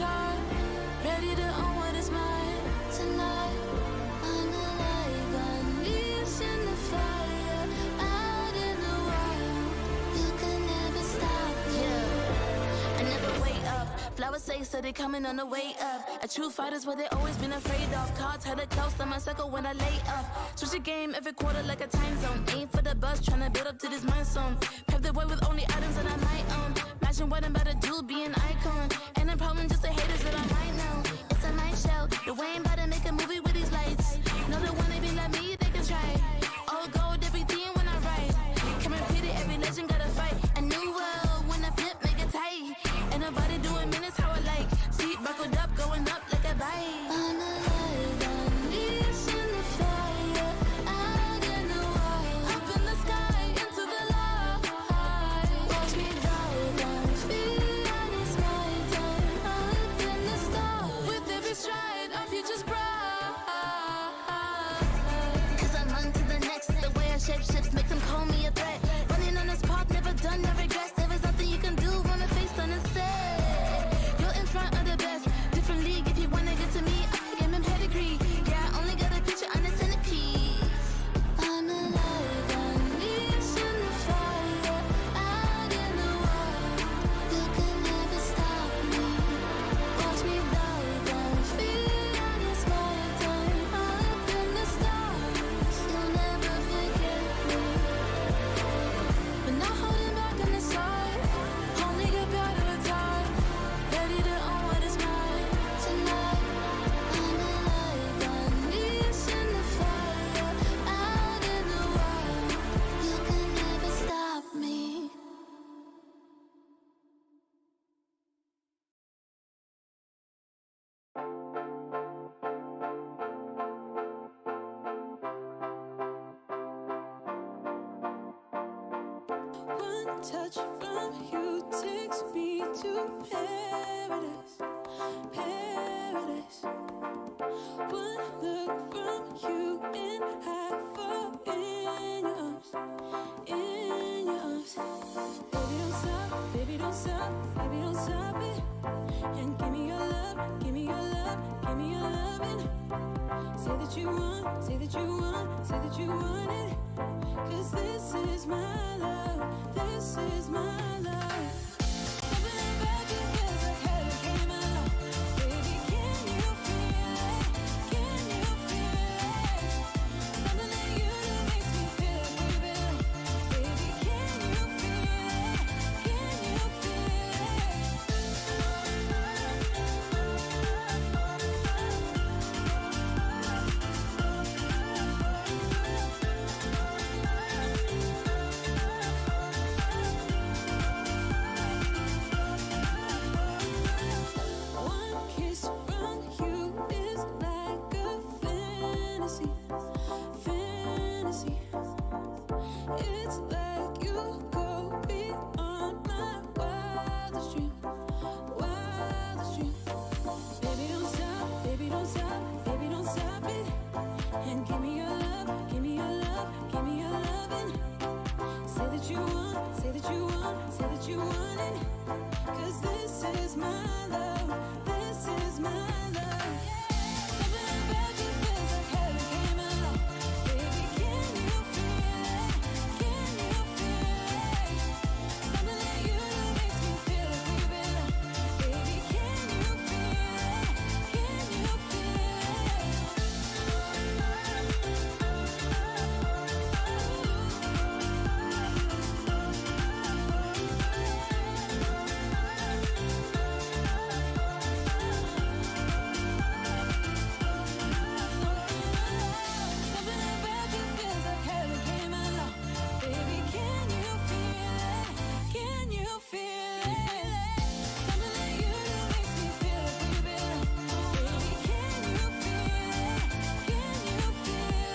avatar, ready to own what is mine. Tonight, I'm alive, unleashing the fire, out in the wild. You can never stop me. Yeah, I never wait up. Flowers say so they coming on the way up. A true fighter's what they always been afraid of. Cards had a close on my circle when I lay up. Switch the game every quarter like a time zone. Aim for the buzz, tryna build up to this milestone. Pave the way with only items that I might own. Imagine what I'm about to do, be an icon. And the problem just the haters that I might know. It's a night show, the way I'm about to make a movie with these lights. Know the one they be like me, they can try. All gold, everything when I write. Come repeat it, every legend gotta fight. A new world, when I flip, make it tight. Ain't nobody doing minutes how I like. Seat buckled up, going up like a bike. I'm alive, unleashing the fire, out in the wild. Up in the sky, into the light. Watch me dive down, feel like it's my time. Up in the stars, with every stride, our future's bright. Cause I'm on to the next, the way I shape shifts makes them call me a threat. Running on this path, never done, no regrets. There was nothing you can do when the face on the set. You're in front of the best, different league if you wanna get to me. I give him pedigree, yeah, I only got a picture on a centerpiece. I'm alive, unleashing the fire, out in the wild. You can never stop me. Watch me dive down, feel like it's my time. Up in the stars, you'll never forget me. But not holding back on the side, only get better with time. Ready to own what is mine. Tonight, I'm alive, unleashing the fire, out in the wild. You can never stop me. One touch from you takes me to paradise, paradise. One look from you and I fall in your arms, in your arms. Baby, don't stop, baby, don't stop, baby, don't stop it. And give me your love, give me your love, give me your loving. Say that you want, say that you want, say that you want it. Cause this is my love, this is my love. Something about you feels like heaven came along. Baby, can you feel it? Can you feel it? Something that you do makes me feel like we belong. Baby, can you feel it? Can you feel One kiss from you is like a fantasy, fantasy. It's like you go beyond my wildest dream, wildest dream. Baby, don't stop, baby, don't stop, baby, don't stop it. And give me your love, give me your love, give me your loving. Say that you want, say that you want, say that you want it. Cause this is my love, this is my love. Something about you feels like heaven came along. Baby, can you feel it? Can you feel it? Something that you do makes me feel like we belong. Baby, can you feel it? Can you feel Something about you feels like heaven came along. Baby, can you feel it? Can you feel it? Something that you do makes me feel like we belong. Baby, can you feel it? Can you feel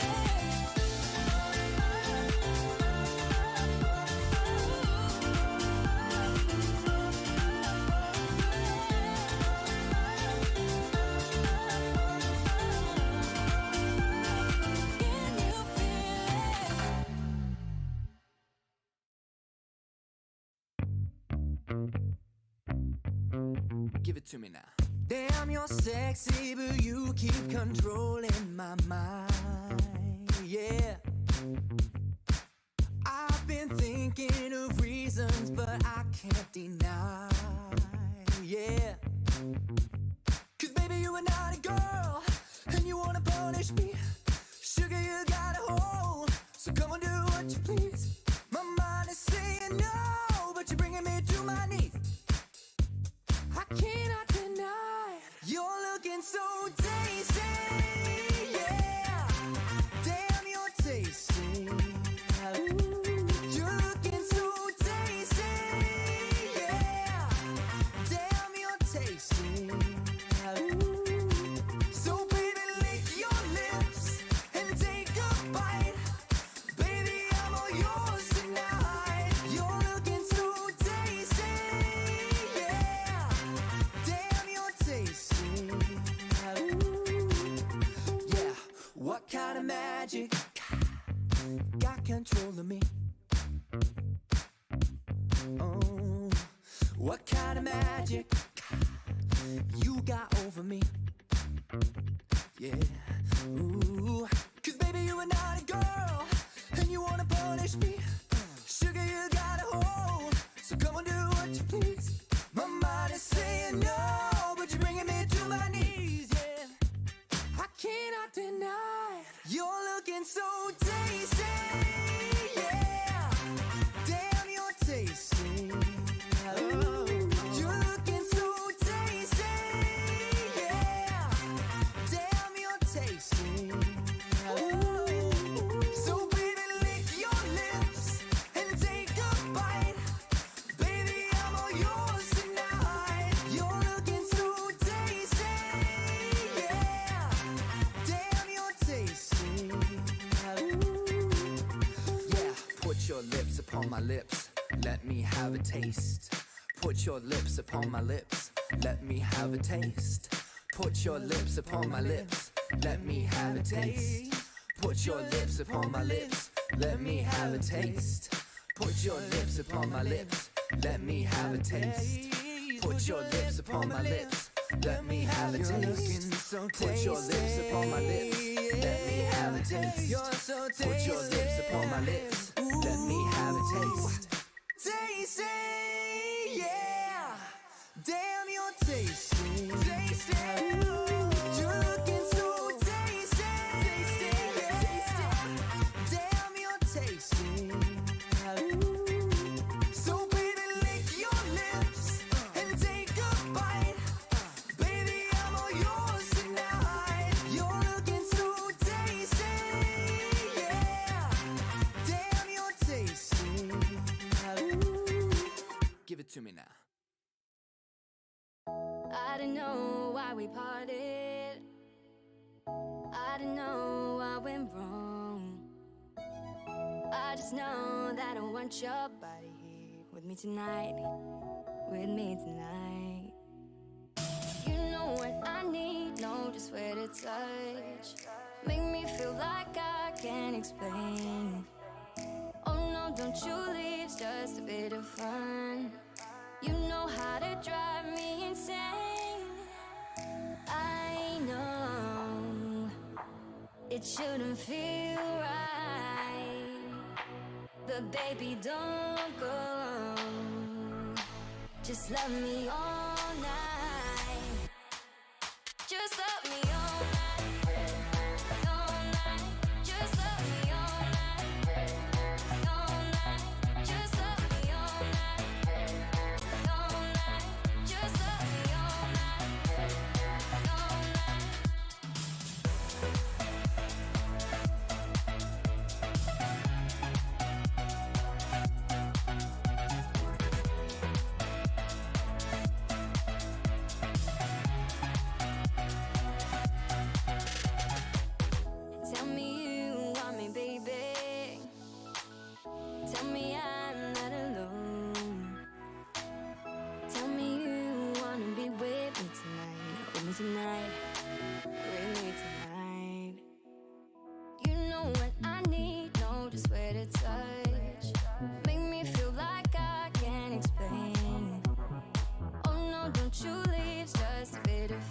Give it to me now. Damn, you're sexy, but you keep controlling my mind. Yeah. I've been thinking of reasons, but I can't deny. Yeah. 'Cause baby, you are not a girl, and you wanna punish me. Sugar, you got a hold, so come on, do what you please. My mind is saying no, but you're bringing me to my knees. I cannot deny you're looking so tasty. Yeah, damn, you're tasty. Ooh, you're looking so tasty. Yeah, damn, you're tasty. Ooh, so baby, lick your lips and take a bite. Baby, I'm all yours tonight. You're looking so tasty. Yeah, damn, you're tasty. Ooh, yeah, what kind of magic got control of me? Oh, what kind of magic you got over me? Yeah, ooh, 'cause baby, you are not a girl, and you wanna punish me. Sugar, you got a hold, so come on, do what you please. My mind is saying no, but you're bringing me to my knees. Yeah, I cannot deny you're looking so tasty. Yeah, damn, you're tasty. Oh, you're looking so tasty. Yeah, damn, you're tasty. Oh, so baby, lick your lips and take a bite. Baby, I'm all yours tonight. You're looking so tasty. Yeah, damn, you're tasty. Ooh, yeah, put your lips upon my lips. Let me have a taste. Put your lips upon my lips. Let me have a taste. Put your lips upon my lips. Let me have a taste. Put your lips upon my lips. Let me have a taste. Put your lips upon my lips. Let me have a taste. Put your lips upon my lips. Let me have a taste. Put your lips upon my lips. Let me have a taste. Put your lips upon my lips. Let me have a taste. Tasty, yeah. Damn, you're tasty. Tasty. You're looking so tasty. Tasty, yeah. Damn, you're tasty. Ooh, so baby, lick your lips and take a bite. Baby, I'm all yours tonight. You're looking so tasty. Yeah, damn, you're tasty. Ooh, give it to me now. I didn't know why we parted. I didn't know I went wrong. I just know that I want your body here with me tonight. With me tonight. You know what I need, know just where to touch. Make me feel like I can't explain. Oh no, don't you leave, it's just a bit of fun. You know how to drive me insane. I know it shouldn't feel right, but baby, don't go. Just love me all night. Just love me all night. All night. Just love me all night. All night. Just love me all night. All night. Just love me all night. All night. Tell me you want me, baby. Tell me I'm not alone. Tell me you wanna be with me tonight. With me tonight. With me tonight. You know what I need, know just where to touch. Make me feel like I can't explain. Oh no, don't you leave, it's just a bit of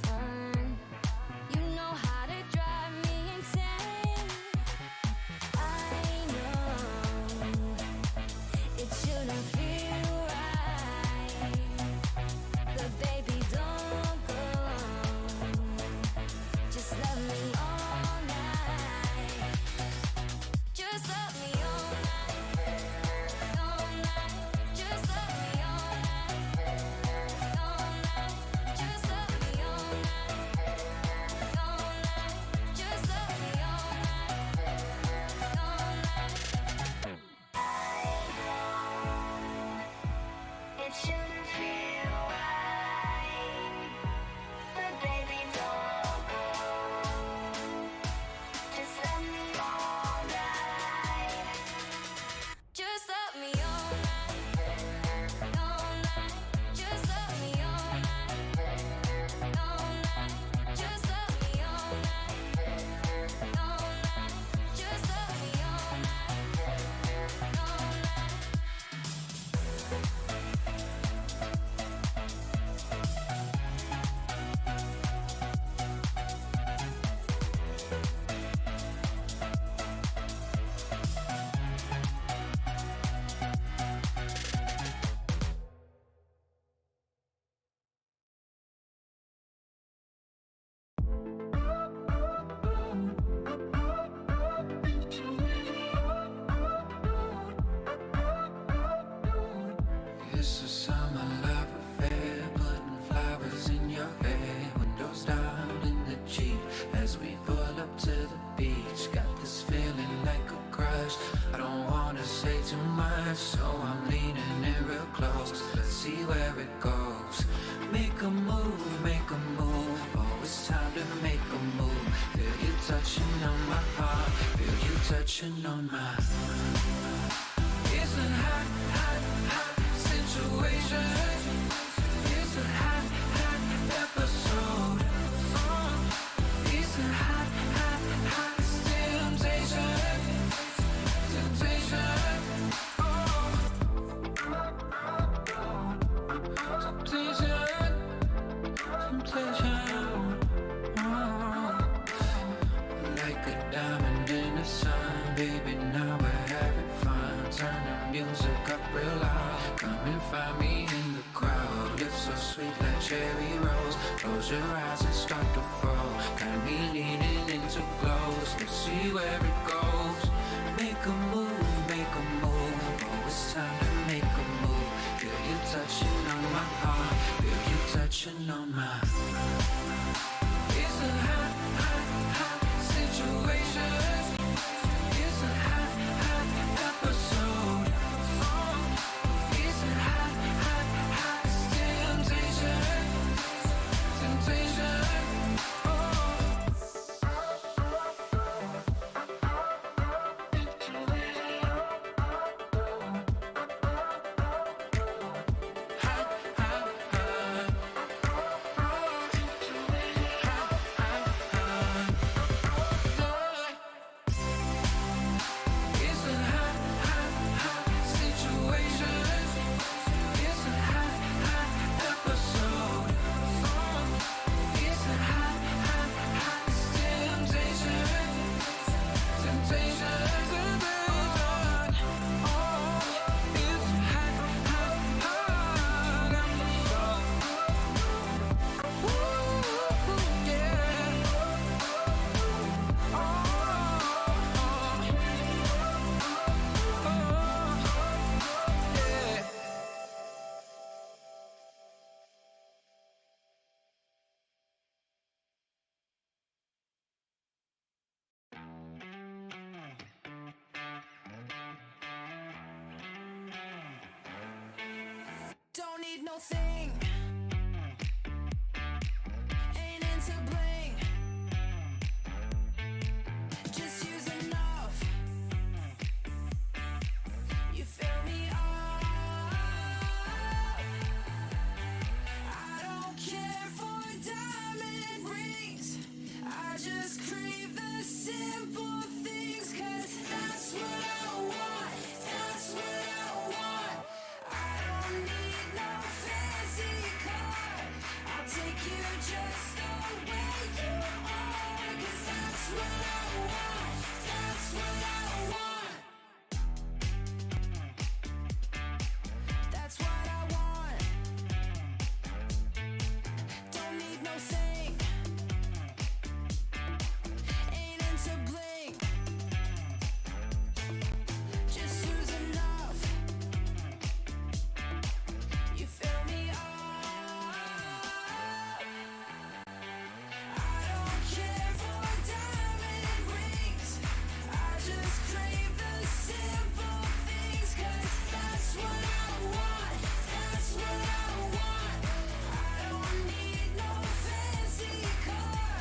Make a move, make a move. Oh, it's time to make a move. Feel you touching on my heart. Feel you touching on my. It's a hot, hot, hot situation. It's a hot, hot episode. It's a hot, hot, hot temptation. Temptation. Like a diamond in the sun, baby, now we're having fun. Turn the music up real loud. Come and find me in the crowd. Lips so sweet like cherry rose. Close your eyes and start to fall. Got me leaning into close. Let's see where it goes. Make a move, make a move. Oh, it's time to make a move. Feel you touching on my heart. Feel you touching on my. It's a hot, hot, hot situation. It's a hot, hot episode. It's a hot, hot, hot temptation. Temptation. Don't need no thing. Ain't into bling. Just use enough. You fill me up. I don't care for diamond rings. I just crave the simple things. 'Cause that's what I want. That's what I want. I don't need no fancy car. I'll take you just the way you are. 'Cause that's what I want. That's what I want. That's what I want. Don't need no thing. Ain't into bling. Just use enough. You fill me up. I don't care for diamond rings. I just crave the simple things. 'Cause that's what I want. That's what I want. I don't need no fancy car.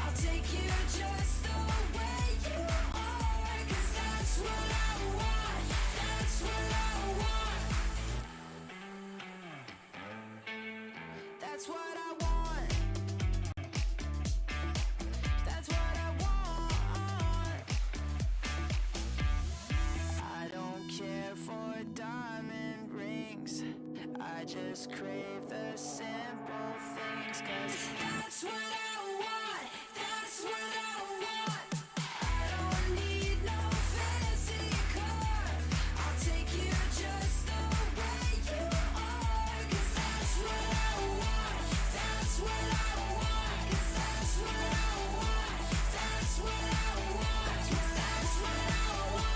I'll take you just the way you are. 'Cause that's what I want. That's what I want. That's what I want. That's what I want. I don't care for diamond rings. I just crave the simple things. 'Cause that's what I want. That's what I want. I don't need no fancy car. I'll take you just the way you are. 'Cause that's what I want. That's what I want. 'Cause that's what I want. That's what I want. That's what I want.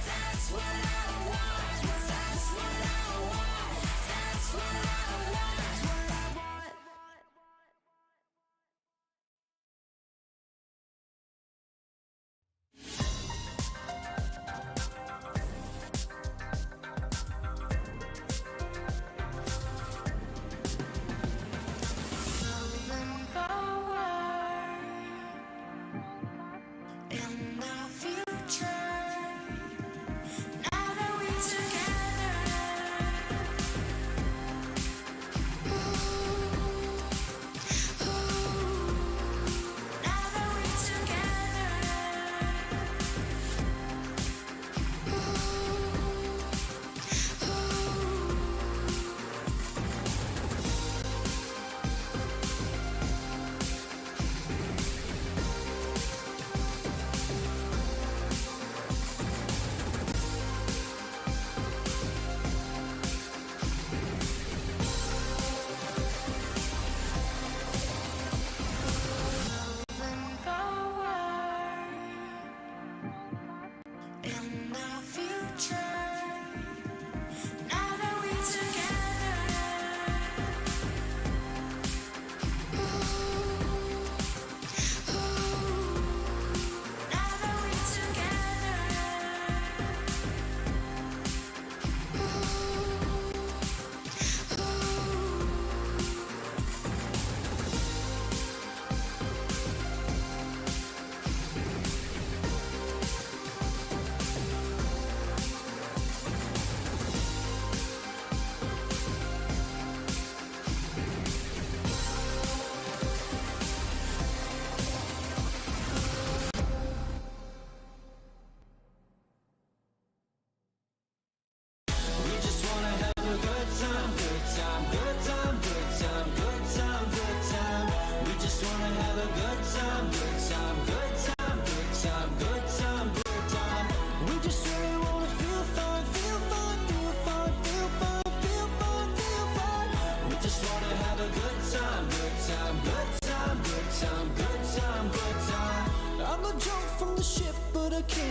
That's what I want. That's what I want. That's what I want. That's what I want.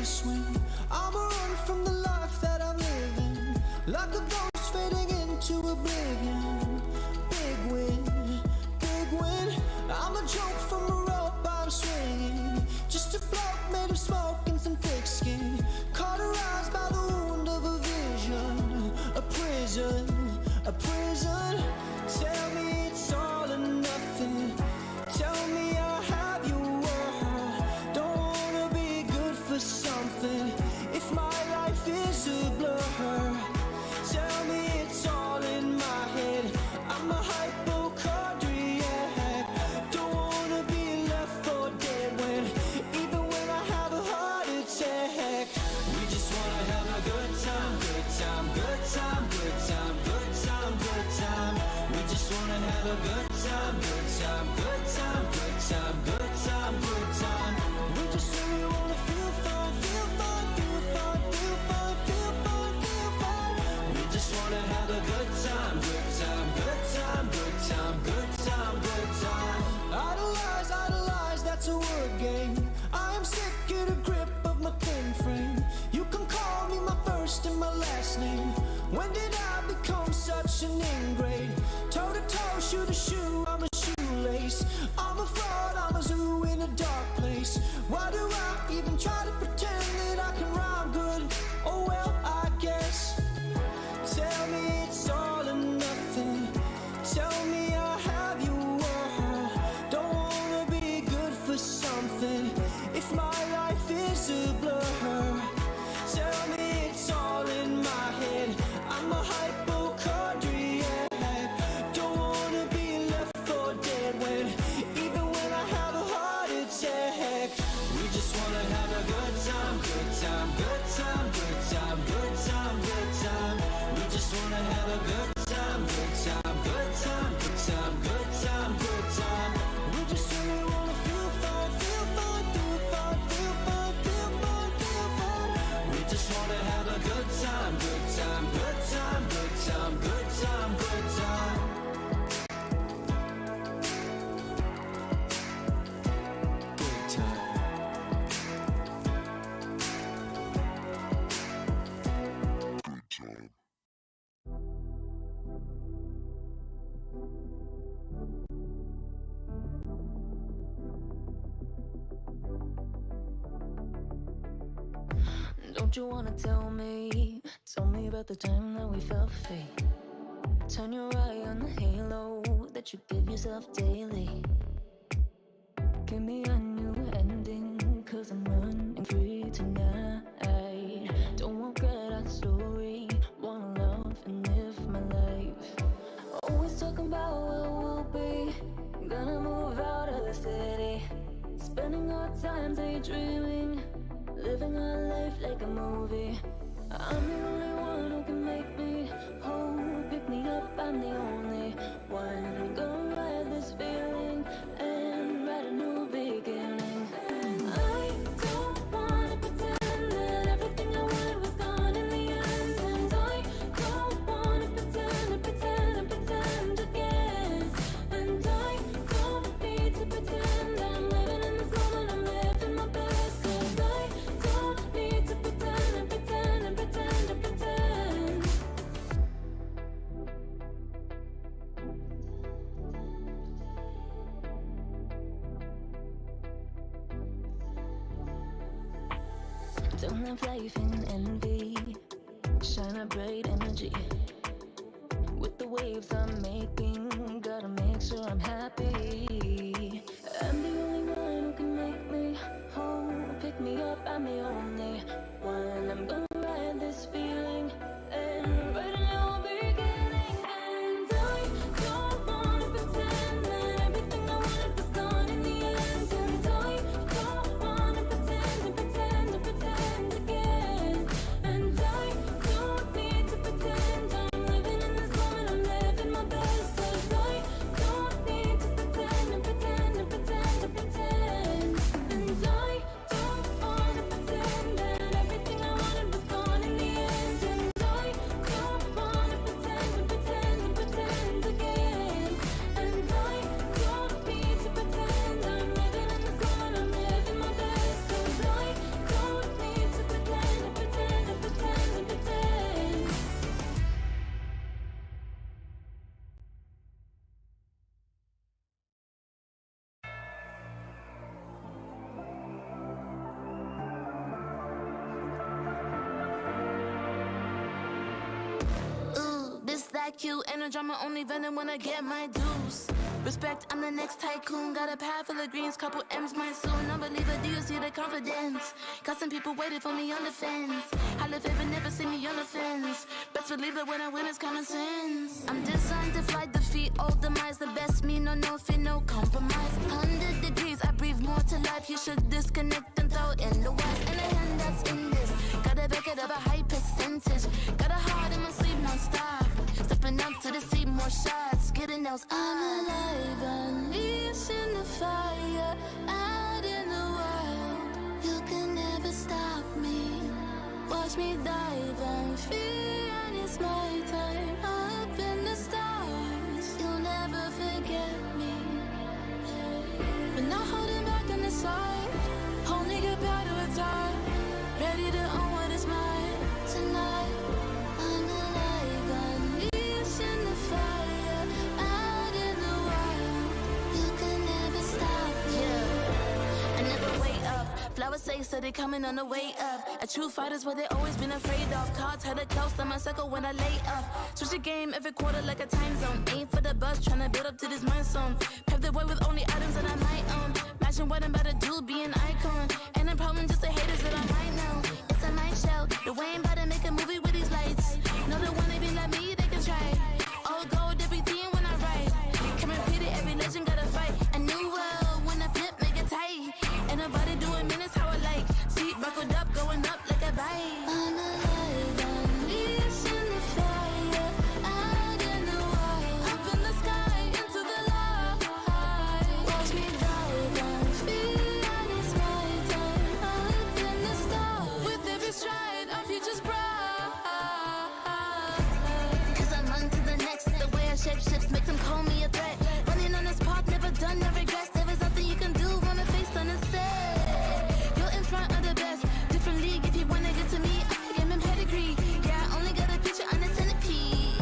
this win. I'ma run from the life that I'm living, like a ghost fading into oblivion. Big win, big win. I'm a joke from a rope I'm swinging, just a bloke made of smoke and some thick skin, cauterized by the wound of a vision. A prison, a prison. Tell me it's all or nothing. Tell me I'll have your word. Don't wanna be good for something if my life is a blur. Tell me it's all in my head. I'm a hypochondriac. Don't wanna be left for dead when, even when I have a heart attack. We just wanna have a good time, good time, good time, good time, good time, good time. We just wanna have a good time, good time, good time, good time, good time, good time. We just really wanna feel fun, feel fun, feel fun, feel fun, feel fun, feel fun. We just wanna have a good time, good time, good time, good time, good time, good time. Idolize, idolize, that's a word game. I am sick of the grip of my pen frame. You can call me my first and my last name. When did I become such an ingrate? Toe to toe, shoe to shoe, I'm a shoelace. I'm a fraud, I'm a zoo in a dark place. Why do I even try to pretend that I can rhyme good? Oh well, I guess. Tell me it's all or nothing. Tell me I'll have your word. Don't wanna be good for something if my life is a blur. Tell me it's all in my head. I'm a hypochondriac. Don't wanna be left for dead when, even when I have a heart attack. We just wanna have a good time, good time, good time, good time, good time, good time. We just wanna have a good time, good time, good time, good time, good time, good time. We just really wanna feel fun, feel fun, feel fun, feel fun, feel fun, feel fun. We just wanna have a good time, good time, good time, good time, good time, good time. Good time. Don't you wanna tell me about the time that we felt fate? Turn your eye on the halo that you give yourself daily. Give me a new ending, cause I'm running free tonight. Don't want that story, wanna love and live my life. Always talking about where we'll be, gonna move out of the city. Spending our time daydreaming, living our life like a movie. I'm the only one who can make me whole. Pick me up, I'm the only one. Gonna ride this feeling and write a new beginning. I don't wanna pretend that everything I wanted was gone in the end. And I don't wanna pretend again. And I don't need to pretend I'm living in this moment, I'm living my best. Cause I don't need to pretend. Don't have life in envy, shine a bright energy. With the waves I'm making, gotta make sure I'm happy. I'm the only one who can make me whole. Pick me up, I'm the only one. I'm gonna ride this feeling and write a new beginning. And I don't wanna pretend that everything I wanted was gone in the end. And I don't wanna pretend again. And I don't need to pretend I'm living in this moment, I'm living my best. Cause I don't need to pretend. like you. And a drama only venom when I get my dues. Respect, I'm the next tycoon. Got a pad full of greens, couple M's mine soon. Unbeliever, do you see the confidence? Got some people waiting for me on the fence. I live ever, never see me on the fence. Best believe that when I win, it's common sense. I'm designed to fly, defeat all demise. The best me, no fear, no compromise. 100 degrees, I breathe more to life. You should disconnect and throw in the wires. And a hand that's in this. Gotta back it up a high percentage. Got a heart in my sleep non-stop. Stepping up to the seat, more shots. Getting those. I'm alive, unleashed in the fire. Out in the wild. You can never stop me. Watch me dive and free, and it's my time. Up in the stars. You'll never forget me. But not holding back on the side. Only get better with time. Ready to own what is mine tonight. I'm alive, unleashed in the fire. Out in the wild. You can never stop me. Yeah, I never wait up. Flowers say so they coming on the way up. A true fighter's what they always been afraid of. Cards had it close on my circle when I lay up. Switch the game every quarter like a time zone. Aim for the bus, tryna build up to this mind zone. Pave the way with only items that I might own. Imagine what I'm about to do, be an icon. And the problem just the haters that I might know. It's a night show, the way I'm about to make a movie with these lights. No, they wanna be like me, they can try. All gold, everything when I write. Can repeat it, every legend gotta fight. A new world, when I flip, make it tight. Ain't nobody doing minutes how I like. Seat buckled up, going up like a bike. I'm alive, unleashed in the fire. Out in the wild. Up in the sky, into the light. Watch me dive and free, and it's my time. Up in the stars. With every stride, our future's bright. Cause I'm on to the next. The way I shape shifts makes them call me a threat. Running on this path, never done, no regrets. There is nothing you can do when my face on the set. You're in front of the best. Different league, if you wanna get to me, I give him pedigree. Yeah, I only got a picture on the centerpiece.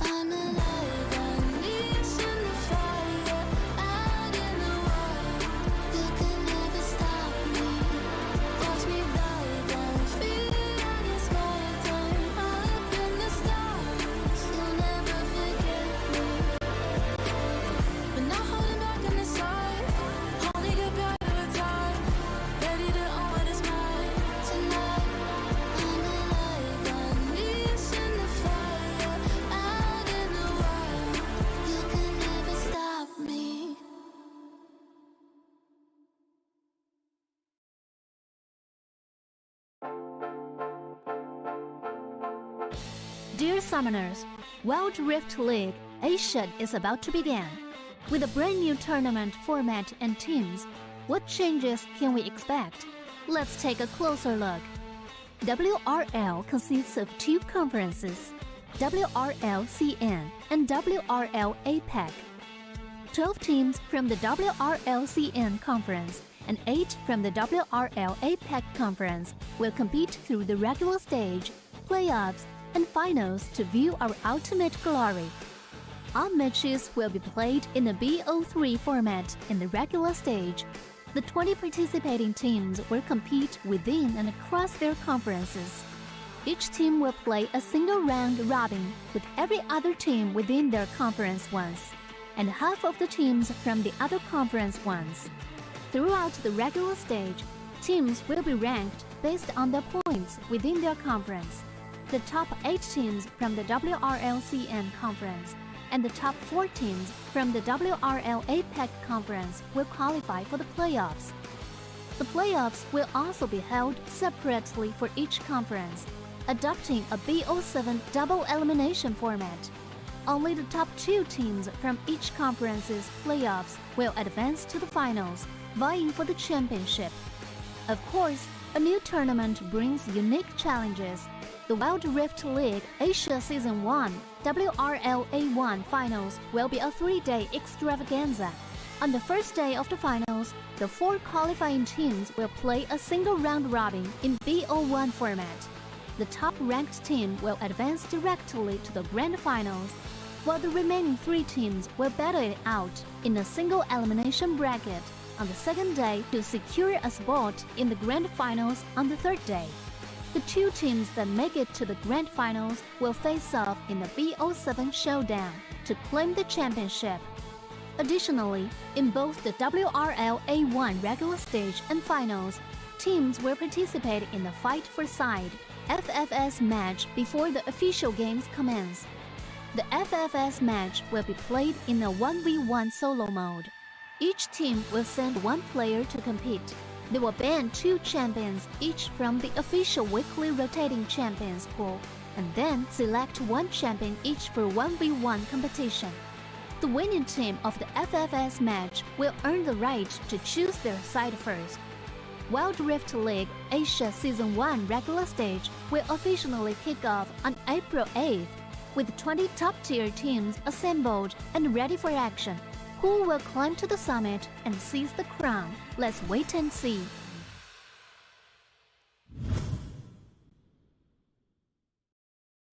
I'm alive, unleashed in the fire. Out in the wild. You can never stop me. Watch me dive and free, and it's my time. Up in the stars. You'll never forget me. But not holding back on the side. Only get better with time. Ready to own what is mine tonight. I'm alive, unleashed in the fire. Out in the wild. You can never stop me. Dear Summoners, Wild Rift League Asia is about to begin. With a brand new tournament format and teams, what changes can we expect? Let's take a closer look. WRL consists of two conferences, WRL CN and WRL APEC. 12 teams from the WRL CN conference and 8 from the WRL APEC conference will compete through the regular stage, playoffs, and finals to view our ultimate glory. All matches will be played in a BO3 format in the regular stage. The 20 participating teams will compete within and across their conferences. Each team will play a single round robin with every other team within their conference once, and half of the teams from the other conference once. Throughout the regular stage, teams will be ranked based on their points within their conference. The top 8 teams from the WRLCN conference and the top 4 teams from the WRL APEC conference will qualify for the playoffs. The playoffs will also be held separately for each conference, adopting a BO7 double elimination format. Only the top 2 teams from each conference's playoffs will advance to the finals, vying for the championship. Of course, a new tournament brings unique challenges. The Wild Rift League Asia Season 1 WRL A1 Finals will be a 3-day extravaganza. On the first day of the finals, the 4 qualifying teams will play a single round robin in BO1 format. The top-ranked team will advance directly to the grand finals, while the remaining 3 teams will battle it out in a single elimination bracket on the second day to secure a spot in the grand finals on the third day. The two teams that make it to the grand finals will face off in the BO3 showdown to claim the championship. Additionally, in both the WRL A1 regular stage and finals, teams will participate in the Fight for Side FFS match before the official games commence. The FFS match will be played in a 1v1 solo mode. Each team will send one player to compete. They will ban two champions each from the official weekly rotating champions pool, and then select one champion each for 1v1 competition. The winning team of the FFS match will earn the right to choose their side first. Wild Rift League Asia Season 1 regular stage will officially kick off on April 8th, with 20 top-tier teams assembled and ready for action. Who will climb to the summit and seize the crown? Let's wait and see.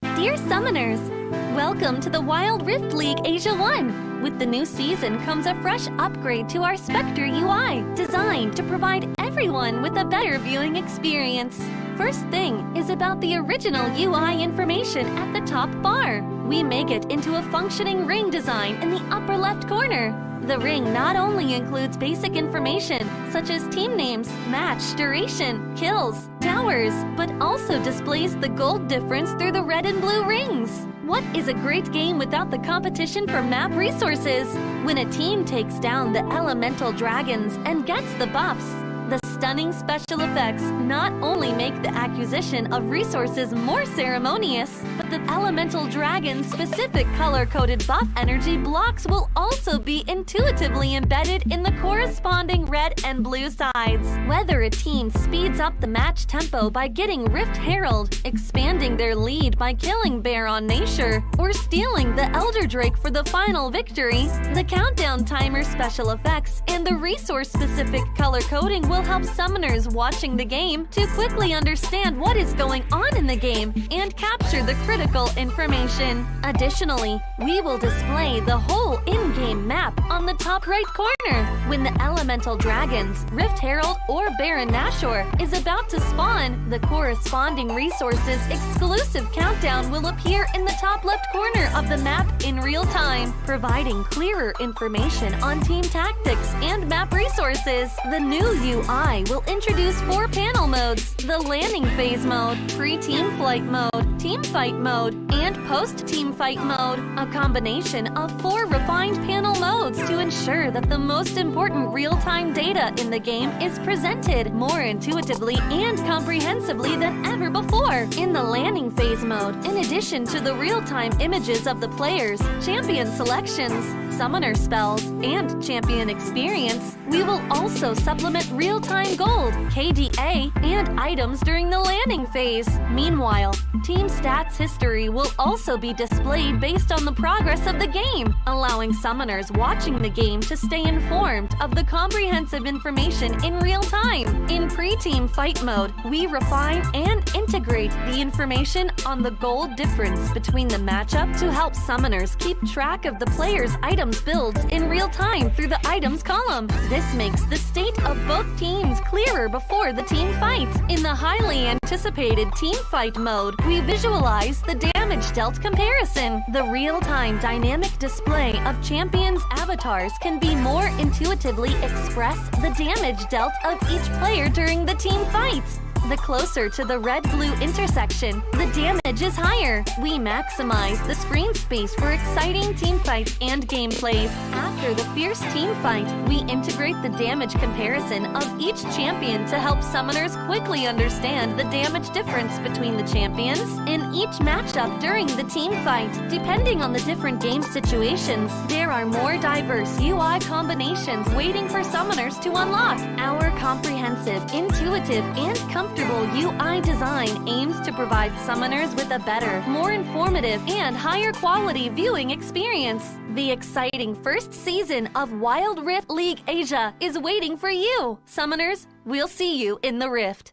Dear Summoners, welcome to the Wild Rift League Asia 1. With the new season comes a fresh upgrade to our Spectator UI, designed to provide everyone with a better viewing experience. First thing is about the original UI information at the top bar. We make it into a functioning ring design in the upper left corner. The ring not only includes basic information such as team names, match duration, kills, towers, but also displays the gold difference through the red and blue rings. What is a great game without the competition for map resources? When a team takes down the elemental dragons and gets the buffs, the stunning special effects not only make the acquisition of resources more ceremonious, but the elemental dragon's specific color-coded buff energy blocks will also be intuitively embedded in the corresponding red and blue sides. Whether a team speeds up the match tempo by getting Rift Herald, expanding their lead by killing Baron Nashor, or stealing the Elder Drake for the final victory, the countdown timer special effects and the resource-specific color coding will help summoners watching the game to quickly understand what is going on in the game and capture the critical information. Additionally, we will display the whole in-game map on the top right corner. When the elemental dragons, Rift Herald, or Baron Nashor is about to spawn, the corresponding resources exclusive countdown will appear in the top left corner of the map in real time, providing clearer information on team tactics and map resources. The new UI will introduce 4 panel modes: the landing phase mode, pre-team flight mode, team fight mode, and post-team fight mode, a combination of 4 refined panel modes to ensure that the most important real-time data in the game is presented more intuitively and comprehensively than ever before. In the landing phase mode, in addition to the real-time images of the players, champion selections, summoner spells, and champion experience, we will also supplement real-time gold, KDA, and items during the landing phase. Meanwhile, team stats history will also be displayed based on the progress of the game, allowing summoners watching the game to stay informed of the comprehensive information in real time. In pre-team fight mode, we refine and integrate the information on the gold difference between the matchup to help summoners keep track of the players' items builds in real time through the items column. This makes the state of both teams clearer before the team fight. In the highly anticipated team fight mode, we visualize the damage dealt comparison. The real-time dynamic display of champions' avatars can be more intuitively express the damage dealt of each player during the team fight. The closer to the red-blue intersection, the damage is higher. We maximize the screen space for exciting team fights and gameplays. After the fierce team fight, we integrate the damage comparison of each champion to help summoners quickly understand the damage difference between the champions in each matchup during the team fight. Depending on the different game situations, there are more diverse UI combinations waiting for summoners to unlock. Our comprehensive, intuitive, and comfortable UI design aims to provide summoners with a better, more informative, and higher quality viewing experience. The exciting first season of Wild Rift League Asia is waiting for you. Summoners, we'll see you in the Rift.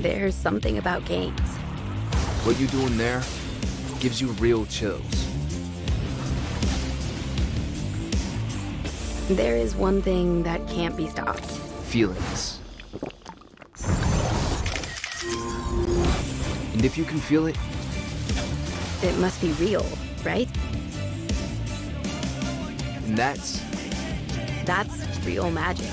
There's something about games. What you doing there gives you real chills. There is one thing that can't be stopped. Feelings. And if you can feel it, It must be real, right? and that's That's real magic.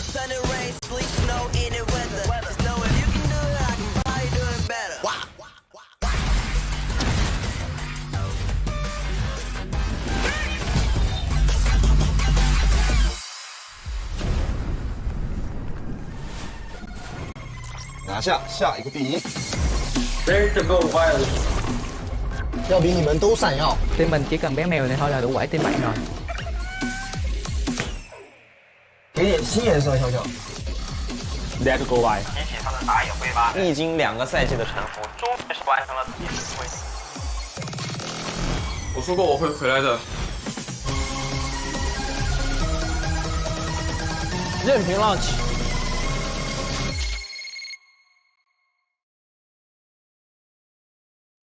Sun and rain, sleet, snow, any weather. Just know if you can do it, I can probably do it better.拿下下一个第一， Ready to go wild. 要比你们都闪耀。 Team mình chỉ cần bé mèo này thôi là đủ quẩy team bạn rồi. 给点新颜色，小小。 Ready to go wild. 提起他的打野挥发，历经2个赛季的沉浮，终于是完成了自己的归宿。我说过我会回来的。任凭浪起。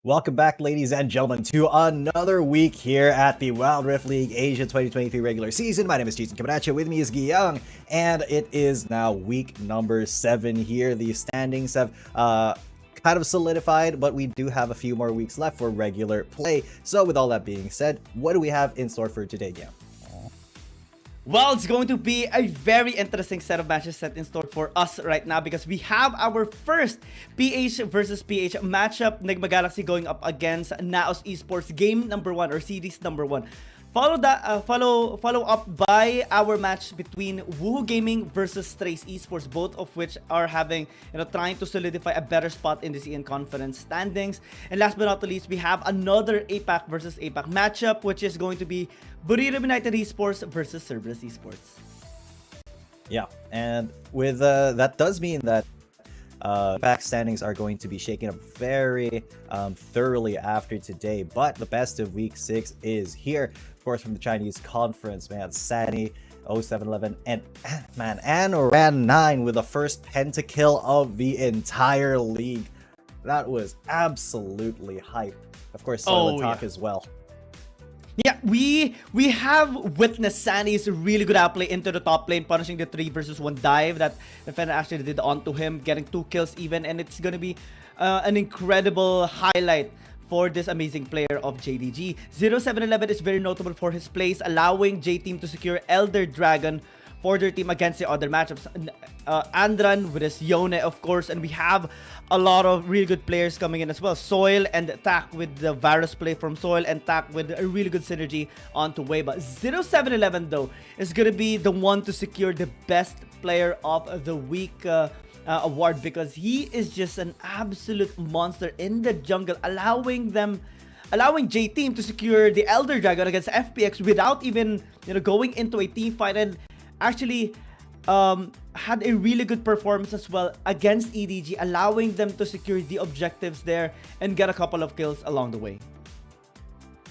Welcome back, ladies and gentlemen, to another week here at the Wild Rift League Asia 2023 regular season. My name is Jason coming at you. With me is Giyang, and it is now week number 7 here. The standings have kind of solidified, but we do have a few more weeks left for regular play. So with all that being said, what do we have in store for today, Giyang? Well, it's going to be a very interesting set of matches set in store for us right now because we have our first PH versus PH matchup. Nigma Galaxy going up against NAOS Esports game number 1 or series number 1. Follow up by our match between Woohoo Gaming versus Strays Esports, both of which are having, trying to solidify a better spot in the CN Conference standings. And last but not least, we have another APAC versus APAC matchup, which is going to be Buriram United Esports versus Cerberus Esports. Yeah, and with that does mean that back standings are going to be shaken up very thoroughly after today, but the best of week 6 is here. Of course, from the Chinese conference, man, Sani 0711 and Ran 9 with the first pentakill of the entire league. That was absolutely hype. Of course, Silent Talk as well. Yeah, we have witnessed Sani's really good outplay into the top lane, punishing the 3 versus 1 dive that the defender actually did onto him, getting 2 kills even, and it's gonna be an incredible highlight for this amazing player of JDG. 0711 is very notable for his plays, allowing J-Team to secure Elder Dragon for their team against the other matchups. Andran with his Yone, of course, and we have a lot of really good players coming in as well. Soil and Tak with the Varus play from Soil, and Tak with a really good synergy onto Weibo. 0711 though is gonna be the one to secure the best player of the week award, because he is just an absolute monster in the jungle, allowing J-Team to secure the Elder Dragon against FPX without even going into a team fight, and actually had a really good performance as well against EDG, allowing them to secure the objectives there and get a couple of kills along the way.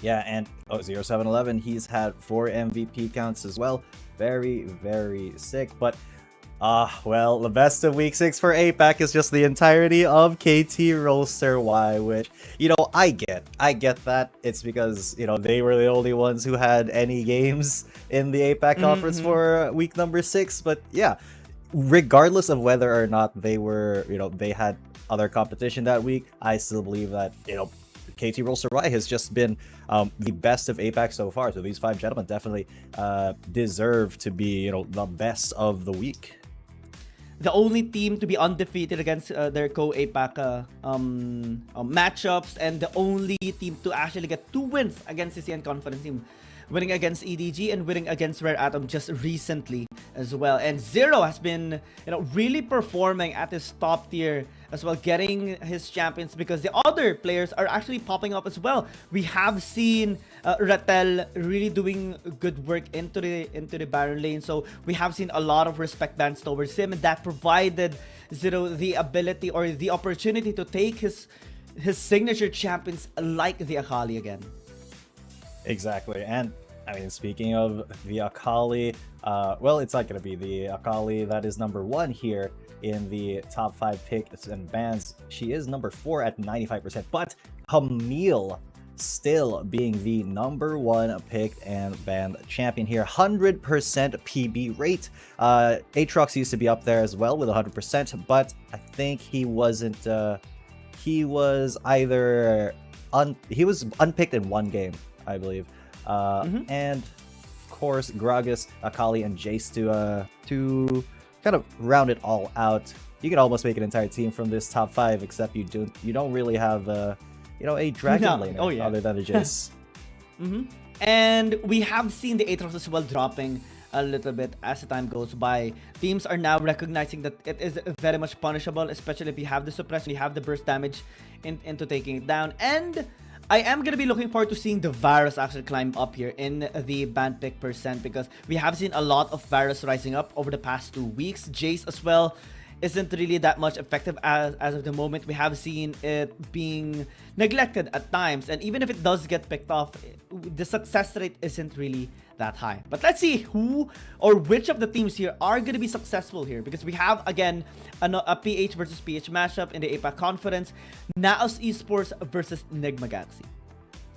Yeah, and 0711, he's had 4 MVP counts as well. Very, very sick. But well, the best of week 6 for APAC is just the entirety of KT Roaster Y, which, I get that. It's because, they were the only ones who had any games in the APAC conference for week number 6. But yeah, regardless of whether or not they were, they had other competition that week, I still believe that, KT Roaster Y has just been the best of APAC so far. So these 5 gentlemen definitely deserve to be, the best of the week. the only team to be undefeated against their co-APAC matchups, and the only team to actually get 2 wins against the CN Conference team, winning against EDG and winning against Rare Atom just recently as well. And Zero has been, really performing at his top tier as well, getting his champions, because the other players are actually popping up as well. We have seen Ratel really doing good work into the Baron lane, so we have seen a lot of respect bans towards him, and that provided Zero the ability or the opportunity to take his signature champions like the Akali again. Exactly. And I mean, speaking of the Akali, well, it's not going to be the Akali that is number 1 here in the top 5 picks and bans. She is number 4 at 95%, but Camille still being the number 1 picked and banned champion here. 100% PB rate. Aatrox used to be up there as well with 100%, but I think he wasn't, he was either, he was unpicked in 1 game, I believe. And of course, Gragas, Akali, and Jace to kind of round it all out. You can almost make an entire team from this top 5, except you don't really have a dragon laner other than a Jace. And we have seen the Aatrox as well dropping a little bit as the time goes by. Teams are now recognizing that it is very much punishable, especially if you have the suppression, you have the burst damage into taking it down. And I am going to be looking forward to seeing the Varus actually climb up here in the ban pick percent, because we have seen a lot of Varus rising up over the past 2 weeks. Jace as well isn't really that much effective as of the moment. We have seen it being neglected at times, and even if it does get picked off, the success rate isn't really that high. But let's see who or which of the teams here are going to be successful here, because we have again a PH versus PH matchup in the APAC conference. NAOS Esports versus Enigma Galaxy.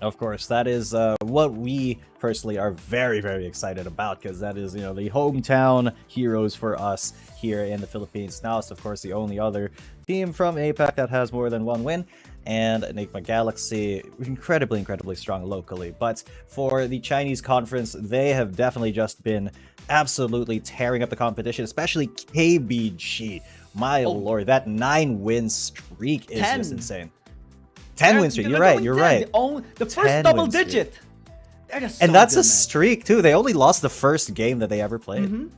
Of course, that is what we personally are very, very excited about, because that is, the hometown heroes for us here in the Philippines. NAOS, of course, the only other team from APAC that has more than 1 win, and Enigma Galaxy, incredibly, incredibly strong locally. But for the Chinese conference, they have definitely just been absolutely tearing up the competition, especially KBG. My lord, that 9-win streak is just insane. 10 win streak. You're right. You're right. The first double digit. And that's a streak too. They only lost the first game that they ever played.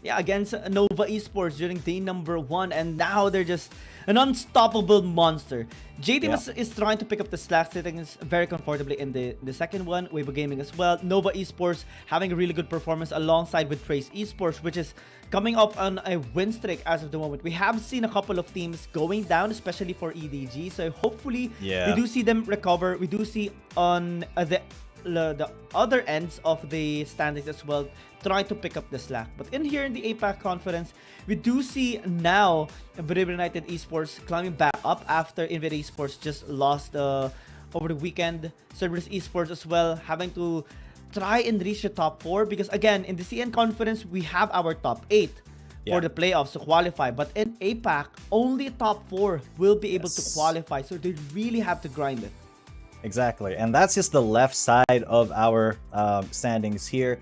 Yeah, against Nova Esports during day number 1, and now they're just an unstoppable monster. JTeam is trying to pick up the slack, sitting very comfortably in the second one. Weibo Gaming as well. Nova Esports having a really good performance alongside with Trace Esports, which is coming up on a win streak as of the moment. We have seen a couple of teams going down, especially for EDG. So hopefully we do see them recover. We do see on the other ends of the standings as well try to pick up the slack. But in here in the APAC conference, we do see now Buriram United Esports climbing back up after Invid Esports just lost over the weekend. Cerberus Esports as well having to try and reach the top 4, because again in the CN conference we have our top 8 for the playoffs to qualify, but in APAC only top 4 will be able to qualify, so they really have to grind it. Exactly, and that's just the left side of our standings here.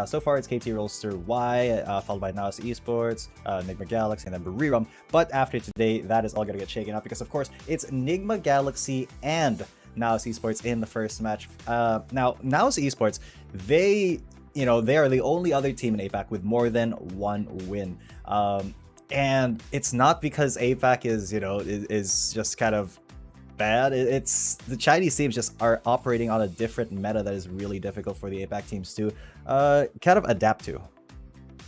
So far, it's KT Rolster Y, followed by NAOS Esports, Enigma Galaxy, and then Buriram. But after today, that is all going to get shaken up, because, of course, it's Enigma Galaxy and NAOS Esports in the first match. Now, NAOS Esports, they are the only other team in APAC with more than 1 win. And it's not because APAC is just kind of bad. It's the Chinese teams just are operating on a different meta that is really difficult for the APAC teams to kind of adapt to.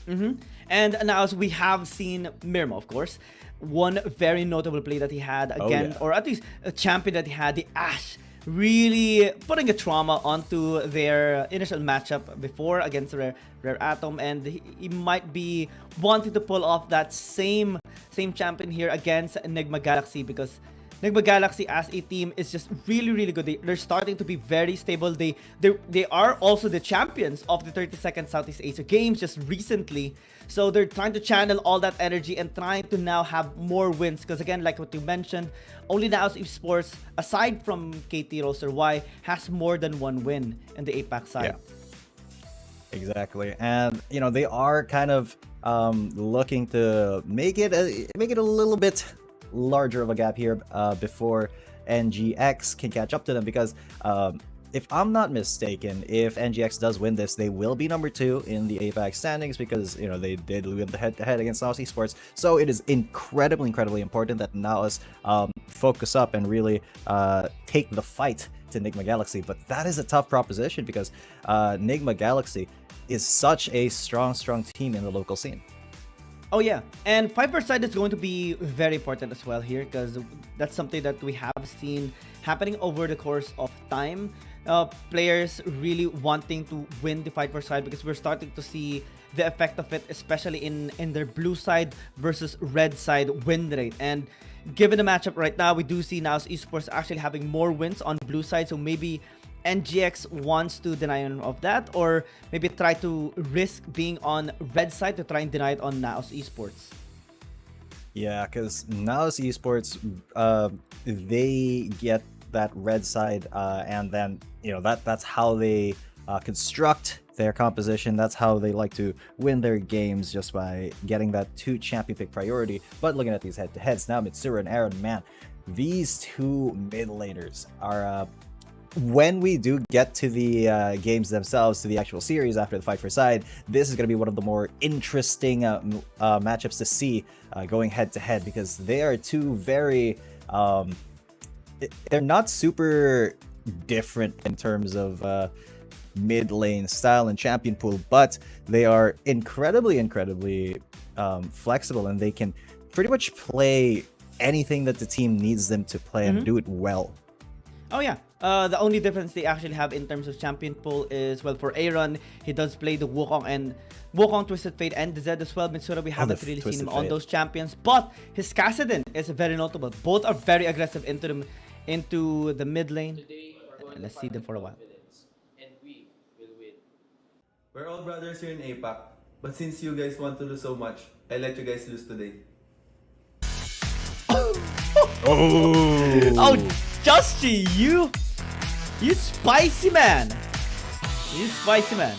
And now, as we have seen Mirmo, of course, one very notable play that he had again, or at least a champion that he had, the Ashe, really putting a trauma onto their initial matchup before against Rare Atom, and he might be wanting to pull off that same champion here against Enigma Galaxy, because Enigma Galaxy as a team is just really, really good. They're starting to be very stable. They are also the champions of the 32nd Southeast Asia Games just recently. So they're trying to channel all that energy and trying to now have more wins. Because again, like what you mentioned, only NAOS Esports, aside from KT Roster Y, has more than 1 win in the APAC side. Exactly. And, they are kind of looking to make it a little bit larger of a gap here before NGX can catch up to them, because if I'm not mistaken, if NGX does win this, they will be number 2 in the APAC standings, because you know they did win the head-to-head against NAOS Esports. So it is incredibly important that NAOS focus up and really take the fight to Nigma Galaxy. But that is a tough proposition, because Nigma Galaxy is such a strong team in the local scene. Oh yeah, and 5-per-side is going to be very important as well here, because that's something that we have seen happening over the course of time. Players really wanting to win the 5-per-side, because we're starting to see the effect of it, especially in their blue side versus red side win rate. And given the matchup right now, we do see NAOS Esports actually having more wins on blue side, so maybe NGX wants to deny him of that, or maybe try to risk being on red side to try and deny it on NAOS Esports. Yeah, because NAOS Esports, they get that red side, and then you know that's how they construct their composition. That's how they like to win their games, just by getting that 2 champion pick priority. But looking at these head-to-heads now, Mitsuru and Aaron, man, these 2 mid laners are when we do get to the games themselves, to the actual series after the 5-per-side, this is going to be one of the more interesting matchups to see going head-to-head, because they are 2 very they're not super different in terms of mid lane style and champion pool, but they are incredibly flexible, and they can pretty much play anything that the team needs them to play and do it well. Oh yeah, the only difference they actually have in terms of champion pool is, well, for Aaron, he does play the Wukong, and Wukong, Twisted Fate, and the Zed as well. Mitsura, we haven't really seen him on those champions, but his Kassadin is very notable. Both are very aggressive into the mid lane. Let's see them for a while. We're all brothers here in APAC, but since you guys want to lose so much, I let you guys lose today. Oh, Justy, you spicy man. You spicy man.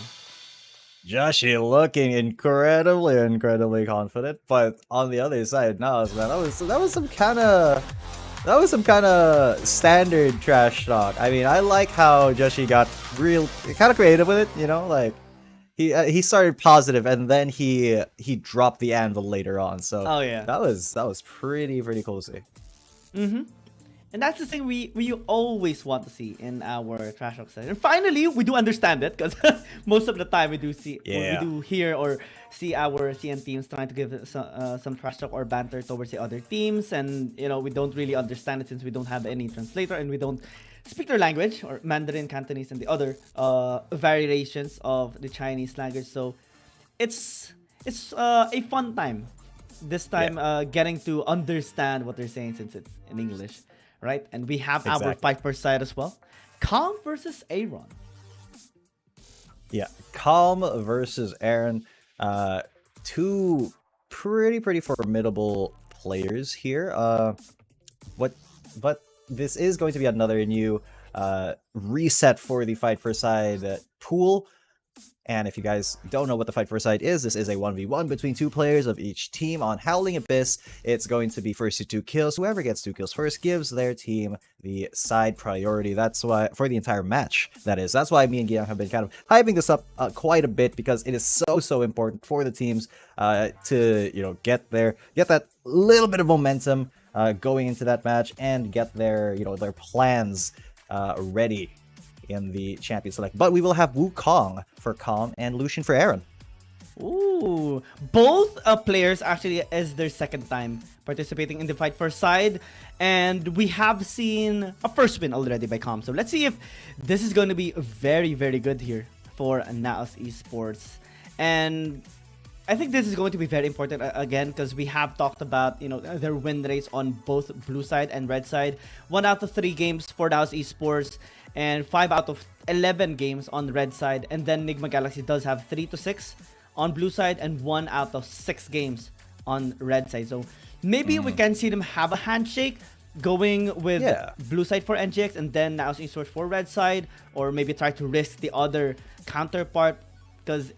Joshi looking incredibly confident, but on the other side, NAOS, man, that was some kind of standard trash talk. I mean, I like how Joshi got kind of creative with it, you know, like he started positive and then he dropped the anvil later on. So oh yeah, that was pretty cool to see. And that's the thing we always want to see in our trash talk session. And finally, we do understand it, because most of the time we do hear or see our CN teams trying to give some trash talk or banter towards the other teams, and you know we don't really understand it since we don't have any translator and we don't speak their language, or Mandarin, Cantonese, and the other variations of the Chinese language. So it's a fun time this time, getting to understand what they're saying since it's in English. Right, and we have our 5-per-side as well. Calm versus Aaron. Yeah, Calm versus Aaron. 2 pretty formidable players here. But this is going to be another new reset for the 5-per-side pool. And if you guys don't know what the 5-per-side is, this is a 1v1 between 2 players of each team on Howling Abyss. It's going to be first to 2 kills. Whoever gets 2 kills first gives their team the side priority. That's why, for the entire match, that is. That's why me and Guillaume have been kind of hyping this up quite a bit, because it is so important for the teams to, you know, get that little bit of momentum going into that match and get their plans ready in the champion select. But we will have Wukong for Calm and Lucian for Aaron. Ooh, both players actually is their second time participating in the 5-per-side, and we have seen a first win already by Calm. So let's see if this is going to be very good here for NAOS Esports. And I think this is going to be very important again, because we have talked about, you know, their win rates on both blue side and red side. 1 out of 3 games for NAOS Esports, and 5 out of 11 games on the red side. And then Nigma Galaxy does have 3 to 6 on blue side and 1 out of 6 games on red side. So maybe we can see them have a handshake going with blue side for NGX and then NAOS Esports for red side, or maybe try to risk the other counterpart, because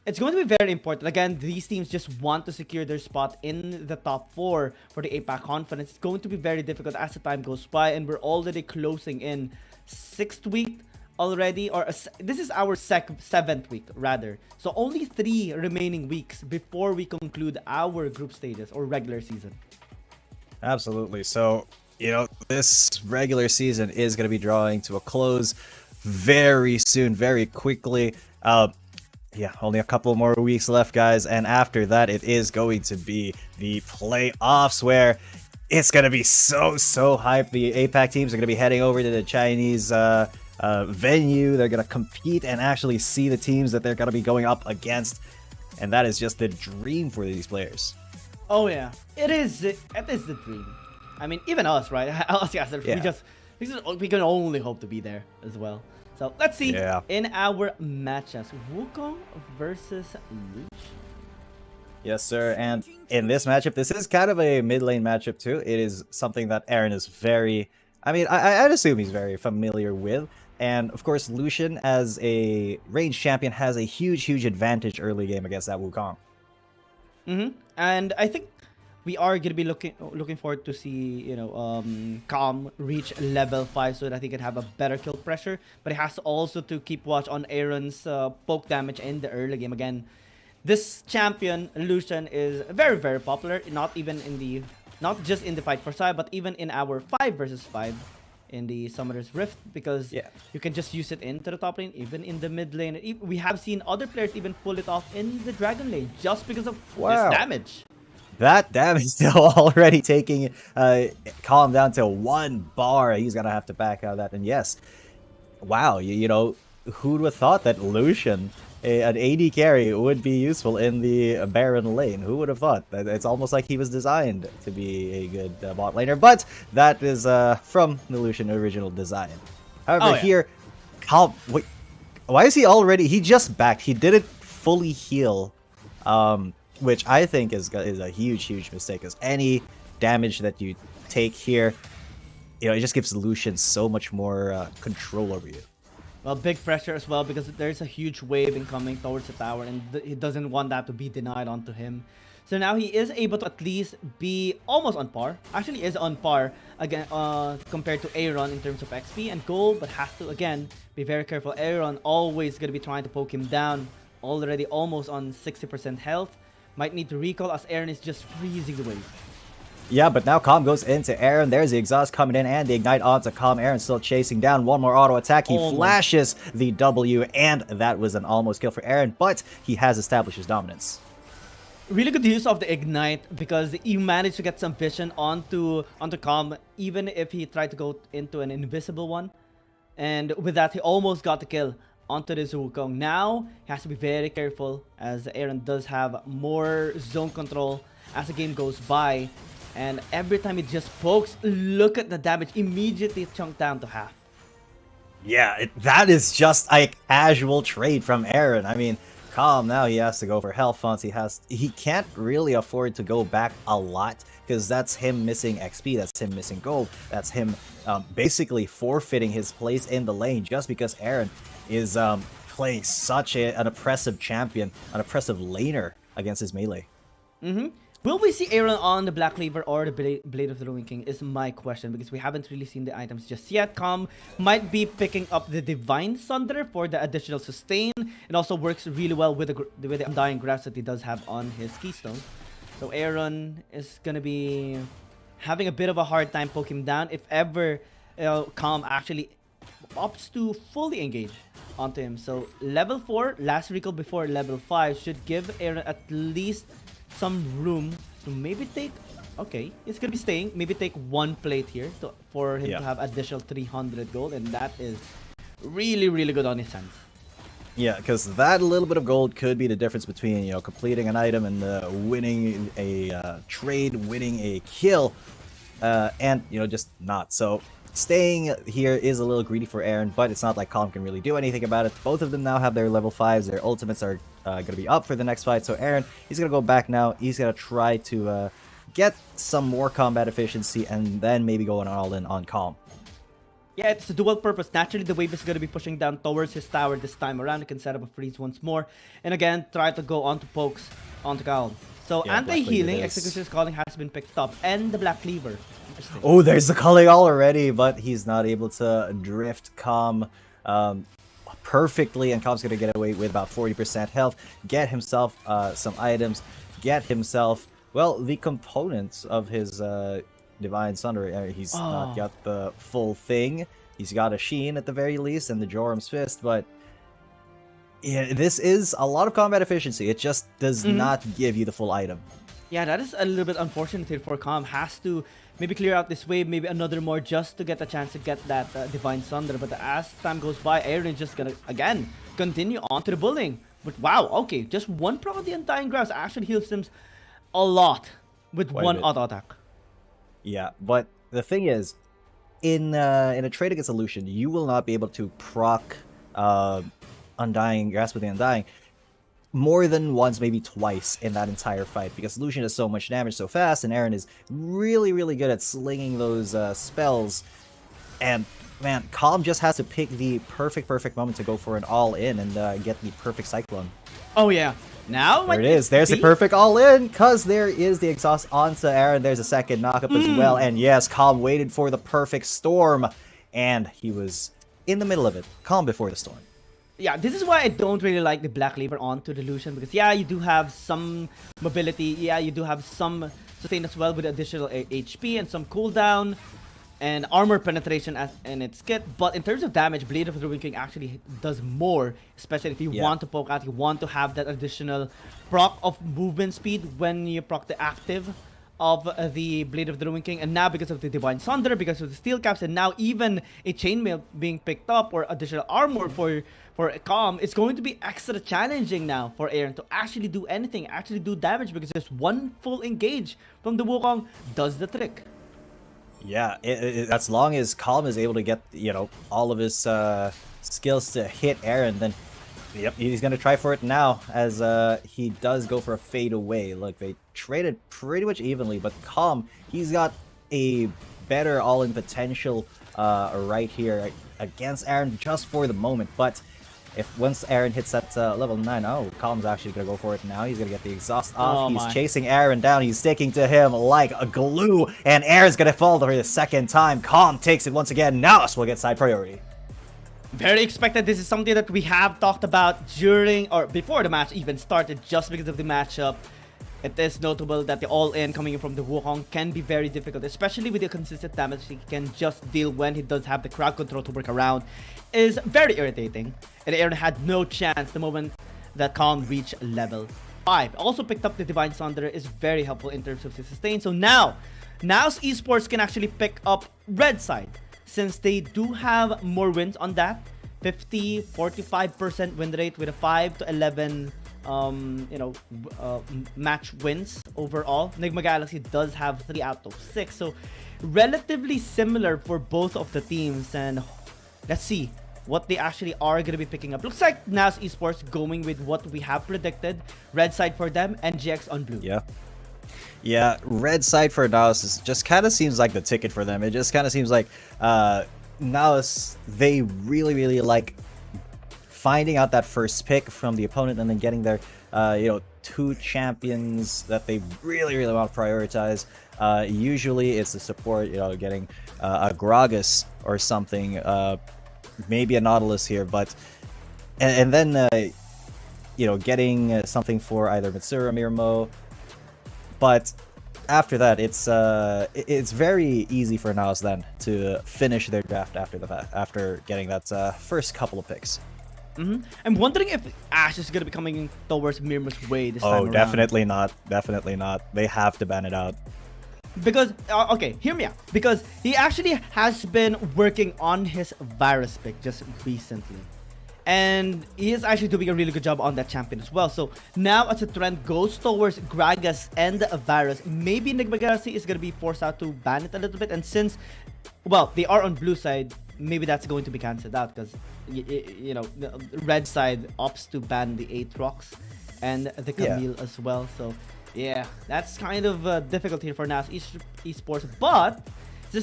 It's going to be very important. Again, these teams just want to secure their spot in the top 4 for the APAC conference. It's going to be very difficult as the time goes by, and we're already closing in 6th week already, or this is our 7th week rather. So only 3 remaining weeks before we conclude our group stages or regular season. Absolutely. So, you know, this regular season is going to be drawing to a close very soon, very quickly. Yeah, only a couple more weeks left, guys, and after that, it is going to be the playoffs, where it's going to be so hyped. The APAC teams are going to be heading over to the Chinese venue. They're going to compete and actually see the teams that they're going to be going up against, and that is just the dream for these players. Oh yeah, it is the dream. I mean, even us, right? Us, yes, Yeah. we can only hope to be there as well. So let's see in our matches, Wukong versus Lush. Yes, sir. And in this matchup, this is kind of a mid lane matchup too. It is something that Aaron is very, I mean, I'd assume he's very familiar with. And of course, Lucian as a range champion has a huge advantage early game against that Wukong. And I think we are gonna be looking forward to see, you know, Calm reach level 5 so that he can have a better kill pressure. But he has to also to keep watch on Aaron's poke damage in the early game. Again, this champion Lucian is very popular. Not just in the fight for Sai, but even in our 5 versus 5 in the Summoner's Rift, because you can just use it into the top lane, even in the mid lane. We have seen other players even pull it off in the Dragon lane just because of this damage. That damage still already taking Calm down to 1 bar. He's gonna have to back out of that. And yes, wow, you know, who would have thought that Lucian, an AD carry, would be useful in the Baron lane? Who would have thought? It's almost like he was designed to be a good bot laner, but that is from the Lucian original design. However, here, Calm, wait, why is he already? He just backed. He didn't fully heal. Which I think is a huge mistake, because any damage that you take here, you know, it just gives Lucian so much more control over you. Well, big pressure as well, because there's a huge wave incoming towards the tower, and he doesn't want that to be denied onto him. So now he is able to at least be almost on par. Actually is on par again compared to Aaron in terms of XP and gold, but has to again be very careful. Aaron always going to be trying to poke him down, already almost on 60% health. Might need to recall as Aaron is just freezing the wave. Yeah, but now Calm goes into Aaron. There's the exhaust coming in and the ignite onto Calm. Aaron still chasing down. One more auto attack. He flashes the W, and that was an almost kill for Aaron, but he has established his dominance. Really good use of the ignite, because you managed to get some vision onto Calm, even if he tried to go into an invisible one. And with that, he almost got the kill onto this Wukong. Now he has to be very careful, as Aaron does have more zone control as the game goes by, and every time he just pokes, look at the damage, immediately chunked down to half. Yeah, that is just a casual trade from Aaron. I mean, Calm now he has to go for health funds. He can't really afford to go back a lot, because that's him missing XP, that's him missing gold, that's him basically forfeiting his place in the lane just because Aaron is playing such an oppressive champion, an oppressive laner against his melee. Will we see Aaron on the Black Cleaver or the Blade of the Ruin King is my question, because we haven't really seen the items just yet. Calm might be picking up the Divine Sunder for the additional sustain. It also works really well with the Undying Grasp that he does have on his Keystone. So Aaron is going to be having a bit of a hard time poking him down if ever Calm actually opts to fully engage onto him. So level 4, last recall before level 5 should give Aaron at least some room to maybe take, okay, he's gonna be staying, maybe take 1 plate here for him to have additional 300 gold, and that is really good on his hands. Yeah, because that little bit of gold could be the difference between, you know, completing an item and winning a trade, winning a kill, and, you know, just not. So staying here is a little greedy for Aaron, but it's not like Calm can really do anything about it. Both of them now have their level 5s. Their ultimates are going to be up for the next fight. So Aaron, he's going to go back now. He's going to try to get some more combat efficiency and then maybe going all in on Calm. Yeah, it's a dual purpose. Naturally, the wave is going to be pushing down towards his tower this time around. He can set up a freeze once more. And again, try to go onto pokes onto Calm. So Yeah, anti-healing, Black Cleaver Executioner's Calling has been picked up. And the Black Cleaver. Interesting. Oh, there's the calling already, but he's not able to drift Calm perfectly. And Calm's going to get away with about 40% health. Get himself some items. Get himself, well, the components of his... Divine Sunder. He's not got the full thing. He's got a Sheen at the very least and the Joram's Fist, but yeah, this is a lot of combat efficiency. It just does not give you the full item. Yeah, that is a little bit unfortunate here for Calm. Has to maybe clear out this wave, maybe another more just to get a chance to get that Divine Sunder. But as time goes by, Aaron is just gonna, again, continue on to the bullying. But wow, okay, just one proc of the Undying Grasp actually heals him a lot with one auto attack. Yeah, but the thing is, in a trade against Illusion, you will not be able to proc Undying, Grasp with the Undying more than once, maybe twice in that entire fight, because Illusion does so much damage so fast, and Aaron is really, really good at slinging those spells. And man, Calm just has to pick the perfect moment to go for an all-in and get the perfect Cyclone. Oh yeah. Now there it is. There's the perfect all-in, because there is the exhaust onto Aaron. There's a second knockup as well. And yes, Calm waited for the perfect storm, and he was in the middle of it. Calm before the storm. Yeah, this is why I don't really like the Black Cleaver onto Delusion, because yeah, you do have some mobility. Yeah, you do have some sustain as well with additional HP and some cooldown and armor penetration in its kit. But in terms of damage, Blade of the Ruin King actually does more, especially if you want to poke out, you want to have that additional proc of movement speed when you proc the active of the Blade of the Ruin King. And now because of the Divine Sunder, because of the Steel Caps, and now even a Chainmail being picked up or additional armor for Calm, it's going to be extra challenging now for Aaron to actually do anything, actually do damage, because just one full engage from the Wukong does the trick. Yeah, as long as Calm is able to get, you know, all of his skills to hit Aaron, then yep, he's going to try for it now, as he does go for a fade away. Look, they traded pretty much evenly, but Calm, he's got a better all-in potential right here against Aaron just for the moment. But if once Aaron hits that level 9, oh, Calm's actually going to go for it now. He's going to get the exhaust off. He's chasing Aaron down. He's sticking to him like a glue. And Aaron's going to fall for the second time. Calm takes it once again. NAOS will get side priority. Very expected. This is something that we have talked about during or before the match even started, just because of the matchup. It is notable that the all-in coming in from the Wukong can be very difficult, especially with the consistent damage he can just deal when he does have the crowd control to work around. Is very irritating. And Aaron had no chance the moment that Calm reached level 5. Also picked up the Divine Sunder, is very helpful in terms of the sustain. So now, NAOS Esports can actually pick up red side, since they do have more wins on that. 45% win rate with a 5 to 11 match wins overall. Nigma Galaxy does have 3 out of 6, so relatively similar for both of the teams. And let's see what they actually are going to be picking up. Looks like NAOS Esports going with what we have predicted. Red side for them, NGX on blue. Yeah, red side for NAOS just kind of seems like the ticket for them. It just kind of seems like NAOS, they really like finding out that first pick from the opponent and then getting their 2 champions that they really want to prioritize. Usually it's the support, getting a Gragas or something, maybe a Nautilus here, but and then getting something for either Mitsuru or Mirmo. But after that, it's very easy for NAOS then to finish their draft after getting that first couple of picks. I'm wondering if Ashe is going to be coming towards Mirmo's way this time around. Oh, definitely not. Definitely not. They have to ban it out. Because, okay, hear me out. Because he actually has been working on his Virus pick just recently. And he is actually doing a really good job on that champion as well. So now as the trend goes towards Gragas and the Virus, maybe Nigma Galaxy is going to be forced out to ban it a little bit. And since, well, they are on blue side, maybe that's going to be cancelled out, because the red side opts to ban the Aatrox and the Camille as well. So yeah, that's kind of difficult here for NAOS Esports, but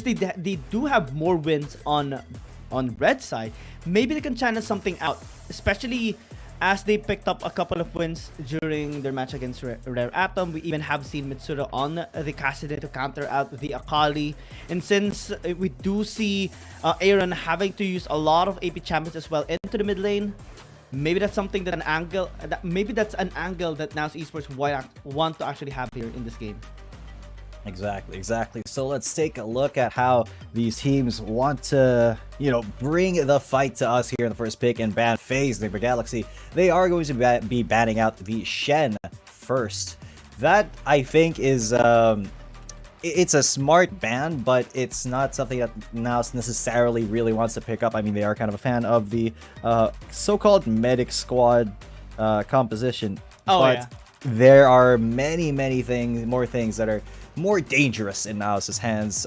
since they do have more wins on red side, maybe they can channel something out, especially as they picked up a couple of wins during their match against Rare Atom. We even have seen Mitsuru on the Cassidy to counter out the Akali. And since we do see Aaron having to use a lot of AP champions as well into the mid lane, maybe that's something that maybe that's an angle that NAOS Esports want to actually have here in this game. Exactly. So let's take a look at how these teams want to, bring the fight to us here in the first pick and ban FaZe Neighbor Galaxy. They are going to be banning out the Shen first. That, I think, is it's a smart ban, but it's not something that NAOS necessarily really wants to pick up. I mean, they are kind of a fan of the so-called medic squad composition. There are many more things that are more dangerous in NAOS's hands,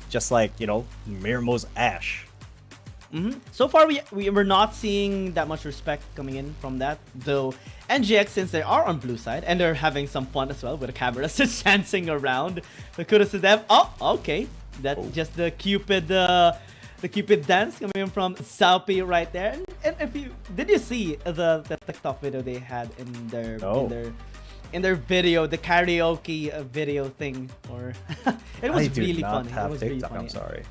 just like, Mirmo's Ashe. So far, we're not seeing that much respect coming in from that, though NGX, since they are on blue side, and they're having some fun as well with the cameras just dancing around. So kudos to them. Oh, okay. That's just the Cupid dance coming in from Saupi right there. And did you see the TikTok video they had in their video, the karaoke video thing? Or it was really funny. It was really funny. I'm sorry.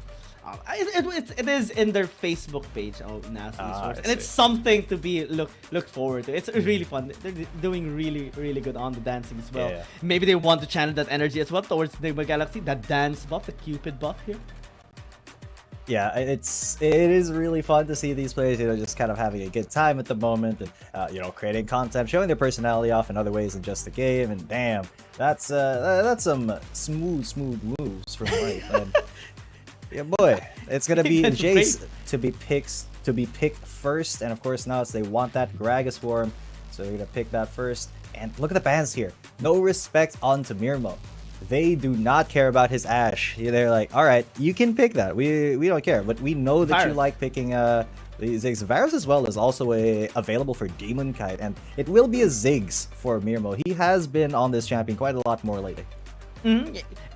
It is in their Facebook page of NAOS Esports, and it's something to be look forward to. It's really fun. They're doing really good on the dancing as well. Yeah. Maybe they want to channel that energy as well towards the Galaxy, that dance buff, the Cupid buff here. Yeah, it is really fun to see these players, just kind of having a good time at the moment, and creating content, showing their personality off in other ways than just the game. And damn, that's some smooth moves from Life. And yeah, boy, it's gonna be Jace to be picked first, and of course now they want that Gragas for him, so they're gonna pick that first. And look at the bans here. No respect onto Mirmo. They do not care about his Ashe. They're like, all right, you can pick that. We don't care, but we know that you like picking Ziggs. Varus as well is also available for Demon Kite, and it will be a Ziggs for Mirmo. He has been on this champion quite a lot more lately.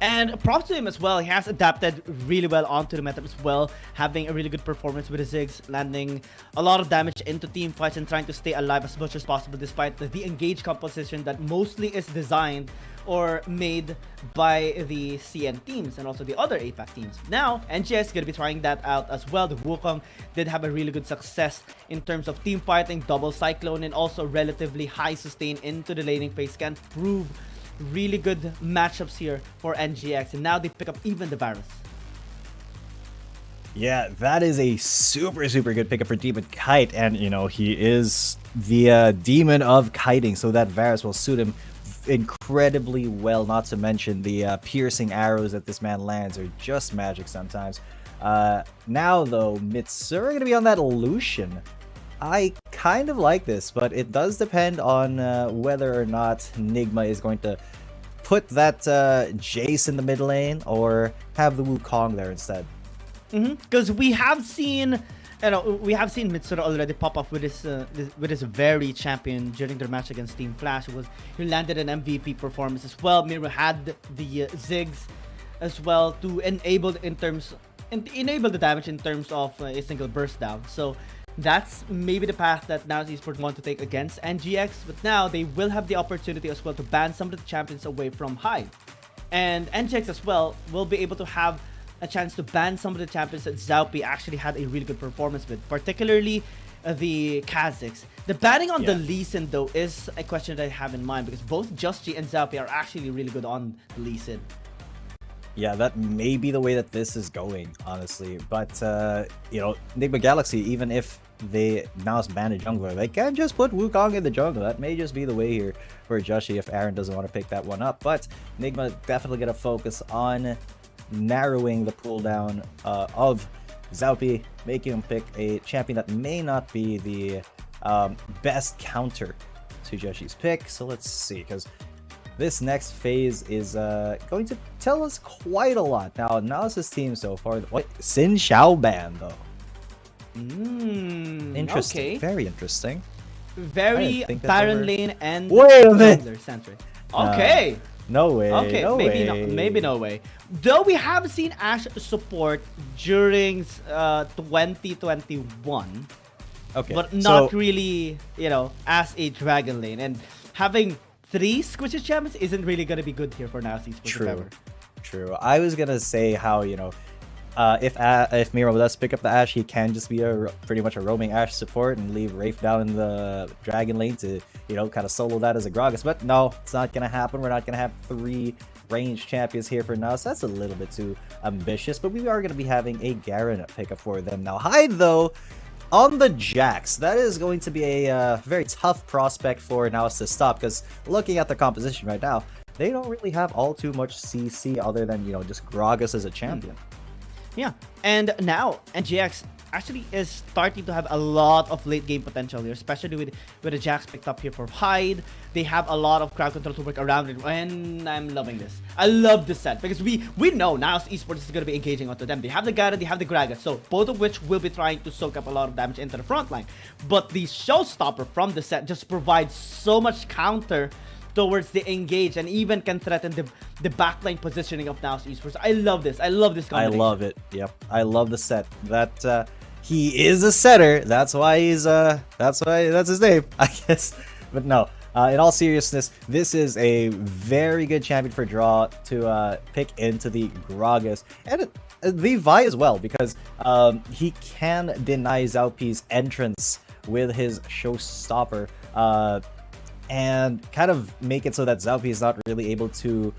And props to him as well. He has adapted really well onto the meta as well, having a really good performance with his Ziggs, landing a lot of damage into team fights and trying to stay alive as much as possible despite the engaged composition that mostly is designed or made by the CN teams and also the other APAC teams. Now, NGX is going to be trying that out as well. The Wukong did have a really good success in terms of team fighting, double Cyclone, and also relatively high sustain into the laning phase can prove really good matchups here for NGX, and now they pick up even the Varus. Yeah, that is a super good pickup for Demon Kite, and he is the demon of kiting, so that Varus will suit him incredibly well. Not to mention the piercing arrows that this man lands are just magic sometimes. Now though, Mitsuru gonna be on that Lucian. I kind of like this, but it does depend on whether or not Nigma is going to put that Jace in the mid lane or have the Wukong there instead. Because we have seen Mitsuru already pop off with his very champion during their match against Team Flash. He landed an MVP performance as well. Miro had the Ziggs as well to enable the damage in terms of a single burst down. So that's maybe the path that NAOS Esports want to take against NGX, but now they will have the opportunity as well to ban some of the champions away from Hive. And NGX as well will be able to have a chance to ban some of the champions that Zaupi actually had a really good performance with, particularly the Kazakhs. The banning on the Lee Sin though is a question that I have in mind, because both JustG and Zaupi are actually really good on the Lee Sin. Yeah, that may be the way that this is going, honestly. But, Nigma Galaxy, even if they now ban a jungler, they can just put Wukong in the jungle. That may just be the way here for Joshi if Aaron doesn't want to pick that one up. But Nigma definitely going to focus on narrowing the pool down of Zaupi, making him pick a champion that may not be the best counter to Joshi's pick. So let's see, because this next phase is going to tell us quite a lot. Now, NAOS's team so far, Xin Xiao ban though. Interesting. Okay. Very interesting. Very Baron lane and wait a minute. centric. Okay. No way. Okay, no maybe way. maybe no way. Though we have seen Ashe support during 2021. Okay. But not really, you know, as a Dragon Lane. And having 3 Squishy Gems isn't really going to be good here for NAOS Esports. True. I was going to say how, you know, if Miro does pick up the Ashe, he can just be pretty much a roaming Ashe support and leave Wraith down in the Dragon Lane to, you know, kind of solo that as a Gragas. But no, it's not going to happen. We're not going to have 3 ranged champions here for now, so that's a little bit too ambitious. But we are going to be having a Garen pickup for them now. Hyde, though, on the Jax, that is going to be a very tough prospect for NAOS to stop, because looking at the composition right now, they don't really have all too much CC other than, you know, just Gragas as a champion. Yeah, and now NGX actually is starting to have a lot of late game potential here, especially with the Jax picked up here for Hyde. They have a lot of crowd control to work around it, and I'm loving this. I love this set because we know now Esports is going to be engaging onto them. They have the Garen, they have the Gragas, so both of which will be trying to soak up a lot of damage into the front line. But the showstopper from the set just provides so much counter towards the engage, and even can threaten the backline positioning of NAOS Esports. I love this. I love this combination. I love it. Yep. I love the set. That he is a setter. That's why that's his name, I guess. But no, in all seriousness, this is a very good champion for draw to pick into the Gragas. And the Vi as well, because he can deny Zaupi's entrance with his showstopper. And kind of make it so that Zaupi is not really able to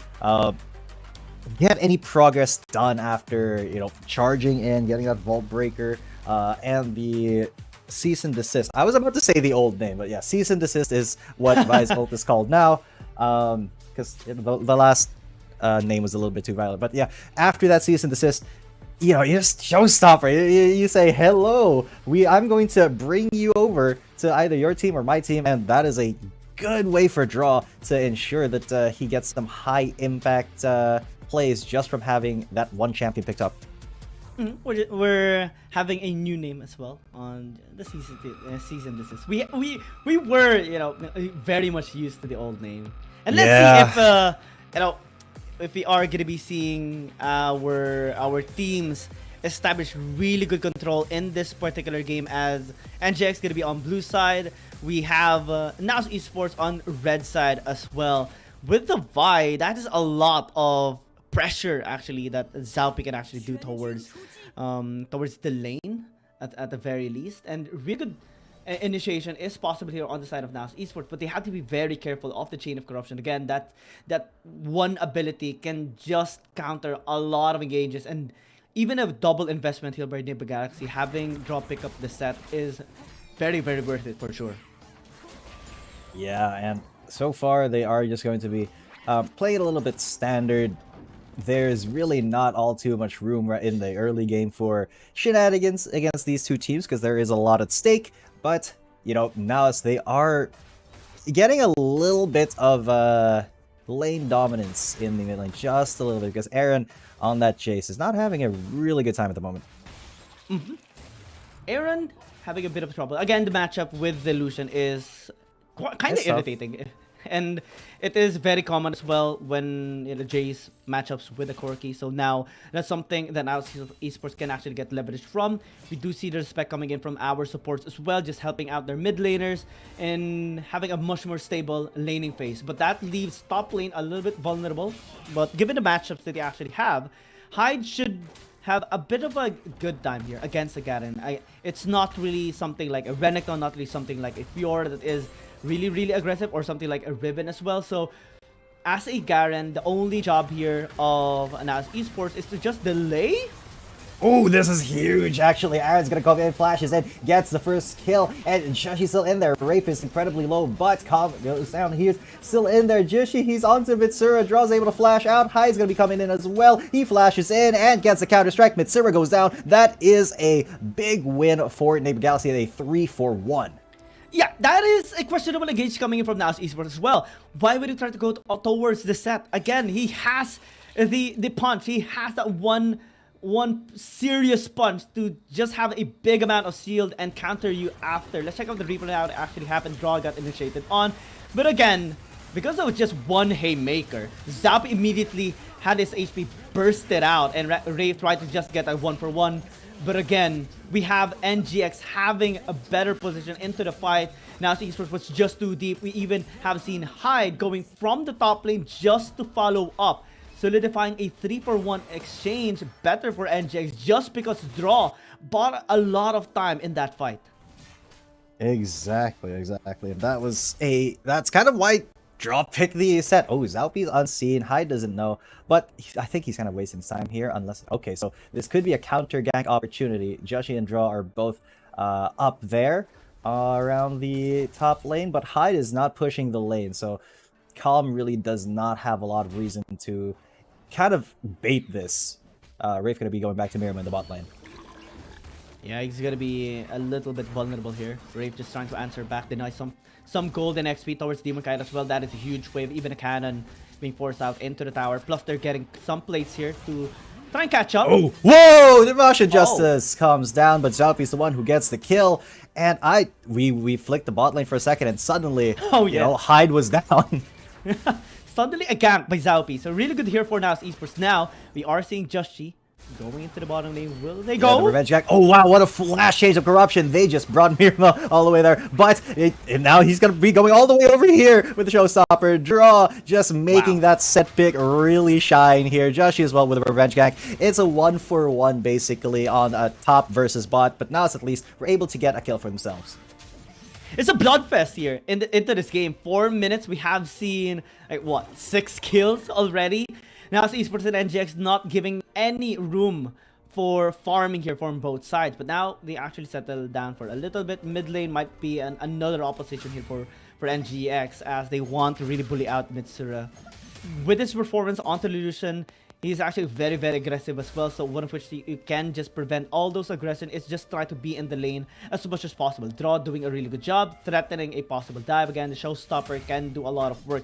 get any progress done after, you know, charging in, getting that Vault Breaker, and the Cease and Desist. I was about to say the old name, but yeah, Cease and Desist is what Vi's ult is called now, because the last name was a little bit too violent. But yeah, after that Cease and Desist, you know, you just showstopper. You say, hello, I'm going to bring you over to either your team or my team, and that is a good way for draw to ensure that he gets some high impact plays just from having that one champion picked up. We're having a new name as well on the season. This is we were, you know, very much used to the old name, and let's see if you know, if we are gonna be seeing our teams establish really good control in this particular game, as NGX gonna be on blue side. We have NAOS Esports on red side as well. With the Vi, that is a lot of pressure actually that Zaupi can actually do towards the lane at the very least. And really good initiation is possible here on the side of NAOS Esports, but they have to be very careful of the chain of corruption. Again, that one ability can just counter a lot of engages, and even a double investment here by Nibba Galaxy, having draw pick up the set is very, very worth it for sure. Yeah, and so far they are just going to be playing a little bit standard. There's really not all too much room in the early game for shenanigans against these two teams, because there is a lot at stake. But, you know, now they are getting a little bit of lane dominance in the mid lane, just a little bit, because Aaron on that chase is not having a really good time at the moment. Aaron having a bit of trouble. Again, the matchup with the Lucian is kind of irritating. And it is very common as well when, you know, Jace matchups with the Corki. So now that's something that now Esports can actually get leveraged from. We do see the respect coming in from our supports as well, just helping out their mid laners and having a much more stable laning phase. But that leaves top lane a little bit vulnerable. But given the matchups that they actually have, Hyde should have a bit of a good time here against the Garen. It's not really something like a Renekton, not really something like a Fiora that is really, really aggressive, or something like a Riven as well. So as a Garen, the only job here of NAOS Esports is to just delay. Oh, this is huge, actually. Aaron's gonna come in, flashes in, gets the first kill, and Jushi's still in there. Wraith is incredibly low, but Cobb goes down. He's still in there. Jushi, he's onto Mitsura. Draw's able to flash out. Hyde's gonna be coming in as well. He flashes in and gets a counter strike. Mitsura goes down. That is a big win for Nibba Galaxy at a 3-4-1. Yeah, that is a questionable engage coming in from NAOS Esports as well. Why would he try to go towards the set? Again, he has the punch. He has that one serious punch to just have a big amount of shield and counter you after. Let's check out the replay how it actually happened. Draw got initiated on. But again, because of just one haymaker, Zap immediately had his HP bursted out, and Rave tried to just get a 1-for-1. But again, we have NGX having a better position into the fight. Now Esports was just too deep. We even have seen Hyde going from the top lane just to follow up, solidifying a 3-for-1 exchange better for NGX just because Draw bought a lot of time in that fight. Exactly. And that's kind of why Draw picked the set. Oh, Zalpi's unseen. Hyde doesn't know, but I think he's kind of wasting time here. Unless, okay, so this could be a counter gank opportunity. Joshi and Draw are both up there around the top lane, but Hyde is not pushing the lane, so Calm really does not have a lot of reason to kind of bait this. Rafe gonna be going back to Miriam in the bot lane. Yeah, he's gonna be a little bit vulnerable here. Rafe just trying to answer back, deny some golden XP towards Demon Kite as well. That is a huge wave. Even a cannon being forced out into the tower. Plus, they're getting some plates here to try and catch up. Oh, whoa! The Russian Justice comes down, but Zalpi's the one who gets the kill. And we flicked the bot lane for a second, and suddenly, you know, Hyde was down. Suddenly a gank by Zalpi. So really good here for NAOS Esports. Now, we are seeing Just going into the bottom lane. Will they go? Yeah, the Revenge Jack. Oh wow, what a flash change of corruption. They just brought Mirma all the way there. But and now he's going to be going all the way over here with the Showstopper. Draw just making that set pick really shine here. Joshi as well with a Revenge Gang. It's a 1-for-1 basically on a top versus bot. But now at least we're able to get a kill for themselves. It's a bloodfest here into this game. 4 minutes, we have seen, like, what, 6 kills already? Now, Esports and NGX not giving any room for farming here from both sides. But now, they actually settle down for a little bit. Mid lane might be another opposition here for NGX, as they want to really bully out Mitsura. With his performance onto Illusion, he's actually very, very aggressive as well. So one of which you can just prevent all those aggression is just try to be in the lane as much as possible. Draw doing a really good job, threatening a possible dive. Again, the Showstopper can do a lot of work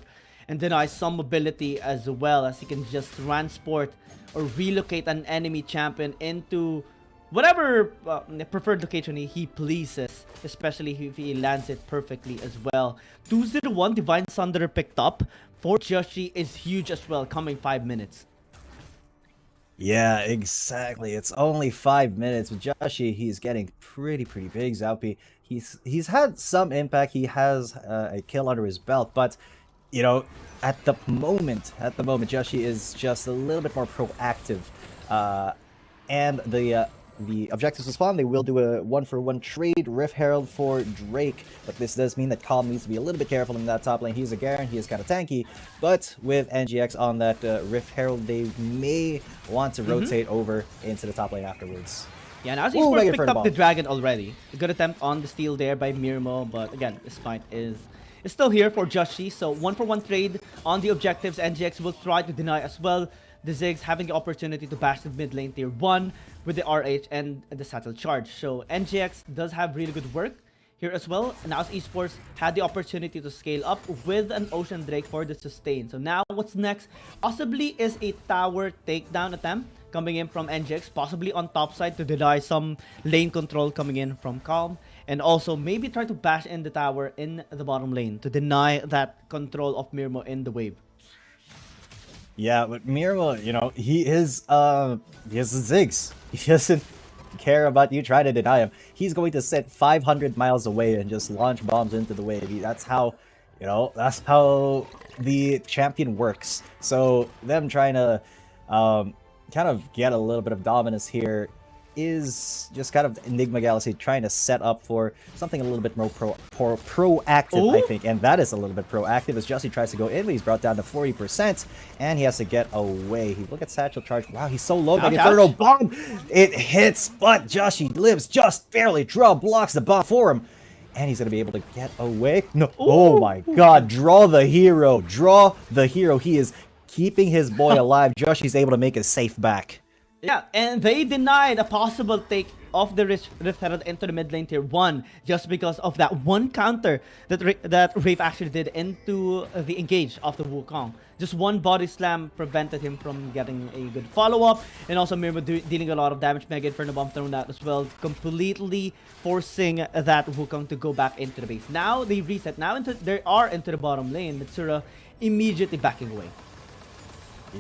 and deny some mobility as well, as he can just transport or relocate an enemy champion into whatever preferred location he pleases, especially if he lands it perfectly as well. 201 Divine Sunder picked up for Joshi is huge as well, coming 5 minutes. Yeah, exactly. It's only 5 minutes. With Joshi, he's getting pretty big. Zalpi, he's had some impact. He has a kill under his belt, but you know, at the moment, Joshi is just a little bit more proactive. And the objectives will spawn. They will do a 1-for-1 trade. Rift Herald for Drake, but this does mean that Calm needs to be a little bit careful in that top lane. He's a Garen, he is kind of tanky, but with NGX on that Rift Herald, they may want to rotate over into the top lane afterwards. Yeah, now Esports picked up the dragon already. A good attempt on the steal there by Mirmo, but again, this fight is still here for Joshi. So 1-for-1 trade on the objectives. NGX will try to deny as well. The Ziggs having the opportunity to bash the mid lane tier 1 with the RH and the Satchel Charge. So NGX does have really good work here as well. And now Esports had the opportunity to scale up with an Ocean Drake for the sustain. So now what's next possibly is a tower takedown attempt coming in from NGX, possibly on top side to deny some lane control coming in from Calm. And also maybe try to bash in the tower in the bottom lane to deny that control of Mirmo in the wave. Yeah, but Mirmo, you know, he has the Ziggs. He doesn't care about you trying to deny him. He's going to sit 500 miles away and just launch bombs into the wave. That's how, you know, that's how the champion works. So them trying to kind of get a little bit of dominance here is just kind of Enigma Galaxy trying to set up for something a little bit more proactive, I think. And that is a little bit proactive as Jussie tries to go in, but he's brought down to 40%, and he has to get away. Look at Satchel Charge. Wow, he's so low. The Inferno Bomb! It hits, but Jussie lives just barely. Draw blocks the bomb for him, and he's going to be able to get away. No. Oh my god, Draw the hero. Draw the hero. He is keeping his boy alive. Joshie's able to make a safe back. Yeah, and they denied a possible take of the Rift Herald into the mid lane tier 1 just because of that one counter that Wraith actually did into the engage of the Wukong. Just one body slam prevented him from getting a good follow-up, and also Mirmo dealing a lot of damage. Mega Inferno Bomb thrown out as well, completely forcing that Wukong to go back into the base. Now they reset. Now they are into the bottom lane. Mitsura immediately backing away.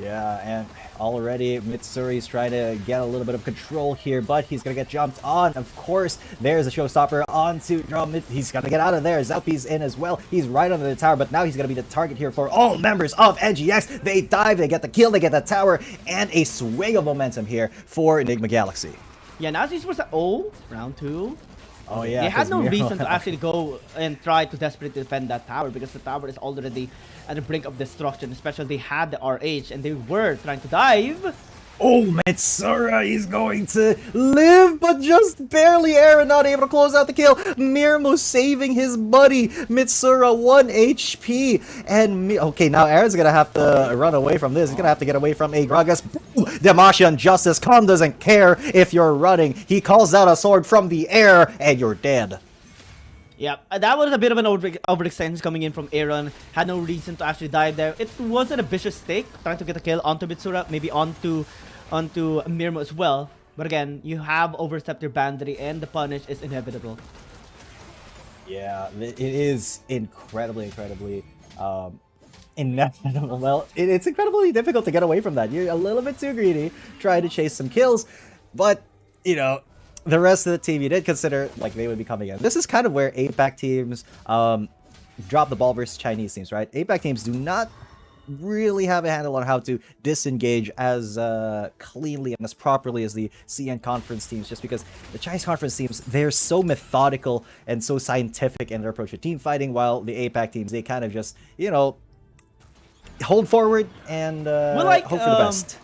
Yeah, and already Mitsuri's trying to get a little bit of control here, but he's going to get jumped on. Of course, there's a showstopper onto Drum. He's going to get out of there. Zaupi's in as well. He's right under the tower, but now he's going to be the target here for all members of NGX. They dive, they get the kill, they get the tower, and a swing of momentum here for Enigma Galaxy. Yeah, now he's supposed to... Oh, round 2. Oh yeah, they had no reason to actually go and try to desperately defend that tower because the tower is already at the brink of destruction. Especially they had the RH and they were trying to dive. Oh, Mitsura, he's going to live, but just barely. Aaron not able to close out the kill. Mirmo saving his buddy. Mitsura 1 HP. And okay, now Aaron's gonna have to run away from this. He's gonna have to get away from a Gragas. Demacian Justice. Khan doesn't care if you're running. He calls out a sword from the air, and you're dead. Yeah, that was a bit of an overextension coming in from Aaron. Had no reason to actually dive there. It wasn't a vicious stake, trying to get a kill onto Mitsura, maybe onto Mirmo as well. But again, you have overstepped your boundary and the punish is inevitable. Yeah, it is incredibly inevitable. Well, it's incredibly difficult to get away from that. You're a little bit too greedy, trying to chase some kills, but, you know, the rest of the team, you did consider, like, they would be coming in. This is kind of where APAC teams drop the ball versus Chinese teams, right? APAC teams do not really have a handle on how to disengage as cleanly and as properly as the CN conference teams, just because the Chinese conference teams, they're so methodical and so scientific in their approach to team fighting, while the APAC teams, they kind of just, you know, hold forward and hope for the best.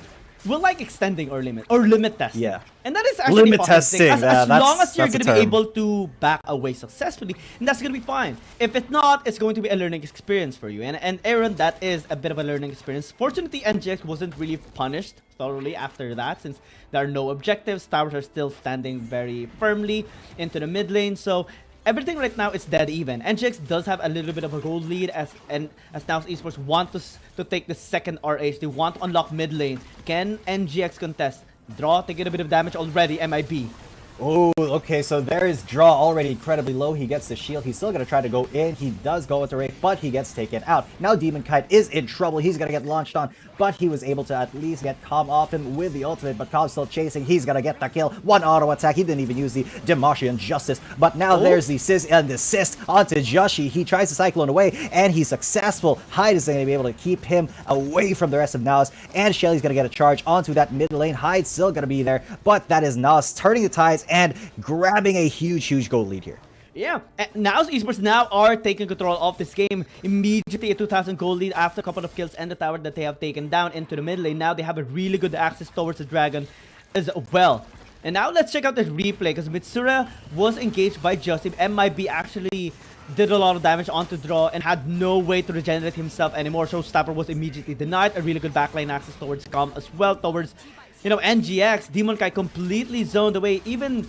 We'll like extending or limit testing. Yeah. And that is actually limit testing. As long as you're going to be able to back away successfully, and that's going to be fine. If it's not, it's going to be a learning experience for you. And Aaron, that is a bit of a learning experience. Fortunately, NGX wasn't really punished thoroughly after that, since there are no objectives. Towers are still standing very firmly into the mid lane. So everything right now is dead even. NGX does have a little bit of a gold lead as NAOS Esports want to take the second RH. They want to unlock mid lane. Can NGX contest? Draw, taking a bit of damage already, MIB. Oh, okay, so there is Draw already incredibly low. He gets the shield. He's still going to try to go in. He does go with the Wraith, but he gets taken out. Now Demon Kite is in trouble. He's going to get launched on, but he was able to at least get Calm off him with the ultimate, but Calm's still chasing. He's going to get the kill. One auto attack. He didn't even use the Demacian Justice, but now there's the Sizz and the assist onto Joshi. He tries to Cyclone away, and he's successful. Hyde is going to be able to keep him away from the rest of NAOS, and Shelly's going to get a charge onto that mid lane. Hyde's still going to be there, but that is NAOS turning the tides and grabbing a huge gold lead here. Yeah, NAOS Esports now are taking control of this game. Immediately a 2,000 gold lead after a couple of kills and the tower that they have taken down into the mid lane. Now they have a really good access towards the dragon as well. And now let's check out this replay, because Mitsura was engaged by Justin. MIB actually did a lot of damage onto Draw and had no way to regenerate himself anymore. So Stapper was immediately denied. A really good backline access towards Calm as well, towards, you know, NGX. Demon Kai completely zoned away, even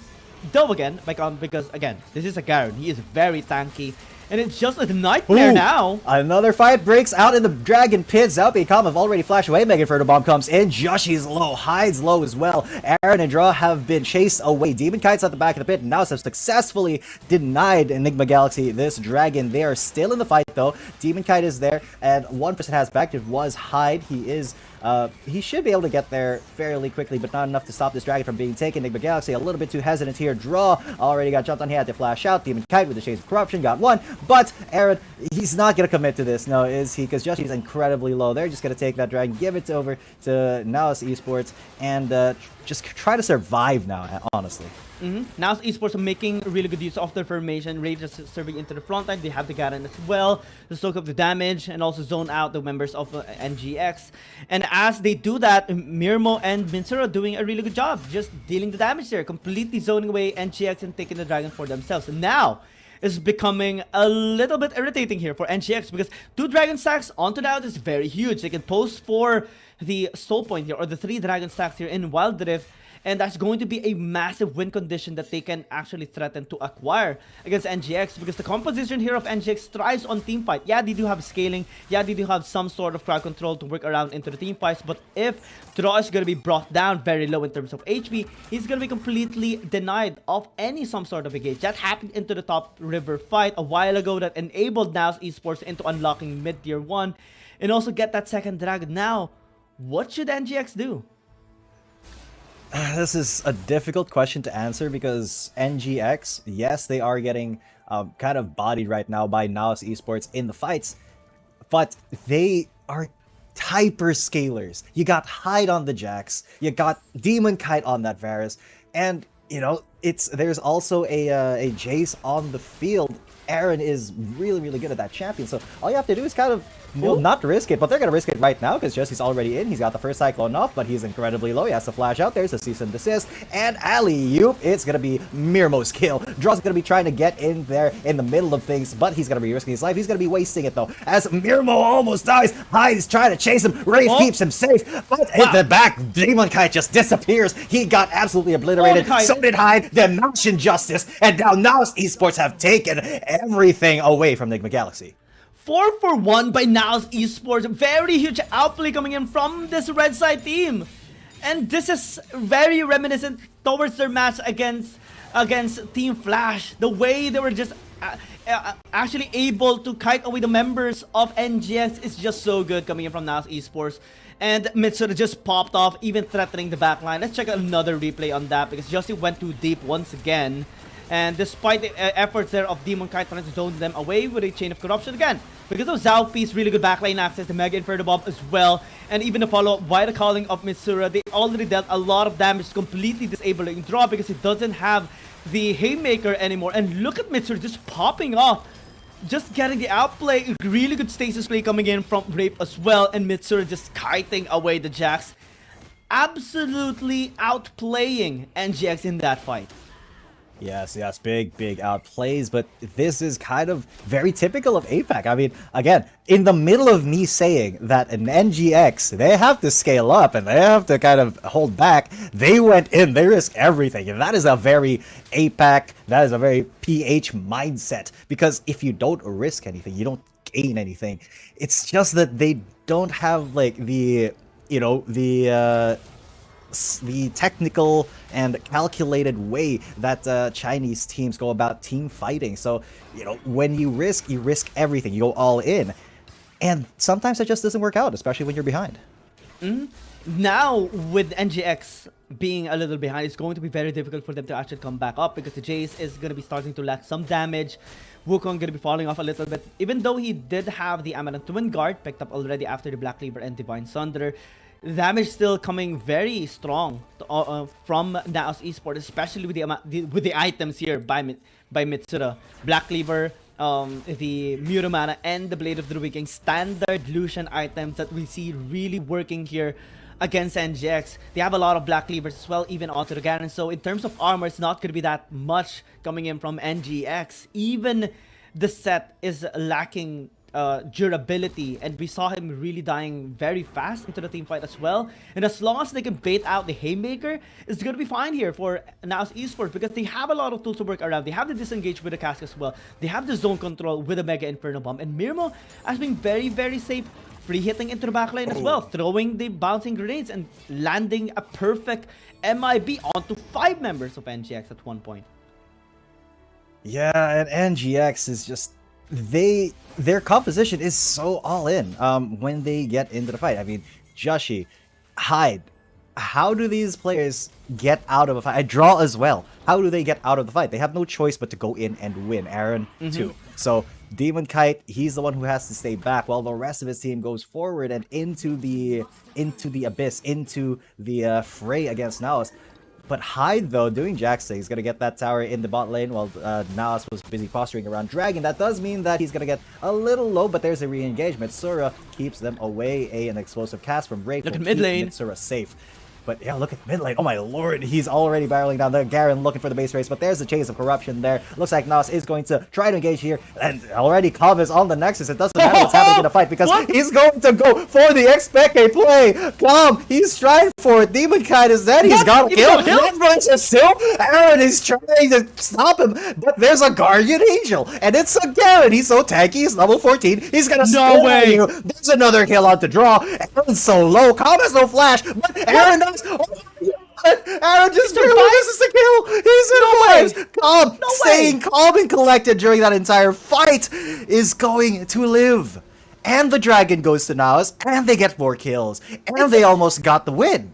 though again by Calm, because again, this is a Garen. He is very tanky. And it's just a nightmare now. Another fight breaks out in the Dragon Pit. Zaupi and Calm have already flashed away. Mega Inferno Bomb comes in. Joshi's low. Hyde's low as well. Aaron and Draw have been chased away. Demon Kite's at the back of the pit. Now have successfully denied Enigma Galaxy this dragon. They are still in the fight though. Demon Kite is there, and one person has backed. It was Hyde. He should be able to get there fairly quickly, but not enough to stop this dragon from being taken. Enigma Galaxy a little bit too hesitant here. Draw already got jumped on. He had to flash out. Demon Kite with the Shades of Corruption got one, but Aaron, he's not going to commit to this, no, is he? Because Joshi's incredibly low. They're just going to take that dragon, give it over to NAOS Esports, and just try to survive now, honestly. NAOS Esports are making really good use of their formation. Rage is serving into the front line. They have the Garen as well to soak up the damage and also zone out the members of NGX. And as they do that, Mirmo and Mitsura are doing a really good job just dealing the damage there, completely zoning away NGX and taking the dragon for themselves. And now is becoming a little bit irritating here for NGX, because 2 dragon stacks onto NAOS is very huge. They can post for the soul point here, or the 3 dragon stacks here in Wild Rift, And that's going to be a massive win condition that they can actually threaten to acquire against NGX, because the composition here of NGX thrives on team fight. Yeah, they do have scaling. Yeah, they do have some sort of crowd control to work around into the team fights. But if Draw is going to be brought down very low in terms of HP, he's going to be completely denied of some sort of engage. That happened into the top river fight a while ago that enabled NAOS Esports into unlocking mid-tier 1 and also get that second dragon. Now, what should NGX do? This is a difficult question to answer because NGX, yes, they are getting kind of bodied right now by NAOS Esports in the fights, but they are hyperscalers. You got Hyde on the Jax, you got Demon Kite on that Varus, and you know there's also a Jace on the field. Aaron is really, really good at that champion, so all you have to do is kind of not risk it, but they're gonna risk it right now because Jesse's already in. He's got the first Cyclone off, but he's incredibly low. He has to flash out. There's a cease and desist, and alley-oop. It's gonna be Mirmo's kill. Draw's gonna be trying to get in there in the middle of things, but he's gonna be risking his life. He's gonna be wasting it though, as Mirmo almost dies. Hyde is trying to chase him. Wraith keeps him safe, but in the back, Demon Kite just disappears. He got absolutely obliterated. So did Hyde. The match injustice, and now NAOS Esports have taken everything away from Nigma Galaxy. 4 for 1 by NAOS Esports. Very huge outplay coming in from this red side team. And this is very reminiscent towards their match against Team Flash. The way they were just actually able to kite away the members of NGX is just so good coming in from NAOS Esports. And Mitsuru just popped off, even threatening the backline. Let's check out another replay on that because Justy went too deep once again. And despite the efforts there of Demon Kite trying to zone them away with a Chain of Corruption again, because of Zhao Pi's really good backline access, the Mega Inferno Bomb as well, and even the follow-up by the calling of Mitsura, they already dealt a lot of damage, completely disabling Draw because he doesn't have the Haymaker anymore. And look at Mitsura just popping off, just getting the outplay. Really good stasis play coming in from Rape as well, and Mitsura just kiting away the Jax. Absolutely outplaying NGX in that fight. Yes, big outplays, but this is kind of very typical of APAC. I mean, again, in the middle of me saying that an NGX, they have to scale up and they have to kind of hold back, they went in, they risk everything, and that is a very APAC, that is a very PH mindset, because if you don't risk anything, you don't gain anything. It's just that they don't have, like, the technical and calculated way that Chinese teams go about team fighting. So, when you risk everything. You go all in. And sometimes it just doesn't work out, especially when you're behind. Now, with NGX being a little behind, it's going to be very difficult for them to actually come back up because the Jace is going to be starting to lack some damage. Wukong going to be falling off a little bit. Even though he did have the Amaranth Twin Guard picked up already after the Black Cleaver and Divine Sunder, the damage still coming very strong from NAOS Esports, especially with the items here by Mitsura. Black Cleaver, the Muramana, and the Blade of the Wiking, standard Lucian items that we see really working here against NGX. They have a lot of Black Cleavers as well, even onto the Ganon. So in terms of armor, it's not going to be that much coming in from NGX. Even the set is lacking durability, and we saw him really dying very fast into the team fight as well. And as long as they can bait out the Haymaker, it's gonna be fine here for NAOS Esports because they have a lot of tools to work around. They have the disengage with the cask as well. They have the zone control with the Mega Inferno Bomb, and Mirmo has been very, very safe, free hitting into the backline as well, throwing the bouncing grenades and landing a perfect MIB onto 5 members of NGX at one point. Yeah, and NGX is just their composition is so all in when they get into the fight. I mean, Joshi, Hyde, how do these players get out of a fight? I Draw as well. How do they get out of the fight? They have no choice but to go in and win. Aaron too. So Demon Kite, he's the one who has to stay back while the rest of his team goes forward and into the abyss, into the fray against NAOS. But Hyde, though, doing Jax, he's going to get that tower in the bot lane while NAOS was busy posturing around Dragon. That does mean that he's going to get a little low, but there's a re-engagement. Sura keeps them away. An explosive cast from Rape. Look at mid lane. Sura safe. But yeah, look at mid lane. Oh my lord, he's already barreling down there. Garen looking for the base race, but there's a chase of corruption there. Looks like NAOS is going to try to engage here, and already Calm is on the Nexus. It doesn't matter what's happening in the fight because he's going to go for the Expectate play. Calm, he's trying for it. Demon Kite is dead. He's got a kill. Aaron is trying to stop him, but there's a Guardian Angel, and it's a Garen. He's so tanky. He's level 14. He's gonna no way. You. There's another kill on to draw. Aaron's so low. Calm has no flash, but Aaron does. Oh Aaron just realizes the kill. He survives. Calm, staying calm and collected during that entire fight, is going to live. And the dragon goes to NAOS, and they get 4 kills, and they almost got the win.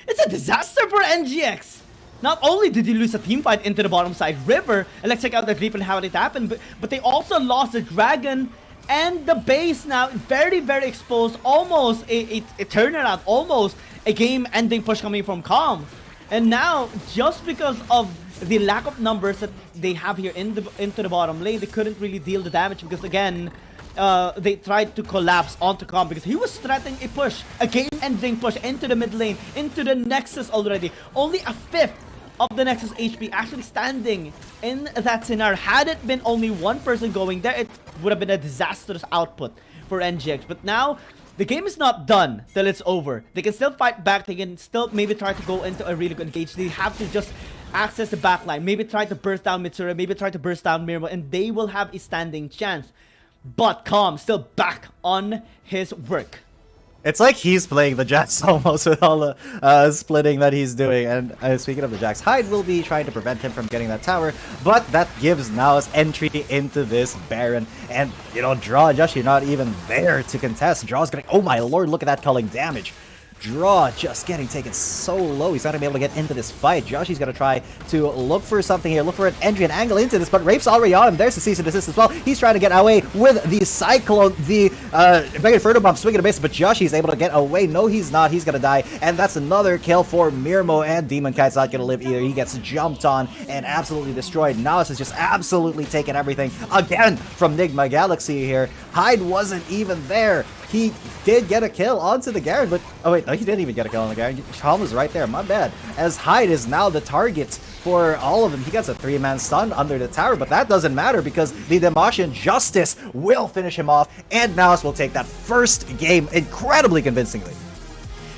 It's a disaster for NGX. Not only did he lose a team fight into the bottom side river, and let's check out the clip and how it happened, but they also lost the dragon and the base now. Very, very exposed. Almost a turnaround, almost a game-ending push coming from Calm. And now, just because of the lack of numbers that they have here into the bottom lane, they couldn't really deal the damage because, again, they tried to collapse onto Calm because he was threatening a push, a game-ending push into the mid lane, into the Nexus already. Only a fifth of the Nexus HP actually standing in that scenario. Had it been only one person going there, it would have been a disastrous output for NGX. But now, the game is not done till it's over. They can still fight back. They can still maybe try to go into a really good engage. They have to just access the backline. Maybe try to burst down Mitsuru. Maybe try to burst down Mirmo. And they will have a standing chance. But Calm still back on his work. It's like he's playing the Jax almost with all the splitting that he's doing. And speaking of the Jax, Hyde will be trying to prevent him from getting that tower, but that gives NAOS entry into this Baron. And, you know, Draw, Josh, you're not even there to contest. Draw's getting, oh my lord, look at that culling damage. Draw just getting taken so low. He's not going to be able to get into this fight. Joshi's going to try to look for something here. Look for an entry and angle into this, but Rafe's already on him. There's the cease and desist as well. He's trying to get away with the Cyclone, the Mega Inferno Bomb swinging a base, but Joshi's able to get away. No, he's not. He's going to die, and that's another kill for Mirmo, and Demon Kite's not going to live either. He gets jumped on and absolutely destroyed. NAOS has just absolutely taken everything again from Nigma Galaxy here. Hyde wasn't even there. He did get a kill onto the Garen, but oh wait, no, he didn't even get a kill on the Garen. Calm was right there, my bad. As Hyde is now the target for all of them. He gets a 3-man stun under the tower, but that doesn't matter because the Demasian Justice will finish him off, and NAOS will take that first game incredibly convincingly.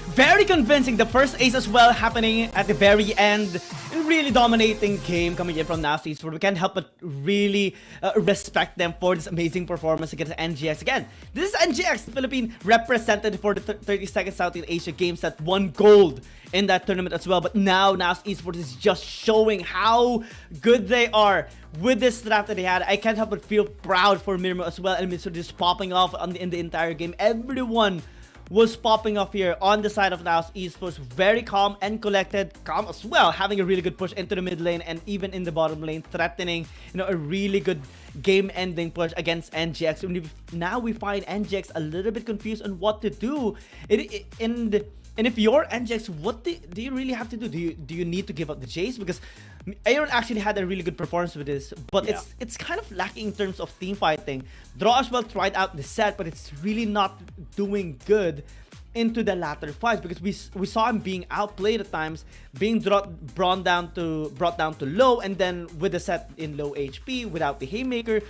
Very convincing. The first ace as well happening at the very end. A really dominating game coming in from NAOS Esports. We can't help but really respect them for this amazing performance against NGX. Again, this is NGX, Philippine represented for the 32nd Southeast Asia Games that won gold in that tournament as well. But now NAOS Esports is just showing how good they are with this draft that they had. I can't help but feel proud for Mirmo as well. And Mitsuru just popping off in the entire game. Everyone was popping off here on the side of NAOS Esports. Very calm and collected. Calm as well, having a really good push into the mid lane and even in the bottom lane, threatening, you know, a really good game-ending push against NGX. And now we find NGX a little bit confused on what to do. And if you're NGX, what do you really have to do? Do you need to give up the chase? Because Aaron actually had a really good performance with this, but yeah, it's kind of lacking in terms of team fighting. Draw as well tried out the set, but it's really not doing good into the latter fights because we saw him being outplayed at times, being brought down to low, and then with the set in low HP without the haymaker,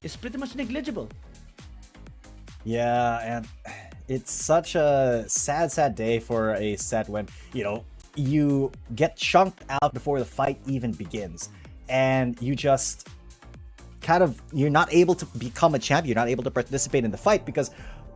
is pretty much negligible. Yeah, and it's such a sad day for a set when, you know, you get chunked out before the fight even begins, and you just kind of, you're not able to become a champ, you're not able to participate in the fight because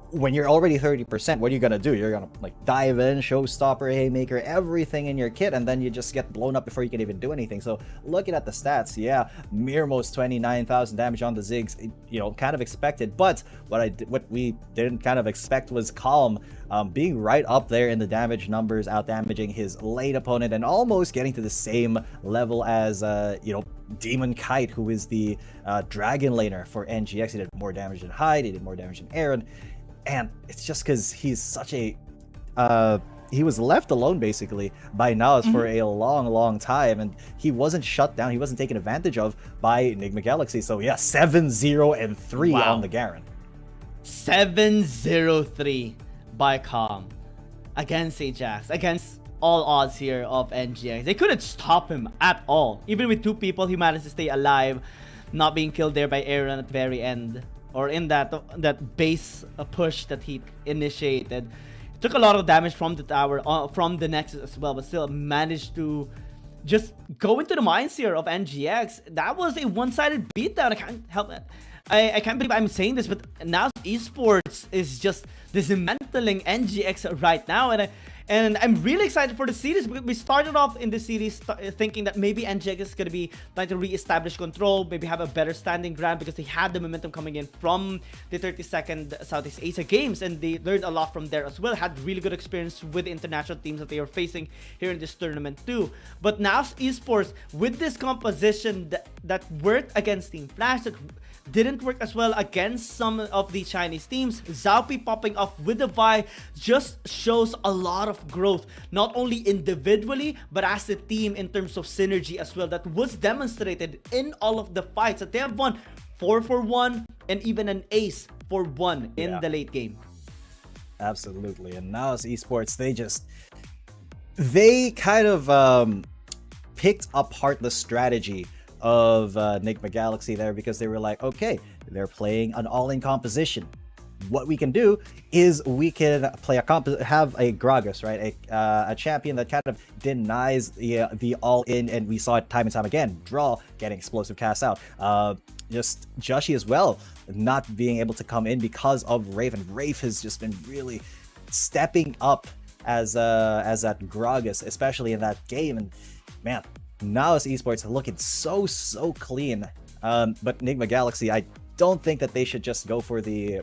when you're already 30%, what are you gonna do? You're gonna like dive in, showstopper, haymaker, everything in your kit, and then you just get blown up before you can even do anything. So looking at the stats, yeah, Mirmo's 29,000 damage on the Ziggs, you know, kind of expected. But what we didn't kind of expect was Calm being right up there in the damage numbers, out damaging his late opponent and almost getting to the same level as you know, Demon Kite, who is the dragon laner for NGX. He did more damage than Hyde, he did more damage than Aaron. And it's just because he's such a he was left alone basically by NAOS for a long time, and he wasn't shut down, he wasn't taken advantage of by Enigma Galaxy. So yeah, 7-0-3 on the Garen. 7-0-3 by Calm against Ajax, against all odds here of NGX. They couldn't stop him at all. Even with 2 people, he managed to stay alive, not being killed there by Aaron at the very end, or in that base push that he initiated. Took a lot of damage from the tower, from the Nexus as well, but still managed to just go into the mines here of NGX. That was a one-sided beatdown. I can't help it. I can't believe I'm saying this, but NAOS Esports is just dismantling NGX right now, and I'm really excited for the series. We started off in the series thinking that maybe NGX is going to be trying to re-establish control, maybe have a better standing ground because they had the momentum coming in from the 32nd Southeast Asia Games, and they learned a lot from there as well. Had really good experience with the international teams that they are facing here in this tournament too. But NAOS Esports, with this composition that worked against Team Flash, that didn't work as well against some of the Chinese teams, Xiaopi popping off with the Vi just shows a lot of growth, not only individually but as a team in terms of synergy as well. That was demonstrated in all of the fights that they have won 4-for-1 and even an ace for 1 in the late game. Absolutely. And now as Esports, they kind of picked apart the strategy of Enigma Galaxy there, because they were like, okay, they're playing an all-in composition. What we can do is we can play have a Gragas, right? A champion that kind of denies the all-in, and we saw it time and time again. Draw, getting explosive cast out. Just Joshi as well, not being able to come in because of Rafe, and Rafe has just been really stepping up as that Gragas, especially in that game. And man, NAOS Esports are looking so clean. But Enigma Galaxy, I don't think that they should just go for the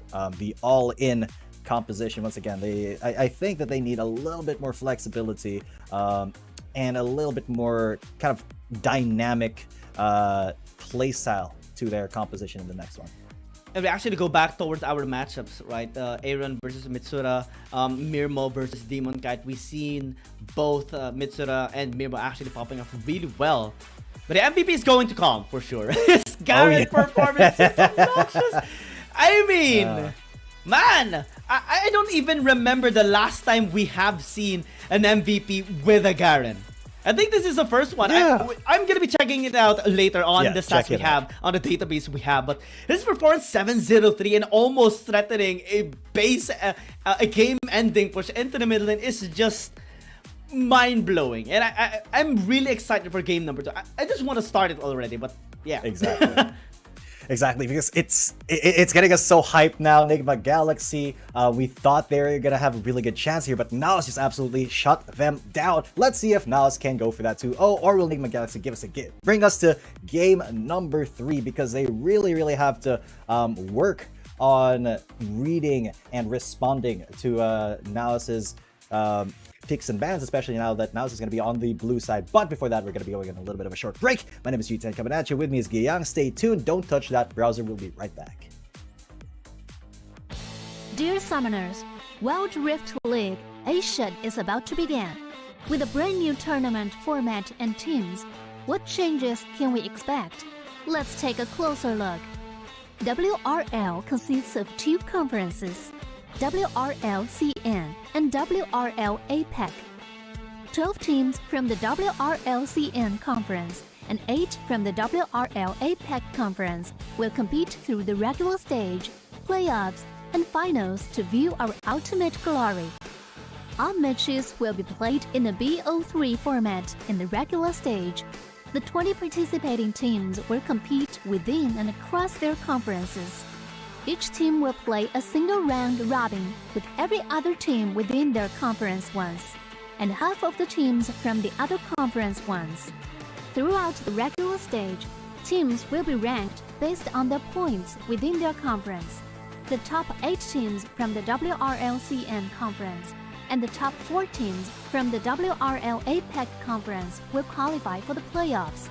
all-in composition. Once again, I think that they need a little bit more flexibility and a little bit more kind of dynamic play style to their composition in the next one. And we actually go back towards our matchups, right? Aaron versus Mitsura, Mirmo versus Demon Kite. We've seen both Mitsura and Mirmo actually popping off really well. But the MVP is going to come for sure. His Garrett performance is obnoxious. I mean, man, I don't even remember the last time we have seen an MVP with a Garen. I think this is the first one. Yeah. I'm going to be checking it out later on the stats we have, on the database we have. But his performance 703 and almost threatening a game-ending push into the middle lane is just mind-blowing. And I'm really excited for game number 2. I just want to start it already, but yeah. Exactly. Exactly, because it's getting us so hyped now. Enigma Galaxy, we thought they were gonna have a really good chance here, but NAOS just absolutely shut them down. Let's see if NAOS can go for that 2-0, or will Enigma Galaxy give us a gift? Bring us to game number 3, because they really have to work on reading and responding to NAOS's picks and bans, especially now that NAOS is going to be on the blue side. But before that, we're going to be going on a little bit of a short break. My name is Yu10 coming at you. With me is Giyang. Stay tuned. Don't touch that browser. We'll be right back. Dear Summoners, Wild Rift League Asia is about to begin. With a brand new tournament format and teams, what changes can we expect? Let's take a closer look. WRL consists of 2 conferences, WRL CN and WRL APEC. 12 teams from the WRL CN conference and 8 from the WRL APEC conference will compete through the regular stage, playoffs, and finals to view our ultimate glory. All matches will be played in a BO3 format in the regular stage. The 20 participating teams will compete within and across their conferences. Each team will play a single round robin with every other team within their conference once, and half of the teams from the other conference once. Throughout the regular stage, teams will be ranked based on their points within their conference. The top 8 teams from the WRLCN conference and the top 4 teams from the WRL APEC conference will qualify for the playoffs.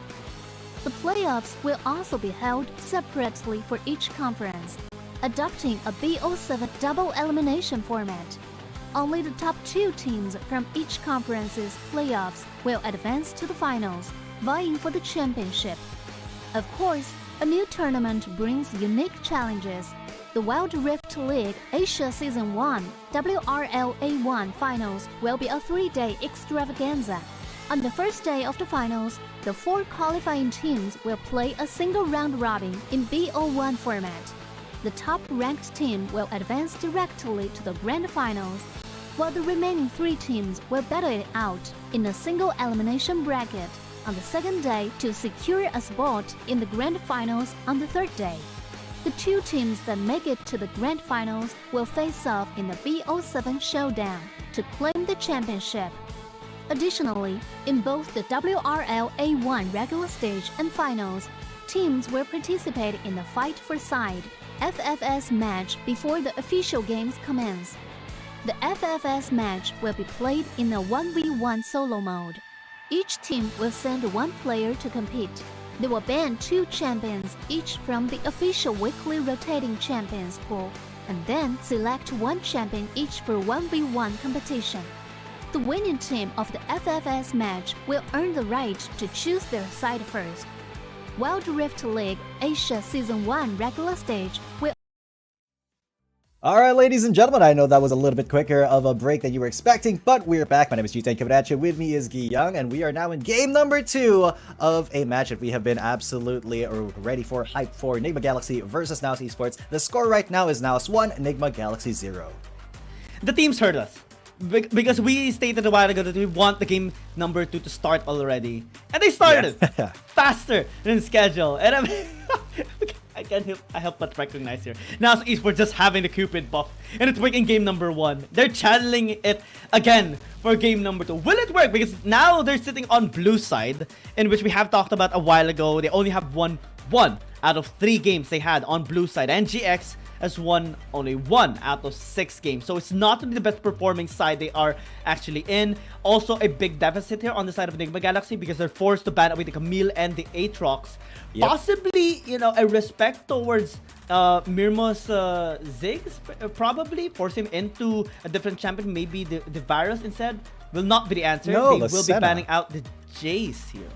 The playoffs will also be held separately for each conference, adopting a BO7 double elimination format. Only the top 2 teams from each conference's playoffs will advance to the finals, vying for the championship. Of course, a new tournament brings unique challenges. The Wild Rift League Asia Season 1 WRL A1 Finals will be a 3-day extravaganza. On the first day of the finals, the 4 qualifying teams will play a single round robin in BO3 format. The top-ranked team will advance directly to the grand finals, while the remaining 3 teams will battle it out in a single elimination bracket on the second day to secure a spot in the grand finals on the third day. The 2 teams that make it to the grand finals will face off in the BO7 showdown to claim the championship. Additionally, in both the WRL A1 regular stage and finals, teams will participate in the Fight for Side FFS match before the official games commence. The FFS match will be played in a 1v1 solo mode. Each team will send 1 player to compete. They will ban 2 champions each from the official weekly rotating champions pool, and then select 1 champion each for 1v1 competition. The winning team of the FFS match will earn the right to choose their side first. Wild Rift League Asia Season 1 regular stage will... Alright, ladies and gentlemen, I know that was a little bit quicker of a break than you were expecting, but we're back. My name is G10 coming at you. With me is Gi Young, and we are now in game number 2 of a match that we have been absolutely ready for, hyped for. Enigma Galaxy versus NAOS Esports. The score right now is NAOS 1, Enigma Galaxy 0. The teams hurt us. Because we stated a while ago that we want the game number 2 to start already. And they started faster than schedule. And I can't help but recognize here. NAOS Esports just having the Cupid buff. And it's working game number 1. They're channeling it again for game number 2. Will it work? Because now they're sitting on blue side, in which we have talked about a while ago. They only have won 1 out of 3 games they had on blue side. NGX has won only 1 out of 6 games. So it's not really the best performing side they are actually in. Also a big deficit here on the side of Enigma Galaxy because they're forced to ban away the Camille and the Aatrox. Yep. Possibly, you know, a respect towards Mirmo's Ziggs, probably. Force him into a different champion. Maybe the Virus instead will not be the answer. No, they will be banning out the Jace here.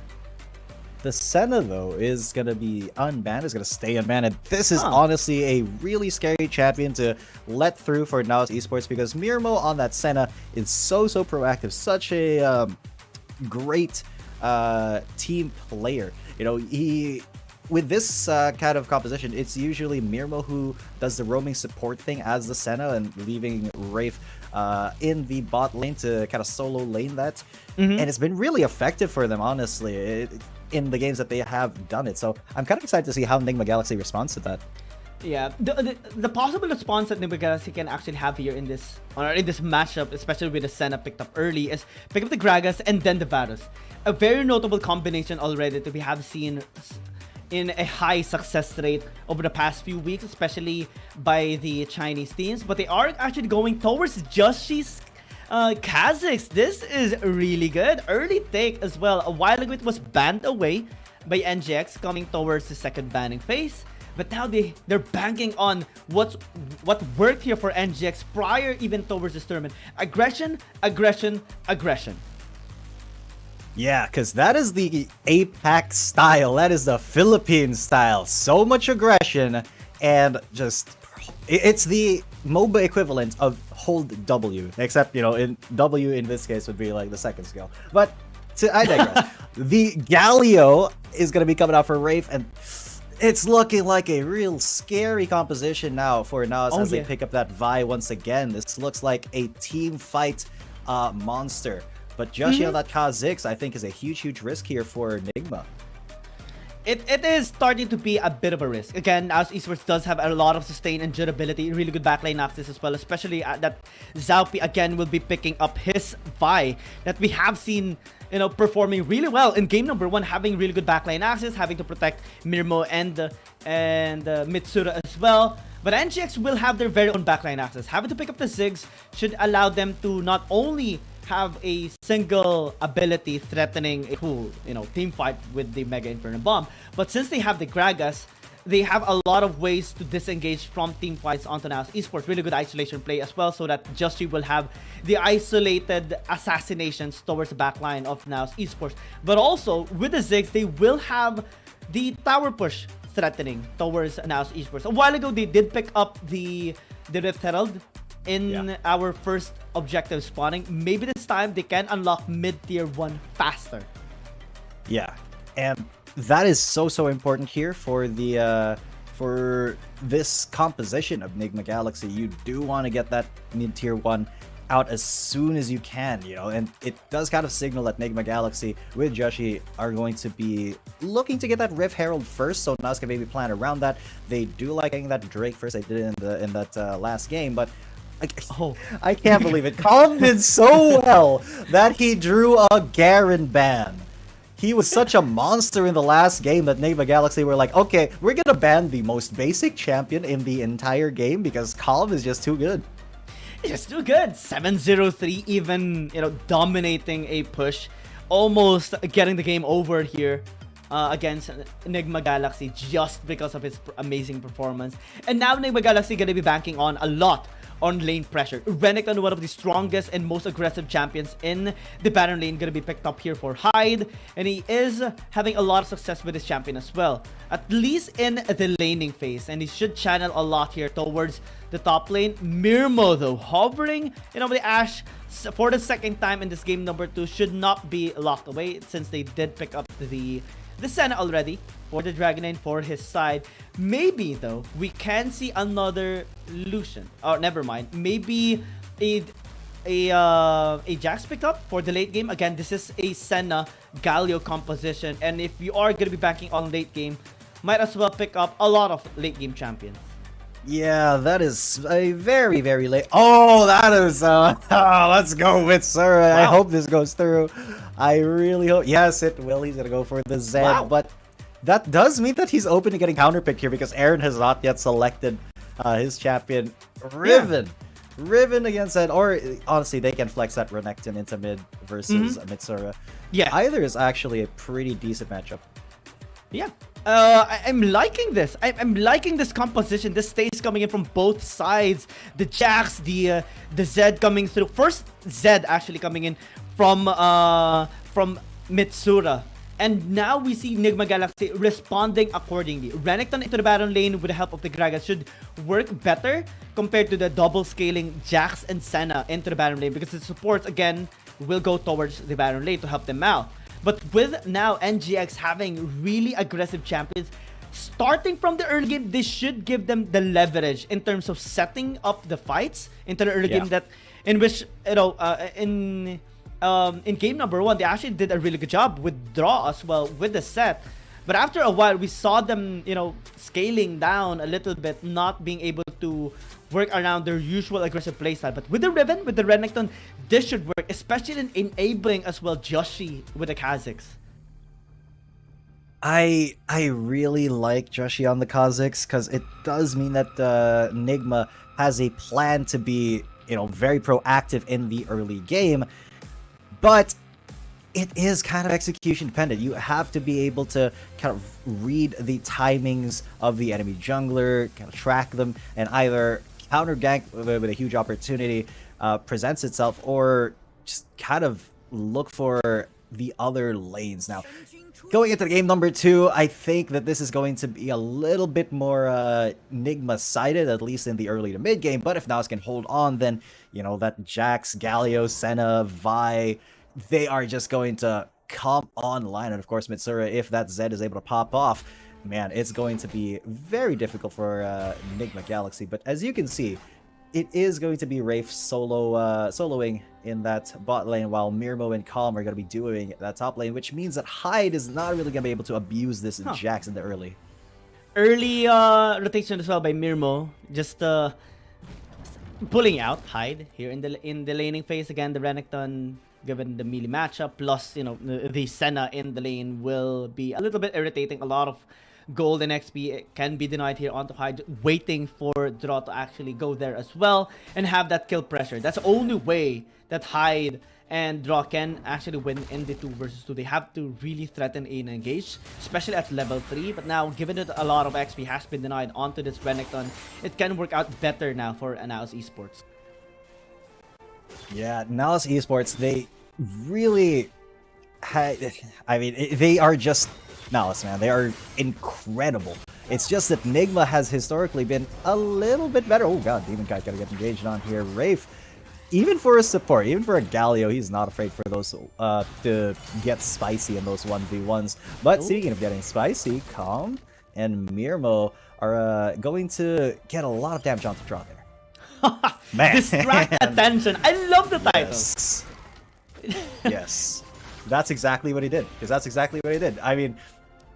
The Senna, though, is going to be unbanned, is going to stay unbanned. And this is honestly a really scary champion to let through for NAOS Esports because Mirmo on that Senna is so proactive. Such a great team player. You know, with this kind of composition, it's usually Mirmo who does the roaming support thing as the Senna and leaving Wraith in the bot lane to kind of solo lane that. And it's been really effective for them, honestly. In the games that they have done it. So I'm kind of excited to see how Enigma Galaxy responds to that. Yeah, the possible response that Enigma Galaxy can actually have here in this matchup, especially with the Senna picked up early, is pick up the Gragas and then the Varus. A very notable combination already that we have seen in a high success rate over the past few weeks, especially by the Chinese teams. But they are actually going towards Joshi's Kha'Zix. This is really good. Early take as well. A while ago it was banned away by NGX coming towards the second banning phase. But now they're banking on what worked here for NGX prior even towards this tournament. Aggression, aggression, aggression. Yeah, because that is the APAC style. That is the Philippine style. So much aggression and just... It's the MOBA equivalent of hold W, except, you know, in W in this case would be like the second skill. But I digress. The Galio is going to be coming out for Wraith, and it's looking like a real scary composition now for NAOS as they pick up that Vi once again. This looks like a team fight monster. But Joshi on that Kha'Zix, I think, is a huge risk here for Enigma. It is starting to be a bit of a risk. Again, NAOS Esports does have a lot of sustain and durability, really good backline access as well, especially that Zaupi again will be picking up his Vi that we have seen, you know, performing really well in game number 1, having really good backline access, having to protect Mirmo and Mitsura as well. But NGX will have their very own backline access. Having to pick up the Ziggs should allow them to not only have a single ability threatening a cool, you know, team fight with the Mega Inferno Bomb, but since they have the Gragas, they have a lot of ways to disengage from team fights onto NAOS Esports. Really good isolation play as well, so that Justy will have the isolated assassinations towards the backline of NAOS Esports. But also, with the Ziggs, they will have the tower push threatening towards NAOS Esports. A while ago, they did pick up the Rift Herald in our first objective spawning. Maybe this time they can unlock mid-tier 1 faster. Yeah, and that is so important here for the for this composition of Enigma Galaxy. You do want to get that mid-tier 1 out as soon as you can, you know, and it does kind of signal that Enigma Galaxy with Joshi are going to be looking to get that Rift Herald first, so NAOS can maybe plan around that. They do like getting that Drake first. They did it in that last game, but I can't believe it. Calm did so well that he drew a Garen ban. He was such a monster in the last game that Enigma Galaxy were like, okay, we're gonna ban the most basic champion in the entire game because Calm is just too good. It's too good. 7-0-3, even, you know, dominating a push, almost getting the game over here against Enigma Galaxy just because of his amazing performance. And now Enigma Galaxy gonna be banking on a lot on lane pressure. Renekton, one of the strongest and most aggressive champions in the Baron lane, gonna be picked up here for Hyde, and he is having a lot of success with this champion as well, at least in the laning phase, and he should channel a lot here towards the top lane. Mirmo, though, hovering, you know, the Ashe for the second time in this game number 2, should not be locked away since they did pick up the Senna already for the Dragonite for his side. Maybe, though, we can see another Lucian. Oh, never mind. Maybe a Jax pickup for the late game. Again, this is a Senna Galio composition, and if you are going to be backing on late game, might as well pick up a lot of late game champions. Yeah, that is a very late. Oh, that is let's go with Sir. Wow. I hope this goes through. I really hope. Yes, it will. He's gonna go for the Zed, wow. But that does mean that he's open to getting counterpicked here because Aaron has not yet selected his champion. Riven. Yeah. Riven against Zed, or honestly, they can flex that Renekton into mid versus Mitsura. Yeah, either is actually a pretty decent matchup. Yeah. I'm liking this. I'm liking this composition. This stays coming in from both sides. The Jax, the Zed coming through. First Zed actually coming in from Mitsura. And now we see Enigma Galaxy responding accordingly. Renekton into the Baron lane with the help of the Gragas should work better compared to the double scaling Jax and Senna into the Baron lane, because the supports again will go towards the Baron lane to help them out. But with now NGX having really aggressive champions, starting from the early game, this should give them the leverage in terms of setting up the fights into the early game, that in which, you know, in game number 1, they actually did a really good job with draw as well with the set. But after a while, we saw them, you know, scaling down a little bit, not being able to work around their usual aggressive playstyle. But with the Riven, with the Renekton, this should work, especially in enabling as well Joshi with the Kazakhs. I really like Joshi on the Kazakhs because it does mean that Enigma has a plan to be, you know, very proactive in the early game. But it is kind of execution dependent. You have to be able to kind of read the timings of the enemy jungler, kind of track them, and either counter gank with a huge opportunity presents itself, or just kind of look for the other lanes. Now, going into game number 2, I think that this is going to be a little bit more Enigma-sided, at least in the early to mid game. But if NAOS can hold on, then, you know, that Jax, Galio, Senna, Vi, they are just going to come online. And of course, Mitsura, if that Zed is able to pop off, man, it's going to be very difficult for Enigma Galaxy. But as you can see, it is going to be Wraith soloing in that bot lane, while Mirmo and Calm are going to be doing that top lane, which means that Hyde is not really going to be able to abuse this Jax in the early. Early rotation as well by Mirmo, just pulling out Hyde here in the laning phase. Again, the Renekton, given the melee matchup, plus, you know, the Senna in the lane will be a little bit irritating. A lot of gold and XP can be denied here onto Hyde, waiting for draw to actually go there as well and have that kill pressure. That's the only way that Hyde and draw can actually win in the 2 versus 2. They have to really threaten and engage, especially at level 3. But now, given that a lot of XP has been denied onto this Renekton, it can work out better now for NAOS Esports. Yeah, NAOS Esports, they really had, I mean, they are just NAOS, man. They are incredible. It's just that Nigma has historically been a little bit better. Oh god, Demon Kite gotta get engaged on here. Rafe, even for a support, even for a Galio, he's not afraid for those to get spicy in those 1v1s. But speaking of getting spicy, Calm and Mirmo are going to get a lot of damage onto draw there. Man. Distract attention. I love the title. Yes. Yes. That's exactly what he did. Because that's exactly what he did. I mean,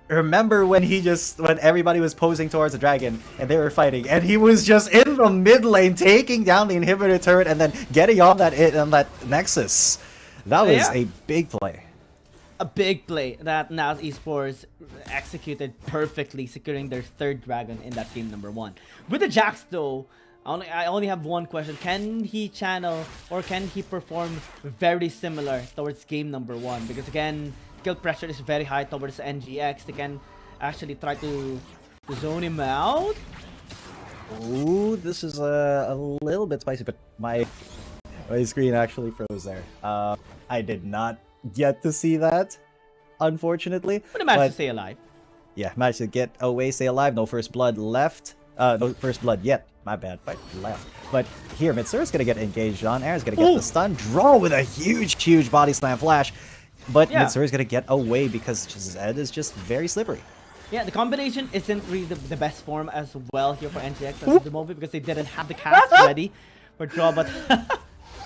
remember when when everybody was posing towards the dragon and they were fighting, and he was just in the mid lane taking down the inhibitor turret and then getting on that Nexus. That was a big play. A big play that NAOS Esports executed perfectly, securing their third dragon in that game number 1. With the Jax though, I only have one question. Can he channel or can he perform very similar towards game number 1? Because again, kill pressure is very high towards NGX. They can actually try to zone him out. Ooh, this is a little bit spicy, but my screen actually froze there. I did not get to see that, unfortunately. But he managed to stay alive. Yeah, managed to get away, stay alive. No first blood left. No first blood yet. My bad, but left. But here, Mitsuru's gonna get engaged on. Aaron's gonna get the stun. Draw with a huge body slam flash. But Mitsuru's gonna get away because Zed is just very slippery. Yeah, the combination isn't really the best form as well here for NGX at the moment because they didn't have the cast ready for draw, but...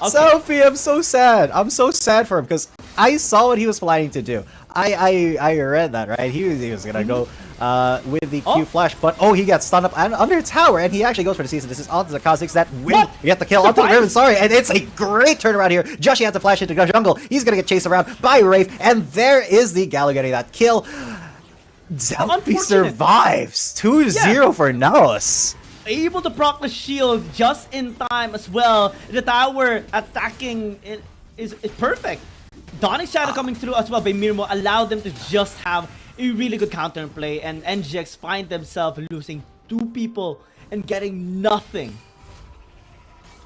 Okay. Sophie, I'm so sad. I'm so sad for him because I saw what he was planning to do. I read that, right? He was gonna go with the Q flash, but he got stunned up under tower, and he actually goes for the season. This is onto the Cosmics that win. You get the kill onto the Riven, sorry, and it's a great turnaround here. Joshi had to flash into the jungle. He's gonna get chased around by Rafe, and there is the Gallo getting that kill. Zelpy survives 2-0 for NAOS. Able to proc the shield just in time as well. The tower attacking is perfect. Dawn's Shadow coming through as well by Mirmo allowed them to just have a really good counter play, and NGX find themselves losing 2 people and getting nothing.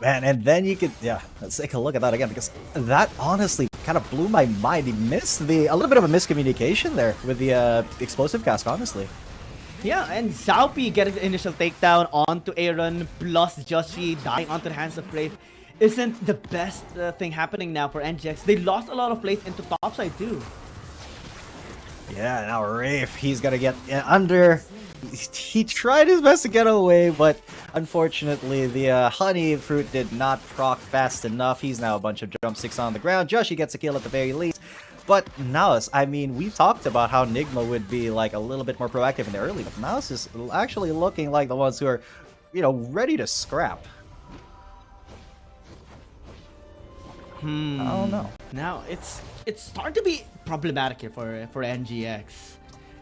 Man, and then you could, let's take a look at that again, because that honestly kind of blew my mind. He missed a little bit of a miscommunication there with the explosive cast, honestly. Yeah, and Zaupi getting the initial takedown onto Aaron, plus Joshi dying onto the hands of Rafe isn't the best thing happening now for NGX. They lost a lot of plays into topside too. Yeah, now Rafe, he's gonna get under. He tried his best to get away, but unfortunately the honey fruit did not proc fast enough. He's now a bunch of jump sticks on the ground. Joshi gets a kill at the very least. But NAOS, I mean, we talked about how Nigma would be like a little bit more proactive in the early, but NAOS is actually looking like the ones who are, ready to scrap. I don't know. Now it's starting to be problematic here for NGX.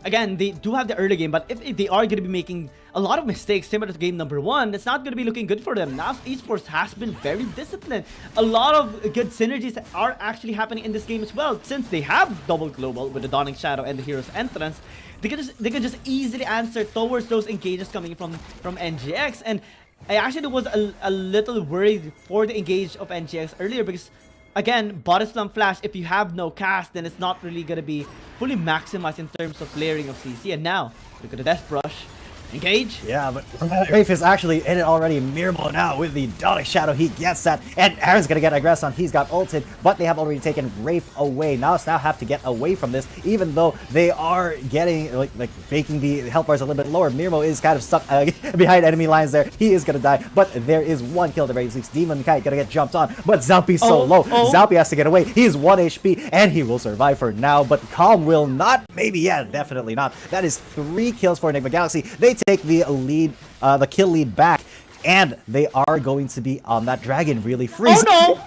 Again, they do have the early game, but if they are going to be making a lot of mistakes similar to game number 1, it's not going to be looking good for them. Now, Esports has been very disciplined. A lot of good synergies are actually happening in this game as well. Since they have double global with the Dawning Shadow and the Hero's Entrance, they can just easily answer towards those engages coming from NGX. And I actually was a little worried for the engage of NGX earlier because, again, Body Slam Flash, if you have no cast, then it's not really going to be fully maximized in terms of layering of CC. And now, look at the Death Brush. Engage. Yeah, but Rafe is actually in it already. Mirmo now with the Dawning Shadow. He gets that. And Aaron's going to get aggressed on. He's got ulted, but they have already taken Rafe away. Now have to get away from this, even though they are getting, like making the health bars a little bit lower. Mirmo is kind of stuck behind enemy lines there. He is going to die, but there is one kill to very least. Demon Kite going to get jumped on, but Zalpi's so low. Zalpi has to get away. He's 1 HP, and he will survive for now, but Calm will not. Maybe, yeah, definitely not. That is 3 kills for Enigma Galaxy. They take the lead, the kill lead back, and they are going to be on that dragon really free. Oh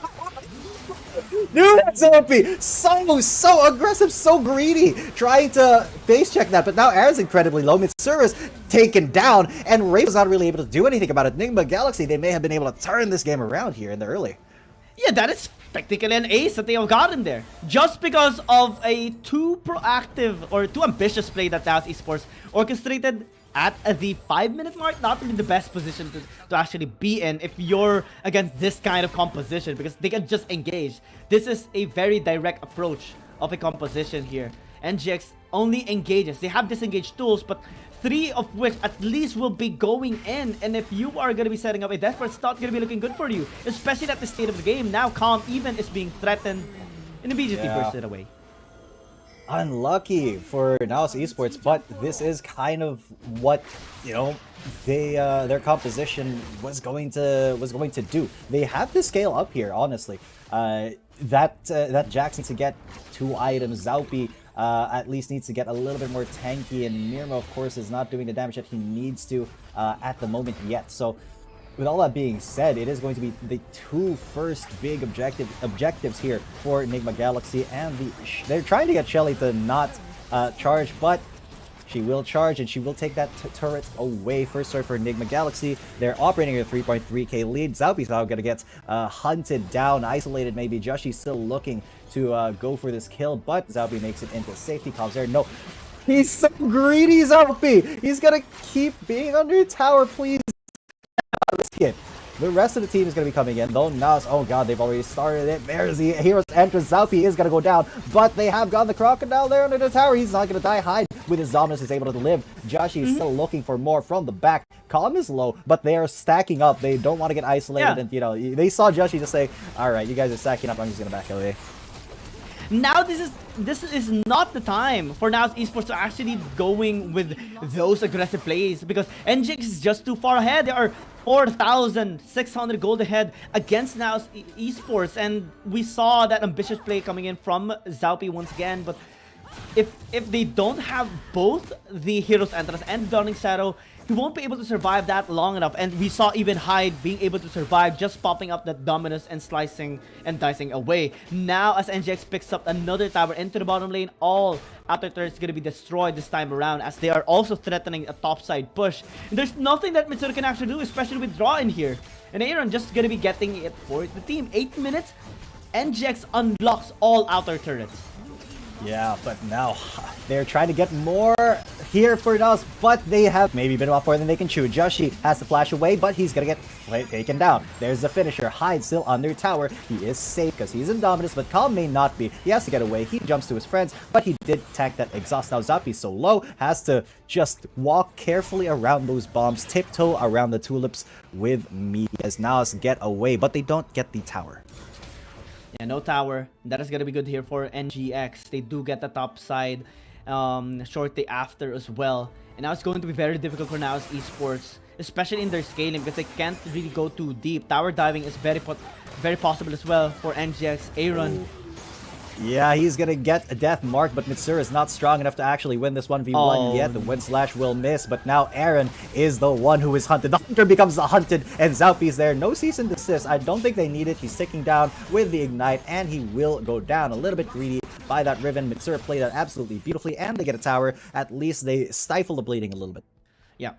no! Dude, that's OP! So aggressive, so greedy, trying to face check that, but now Aaron's incredibly low. Mitsuru's taken down, and Rafe was not really able to do anything about it. Enigma Galaxy, they may have been able to turn this game around here in the early. Yeah, that is technically an ace that they have gotten there. Just because of a too proactive or too ambitious play that NAOS Esports orchestrated at the 5-minute mark. Not really the best position to actually be in if you're against this kind of composition, because they can just engage. This is a very direct approach of a composition here. NGX only engages. They have disengaged tools, but 3 of which at least will be going in. And if you are going to be setting up a death, it's not going to be looking good for you, especially at the state of the game. Now Calm even is being threatened and immediately bursts it away. Unlucky for NAOS Esports, but this is kind of what, you know, they their composition was going to do. They have to scale up here, honestly. That Jax needs to get 2 items. Zaupi at least needs to get a little bit more tanky, and Mirmo, of course, is not doing the damage that he needs to at the moment yet. So with all that being said, it is going to be the 2 first big objectives here for Enigma Galaxy, and they're trying to get Shelly to not charge, but she will charge and she will take that turret away. First story for Enigma Galaxy. They're operating at a 3.3k lead. Zaupi's now going to get hunted down, isolated maybe. Joshi's still looking to go for this kill, but Zaupi makes it into safety. Calms there. No, he's so greedy, Zaupi. He's going to keep being under tower, please. It. The rest of the team is going to be coming in, though. NAOS, oh god, they've already started it. There's the hero's entrance. Zaupi is going to go down, but they have got the crocodile there under the tower. He's not going to die. Hyde, with his dominance, is able to live. Joshi is still looking for more from the back. Calm is low, but they are stacking up. They don't want to get isolated, and, you know, they saw Joshi just say, alright, you guys are stacking up, I'm just going to back away. Now this is not the time for NAOS Esports to actually going with those aggressive plays, because NGX is just too far ahead. They are 4,600 gold ahead against NAOS Esports, and we saw that ambitious play coming in from Zaupi once again. But if they don't have both the Hero's Entrance and Dawning Shadow, he won't be able to survive that long enough. And we saw even Hyde being able to survive, just popping up that Dominus and slicing and dicing away. Now as NGX picks up another tower into the bottom lane, all outer turrets going to be destroyed this time around, as they are also threatening a topside push. And there's nothing that Mitsuru can actually do, especially with Draw in here. And Aaron just going to be getting it for the team. 8 minutes, NGX unlocks all outer turrets. Yeah, but now they're trying to get more here for NAOS, but they have maybe been off more than they can chew. Joshi has to flash away, but he's gonna get taken down. There's the finisher. Hyde still under tower. He is safe because he's in Dominus, but Calm may not be. He has to get away. He jumps to his friends, but he did tag that exhaust. Now Zaupi so low, has to just walk carefully around those bombs, tiptoe around the tulips with me as NAOS get away, but they don't get the tower. Yeah, no tower. That is going to be good here for NGX. They do get the top side shortly after as well. And now it's going to be very difficult for NAOS Esports, especially in their scaling, because they can't really go too deep. Tower diving is very possible as well for NGX. Aaron. Yeah, he's gonna get a death mark, but Mitsuru is not strong enough to actually win this 1v1 yet. The wind slash will miss, but now Aaron is the one who is hunted. The hunter becomes the hunted, and Zaupi's there. No cease and desist. I don't think they need it. He's ticking down with the ignite, and he will go down. A little bit greedy by that Riven. Mitsuru played that absolutely beautifully, and they get a tower. At least they stifle the bleeding a little bit. Yeah.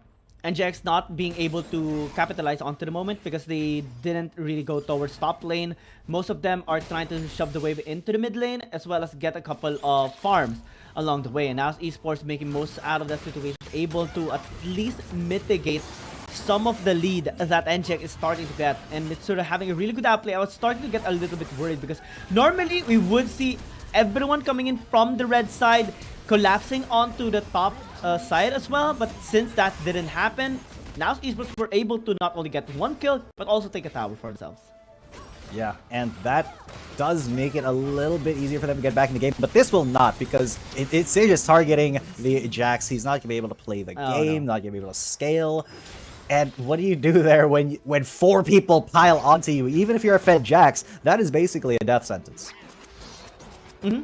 NGX not being able to capitalize onto the moment because they didn't really go towards top lane. Most of them are trying to shove the wave into the mid lane, as well as get a couple of farms along the way. And now Esports making most out of that situation, able to at least mitigate some of the lead that NGX is starting to get. And Mitsuru having a really good outplay. I was starting to get a little bit worried, because normally we would see everyone coming in from the red side, collapsing onto the top side as well, but since that didn't happen, now Esports were able to not only get 1 kill, but also take a tower for themselves. Yeah, and that does make it a little bit easier for them to get back in the game, but this will not, because it's just targeting the Jax. He's not going to be able to play the game, not going to be able to scale. And what do you do there when 4 people pile onto you? Even if you're a fed Jax, that is basically a death sentence.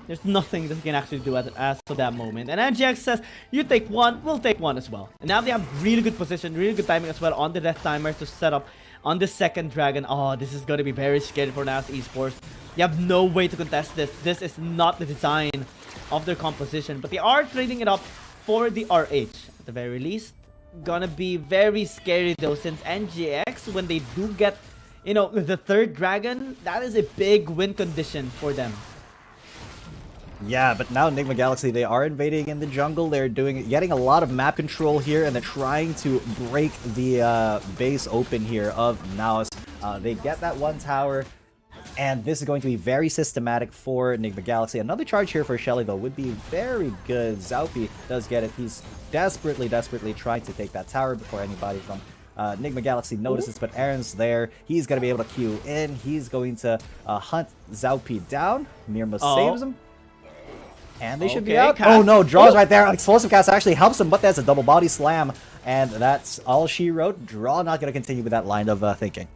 There's nothing that he can actually do as of that moment. And NGX says, you take 1, we'll take 1 as well. And now they have really good position, really good timing as well on the death timer to set up on the second dragon. Oh, this is going to be very scary for NAOS Esports. You have no way to contest this. This is not the design of their composition. But they are trading it up for the RH. At the very least, gonna be very scary though, since NGX, when they do get, you know, the third dragon, that is a big win condition for them. Yeah, but now Enigma Galaxy, they are invading in the jungle. They're getting a lot of map control here, and they're trying to break the base open here of NAOS. They get that 1 tower, And this is going to be very systematic for Enigma Galaxy. Another charge here for Shelly, though, would be very good. Zaupi does get it. He's desperately trying to take that tower before anybody from Enigma Galaxy notices, but Aaron's there. He's going to be able to queue in. He's going to hunt Zaupi down. Mirma saves him. And they should be out. Oh no, draws right there. Explosive cast actually helps him, but that's a double body slam. And that's all she wrote. Draw not going to continue with that line of thinking.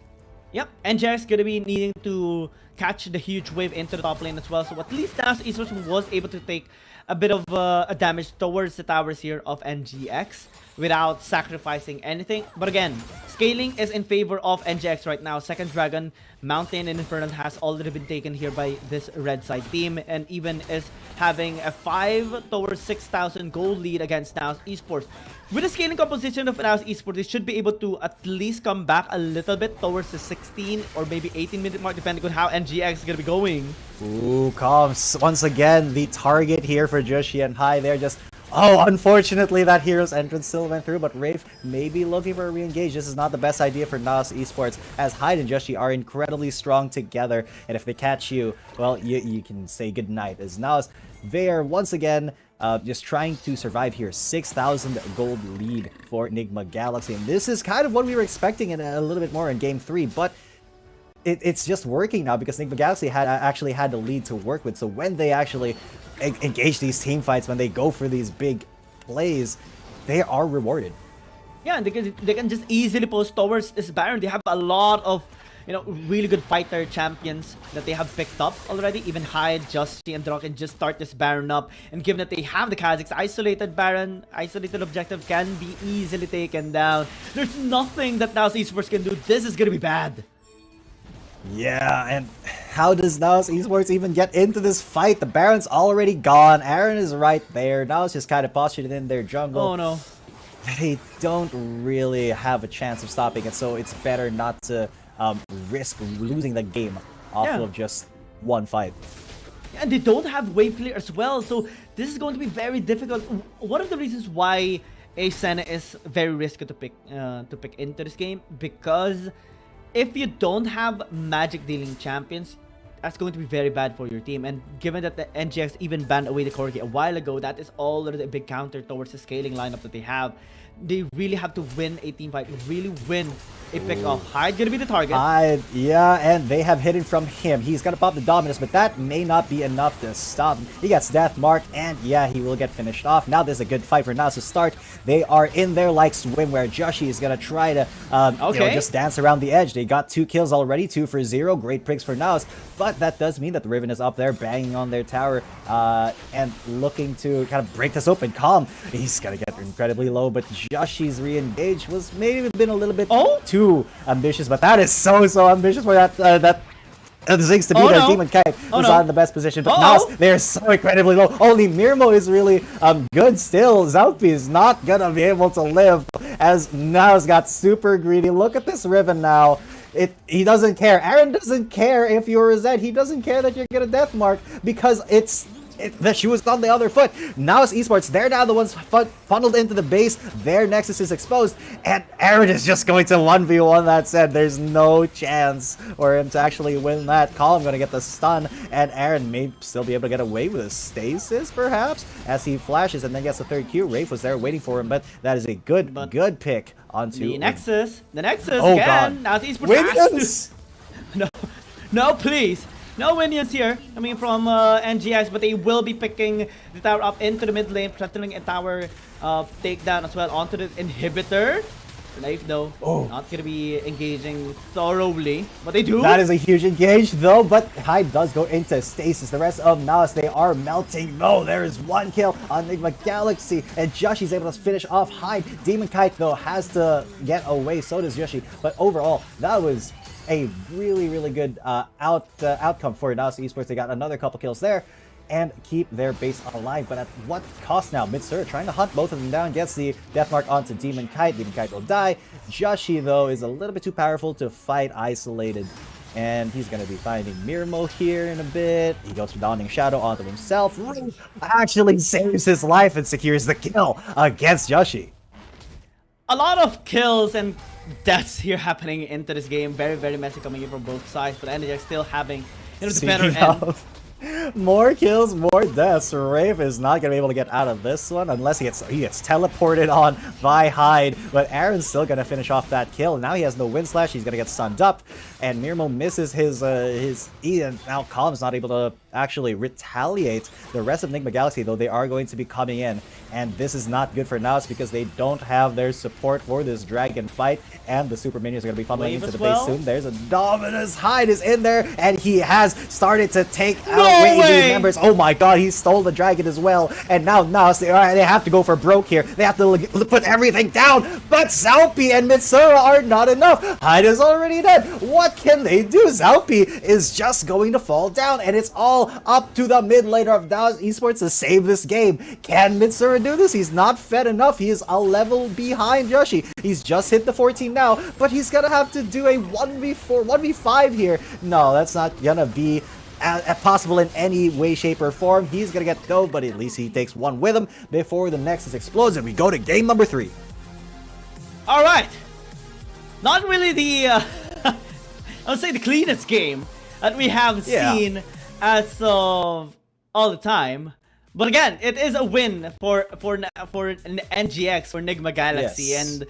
Yep, NGX going to be needing to catch the huge wave into the top lane as well. So at least NAOS Esports was able to take a bit of a damage towards the towers here of NGX without sacrificing anything. But again, scaling is in favor of NGX right now. Second Dragon, Mountain, and Infernal has already been taken here by this red side team, and even is having a 5 towards 6,000 gold lead against NAOS Esports. With the scaling composition of NAOS Esports, they should be able to at least come back a little bit towards the 16 or maybe 18-minute mark, depending on how NGX is going to be going. Ooh, comms. Once again, the target here for Joshi and Hai. They're just... Oh, unfortunately, that hero's entrance still went through, but Rafe may be looking for a re-engage. This is not the best idea for NAOS Esports, as Hyde and Joshi are incredibly strong together, and if they catch you, well, you can say goodnight. As NAOS, they are once again just trying to survive here. 6,000 gold lead for Enigma Galaxy, and this is kind of what we were expecting in a little bit more in Game 3, but it's just working now because Enigma Galaxy actually had the lead to work with, so when they actually engage these team fights, when they go for these big plays, they are rewarded. Yeah, and they can just easily post towards this Baron. They have a lot of, you know, really good fighter champions that they have picked up already. Even Hyde, Justy, and Drock can just start this Baron up. And given that they have the Kazakhs, isolated Baron, isolated objective can be easily taken down. There's nothing that NAOS Esports can do. This is gonna be bad. Yeah, and how does NAOS Esports even get into this fight? The Baron's already gone. Aaron is right there. NAOS just kind of postured in their jungle. Oh no. They don't really have a chance of stopping it, so it's better not to risk losing the game off of just one fight. And they don't have wave clear as well, so this is going to be very difficult. One of the reasons why Senna is very risky to pick into this game, because if you don't have magic dealing champions, that's going to be very bad for your team. And given that the NGX even banned away the Corgi a while ago, that is already a big counter towards the scaling lineup that they have. They really have to win a team fight, really win a pick-off. Hyde gonna be the target. Hyde, yeah, and they have hidden from him. He's gonna pop the Dominus, but that may not be enough to stop him. He gets Death Mark, and yeah, he will get finished off. Now there's a good fight for NAOS to start. They are in there like swimwear. Joshi is gonna try to you know, just dance around the edge. They got 2 kills already, 2 for 0. Great picks for NAOS, but that does mean that the Riven is up there banging on their tower and looking to kind of break this open. Calm, he's gonna get incredibly low, but Joshi's re-engage was maybe been a little bit too ambitious, but that is so ambitious for that Ziggs to beat our Demon Kite, who's not in the best position, but NAOS, they're so incredibly low. Only Mirmo is really good still. Zaupi is not gonna be able to live, as NAOS got super greedy. Look at this Riven now. He doesn't care. Aaron doesn't care if you're a Zed. He doesn't care that you get a Death Mark, because the shoe is on the other foot. NAOS Esports, they're now the ones funneled into the base. Their Nexus is exposed, and Aaron is just going to 1v1 that Zed. There's no chance for him to actually win that. Column going to get the stun, and Aaron may still be able to get away with a stasis, perhaps, as he flashes and then gets the 3rd Q. Rafe was there waiting for him, but that is a good pick onto the Nexus. The Nexus again. God. NAOS Esports has to... No, please. No minions here coming from NGX, but they will be picking the tower up into the mid lane, threatening a tower takedown as well onto the inhibitor. Life though, not gonna be engaging thoroughly, but they do. That is a huge engage though, but Hyde does go into stasis. The rest of NAOS, they are melting though. There is 1 kill on Enigma Galaxy, and Joshi's able to finish off Hyde. Demon Kite though has to get away, so does Yoshi. But overall, that was a really good outcome for NAOS Esports. They got another couple kills there and keep their base alive, but at what cost now? Mitsur trying to hunt both of them down, gets the Death Mark onto Demon Kite. Demon Kite will die. Joshi though is a little bit too powerful to fight isolated, and he's going to be finding Mirmo here in a bit. He goes for Dawning Shadow onto himself. Actually saves his life and secures the kill against Joshi. A lot of kills and deaths here happening into this game. Very, very messy coming in from both sides, but NGX still having the better Speaking end. of more kills, more deaths, Rafe is not gonna be able to get out of this one unless he gets teleported on by Hyde. But Aaron's still gonna finish off that kill. Now he has no wind slash. He's gonna get stunned up, and Mirmo misses his E, and now Column's not able to actually retaliate. The rest of Enigma Galaxy, though, they are going to be coming in, and this is not good for NAOS because they don't have their support for this dragon fight, and the super minions are going to be fumbling into the base soon. There's a Dominus. Hyde is in there, and he has started to take out Weibo members. Oh my god, he stole the dragon as well, and now NAOS, they have to go for broke here. They have to put everything down, but Zaupi and Mitsura are not enough. Hyde is already dead. What can they do? Zaupi is just going to fall down, and it's all up to the mid laner of NAOS Esports to save this game. Can Mitsura do this? He's not fed enough. He is a level behind Yoshi. He's just hit the 14 now, but he's gonna have to do a 1v4, 1v5 here. No, that's not gonna be possible in any way, shape, or form. He's gonna get killed, but at least he takes one with him before the Nexus explodes, and we go to game number 3. All right, not really the I would say the cleanest game that we have seen as of all the time, but again, it is a win for an NGX, for Enigma Galaxy, and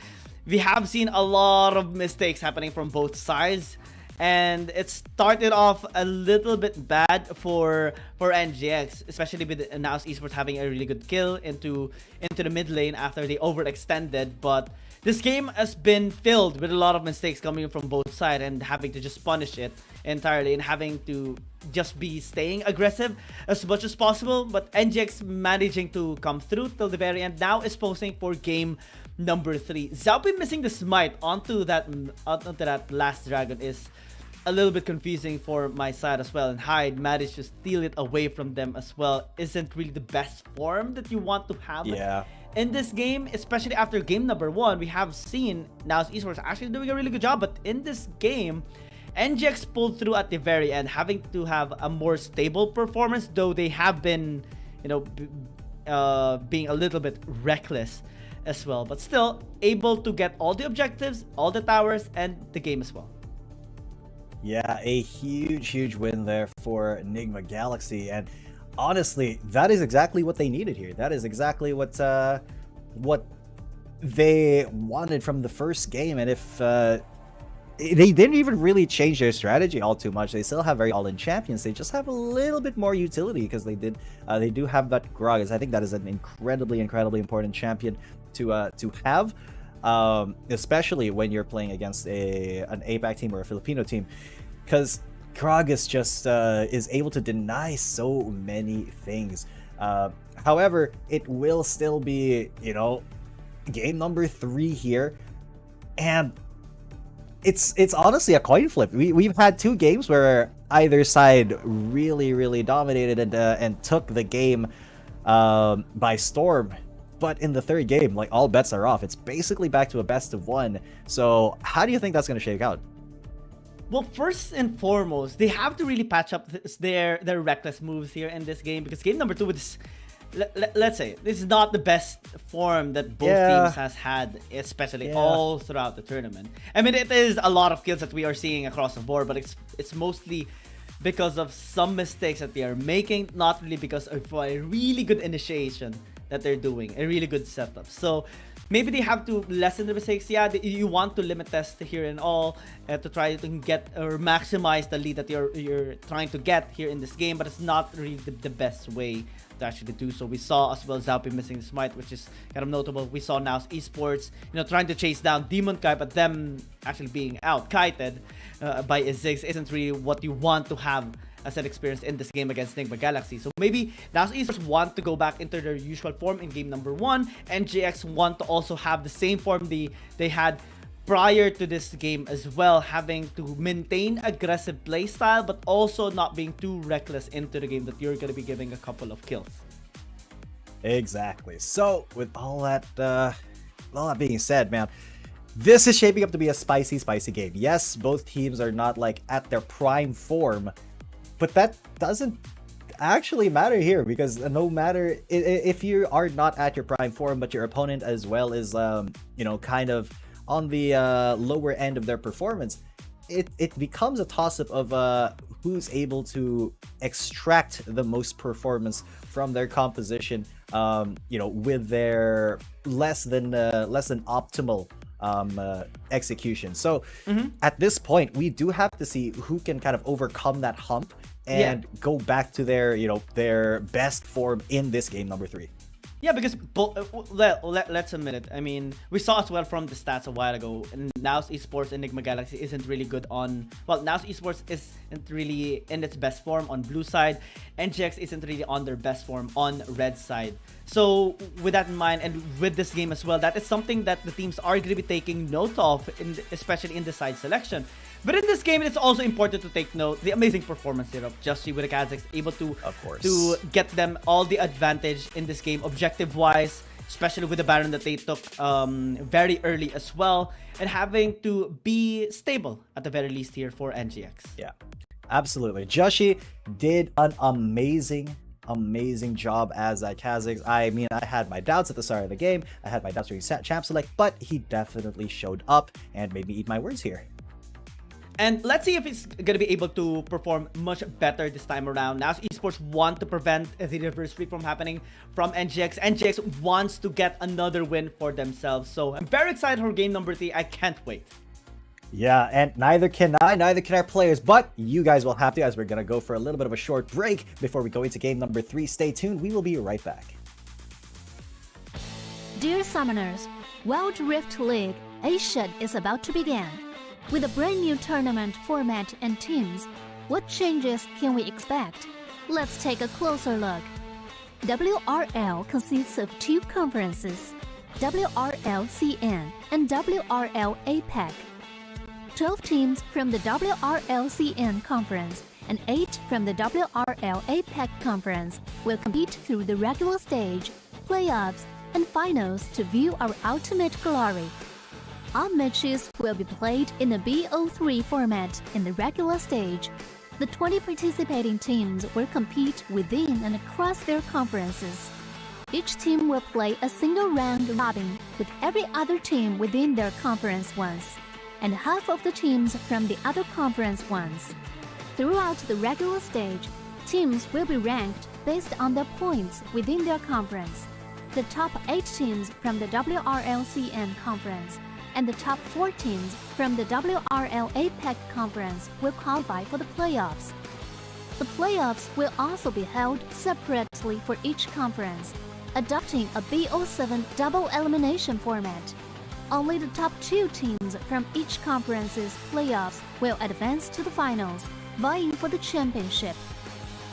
we have seen a lot of mistakes happening from both sides, and it started off a little bit bad for NGX, especially with NAOS Esports having a really good kill into the mid lane after they overextended. But this game has been filled with a lot of mistakes coming from both sides, and having to just punish it entirely, and having to just be staying aggressive as much as possible. But NGX managing to come through till the very end. Now is posing for game number 3. Zaupi missing the smite onto that last dragon is a little bit confusing for my side as well, and Hyde managed to steal it away from them as well. Isn't really the best form that you want to have in this game, especially after game number 1. We have seen NAOS Esports actually doing a really good job, but in this game, NGX pulled through at the very end, having to have a more stable performance, though they have been, you know, being a little bit reckless as well, but still able to get all the objectives, all the towers, and the game as well. Yeah, a huge win there for Enigma Galaxy, and honestly, that is exactly what they needed here. That is exactly what they wanted from the first game, and if they didn't even really change their strategy all too much. They still have very all-in champions. They just have a little bit more utility because they do have that Gragas. I think that is an incredibly important champion to have, especially when you're playing against an APAC team or a Filipino team, because Gragas just is able to deny so many things. However, it will still be, you know, game number 3 here, and it's honestly a coin flip. We've had 2 games where either side really dominated and took the game by storm. But in the 3rd game, like, all bets are off. It's basically back to a best of 1. So how do you think that's going to shake out? Well, first and foremost, they have to really patch up their reckless moves here in this game, because game number 2 with let's say this is not the best form that both teams has had, especially all throughout the tournament. I mean, it is a lot of kills that we are seeing across the board, but it's mostly because of some mistakes that they are making, not really because of a really good initiation that they're doing, a really good setup. So maybe they have to lessen the mistakes. Yeah, you want to limit test here and all to try to get or maximize the lead that you're trying to get here in this game, but it's not really the best way to actually do so. We saw as well Zaupi missing the smite, which is kind of notable. We saw NAOS Esports, you know, trying to chase down Demon Kai, but them actually being out-kited by a Ziggs isn't really what you want to have as an experience in this game against Enigma Galaxy. So maybe NAOS Esports want to go back into their usual form in game number 1. NGX want to also have the same form they had prior to this game as well, having to maintain aggressive playstyle, but also not being too reckless into the game that you're going to be giving a couple of kills. Exactly. So with all that being said, man, this is shaping up to be a spicy game. Yes, both teams are not like at their prime form, but that doesn't actually matter here, because no matter if you are not at your prime form, but your opponent as well is you know, kind of on the lower end of their performance, it becomes a toss-up of who's able to extract the most performance from their composition, with their less than optimal execution. So at this point, we do have to see who can kind of overcome that hump and go back to their best form in this game number 3. Yeah, because let's admit it. I mean, we saw as well from the stats a while ago. And NAOS Esports Enigma Galaxy isn't really good on. Well, NAOS Esports isn't really in its best form on blue side. NGX isn't really on their best form on red side. So with that in mind, and with this game as well, that is something that the teams are going to be taking note of, especially in the side selection. But in this game, it's also important to take note the amazing performance here of Just with the Kazakhs, able to get them all the advantage in this game objective-wise, especially with the Baron that they took very early as well, and having to be stable at the very least here for NGX. Yeah, absolutely. Joshi did an amazing job as a Kazakhs. I mean, I had my doubts at the start of the game. I had my doubts during Champ Select, but he definitely showed up and made me eat my words here. And let's see if he's going to be able to perform much better this time around. Now, Esports want to prevent the reverse sweep from happening from NGX. NGX wants to get another win for themselves. So I'm very excited for game number 3. I can't wait. Yeah, and neither can I, neither can our players, but you guys will have to, as we're going to go for a little bit of a short break before we go into game number 3. Stay tuned. We will be right back. Dear Summoners, Wild Rift League Asia is about to begin. With a brand new tournament format and teams, what changes can we expect? Let's take a closer look. WRL consists of 2 conferences, WRL CN and WRL APAC. 12 teams from the WRL CN conference and 8 from the WRL APAC conference will compete through the regular stage, playoffs, and finals to view our ultimate glory. All matches will be played in the BO3 format in the regular stage. The 20 participating teams will compete within and across their conferences. Each team will play a single round robin with every other team within their conference once, and half of the teams from the other conference once. Throughout the regular stage, teams will be ranked based on their points within their conference. The top 8 teams from the WRLCN conference and the top 4 teams from the WRL APAC conference will qualify for the playoffs. The playoffs will also be held separately for each conference, adopting a BO7 double elimination format. Only the top 2 teams from each conference's playoffs will advance to the finals, vying for the championship.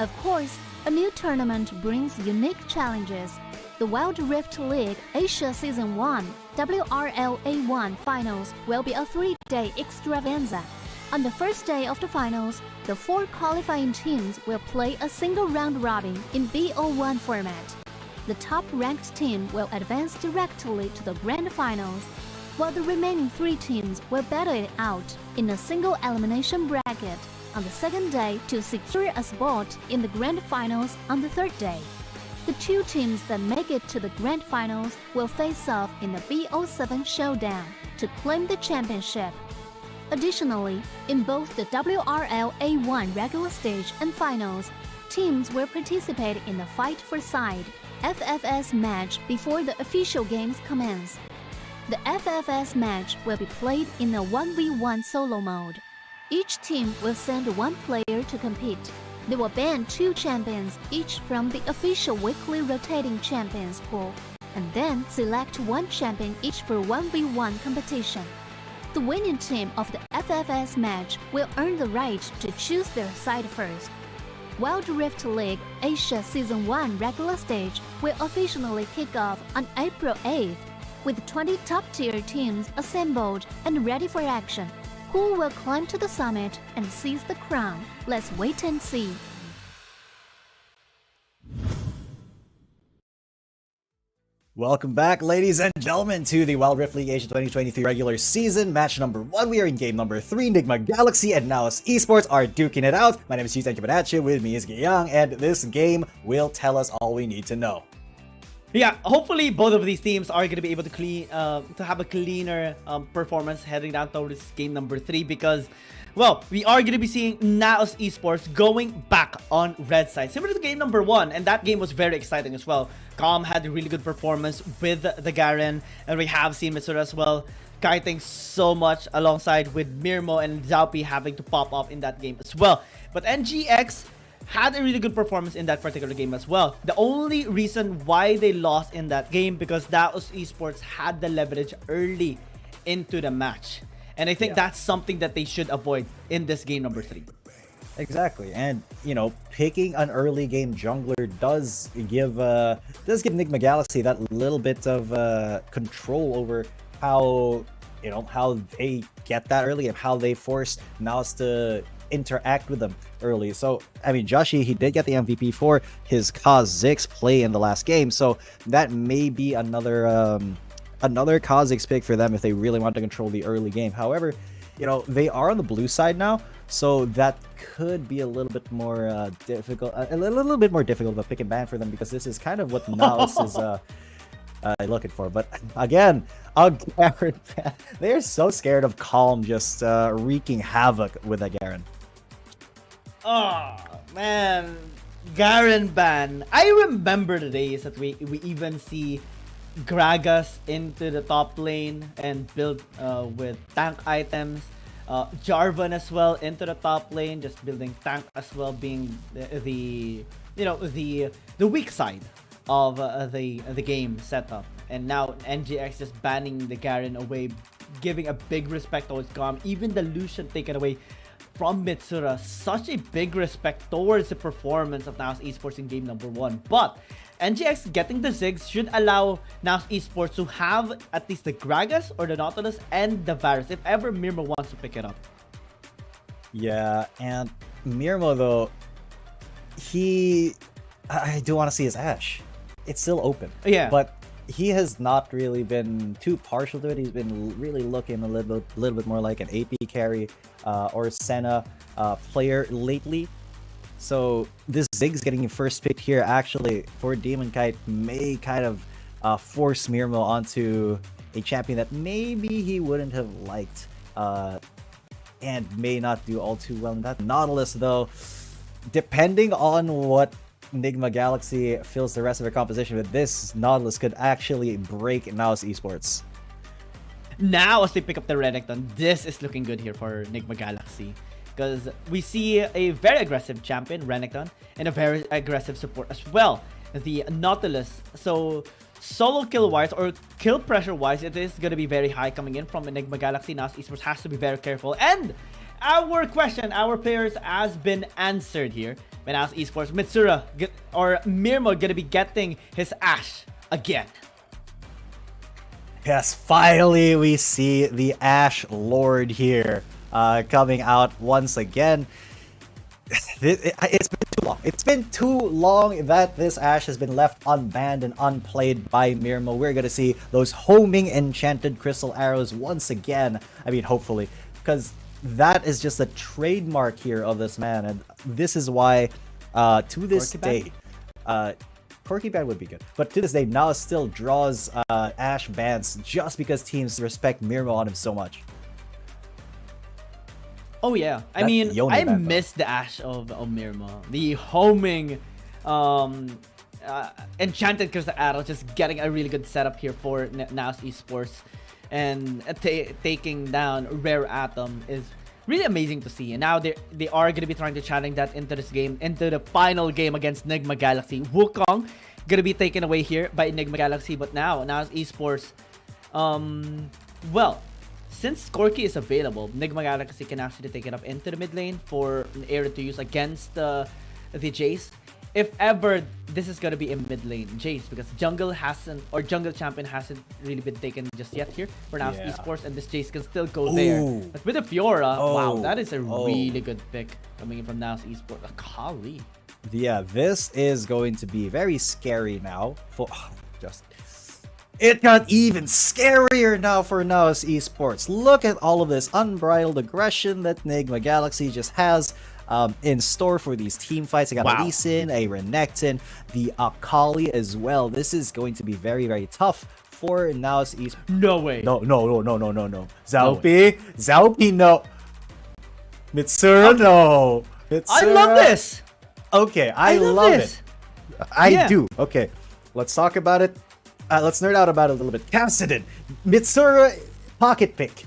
Of course, a new tournament brings unique challenges. The Wild Rift League Asia Season 1 WRL A1 Finals will be a 3-day extravaganza. On the first day of the finals, the 4 qualifying teams will play a single round robin in BO1 format. The top-ranked team will advance directly to the grand finals, while the remaining 3 teams will battle it out in a single elimination bracket on the second day to secure a spot in the grand finals on the third day. The 2 teams that make it to the grand finals will face off in the BO7 showdown to claim the championship. Additionally, in both the WRL A1 regular stage and finals, teams will participate in the Fight for Side FFS match before the official games commence. The FFS match will be played in a 1v1 solo mode. Each team will send 1 player to compete. They will ban 2 champions each from the official weekly rotating champions pool, and then select 1 champion each for 1v1 competition. The winning team of the FFS match will earn the right to choose their side first. Wild Rift League Asia Season 1 regular stage will officially kick off on April 8th, with 20 top-tier teams assembled and ready for action. Who will climb to the summit and seize the crown? Let's wait and see. Welcome back, ladies and gentlemen, to the Wild Rift League Asia 2023 regular season. Match number 1. We are in game number 3. Enigma Galaxy and NAOS Esports are duking it out. My name is Yutan Kibanachi, with me is Giyang, and this game will tell us all we need to know. Yeah, hopefully both of these teams are going to be able to have a cleaner performance heading down towards game number 3 because, well, we are going to be seeing NAOS Esports going back on red side, similar to game number 1, and that game was very exciting as well. Calm had a really good performance with the Garen, and we have seen Mitsuru as well kiting so much alongside with Mirmo and Zaupi having to pop off in that game as well. But NGX had a really good performance in that particular game as well. The only reason why they lost in that game because NAOS Esports had the leverage early into the match. And I think that's something that they should avoid in this game number 3. Exactly, and you know, picking an early game jungler does give Enigma Galaxy that little bit of control over how they get that early and how they force NAOS to interact with them early. So I mean, Joshi, he did get the MVP for his Kha'Zix play in the last game, so that may be another Kha'Zix pick for them if they really want to control the early game. However, you know, they are on the blue side now, so that could be a little bit more difficult, a little bit more difficult of a pick and ban for them because this is kind of what NAOS is looking for. But again, Garen, they're so scared of Calm just wreaking havoc with a Garen. Oh man, Garen ban. I remember the days that we even see Gragas into the top lane and build with tank items. Jarvan as well into the top lane, just building tank as well, being the weak side of the game setup. And now NGX just banning the Garen away, giving a big respect towards Calm. Even the Lucian taken away from Mitsuru. Such a big respect towards the performance of NAOS Esports in game number 1. But NGX getting the Ziggs should allow NAOS Esports to have at least the Gragas or the Nautilus and the Varus if ever Mirmo wants to pick it up. Yeah, and Mirmo though, I do want to see his Ashe. It's still open. Yeah. But he has not really been too partial to it. He's been really looking a little bit more like an AP carry or Senna player lately. So this Ziggs getting first pick here actually for Demon Kite may kind of force Mirmo onto a champion that maybe he wouldn't have liked and may not do all too well in that. Nautilus though, depending on what Enigma Galaxy fills the rest of their composition with, this Nautilus could actually break NAOS Esports. Now as they pick up the Renekton, this is looking good here for Enigma Galaxy. Because we see a very aggressive champion, Renekton, and a very aggressive support as well, the Nautilus. So solo kill wise or kill pressure wise, it is going to be very high coming in from Enigma Galaxy. NAOS Esports has to be very careful. And our question, our players, has been answered here. When NAOS Esports, Mitsuru or Mirmo going to be getting his Ashe again. Yes, finally we see the Ashe Lord here coming out once again. It's been too long. It's been too long that this Ashe has been left unbanned and unplayed by Mirmo. We're going to see those homing enchanted crystal arrows once again. I mean, hopefully, because that is just a trademark here of this man, and this is why to this day Corky ban would be good, but to this day NAOS still draws Ashe bans just because teams respect Mirmo on him so much. Oh yeah, I mean, I miss the Ashe of Mirmo. The homing enchanted crystal arrow, just getting a really good setup here for NAOS Esports. And taking down Rare Atom is really amazing to see. And now they are going to be trying to challenge that into this game, into the final game against Enigma Galaxy. Wukong going to be taken away here by Enigma Galaxy. But now Esports, well, since Corky is available, Enigma Galaxy can actually take it up into the mid lane for Aaron to use against the Jace. If ever this is gonna be a mid lane Jace, because jungle champion hasn't really been taken just yet here for NAOS Esports, and this Jace can still go there. But with the Fiora, wow, that is a really good pick coming in from NAOS Esports. Golly. Yeah, this is going to be very scary now for it got even scarier now for NAOS Esports. Look at all of this unbridled aggression that Enigma Galaxy just has in store for these team fights. I got a Lee Sin, a Renekton, the Akali as well. This is going to be very, very tough for NAOS Esports. No way. No. Zaupi, no. Mitsura, no. Mitsura. I love this. Okay, I love this. it. I do. Okay, let's talk about it. Let's nerd out about it a little bit. Kassadin, Mitsura, pocket pick.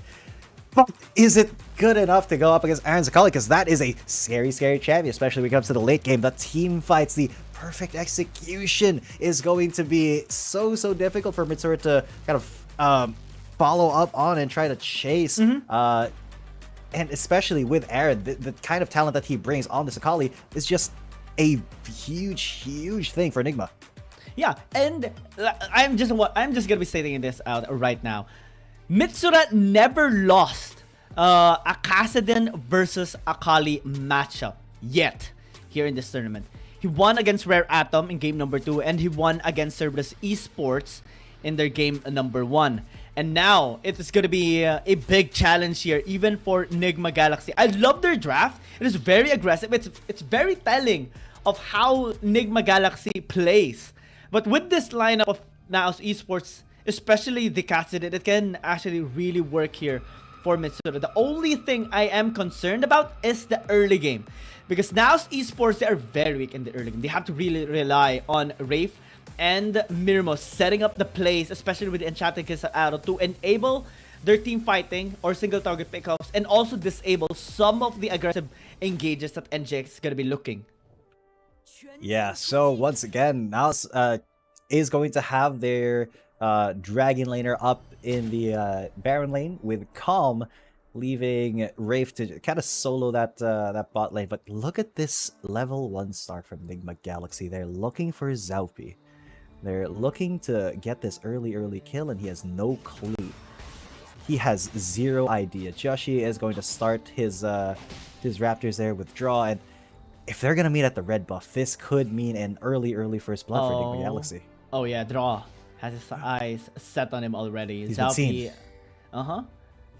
But is it good enough to go up against Aaron Zakali? Because that is a scary, scary champion, especially when it comes to the late game. The team fights, the perfect execution is going to be so difficult for Mitsura to kind of follow up on and try to chase. And especially with Aaron, the kind of talent that he brings on this Akali is just a huge thing for Enigma. Yeah, and I'm just gonna be stating this out right now. Mitsura never lost a Kassadin versus Akali matchup yet here in this tournament. He won against Rare Atom in game number 2, and he won against Cerberus Esports in their game number 1. And now it is going to be a big challenge here, even for Enigma Galaxy. I love their draft. It is very aggressive. It's very telling of how Enigma Galaxy plays. But with this lineup of NAOS Esports, especially the Kassadin, it can actually really work here for Mitsura. The only thing I am concerned about is the early game. Because NAOS Esports, they are very weak in the early game. They have to really rely on Wraith and Mirmo setting up the plays, especially with the Enchanted Kiss Arrow, to enable their team fighting or single target pickups, and also disable some of the aggressive engages that NGX is going to be looking. Yeah, so once again, NAOS is going to have their Dragon laner up in the Baron lane with Calm, leaving Wraith to kind of solo that bot lane. But look at this level 1 start from Enigma Galaxy. They're looking for Zaupi. They're looking to get this early kill, and he has no clue. He has zero idea. Joshi is going to start his Raptors there with Draw, and if they're gonna meet at the red buff, this could mean an early first blood for Enigma Galaxy. Oh yeah, Draw has his eyes set on him already. He's been seen. Well,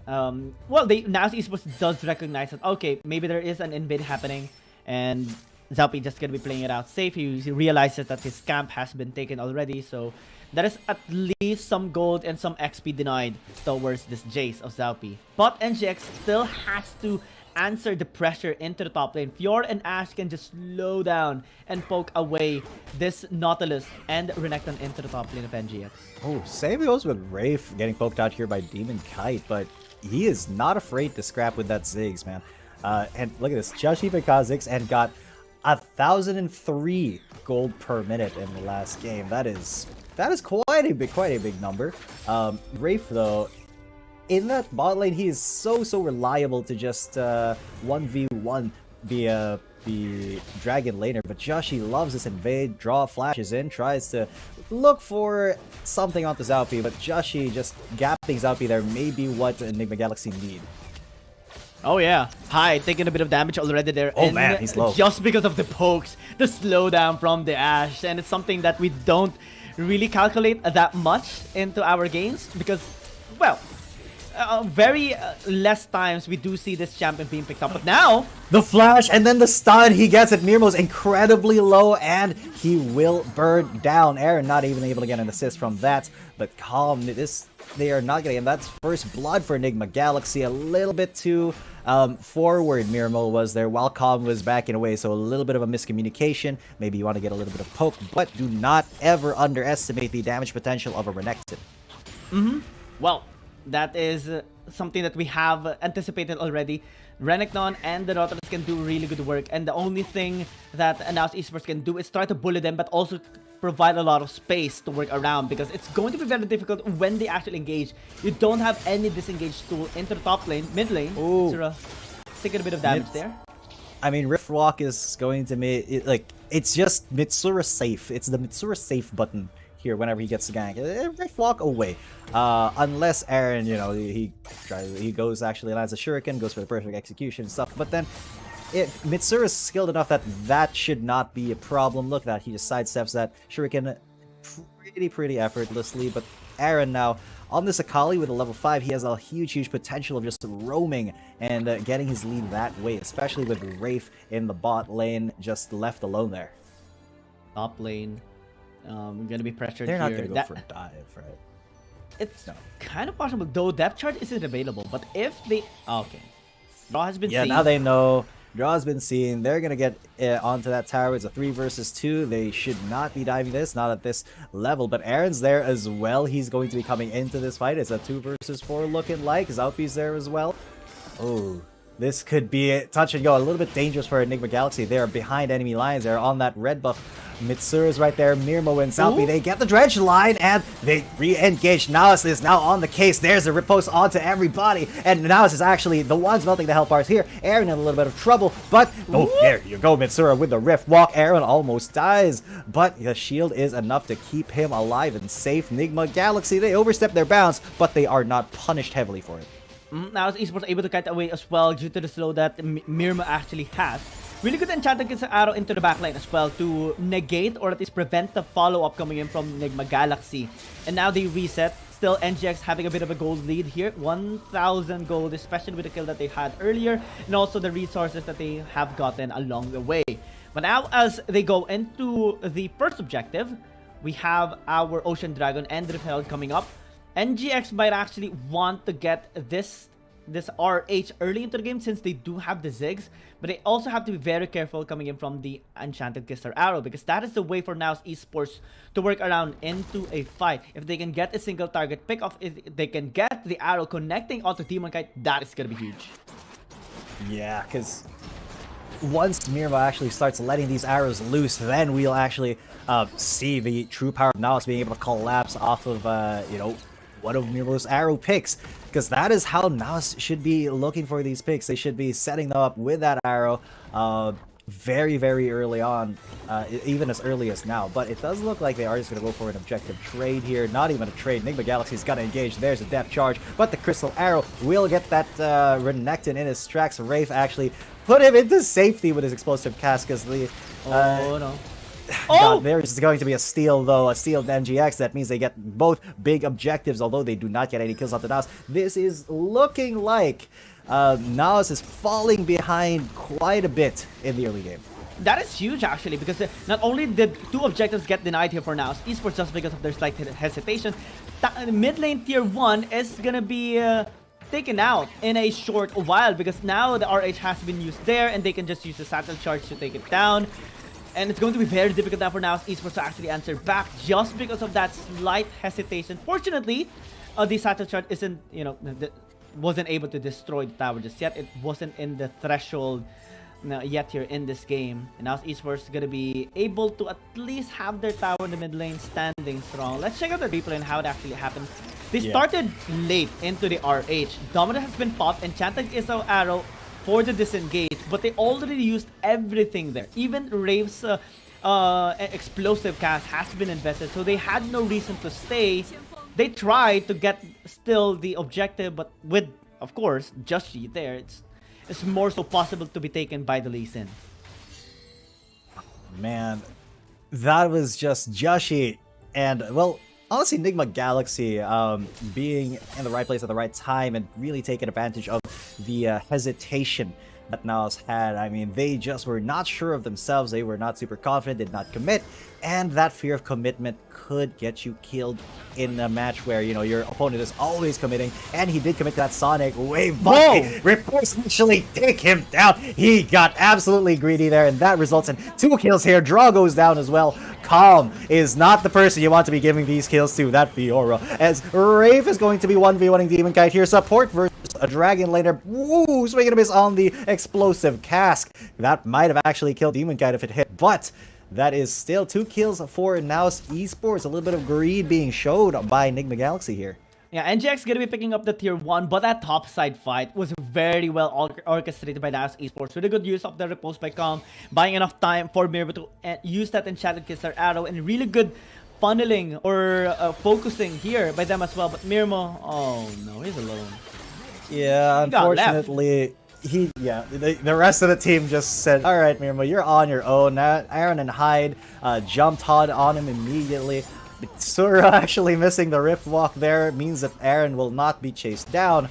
NAOS Esports does recognize that, okay, maybe there is an invade happening, and Zaupi just gonna be playing it out safe. He realizes that his camp has been taken already, so that is at least some gold and some XP denied towards this Jace of Zaupi. But NGX still has to answer the pressure into the top lane. Fjord and Ash can just slow down and poke away this Nautilus and Renekton into the top lane of NGX. Oh, same goes with Wraith getting poked out here by Demon Kite, but he is not afraid to scrap with that Ziggs, man. And look at this, just even Kha'Zix and got 1,003 gold per minute in the last game. That is quite a big number. Wraith though, in that bot lane, he is so reliable to just 1v1 the Dragon laner. But Joshi loves this invade, Draw flashes in, tries to look for something onto Zaupi, but Joshi just gapping Zaupi there may be what Enigma Galaxy need. Oh yeah, Hyde taking a bit of damage already there. Oh man, he's low. Just because of the pokes, the slowdown from the Ashe, and it's something that we don't really calculate that much into our games because, well, very less times we do see this champion being picked up. But now, the flash and then the stun he gets at Mirmo's incredibly low, and he will burn down. Aaron not even able to get an assist from that, but Calm, they are not getting him. That's first blood for Enigma Galaxy. A little bit too forward Mirmo was there while Calm was backing away, so a little bit of a miscommunication. Maybe you want to get a little bit of poke, but do not ever underestimate the damage potential of a Renekton. Well, that is something that we have anticipated already. Renekton and the Nautilus can do really good work, and the only thing that NAOS Esports can do is try to bully them, but also provide a lot of space to work around, because it's going to be very difficult when they actually engage. You don't have any disengage tool into the top lane, mid lane. Mitsura taking a bit of damage there. I mean, Rift Walk is going to make it like, it's just Mitsura safe. It's the Mitsura safe button here whenever he gets the gank. Rift Walk away. Unless Aaron, you know, he goes actually lands a shuriken, goes for the perfect execution and stuff. But then if Mitsura is skilled enough that should not be a problem. Look at that, he just sidesteps that shuriken pretty effortlessly, but Aaron now on this Akali with a level 5, he has a huge potential of just roaming and getting his lead that way, especially with Wraith in the bot lane just left alone there. Top lane, gonna be pressured. They're not here. gonna go for a dive, right? It's kind of possible, though depth chart isn't available, but if they... Okay. Draw has been seen. Now they know. Draw has been seen. They're going to get onto that tower. It's a 3 versus 2. They should not be diving this, not at this level. But Aaron's there as well. He's going to be coming into this fight. It's a 2 versus 4 looking like. Zalpi's there as well. Oh, this could be a touch and go. A little bit dangerous for Enigma Galaxy. They're behind enemy lines. They're on that red buff. Mitsura's right there. Mirmo and Zalpi. They get the dredge line and they re-engage. NAOS is now on the case. There's a riposte onto everybody. And NAOS is actually the ones melting the health bars here. Aaron in a little bit of trouble. But, oh, there you go. Mitsura with the rift walk. Aaron almost dies. But the shield is enough to keep him alive and safe. Enigma Galaxy, they overstep their bounds, but they are not punished heavily for it. Now Esports able to kite away as well due to the slow that Mirmo actually has. Really good enchanted gets an arrow into the backline as well to negate or at least prevent the follow-up coming in from Enigma Galaxy. And now they reset. Still NGX having a bit of a gold lead here. 1,000 gold, especially with the kill that they had earlier. And also the resources that they have gotten along the way. But now as they go into the first objective, we have our Ocean Dragon and Drift Herald coming up. NGX might actually want to get this RH early into the game since they do have the Ziggs, but they also have to be very careful coming in from the Enchanted Kisser Arrow because that is the way for NAOS Esports to work around into a fight. If they can get a single target pick off, if they can get the arrow connecting onto Demon Kite, that is going to be huge. Yeah, because once Mirmo actually starts letting these arrows loose, then we'll actually see the true power of NAOS being able to collapse off of, you know, one of Mirmo's arrow picks, because that is how NAOS should be looking for these picks. They should be setting them up with that arrow very early on, even as early as now. But it does look like they are just going to go for an objective trade here. Not even a trade. Enigma Galaxy's got to engage. There's a depth charge, but the Crystal Arrow will get that Renekton in his tracks. Wraith actually put him into safety with his explosive cast because the... oh no. God, there's going to be a steal, though. A steal of NGX. That means they get both big objectives, although they do not get any kills onto NAOS. This is looking like NAOS is falling behind quite a bit in the early game. That is huge, actually, because not only did 2 objectives get denied here for NAOS Esports just because of their slight hesitation, mid lane tier 1 is going to be... taken out in a short while because now the RH has been used there and they can just use the satchel charge to take it down. And it's going to be very difficult now for NAOS Esports to actually answer back just because of that slight hesitation. Fortunately, the satchel charge isn't, you know, wasn't able to destroy the tower just yet. It wasn't in the threshold yet here in this game. And NAOS Esports is going to be able to at least have their tower in the mid lane standing strong. Let's check out the replay and how it actually happened. They started late into the RH. Dominant has been popped. Enchanted Kisser Arrow for the disengage, but they already used everything there. Even Wraith's explosive cast has been invested, so they had no reason to stay. They tried to get still the objective, but with, of course, Joshi there, it's more so possible to be taken by the Lee Sin. Man, that was just Joshi, and well, honestly, Enigma Galaxy being in the right place at the right time and really taking advantage of the hesitation that NAOS had. I mean, they just were not sure of themselves. They were not super confident, did not commit. And that fear of commitment could get you killed in a match where, you know, your opponent is always committing. And he did commit to that Sonic wave. But Rippers actually take him down. He got absolutely greedy there. And that results in 2 kills here. Draw goes down as well. Calm is not the person you want to be giving these kills to. That Fiora. As Wraith is going to be 1v1ing Demon Kite here. Support versus a Dragon later. Woo! Swing and a miss on the explosive cask. That might have actually killed Demon Kite if it hit. But that is still 2 kills for NAOS Esports. A little bit of greed being showed by Enigma Galaxy here. Yeah, NGX gonna be picking up the tier 1, but that top side fight was very well orchestrated by NAOS Esports. Really good use of the repose by Calm, buying enough time for Mirmo to use that Enchanted Kisser Arrow, and really good funneling or focusing here by them as well. But Mirmo, oh no, he's alone. Yeah, unfortunately, the rest of the team just said, "All right, Mirmo, you're on your own." Aaron and Hyde jumped hard on him immediately. Sura actually missing the Rift Walk there means that Aaron will not be chased down.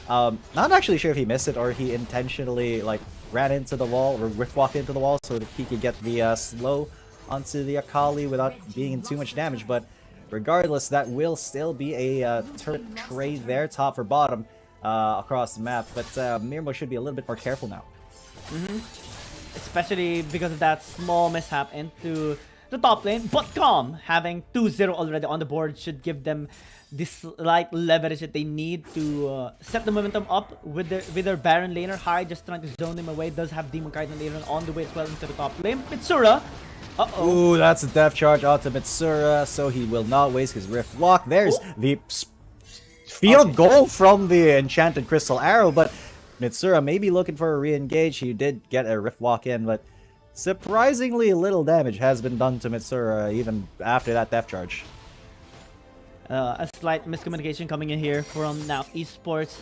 Not actually sure if he missed it or he intentionally like ran into the wall or Rift Walked into the wall so that he could get the slow onto the Akali without being in too much damage. But regardless, that will still be a turret trade there, top or bottom, across the map. But Mirmo should be a little bit more careful now. Especially because of that small mishap into the top lane. But Calm, having 2-0 already on the board, should give them this slight leverage that they need to set the momentum up with their Baron laner. High just trying to zone him away. Does have Demon Kai'San later on the way as well into the top lane. Mitsura. Ooh, that's a death charge onto Mitsura, so he will not waste his Rift Walk. There's the field goal from the Enchanted Crystal Arrow, but Mitsura may be looking for a re-engage. He did get a Rift Walk in, but surprisingly little damage has been done to Mitsura even after that death charge. A slight miscommunication coming in here from NAOS Esports,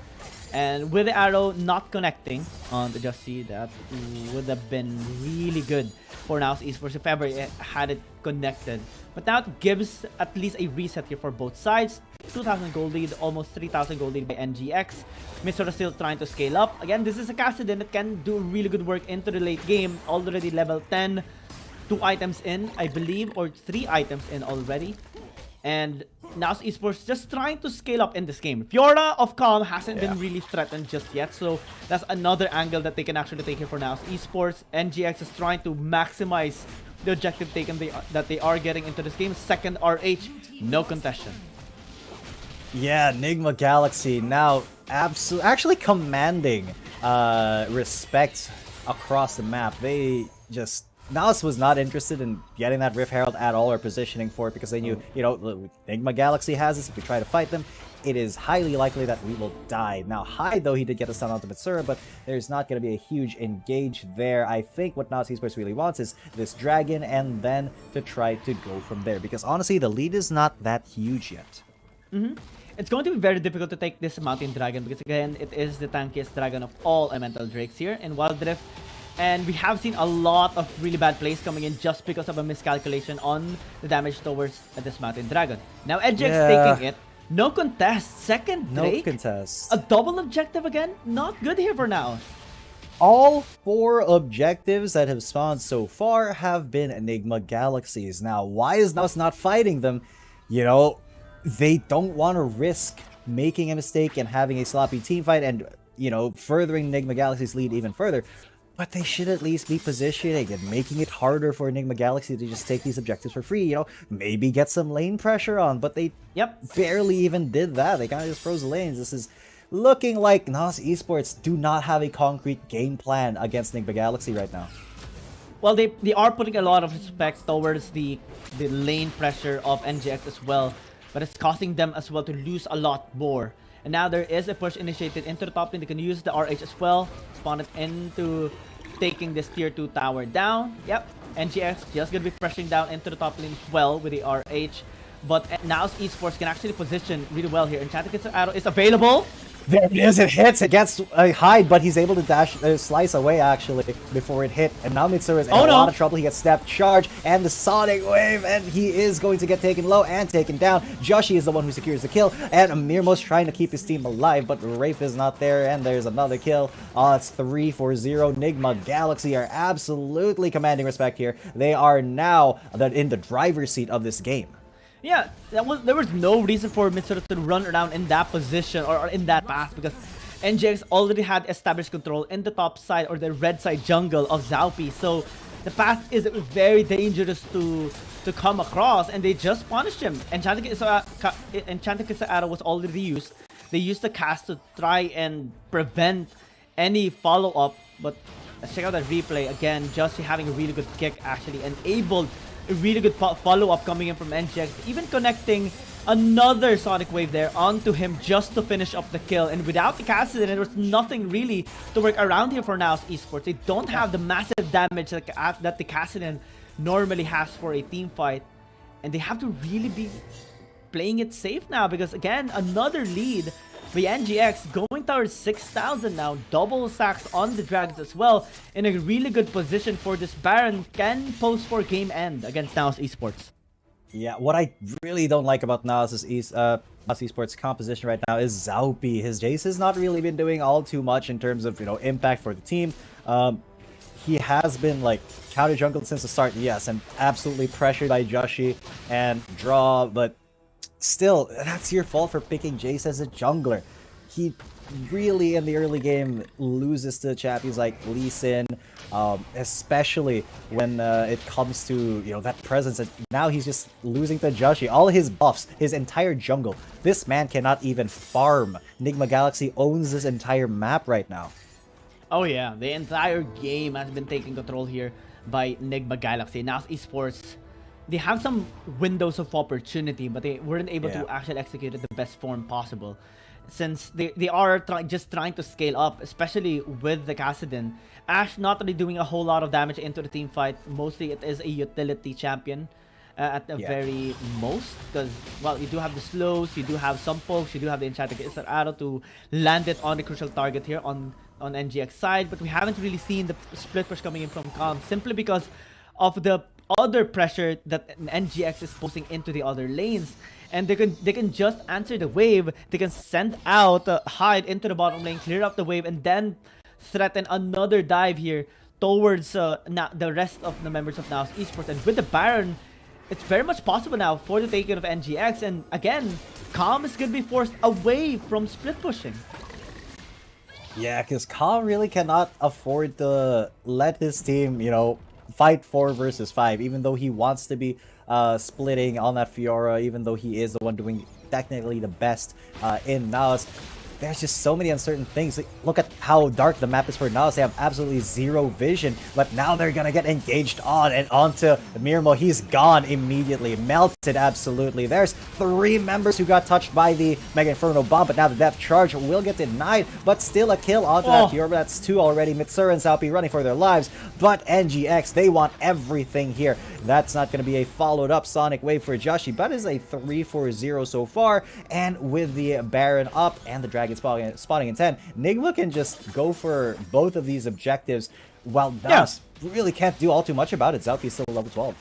and with the arrow not connecting on the Justy, that would have been really good for NAOS Esports if ever it had it connected. But now it gives at least a reset here for both sides. 2,000 gold lead, almost 3,000 gold lead by NGX. Mitsura still trying to scale up. Again, this is a Kassadin that can do really good work into the late game. Already level 10, 2 items in, I believe, or 3 items in already. And NAOS Esports just trying to scale up in this game. Fiora of Calm hasn't been really threatened just yet, so that's another angle that they can actually take here for NAOS Esports. NGX is trying to maximize the objective taken that they are getting into this game. Second RH, no contestation. Yeah, Nigma Galaxy now actually commanding respect across the map. They just... NAOS was not interested in getting that Rift Herald at all or positioning for it because they knew, you know, Nigma Galaxy has this. If we try to fight them, it is highly likely that we will die. Now, High, though, he did get a stun onto Mitsura, but there's not going to be a huge engage there. I think what NAOS Esports really wants is this dragon and then to try to go from there because, honestly, the lead is not that huge yet. It's going to be very difficult to take this Mountain Dragon because, again, it is the tankiest dragon of all Elemental Drakes here in Wild Rift. And we have seen a lot of really bad plays coming in just because of a miscalculation on the damage towards this Mountain Dragon. Now NGX taking it. No contest. Second Drake. No contest. A double objective again. Not good here for now. All 4 objectives that have spawned so far have been Enigma Galaxies. Now, why is NAOS not fighting them? You know, they don't want to risk making a mistake and having a sloppy team fight and, you know, furthering Enigma Galaxy's lead even further. But they should at least be positioning and making it harder for Enigma Galaxy to just take these objectives for free, you know, maybe get some lane pressure on, but they barely even did that. They kind of just froze the lanes. This is looking like NAOS Esports do not have a concrete game plan against Enigma Galaxy right now. Well, they are putting a lot of respect towards the lane pressure of NGX as well, but it's costing them as well to lose a lot more. And now there is a push initiated into the top lane. They can use the RH as well. Spawn it into taking this tier 2 tower down. Yep, NGX just going to be pressing down into the top lane as well with the RH. But NAOS Esports can actually position really well here. Enchanted Crystal Arrow is available. There it is, it hits, it gets a hide, but he's able to dash, slice away actually before it hit. And now Mitsura is in a lot of trouble. He gets Step Charge and the Sonic Wave, and he is going to get taken low and taken down. Joshi is the one who secures the kill, and Mirmo's trying to keep his team alive, but Rafe is not there, and there's another kill. It's 3-4-0. Nigma Galaxy are absolutely commanding respect here. They are now in the driver's seat of this game. Yeah, there was no reason for Mitsura to run around in that position or in that path because NGX already had established control in the top side or the red side jungle of Zaupi. So the path is very dangerous to come across, and they just punished him. Enchanted Crystal Arrow was already used. They used the cast to try and prevent any follow-up, but let's check out that replay again. Just having a really good kick actually enabled a really good follow-up coming in from NGX, even connecting another Sonic Wave there onto him just to finish up the kill. And without the Kassadin, there was nothing really to work around here for NAOS Esports. They don't have the massive damage that the Kassadin normally has for a team fight, and they have to really be playing it safe now because, again, another lead by NGX going towards 6,000 now. Double sacks on the Dragons as well. In a really good position for this Baron. Can post for game end against NAOS Esports. Yeah, what I really don't like about NAOS Esports composition right now is Zaupi. His Jace has not really been doing all too much in terms of, impact for the team. He has been like counter jungled since the start, yes, and absolutely pressured by Joshi and Draw, but still, that's your fault for picking Jace as a jungler. He really in the early game loses to champions like Lee Sin, especially when it comes to that presence, and now he's just losing to Joshi. All his buffs, his entire jungle, this man cannot even farm. Nigma Galaxy owns this entire map right now. Oh yeah, the entire game has been taken control here by Nigma Galaxy. NAOS Esports, they have some windows of opportunity, but they weren't able to actually execute it the best form possible. Since they are just trying to scale up, especially with the Kassadin. Ashe not really doing a whole lot of damage into the team fight. Mostly it is a utility champion at the very most. Because, well, you do have the slows, you do have some pokes, you do have the enchanted Isar arrow to land it on the crucial target here on NGX side. But we haven't really seen the split push coming in from Calm simply because of the other pressure that NGX is posting into the other lanes. And they can just answer the wave. They can send out Hyde into the bottom lane, clear up the wave, and then threaten another dive here towards the rest of the members of NAOS Esports. And with the Baron, it's very much possible now for the taking of NGX. And again, Calm is going to be forced away from split pushing. Yeah, because Calm really cannot afford to let his team, fight 4 versus 5, even though he wants to be splitting on that Fiora, even though he is the one doing technically the best in NAOS. There's just so many uncertain things. Look at how dark the map is for NAOS. They have absolutely zero vision, but now they're gonna get engaged on and onto Mirmo. He's gone immediately, melted absolutely. There's 3 members who got touched by the Mega Inferno bomb, but now the depth charge will get denied, but still a kill onto that Fiora. That's 2 already. Mitsura and Zaupi running for their lives, but NGX, they want everything here. That's not going to be a followed up Sonic Wave for Joshi, but is a 3-4-0 so far. And with the Baron up and the Dragon spawning in 10, Nigma can just go for both of these objectives, while NAOS really can't do all too much about it. Zaupi is still level 12.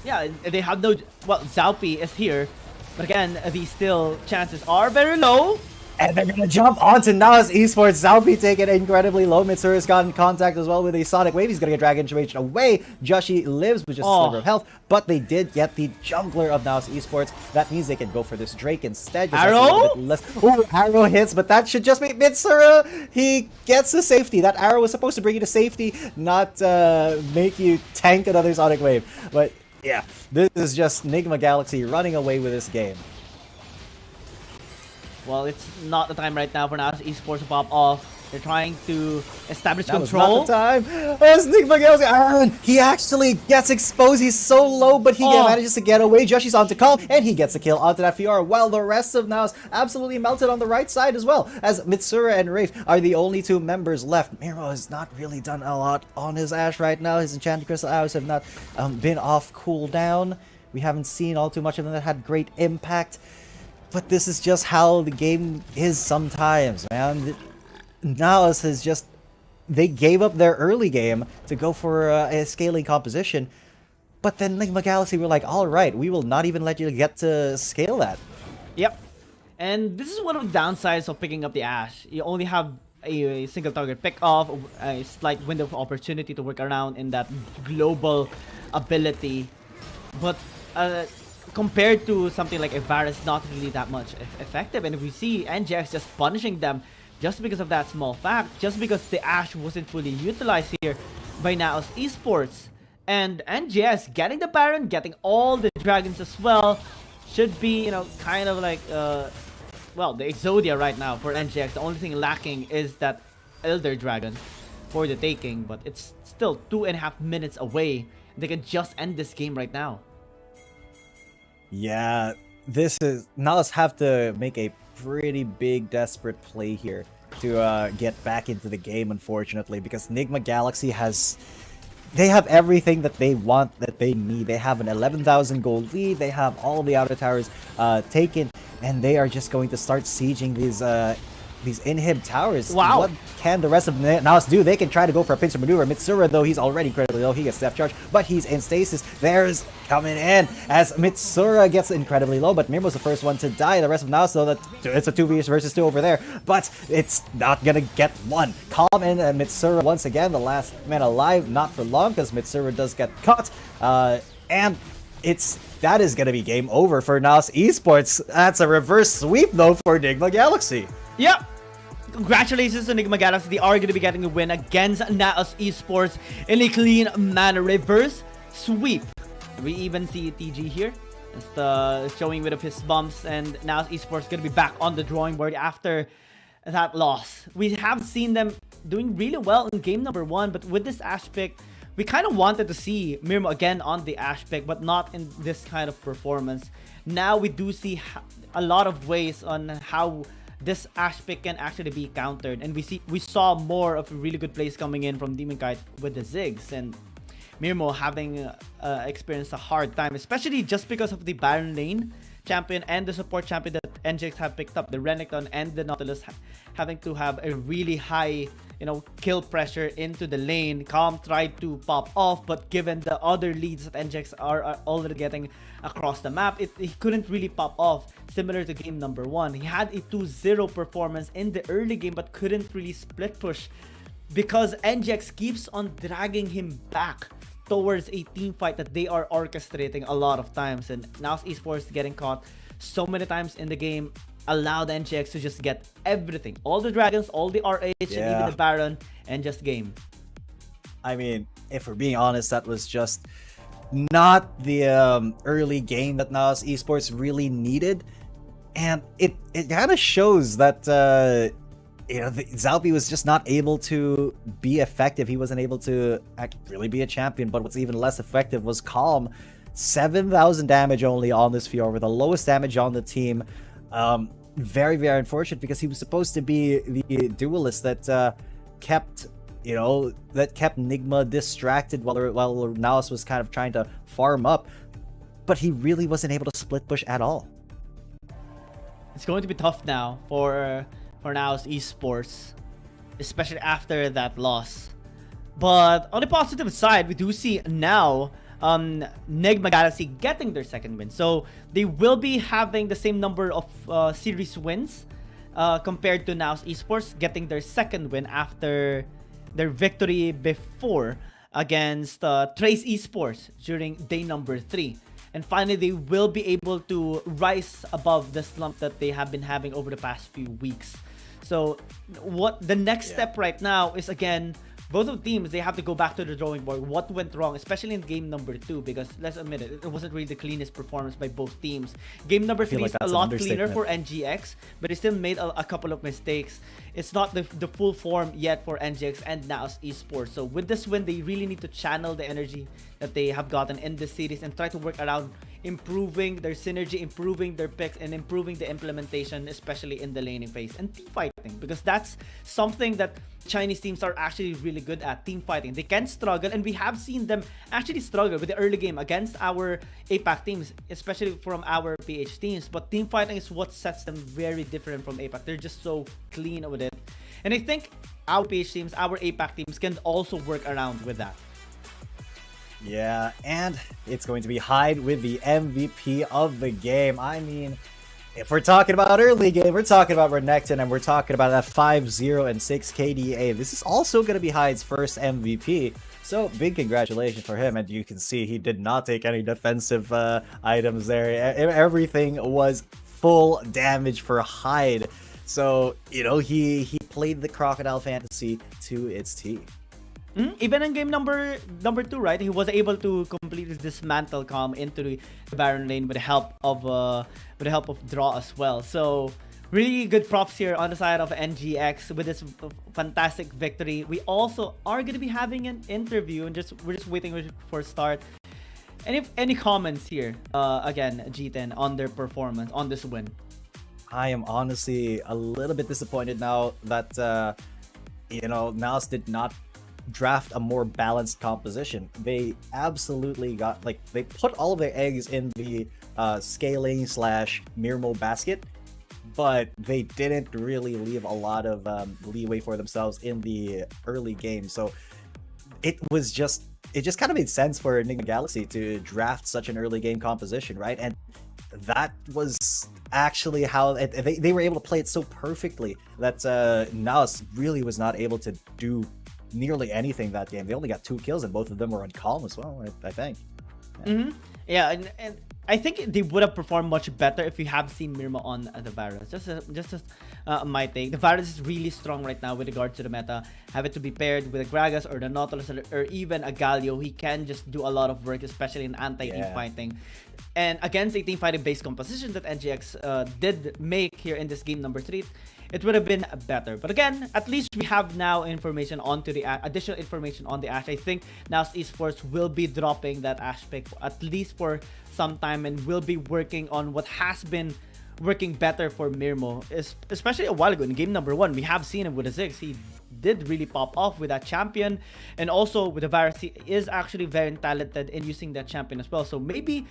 Yeah, they have no... Well, Zaupi is here, but again, the still chances are very low. And they're gonna jump onto NAOS Esports. Zaupi taking incredibly low. Mitsura's got in contact as well with a Sonic Wave. He's gonna get Dragon Information away. Joshi lives with just a sliver of health, but they did get the jungler of NAOS Esports. That means they can go for this Drake instead. Just arrow? Ooh, arrow hits, but that should just be Mitsura. He gets the safety. That arrow was supposed to bring you to safety, not make you tank another Sonic Wave. But yeah, this is just Nigma Galaxy running away with this game. Well, it's not the time right now for NAOS Esports to pop off. They're trying to establish that control. Was not the time. It's Nigma Galaxy. Aaron, he actually gets exposed. He's so low, but he manages to get away. Joshi's onto Calm, and he gets a kill onto that Fiora, while the rest of NAOS absolutely melted on the right side as well, as Mitsura and Wraith are the only 2 members left. Miro has not really done a lot on his Ashe right now. His Enchanted Crystal Arrows have not been off cooldown. We haven't seen all too much of them that had great impact. But this is just how the game is sometimes, man. NAOS has just... They gave up their early game to go for a scaling composition. But then Nigma Galaxy were like, alright, we will not even let you get to scale that. Yep. And this is one of the downsides of picking up the Ashe. You only have a single target pick off, a slight window of opportunity to work around in that global ability. But... compared to something like Varus, not really that much effective. And if we see NGX just punishing them just because of that small fact, just because the Ashe wasn't fully utilized here by NAOS Esports. And NGX getting the Baron, getting all the dragons as well, should be, kind of like, well, the Exodia right now for NGX. The only thing lacking is that Elder Dragon for the taking, but it's still 2.5 minutes away. They can just end this game right now. Yeah, this is... NAOS have to make a pretty big, desperate play here to get back into the game, unfortunately, because Nigma Galaxy has... They have everything that they want, that they need. They have an 11,000 gold lead, they have all the outer towers taken, and they are just going to start sieging these these inhib towers. Wow. What can the rest of NAOS do? They can try to go for a pincer maneuver. Mitsura, though, he's already incredibly low. He gets Death Charge, but he's in stasis. There's coming in as Mitsura gets incredibly low, but Mirmo's the first one to die. The rest of NAOS, though, it's a 2v versus 2 over there, but it's not gonna get one. Calm and Mitsura once again, the last man alive, not for long, because Mitsura does get caught, and that is gonna be game over for NAOS Esports. That's a reverse sweep, though, for Enigma Galaxy. Yep. Congratulations to Enigma Galaxy. They are going to be getting a win against NAOS Esports in a clean manner. Reverse sweep. We even see TG here. Just showing a bit of his bumps, and NAOS Esports going to be back on the drawing board after that loss. We have seen them doing really well in game number 1, but with this Ash pick, we kind of wanted to see Mirmo again on the Ash pick, but not in this kind of performance. Now we do see a lot of ways on how this Ash pick can actually be countered, and we saw more of really good plays coming in from Demon Kite with the Ziggs, and Mirmo having experienced a hard time, especially just because of the Baron lane champion and the support champion that NGX have picked up, the Renekton and the Nautilus, having to have a really high, kill pressure into the lane. Calm tried to pop off, but given the other leads that NGX are already getting across the map, he couldn't really pop off, similar to game number 1. He had a 2-0 performance in the early game, but couldn't really split push because NGX keeps on dragging him back towards a team fight that they are orchestrating a lot of times. And now Esports getting caught so many times in the game allowed NGX to just get everything, all the dragons, all the RH, and even the Baron, and just game. I mean, if we're being honest, that was just not the early game that NAOS Esports really needed, and it kind of shows that Zalpi was just not able to be effective. He wasn't able to really be a champion. But what's even less effective was Calm. 7,000 damage only on this Fiora, the lowest damage on the team. Very, very unfortunate, because he was supposed to be the duelist that kept Nigma distracted while NAOS was kind of trying to farm up. But he really wasn't able to split push at all. It's going to be tough now for NAOS Esports, especially after that loss. But on the positive side, we do see now Enigma Galaxy getting their second win. So they will be having the same number of series wins compared to NAOS Esports, getting their second win after their victory before against Trace Esports during day number 3. And finally, they will be able to rise above the slump that they have been having over the past few weeks. So what the next step right now is, again, both of the teams, they have to go back to the drawing board. What went wrong, especially in game number 2, because let's admit it, it wasn't really the cleanest performance by both teams. Game number 3 is a lot cleaner for NGX, but they still made a couple of mistakes. It's not the full form yet for NGX and NAOS Esports. So with this win, they really need to channel the energy that they have gotten in this series and try to work around improving their synergy, improving their picks, and improving the implementation, especially in the laning phase and team fighting, because that's something that Chinese teams are actually really good at, team fighting. They can struggle, and we have seen them actually struggle with the early game against our APAC teams, especially from our PH teams, but team fighting is what sets them very different from APAC. They're just so clean with it, and I think our PH teams, our APAC teams can also work around with that. Yeah, and it's going to be Hyde with the MVP of the game. I mean, if we're talking about early game, we're talking about Renekton, and we're talking about that 5-0 and 6 KDA. This is also going to be Hyde's first MVP. So big congratulations for him. And you can see he did not take any defensive items there. Everything was full damage for Hyde. So, he played the Crocodile Fantasy to its T. Even in game number 2, right? He was able to completely dismantle Calm into the Baron lane with the help of Draw as well. So really good props here on the side of NGX with this fantastic victory. We also are going to be having an interview, and we're just waiting for a start. And if any comments here, again, G10, on their performance on this win? I am honestly a little bit disappointed now that NAOS did not draft a more balanced composition. They absolutely they put all of their eggs in the scaling / Mirmo basket, but they didn't really leave a lot of leeway for themselves in the early game. So it just kind of made sense for Enigma Galaxy to draft such an early game composition, right? And that was actually how they were able to play it so perfectly that NAOS really was not able to do nearly anything that game. They only got 2 kills, and both of them were on Calm as well, I think. Yeah, and I think they would have performed much better if you have seen Mirma on the Virus. Just my take. The Virus is really strong right now with regard to the meta. Have it to be paired with a Gragas or the Nautilus or even a Galio. He can just do a lot of work, especially in anti-team fighting. And against a team fighting based composition that NGX did make here in this game number 3, it would have been better. But again, at least we have now information onto the additional information on the Ashe. I think NAOS Esports will be dropping that Ashe pick at least for some time and will be working on what has been working better for Mirmo, especially a while ago in game number 1. We have seen him with a 6. He did really pop off with that champion, and also with the Virus, he is actually very talented in using that champion as well. So maybe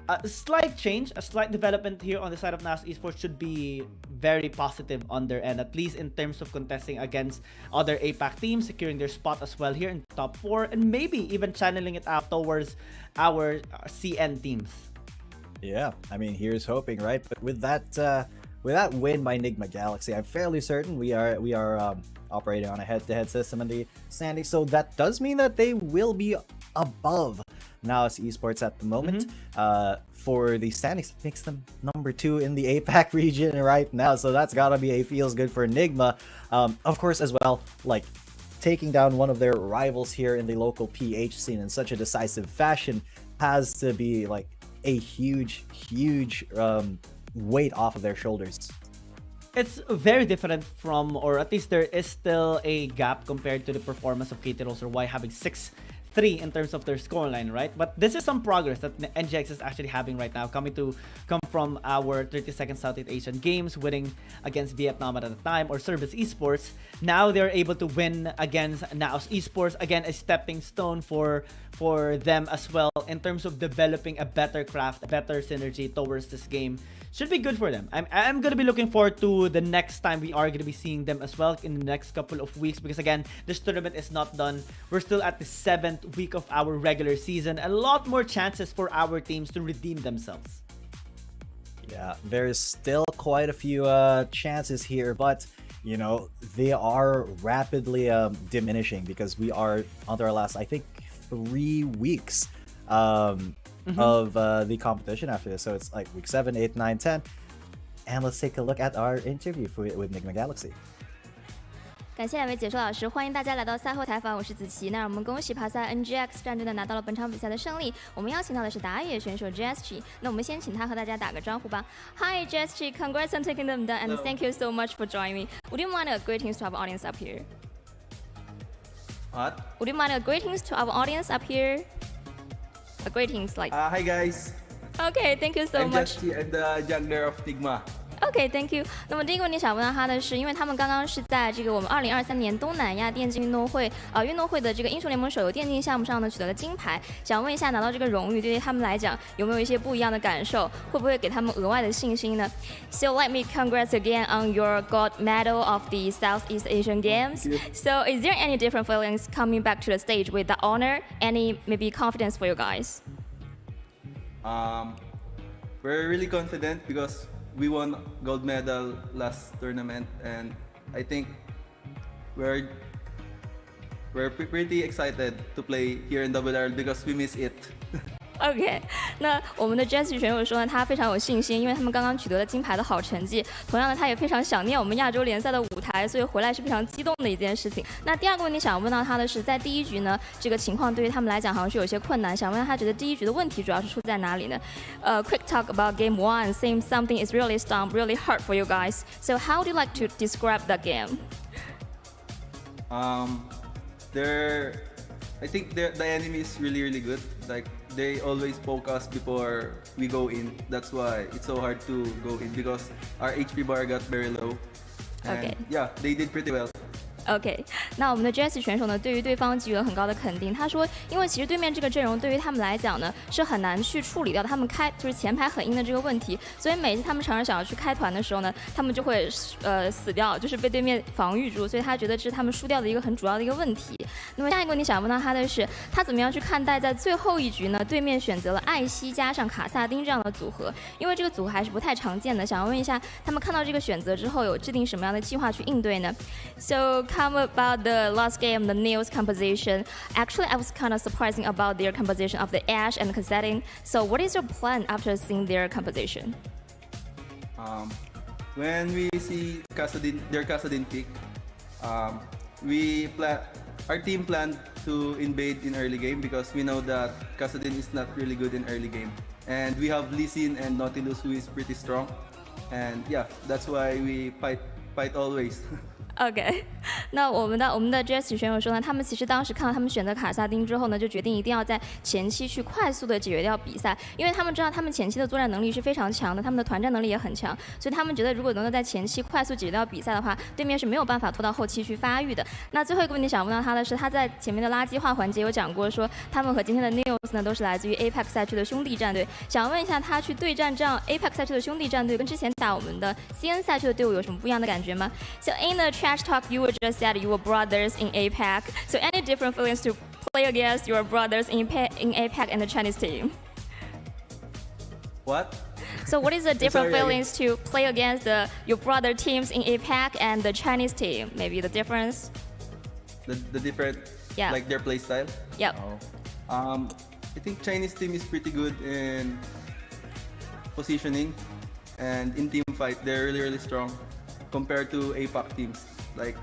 a slight change, a slight development here on the side of NAOS Esports should be very positive on their end, at least in terms of contesting against other APAC teams, securing their spot as well here in top 4, and maybe even channeling it out towards our CN teams. Yeah, I mean, here's hoping, right? But with that win by Enigma Galaxy, I'm fairly certain we are operating on a head-to-head system in the standings, so that does mean that they will be above NAOS Esports at the moment. For the standings, it makes them number 2 in the APAC region right now, so that's gotta be a feels good for Enigma. Of course, as well, like taking down one of their rivals here in the local PH scene in such a decisive fashion has to be like a huge weight off of their shoulders. It's very different from, or at least there is still a gap compared to the performance of KT Rolls or Y having 6-3 in terms of their scoreline, right? But this is some progress that NGX is actually having right now, come from our 32nd Southeast Asian Games, winning against Vietnam at the time, or Cerberus Esports. Now they're able to win against NAOS Esports, again a stepping stone for them as well in terms of developing a better craft, a better synergy towards this game. Should be good for them. I'm gonna be looking forward to the next time we are gonna be seeing them as well in the next couple of weeks, because again, this tournament is not done. We're still at the 7th week of our regular season. A lot more chances for our teams to redeem themselves. Yeah, there's still quite a few chances here, but you know, they are rapidly diminishing because we are under our last, I think, 3 weeks of the competition after this. So it's like week 7, 8, 9, 10. And let's take a look at our interview with Enigma Galaxy. 感谢2位解说老师，欢迎大家来到赛后采访，我是子琪。那我们恭喜帕赛 NGX 战队的拿到了本场比赛的胜利。我们邀请到的是打野选手 JSG， 那我们先请他和大家打个招呼吧。Hi JSG, congrats on taking them down, and thank you so much for joining me. Would you mind a greetings to our audience up here? What? Would you mind a greetings to our audience up here? A greetings like. Hi guys. Okay, thank you so much. I'm just the jungler of Tigma. OK, thank you. 那么第一个问题想问到他的是，因为他们刚刚是在这个我们2023年东南亚电竞运动会的这个英雄联盟手游电竞项目上呢取得了金牌，想问一下拿到这个荣誉对于他们来讲有没有一些不一样的感受，会不会给他们额外的信心呢 ？So let me congrats again on your gold medal of the Southeast Asian Games. So is there any different feelings coming back to the stage with the honor? Any maybe confidence for you guys? We're really confident because we won gold medal last tournament, and I think we're pretty excited to play here in WRL because we miss it. OK， 那我们的 Jesse 选手说呢，他非常有信心，因为他们刚刚取得了金牌的好成绩。同样的，他也非常想念我们亚洲联赛的舞台，所以回来是非常激动的一件事情。那第二个问题想问到他的是，在第一局呢，这个情况对于他们来讲好像是有些困难，想问他觉得第一局的问题主要是出在哪里呢？Quick talk about game 1. Seems something is really stumped, really hard for you guys. So how do you like to describe that game? I think the enemy is really good. Like they always poke us before we go in. That's why it's so hard to go in because our HP bar got very low. And Okay. yeah, they did pretty well. OK， 那我们的 Jessie 选手呢，对于对方给予了很高的肯定。他说，因为其实对面这个阵容对于他们来讲呢，是很难去处理掉他们就是前排很硬的这个问题，所以每次他们尝试想要去开团的时候呢，他们就会死掉，就是被对面防御住，所以他觉得这是他们输掉的一个很主要的一个问题。那么下一个问题想问到他的是，他怎么样去看待在最后一局呢，对面选择了艾希加上卡萨丁这样的组合，因为这个组合还是不太常见的。想要问一下，他们看到这个选择之后，有制定什么样的计划去应对呢 ？So come about the last game, the NAOS composition. Actually, I was kind of surprising about their composition of the Ash and Cassadin. So what is your plan after seeing their composition? When we see their Cassadin pick, our team planned to invade in early game because we know that Cassadin is not really good in early game. And we have Lee Sin and Nautilus who is pretty strong. And yeah, that's why we fight always. OK， 那我们的 Jessie 选手说呢，他们其实当时看到他们选择卡萨丁之后呢，就决定一定要在前期去快速的解决掉比赛，因为他们知道他们前期的作战能力是非常强的，他们的团战能力也很强，所以他们觉得如果能够在前期快速解决掉比赛的话，对面是没有办法拖到后期去发育的。那最后一个问题想问到他的是，他在前面的垃圾话环节有讲过说，他们和今天的 NAOS 呢都是来自于 APAC 赛区的兄弟战队，想问一下他去对战这样 APAC 赛区的兄弟战队，跟之前打我们的 CN 赛区的队伍有什么不一样的感觉吗 ？So in the trash talk, you were just said you were brothers in APAC. So any different feelings to play against your brothers in APAC and the Chinese team? What? So what is the different feelings to play against your brother teams in APAC and the Chinese team? Maybe the difference? The different, like their play style? Yep. I think Chinese team is pretty good in positioning and in team fight. They're really strong compared to APAC teams. Like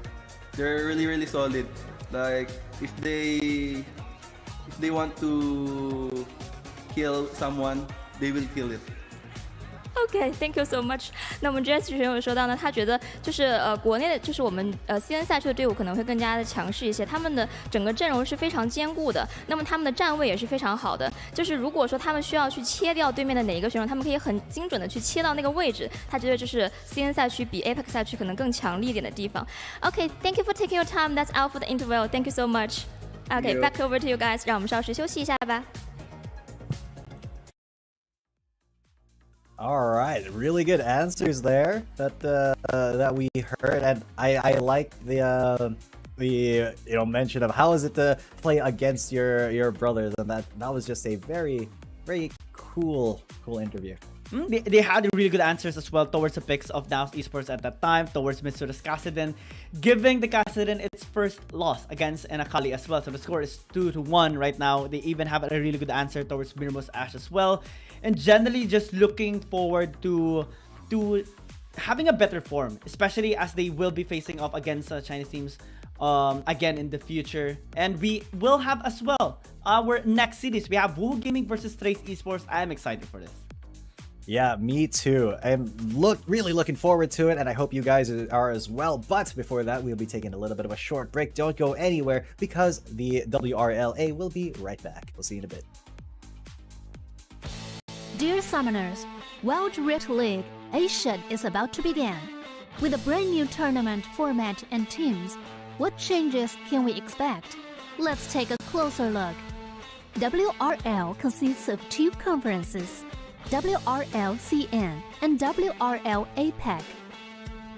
they're really solid. Like if they want to kill someone, they will kill it. OK, thank you so much. 那我们 Jessie 选手说到呢，他觉得就是国内的，就是我们CN 赛区的队伍可能会更加的强势一些，他们的整个阵容是非常坚固的，那么他们的站位也是非常好的。就是如果说他们需要去切掉对面的哪一个选手，他们可以很精准的去切到那个位置。他觉得这是 CN 赛区比 APAC 赛区可能更强力一点的地方。OK, thank you for taking your time. That's all for the interview. Thank you so much. OK, back over to you guys. 让我们稍事休息一下吧。All right, really good answers there that we heard, and I like the mention of how is it to play against your brothers, and that was just a very cool interview. They had really good answers as well towards the picks of NAOS Esports at that time, towards Mr. Cassadin, giving the Cassadin its first loss against Enakali as well. So the score is 2-1 right now. They even have a really good answer towards Mirmo's Ash as well. And generally just looking forward to having a better form, especially as they will be facing off against Chinese teams again in the future. And we will have as well our next series. We have Wu Gaming versus Trace Esports. I am excited for this. Yeah, me too. I'm really looking forward to it, and I hope you guys are as well. But before that, we'll be taking a little bit of a short break. Don't go anywhere because the WRLA will be right back. We'll see you in a bit. Dear Summoners, Wild Rift League Asia is about to begin. With a brand new tournament format and teams, what changes can we expect? Let's take a closer look. WRL consists of two conferences, WRL CN and WRL APAC.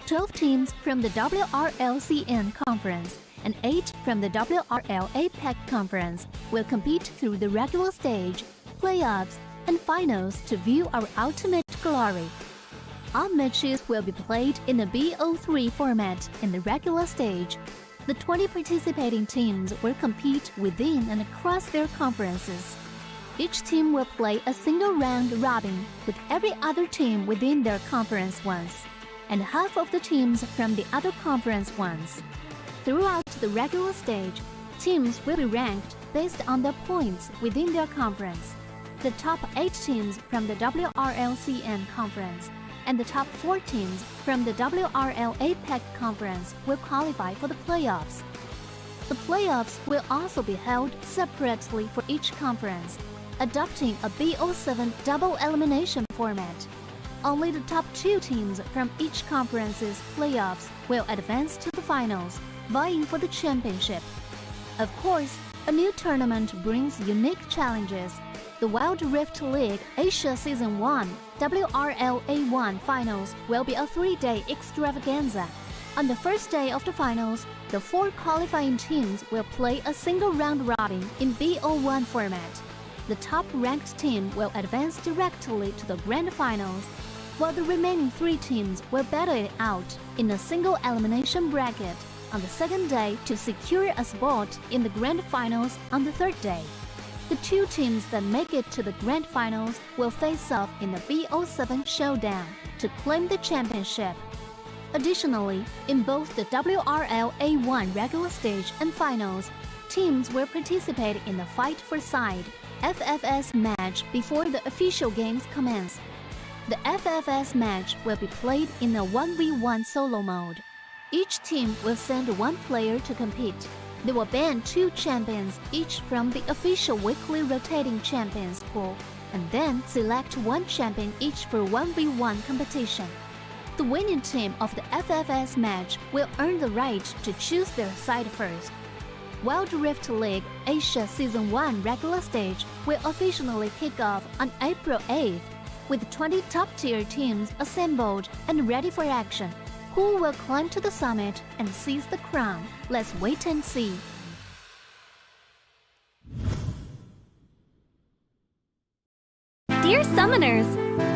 12 teams from the WRL CN conference and 8 from the WRL APAC conference will compete through the regular stage, playoffs, and finals to view our ultimate glory. All matches will be played in the BO3 format in the regular stage. The 20 participating teams will compete within and across their conferences. Each team will play a single round robin with every other team within their conference once, and half of the teams from the other conference once. Throughout the regular stage, teams will be ranked based on their points within their conference. The top 8 teams from the WRL-CN conference and the top 4 teams from the WRL APAC conference will qualify for the playoffs. The playoffs will also be held separately for each conference, adopting a BO7 double elimination format. Only the top 2 teams from each conference's playoffs will advance to the finals, vying for the championship. Of course, a new tournament brings unique challenges. The Wild Rift League Asia Season 1 WRL A1 Finals will be a 3-day extravaganza. On the first day of the finals, the 4 qualifying teams will play a single round robin in BO3 format. The top-ranked team will advance directly to the grand finals, while the remaining 3 teams will battle it out in a single elimination bracket on the second day to secure a spot in the grand finals on the third day. The 2 teams that make it to the grand finals will face off in the BO7 showdown to claim the championship. Additionally, in both the WRL A1 regular stage and finals, teams will participate in the Fight for Side FFS match before the official games commence. The FFS match will be played in a 1v1 solo mode. Each team will send 1 player to compete. They will ban 2 champions each from the official weekly rotating champions pool, and then select 1 champion each for 1v1 competition. The winning team of the FFS match will earn the right to choose their side first. Wild Rift League Asia Season 1 regular stage will officially kick off on April 8th, with 20 top-tier teams assembled and ready for action. Who will climb to the summit and seize the crown? Let's wait and see. Dear Summoners,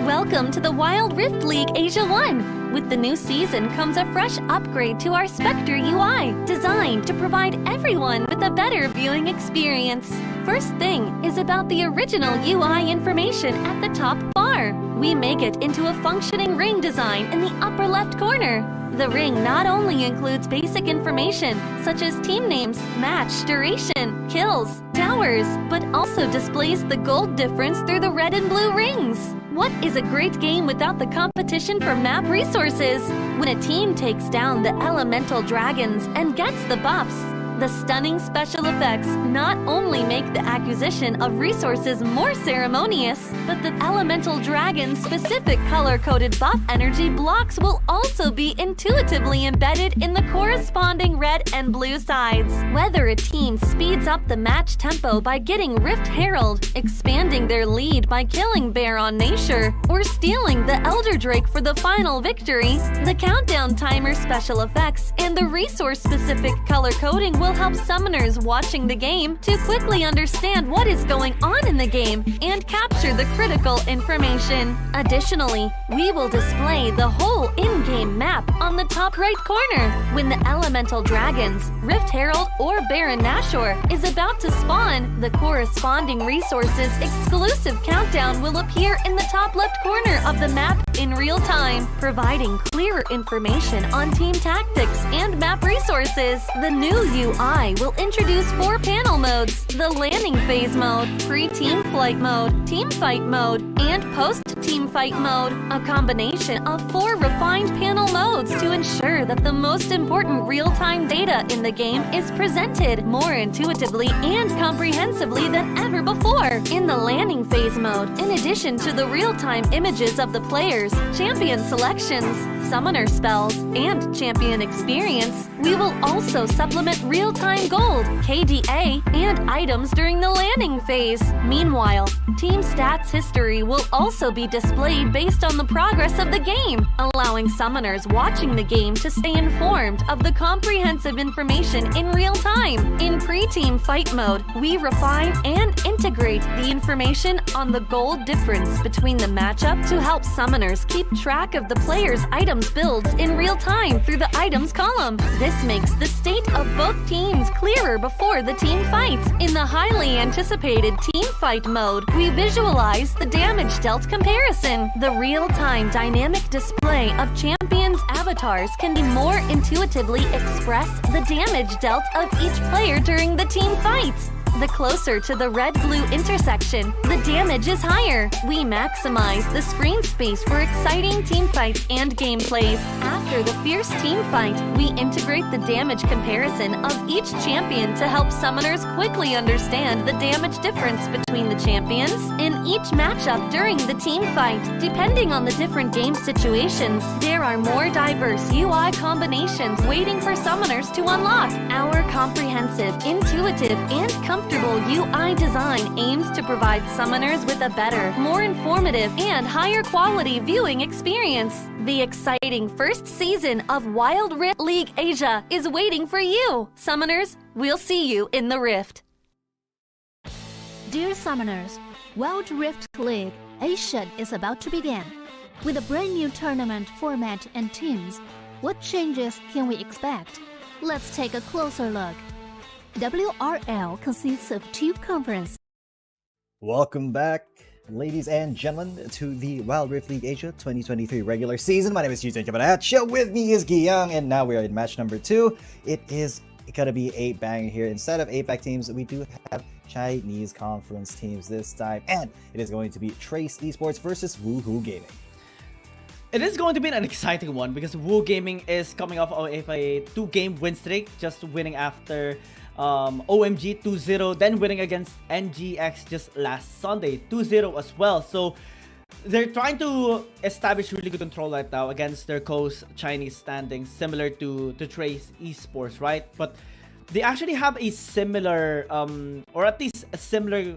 welcome to the Wild Rift League Asia 1. With the new season comes a fresh upgrade to our Spectator UI, designed to provide everyone with a better viewing experience. First thing is about the original UI information at the top bar. We make it into a functioning ring design in the upper left corner. The ring not only includes basic information such as team names, match duration, kills, towers, but also displays the gold difference through the red and blue rings. What is a great game without the competition for map resources? When a team takes down the elemental dragons and gets the buffs, the stunning special effects not only make the acquisition of resources more ceremonious, but the elemental dragon's specific color-coded buff energy blocks will also be intuitively embedded in the corresponding red and blue sides. Whether a team speeds up the match tempo by getting Rift Herald, expanding their lead by killing Baron Nashor, or stealing the Elder Drake for the final victory, the countdown timer special effects and the resource-specific color coding will help summoners watching the game to quickly understand what is going on in the game and capture the critical information. Additionally, we will display the whole in-game map on the top right corner. When the elemental dragons, Rift Herald or Baron Nashor is about to spawn, the corresponding resources exclusive countdown will appear in the top left corner of the map in real time, providing clearer information on team tactics and map resources. The new UI will introduce 4 panel modes: the landing phase mode, pre-team flight mode, team fight mode, and post-team fight mode, a combination of 4 refined panel modes to ensure that the most important real-time data in the game is presented more intuitively and comprehensively than ever before. In the landing phase mode, in addition to the real-time images of the players, champion selections, summoner spells, and champion experience, we will also supplement real-time gold, KDA, and items during the landing phase. Meanwhile, team stats history will also be displayed based on the progress of the game, allowing summoners watching the game to stay informed of the comprehensive information in real time. In pre-team fight mode, we refine and integrate the information on the gold difference between the matchup to help summoners keep track of the players' items builds in real time through the items column. This makes the state of both teams clearer before the team fight. In the highly anticipated team fight mode, we visualize the damage dealt comparison. The real-time dynamic display of champions' avatars can be more intuitively express the damage dealt of each player during the team fight. The closer to the red-blue intersection, the damage is higher. We maximize the screen space for exciting team fights and gameplays. After the fierce team fight, we integrate the damage comparison of each champion to help summoners quickly understand the damage difference between the champions in each matchup during the team fight. Depending on the different game situations, there are more diverse UI combinations waiting for summoners to unlock. Our comprehensive, intuitive, and comfortable UI design aims to provide summoners with a better, more informative, and higher quality viewing experience. The exciting first season of Wild Rift League Asia is waiting for you. Summoners, we'll see you in the Rift. Dear Summoners, Wild Rift League Asia is about to begin. With a brand new tournament format and teams, what changes can we expect? Let's take a closer look. WRL consists of 2 conferences. Welcome back, ladies and gentlemen, to the Wild Rift League Asia 2023 regular season. My name is Yujin Kabanacho. With me is Giyang, and now we are in match number 2. It is gonna be a banger here. Instead of APAC teams, we do have Chinese conference teams this time, and it is going to be Trace Esports versus Woohoo Gaming. It is going to be an exciting one because Woo Gaming is coming off of a 2-game win streak, just winning after OMG 2-0, then winning against NGX just last Sunday 2-0 as well. So they're trying to establish really good control right now against their Chinese standings, similar to Trace Esports, right? But they actually have a similar, or at least a similar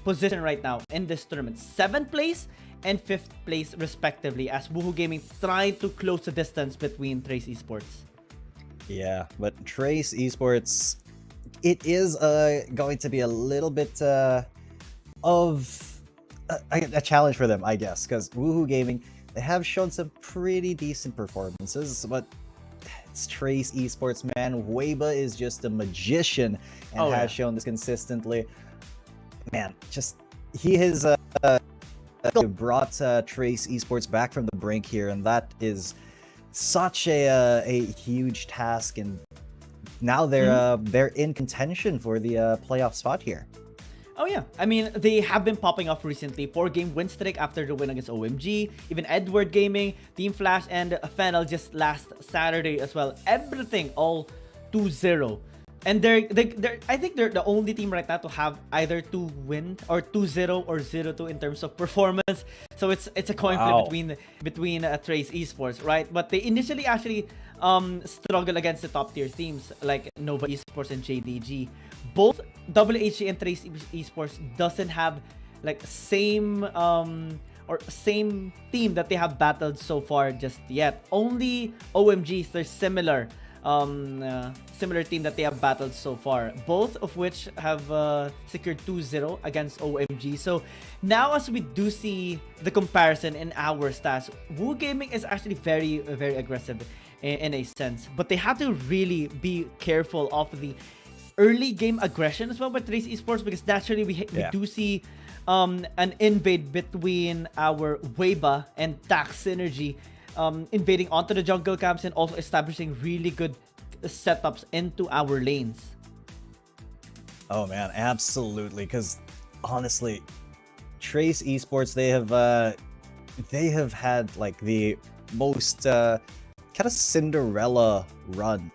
position right now in this tournament. 7th place and 5th place respectively, as Woohoo Gaming trying to close the distance between Trace Esports. Yeah, but Trace Esports, it is going to be a little bit of a challenge for them, I guess, because Woohoo Gaming, they have shown some pretty decent performances, but it's Trace Esports, man. Weibo is just a magician and has shown this consistently. Man, just he has brought Trace Esports back from the brink here, and that is such a huge task. And now they're in contention for the playoff spot here. Oh yeah, I mean, they have been popping off recently. 4-game win streak after the win against OMG, even Edward Gaming, Team Flash, and Fennel just last Saturday as well. Everything all 2-0. And I think they're the only team right now to have either 2-win or 2-0 or 0-2 in terms of performance. So it's a coin flip between Trace Esports, right? But they initially actually struggle against the top tier teams like Nova Esports and JDG. Both WHG and Trace Esports doesn't have like same team that they have battled so far just yet. Only OMG's their similar team that they have battled so far, both of which have secured 2-0 against OMG. So now, as we do see the comparison in our stats, Woo Gaming is actually very, very aggressive in a sense, but they have to really be careful of the early game aggression as well with Trace Esports, because naturally we do see an invade between our Weibo and Tax Synergy, invading onto the jungle camps and also establishing really good setups into our lanes. Oh man, absolutely. Because honestly, Trace Esports, they have had like the most kind of Cinderella run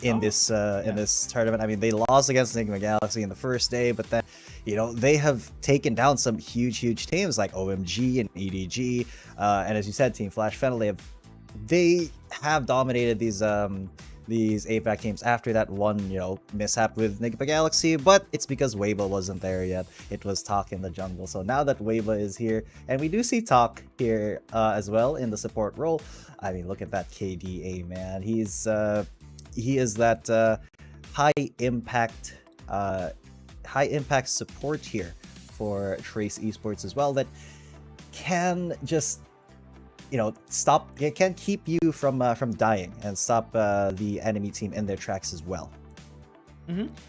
in this tournament. I mean, they lost against Enigma Galaxy in the first day, but then they have taken down some huge teams like OMG and EDG, and as you said, Team Flash Fennel, they have dominated these APAC teams after that one mishap with Enigma Galaxy, but it's because Weibo wasn't there yet. It was Talk in the jungle. So now that Weibo is here, and we do see Talk here as well in the support role. I mean, look at that KDA, man. He is that high impact support here for Trace Esports as well, that can just it can keep you from dying and stop the enemy team in their tracks as well.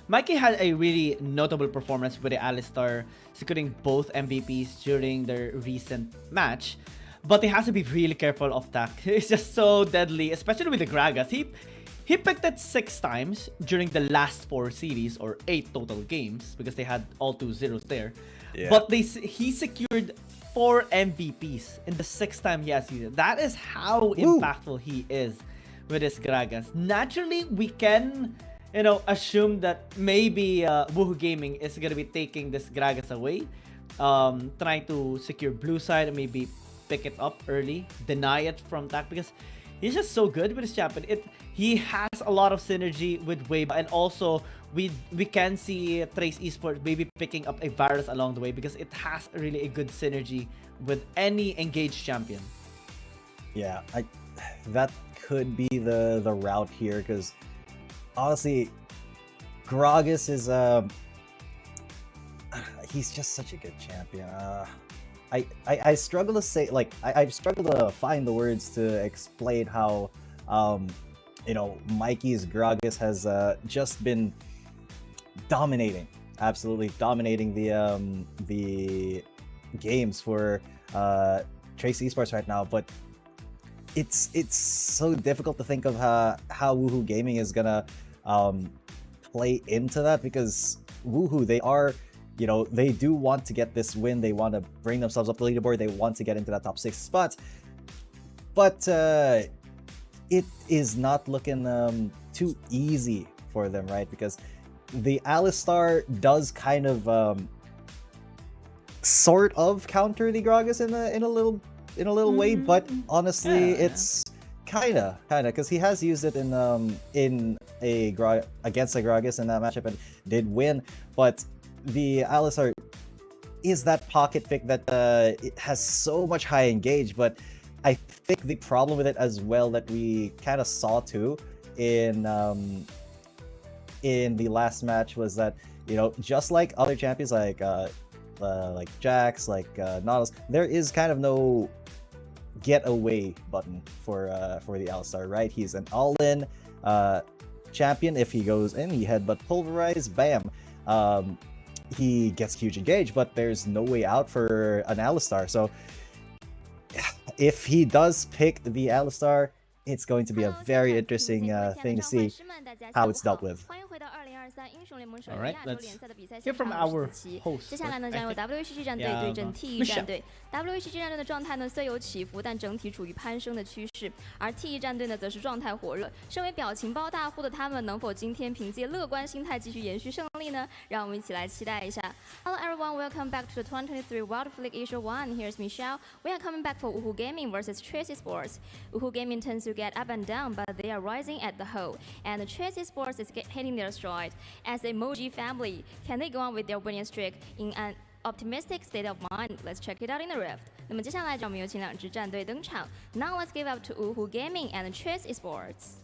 Mikey had a really notable performance with the Alistar, securing both MVPs during their recent match. but he has to be really careful of Tak. He's just so deadly, especially with the Gragas. He picked it 6 times during the last 4 series, or 8 total games, because they had all 2 zeros there. Yeah. But he secured 4 MVPs in the 6th time he has used it. That is how impactful he is with his Gragas. Naturally, we can, assume that maybe Woohoo Gaming is gonna be taking this Gragas away, trying to secure blue side and maybe pick it up early, deny it from Tak, because he's just so good with his champion. He has a lot of synergy with Weibo, and also we can see Trace Esports maybe picking up a Virus along the way, because it has really a good synergy with any engaged champion. Yeah, that could be the route here, because honestly, Gragas is he's just such a good champion. I struggle to say, like, I struggle to find the words to explain how Mikey's Gragas has just been dominating, absolutely dominating the games for Trace Esports right now. But it's so difficult to think of how Woohoo Gaming is gonna play into that, because Woohoo, they are, they do want to get this win. They want to bring themselves up the leaderboard. They want to get into that top 6 spot. But it is not looking too easy for them, right? Because the Alistar does kind of sort of counter the Gragas in a little way, but honestly, it's kinda, because he has used it against a Gragas in that matchup and did win. But the Alistar is that pocket pick that it has so much high engage, but I think the problem with it as well that we kind of saw too in the last match was that, just like other champions like Jax, like NAOS, there is kind of no getaway button for the Alistar, right? He's an all-in champion. If he goes in, he headbutt pulverize, bam. He gets huge engage, but there's no way out for an Alistar. So if he does pick the Alistar, it's going to be a very interesting thing to see how it's dealt with. Alright, let's hear from our host. 接下来呢，将由 WHG 战队对阵 TE 战队。WHG 战队的状态呢虽有起伏，但整体处于攀升的趋势。而 TE 战队呢，则是状态火热。身为表情包大户的他们，能否今天凭借乐观心态继续延续胜利呢？让我们一起来期待一下。Hello everyone, welcome back to the 2023 Wild Rift League Asia 1. Here's Michelle. We are coming back for Woohoo Gaming versus Trace Esports. Woohoo Gaming tends to get up and down, but they are rising at the whole. And the Trace Esports is hitting their stride. As a Emoji family, can they go on with their winning streak in an optimistic state of mind? Let's check it out in the Rift. 那么接下来，让我们有请2支战队登场。Now let's give up to Woohoo Gaming and Trace Esports.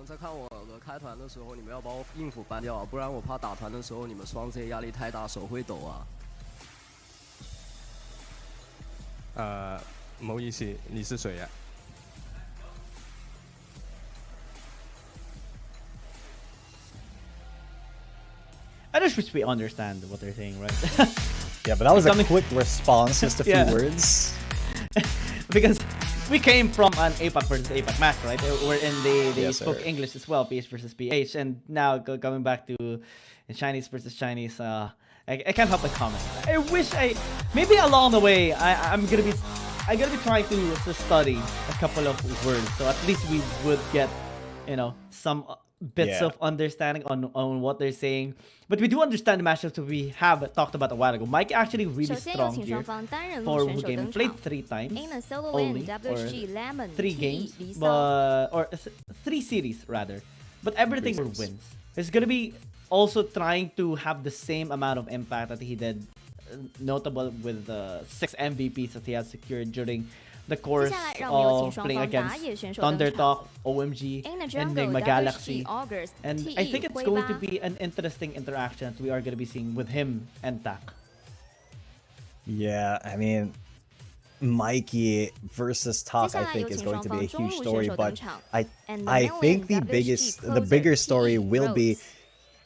在看我的开团的时候，你们要把我硬辅搬掉啊，不然我怕打团的时候你们双 C 压力太大，手会抖啊。唔好意思，你是谁呀？I just wish we understand what they're saying, right? Yeah, but that was a quick response, just a few words. Because we came from an APAC versus APAC match, right? Wherein they spoke English as well, PH versus PH, and now coming back to Chinese versus Chinese, I can't help but comment. I wish maybe along the way I'm gonna be trying to study a couple of words, so at least we would get some bits of understanding on what they're saying. But we do understand the matchups that we have talked about a while ago. Mike actually really strong here for Woohoo Gaming. Played 3 times only, or 3 games, or 3 series rather. But everything were wins. It's gonna be also trying to have the same amount of impact that he did, notable with the 6 MVPs that he has secured during the course of playing against Thunder Talk, OMG, and Enigma Galaxy. And I think it's going to be an interesting interaction that we are going to be seeing with him and Tak. Yeah, I mean, Mikey versus Tak, I think, is going to be a huge story, but I think the bigger story will be,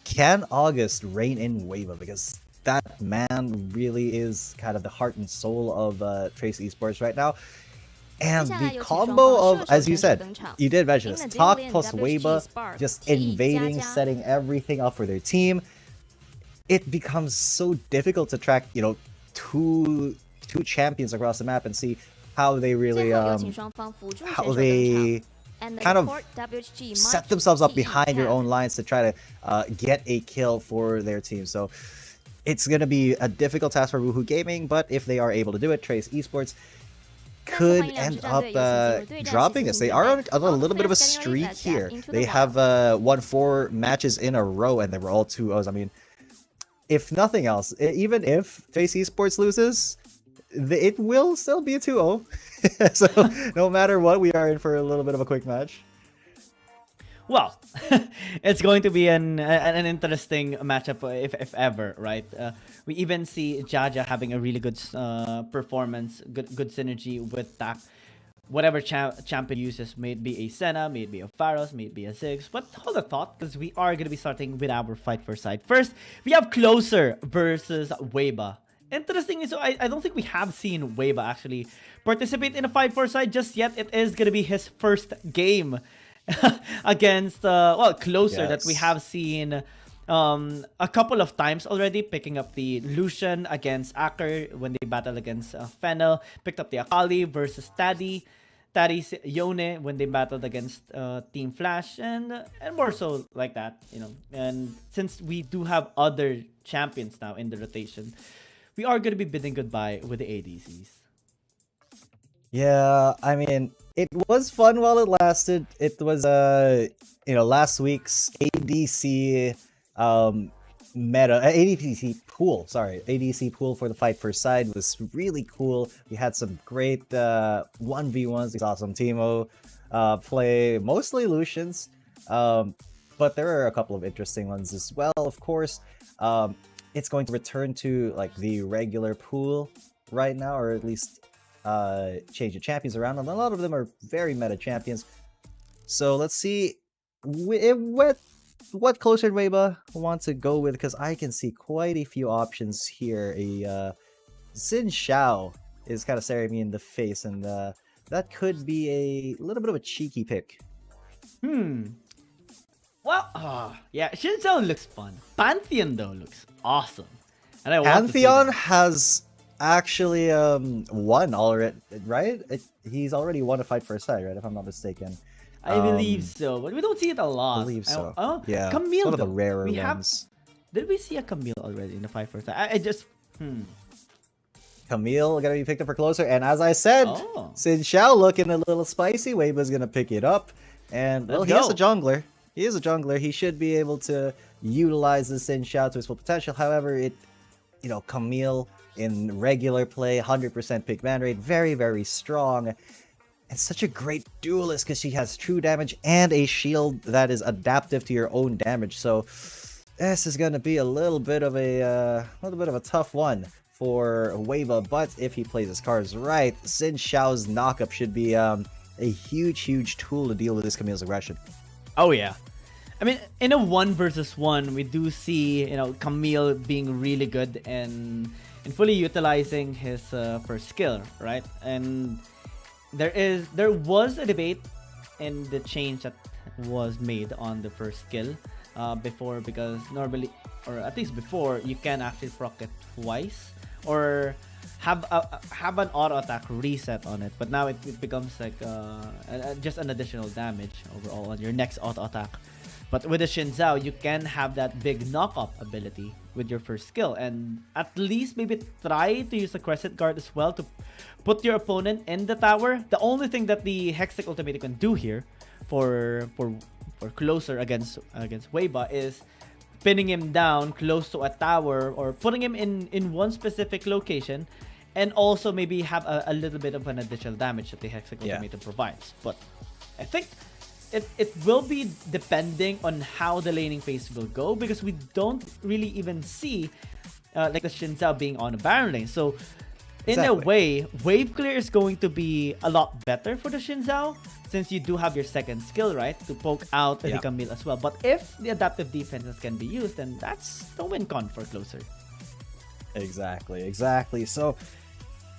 can August rein in Weibo? Because that man really is kind of the heart and soul of Trace Esports right now. And the combo of, as you said, you did mention this, Talk plus Weibo just invading, setting everything up for their team. It becomes so difficult to track, you know, two champions across the map and see how they really how they kind of set themselves up behind your own lines to try to get a kill for their team. So it's going to be a difficult task for Woohoo Gaming, but if they are able to do it, Trace Esports could end up dropping this. They are on a little bit of a streak here. They have won 4 matches in a row, and they were all 2-0s. I mean, if nothing else, even if Trace Esports loses, it will still be a 2-0. So no matter what, we are in for a little bit of a quick match. Well, it's going to be an interesting matchup if ever, right? We even see Jaja having a really good performance, good synergy with Tak. Whatever champion uses, may it be a Senna, may it be a Pharos, may it be a Ziggs. But hold a thought, because we are going to be starting with our fight for side. First, we have Closer versus Weibo. Interesting, so I don't think we have seen Weibo actually participate in a fight for side just yet. It is going to be his first game against Closer, that we have seen a couple of times already, picking up the Lucian against Acker when they battle against Fennel, picked up the Akali versus Taddy's Yone when they battled against Team Flash, and more so like that, you know. And since we do have other champions now in the rotation, we are going to be bidding goodbye with the ADCs. Yeah, I mean, it was fun while it lasted. It was you know, last week's ADC ADC pool for the fight for side was really cool. We had some great 1v1s. We saw some Teemo play mostly Lucians, but there are a couple of interesting ones as well. Of course, it's going to return to like the regular pool right now, or at least change the champions around, and a lot of them are very meta champions. So let's see what Closer and Weibo want to go with, because I can see quite a few options here. A Xin Xiao is kind of staring me in the face, and that could be a little bit of a cheeky pick. Well, yeah, Xin Xiao looks fun. Pantheon though looks awesome, and I Pantheon has actually won already, right? He's already won a fight for a side, right? If I'm not mistaken. I believe so, but we don't see it a lot. I believe so. Yeah, Camille, it's one of the rarer ones. Did we see a Camille already in the fight for a side? I just Camille gonna be picked up for Closer, and as I said, Xin Xiao looking a little spicy. Weibo's gonna pick it up, and well, he is a jungler. He is a jungler. He should be able to utilize the Xin Xiao to his full potential. However, Camille in regular play, 100% pick man rate, very, very strong. And such a great duelist because she has true damage and a shield that is adaptive to your own damage. So this is going to be a little bit of a tough one for Weibo. But if he plays his cards right, Xin Xiao's knockup should be a huge tool to deal with this Camille's aggression. Oh yeah. I mean, in a 1 versus 1, we do see, Camille being really good and fully utilizing his first skill, right? And there was a debate in the change that was made on the first skill before, because normally, or at least before, you can actually proc it twice or have an auto attack reset on it, but now it becomes like just an additional damage overall on your next auto attack. But with the Xin Xiao, you can have that big knock-up ability with your first skill, and at least maybe try to use the Crescent Guard as well to put your opponent in the tower. The only thing that the Hextech Ultimate can do here for Closer against Weibo is pinning him down close to a tower, or putting him in one specific location, and also maybe have a little bit of an additional damage that the Hextech Ultimate provides. But I think it will be depending on how the laning phase will go, because we don't really even see like the Xin Xiao being on a Baron lane. So in a way, wave clear is going to be a lot better for the Xin Xiao, since you do have your second skill, right, to poke out the Camille as well. But if the adaptive defenses can be used, then that's the win con for Closer. Exactly. So,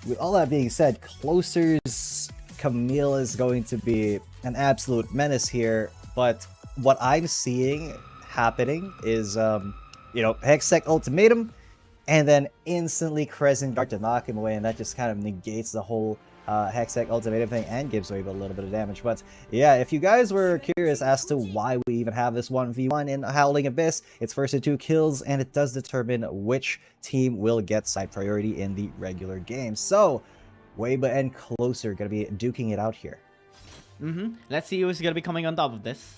with all that being said, Closer's Camille is going to be an absolute menace here. But what I'm seeing happening is, Hextech Ultimatum, and then instantly Crescent Guard to knock him away, and that just kind of negates the whole Hextech Ultimatum thing and gives away a little bit of damage. But yeah, if you guys were curious as to why we even have this 1v1 in Howling Abyss, it's first to 2 kills, and it does determine which team will get side priority in the regular game. So, Weibo and Closer going to be duking it out here. Let's see who's going to be coming on top of this.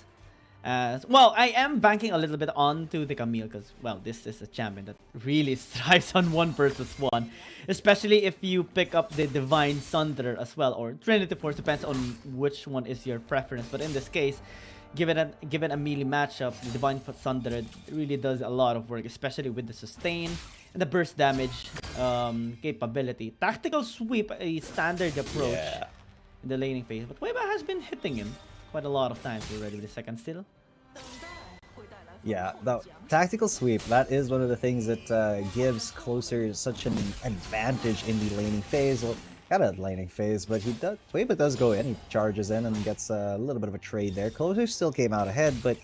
Well, I am banking a little bit onto the Camille because, well, this is a champion that really thrives on 1 versus 1. Especially if you pick up the Divine Sunderer as well, or Trinity Force, depends on which one is your preference. But in this case, given a melee matchup, the Divine Sunderer really does a lot of work, especially with the sustain and the burst damage capability. Tactical Sweep, a standard approach in the laning phase, but Weibo has been hitting him quite a lot of times already with the second steal. Yeah, the Tactical Sweep, that is one of the things that gives Closer such an advantage in the laning phase. Well, kind of laning phase, but Weibo does go in, he charges in and gets a little bit of a trade there. Closer still came out ahead, but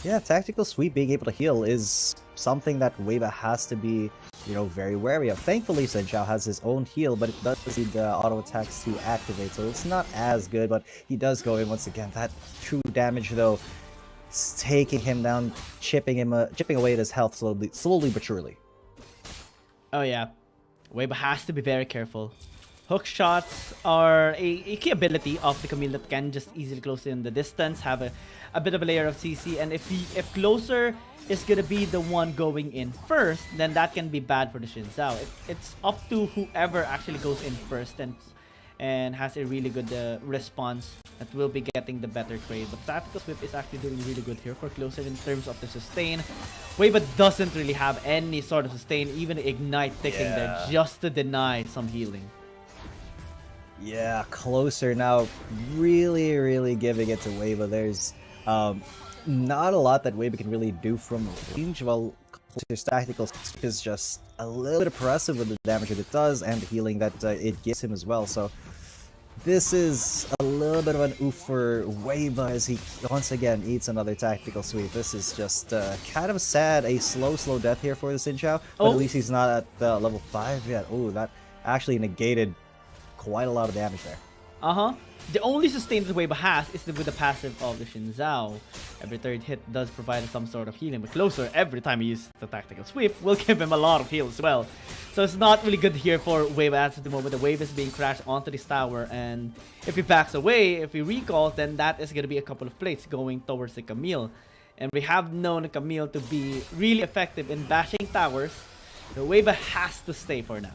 yeah, Tactical Sweep being able to heal is something that Weibo has to be, very wary of. Thankfully, Senchao has his own heal, but it does need auto attacks to activate, so it's not as good, but he does go in once again. That true damage, though, is taking him down, chipping away at his health slowly but surely. Oh yeah, Weibo has to be very careful. Hook shots are a key ability of the Camille that can just easily close in the distance, have a bit of a layer of CC, and if Closer is gonna be the one going in first, then that can be bad for the Xin Zhao. It's up to whoever actually goes in first and has a really good response that will be getting the better trade. But Tactical Sweep is actually doing really good here for Closer in terms of the sustain. Weibo doesn't really have any sort of sustain, even Ignite ticking there just to deny some healing. Yeah, Closer now really giving it to Weibo. There's not a lot that Weibo can really do from range, while Closer's Tactical Sweep is just a little bit oppressive with the damage that it does and the healing that it gives him as well. So this is a little bit of an oof for Weibo as he once again eats another Tactical Sweep. This is just kind of sad, a slow death here for the Xin but at least he's not at level 5 yet. Oh, that actually negated quite a lot of damage there. The only sustain that Weibo has is with the passive of the Xin Zhao. Every third hit does provide some sort of healing, but Closer, every time he uses the Tactical Sweep, will give him a lot of heal as well. So it's not really good here for Weibo at the moment. The wave is being crashed onto this tower, and if he backs away, if he recalls, then that is going to be a couple of plates going towards the Camille. And we have known Camille to be really effective in bashing towers. The Weibo has to stay for now.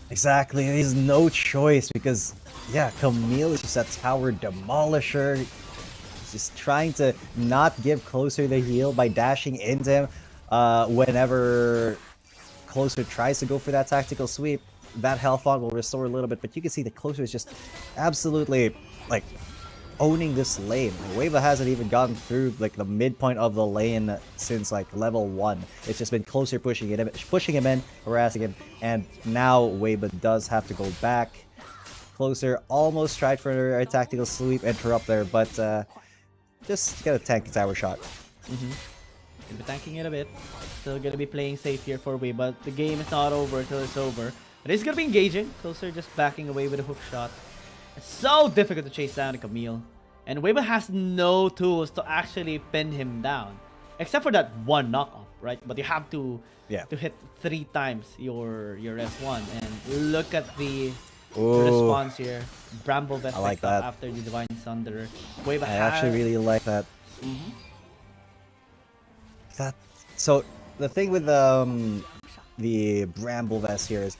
Exactly, there's no choice because, yeah, Camille is just a tower demolisher. He's just trying to not give Closer the heal by dashing into him whenever Closer tries to go for that Tactical Sweep. That health on will restore a little bit, but you can see the Closer is just absolutely, owning this lane. Weibo hasn't even gotten through the midpoint of the lane since level 1. It's just been Closer pushing him in, harassing him, and now Weibo does have to go back. Closer almost tried for a Tactical Sweep interrupt there, but just gonna tank a tower shot. Gonna be tanking it a bit. Still gonna be playing safe here for Weibo, but the game is not over until it's over. But it's gonna be engaging. Closer just backing away with a hook shot. It's so difficult to chase down Camille. And Weibo has no tools to actually pin him down. Except for that one knock-up, right? But you have to hit 3 times your S1. And look at the response here. Bramble Vest picked up after the Divine Thunder. Weibo I actually really like that. So the thing with the Bramble Vest here is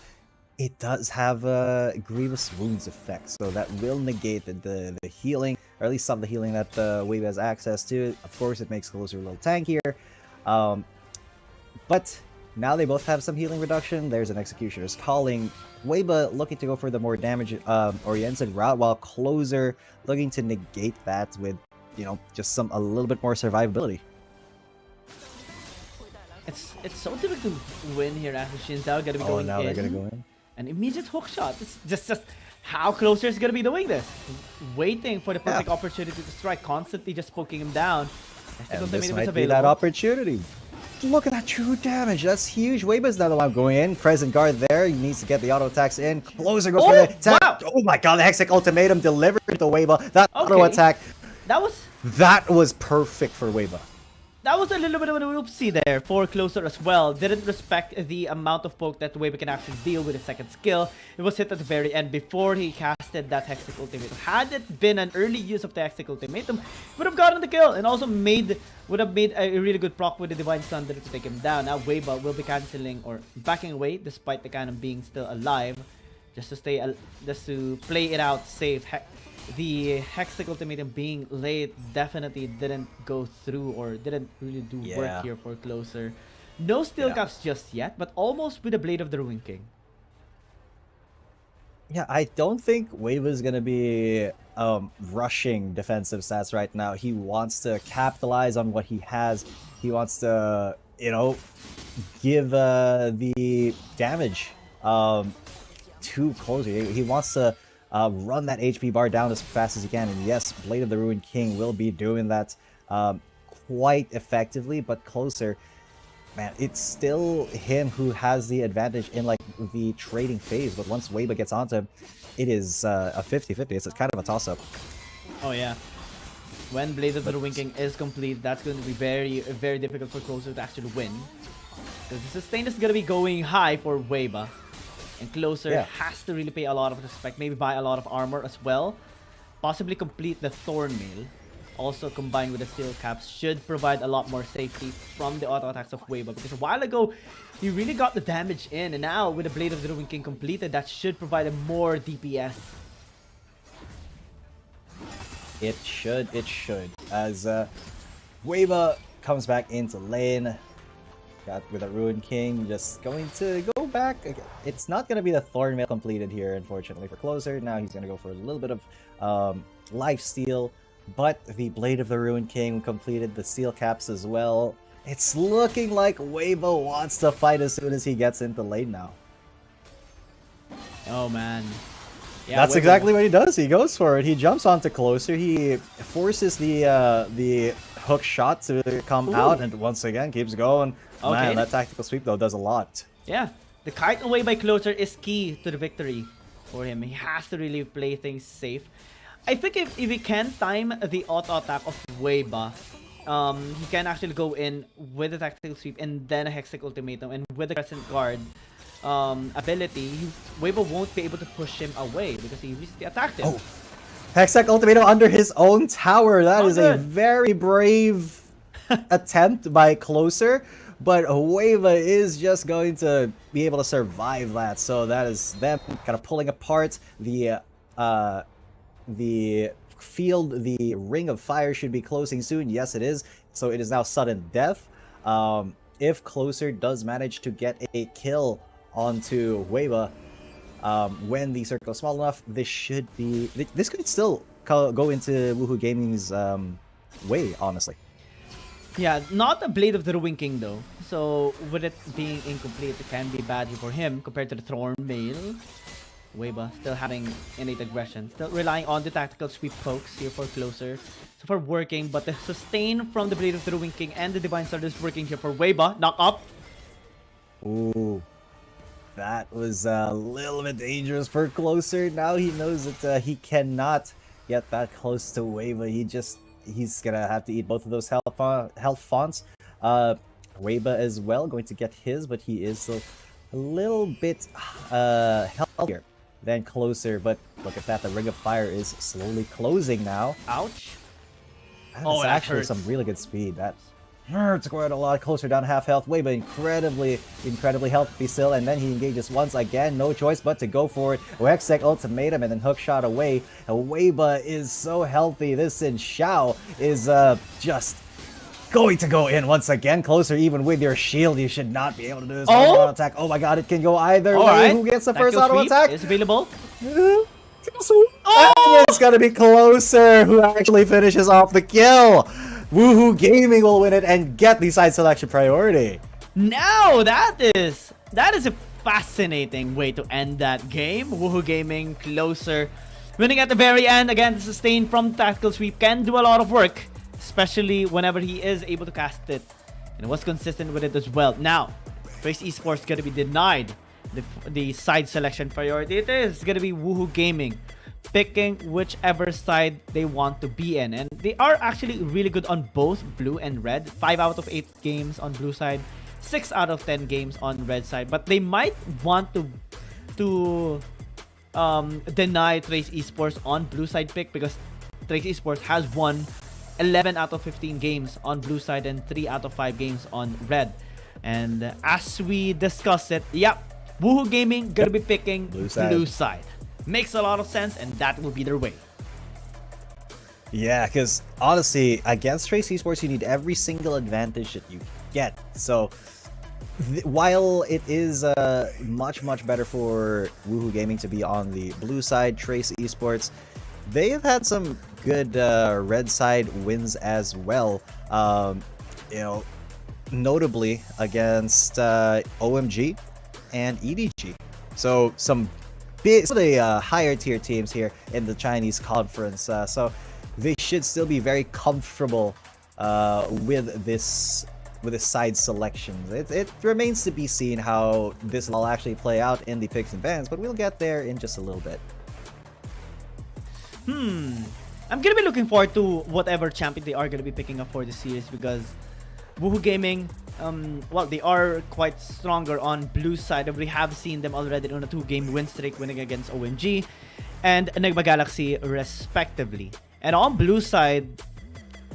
it does have a Grievous Wounds effect, so that will negate the healing, or at least some of the healing that Weibo has access to. Of course, it makes Closer a little tankier. But now they both have some healing reduction. There's an Executioner's Calling. Weibo looking to go for the more damage oriented route, while Closer looking to negate that with, you know, just a little bit more survivability. It's so difficult to win here after Shinzao gonna be going now in. they're gonna go in. An immediate hook shot. It's just how Closer is gonna be doing this. Waiting for the perfect opportunity to strike, constantly just poking him down. And this might be that opportunity. Look at that true damage. That's huge. Weibo's not the one going in. Present guard there. He needs to get the auto attacks in. Closer goes for the attack. Wow. Oh my god, the Hextech Ultimatum delivered to Weibo. That auto attack. That was perfect for Weibo. That was a little bit of an oopsie there for Closer as well. Didn't respect the amount of poke that Weibo can actually deal with his second skill. It was hit at the very end before he casted that Hextech Ultimatum. Had it been an early use of the Hextech Ultimatum, would have gotten the kill and also would have made a really good proc with the Divine Thunder to take him down. Now Weibo will be cancelling or backing away despite the cannon being still alive, just to play it out safe. The Hextech Ultimatum being late definitely didn't go through or didn't really do work here for Closer. No steel caps just yet, but almost with the Blade of the Ruin King. Yeah, I don't think Weibo's gonna be rushing defensive stats right now. He wants to capitalize on what he has. He wants to, you know, give the damage to Closer. He wants to run that HP bar down as fast as he can. And yes, Blade of the Ruined King will be doing that quite effectively, but Closer, man, it's still him who has the advantage in like the trading phase. But once Weibo gets onto him, it is a 50-50. It's kind of a toss-up. Oh yeah. When Blade of the Ruined King is complete, that's going to be very, very difficult for Closer to actually win. Because the sustain is going to be going high for Weibo. And Closer has to really pay a lot of respect, maybe buy a lot of armor as well. Possibly complete the Thorn Mail. Also combined with the Steel Caps should provide a lot more safety from the auto attacks of Weibo. Because a while ago, he really got the damage in. And now with the Blade of the Ruined King completed, that should provide a more DPS. It should. As Weibo comes back into lane. Got with a Ruined King, just going to go back. It's not going to be the Thorn Mail completed here, unfortunately, for Closer. Now he's going to go for a little bit of lifesteal, but the Blade of the Ruined King completed, the Steel Caps as well. It's looking like Weibo wants to fight as soon as he gets into lane now. Oh man. Yeah, that's exactly what he does. He goes for it. He jumps onto Closer. He forces the hook shot to come out, and once again keeps going. Man, that tactical sweep though does a lot. Yeah, the kite away by Closer is key to the victory for him. He has to really play things safe. I think if he can time the auto attack of Weibo, he can actually go in with the tactical sweep and then a Hextech Ultimatum, and with the Crescent Guard ability, Weibo won't be able to push him away because he recently attacked him. Oh. Hextech Ultimatum under his own tower. That is a very brave attempt by Closer. But Weibo is just going to be able to survive that. So that is them kind of pulling apart the field. The Ring of Fire should be closing soon. Yes, it is. So it is now sudden death. If Closer does manage to get a kill onto Weibo, when the circle is small enough, this could still go into Woohoo Gaming's way, honestly. Yeah, not a Blade of the Ruined King though. So with it being incomplete, it can be bad for him compared to the Thorn Mail. Weibo still having innate aggression, still relying on the tactical sweep pokes here for Closer. So far working, but the sustain from the Blade of the Ruined King and the Divine Sword is working here for Weibo. Knock up. Ooh, that was a little bit dangerous for Closer. Now he knows that he cannot get that close to Weibo. He's gonna have to eat both of those health fonts. Weibo as well going to get his, but he is still a little bit healthier than Closer. But look at that, the Ring of Fire is slowly closing now. Ouch. That's actually some really good speed. That hurts quite a lot. Closer down half health. Weibo incredibly healthy still, and then he engages once again. No choice but to go for it. Hextech Ultimatum and then hook shot away. And Weibo is so healthy. This Xin Xiao is just going to go in once again. Closer, even with your shield, you should not be able to do this Oh! auto attack. Oh my god, it can go either way. Alright. Who gets the That first kill auto sweep attack? is available. And it's gonna be Closer who actually finishes off the kill. Woohoo Gaming will win it and get the side selection priority. Now that is a fascinating way to end that game. Woohoo Gaming Closer winning at the very end. Again, the sustain from tactical sweep can do a lot of work, especially whenever he is able to cast it, and was consistent with it as well. Now, Trace Esports gonna be denied the side selection priority. It is gonna be Woohoo Gaming picking whichever side they want to be in, and they are actually really good on both blue and red. 5 out of 8 games on blue side, 6 out of 10 games on red side, but they might want to deny Trace Esports on blue side pick, because Trace Esports has won 11 out of 15 games on blue side and 3 out of 5 games on red. And as we discussed it, yep, Woohoo Gaming gonna be picking blue side. Makes a lot of sense, and that will be their way. Yeah, because honestly, against Trace Esports, you need every single advantage that you get. So while it is much better for Woohoo Gaming to be on the blue side, Trace Esports, they have had some good red side wins as well. You know, notably against OMG and EDG. So some higher tier teams here in the Chinese conference. So they should still be very comfortable with this side selections. It remains to be seen how this will actually play out in the picks and bans, but we'll get there in just a little bit. I'm gonna be looking forward to whatever champion they are gonna be picking up for the series, because Woohoo Gaming, well, they are quite stronger on blue side. We have seen them already on a 2-game win streak, winning against OMG and Enigma Galaxy respectively. And on blue side,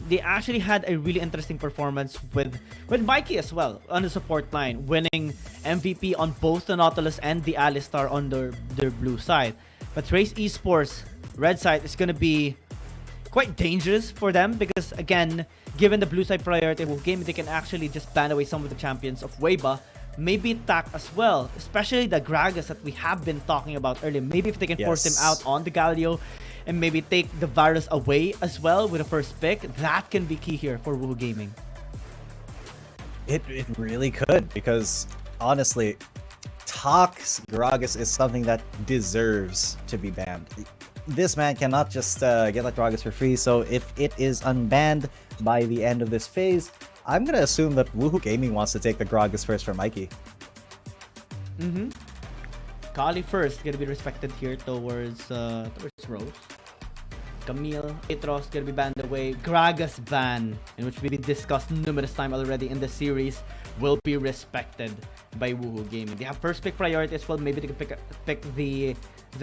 they actually had a really interesting performance with Mikey as well on the support line, winning MVP on both the Nautilus and the Alistar on their blue side. But Trace Esports red side is going to be quite dangerous for them, because again, given the blue side priority of game, they can actually just ban away some of the champions of Weibo, maybe attack as well, especially the Gragas that we have been talking about earlier. Maybe if they can force him out on the Galio and maybe take the virus away as well with the first pick, that can be key here for Woohoo Gaming. It really could, because honestly, Tox Gragas is something that deserves to be banned. This man cannot just get that Gragas for free, so if it is unbanned by the end of this phase, I'm gonna assume that Woohoo Gaming wants to take the Gragas first for Mikey. Kali first gonna be respected here towards Rose. Camille, Atros gonna be banned away. Gragas ban, in which we discussed numerous times already in the series, will be respected by Woohoo Gaming. They have first pick priority as well. Maybe they can pick the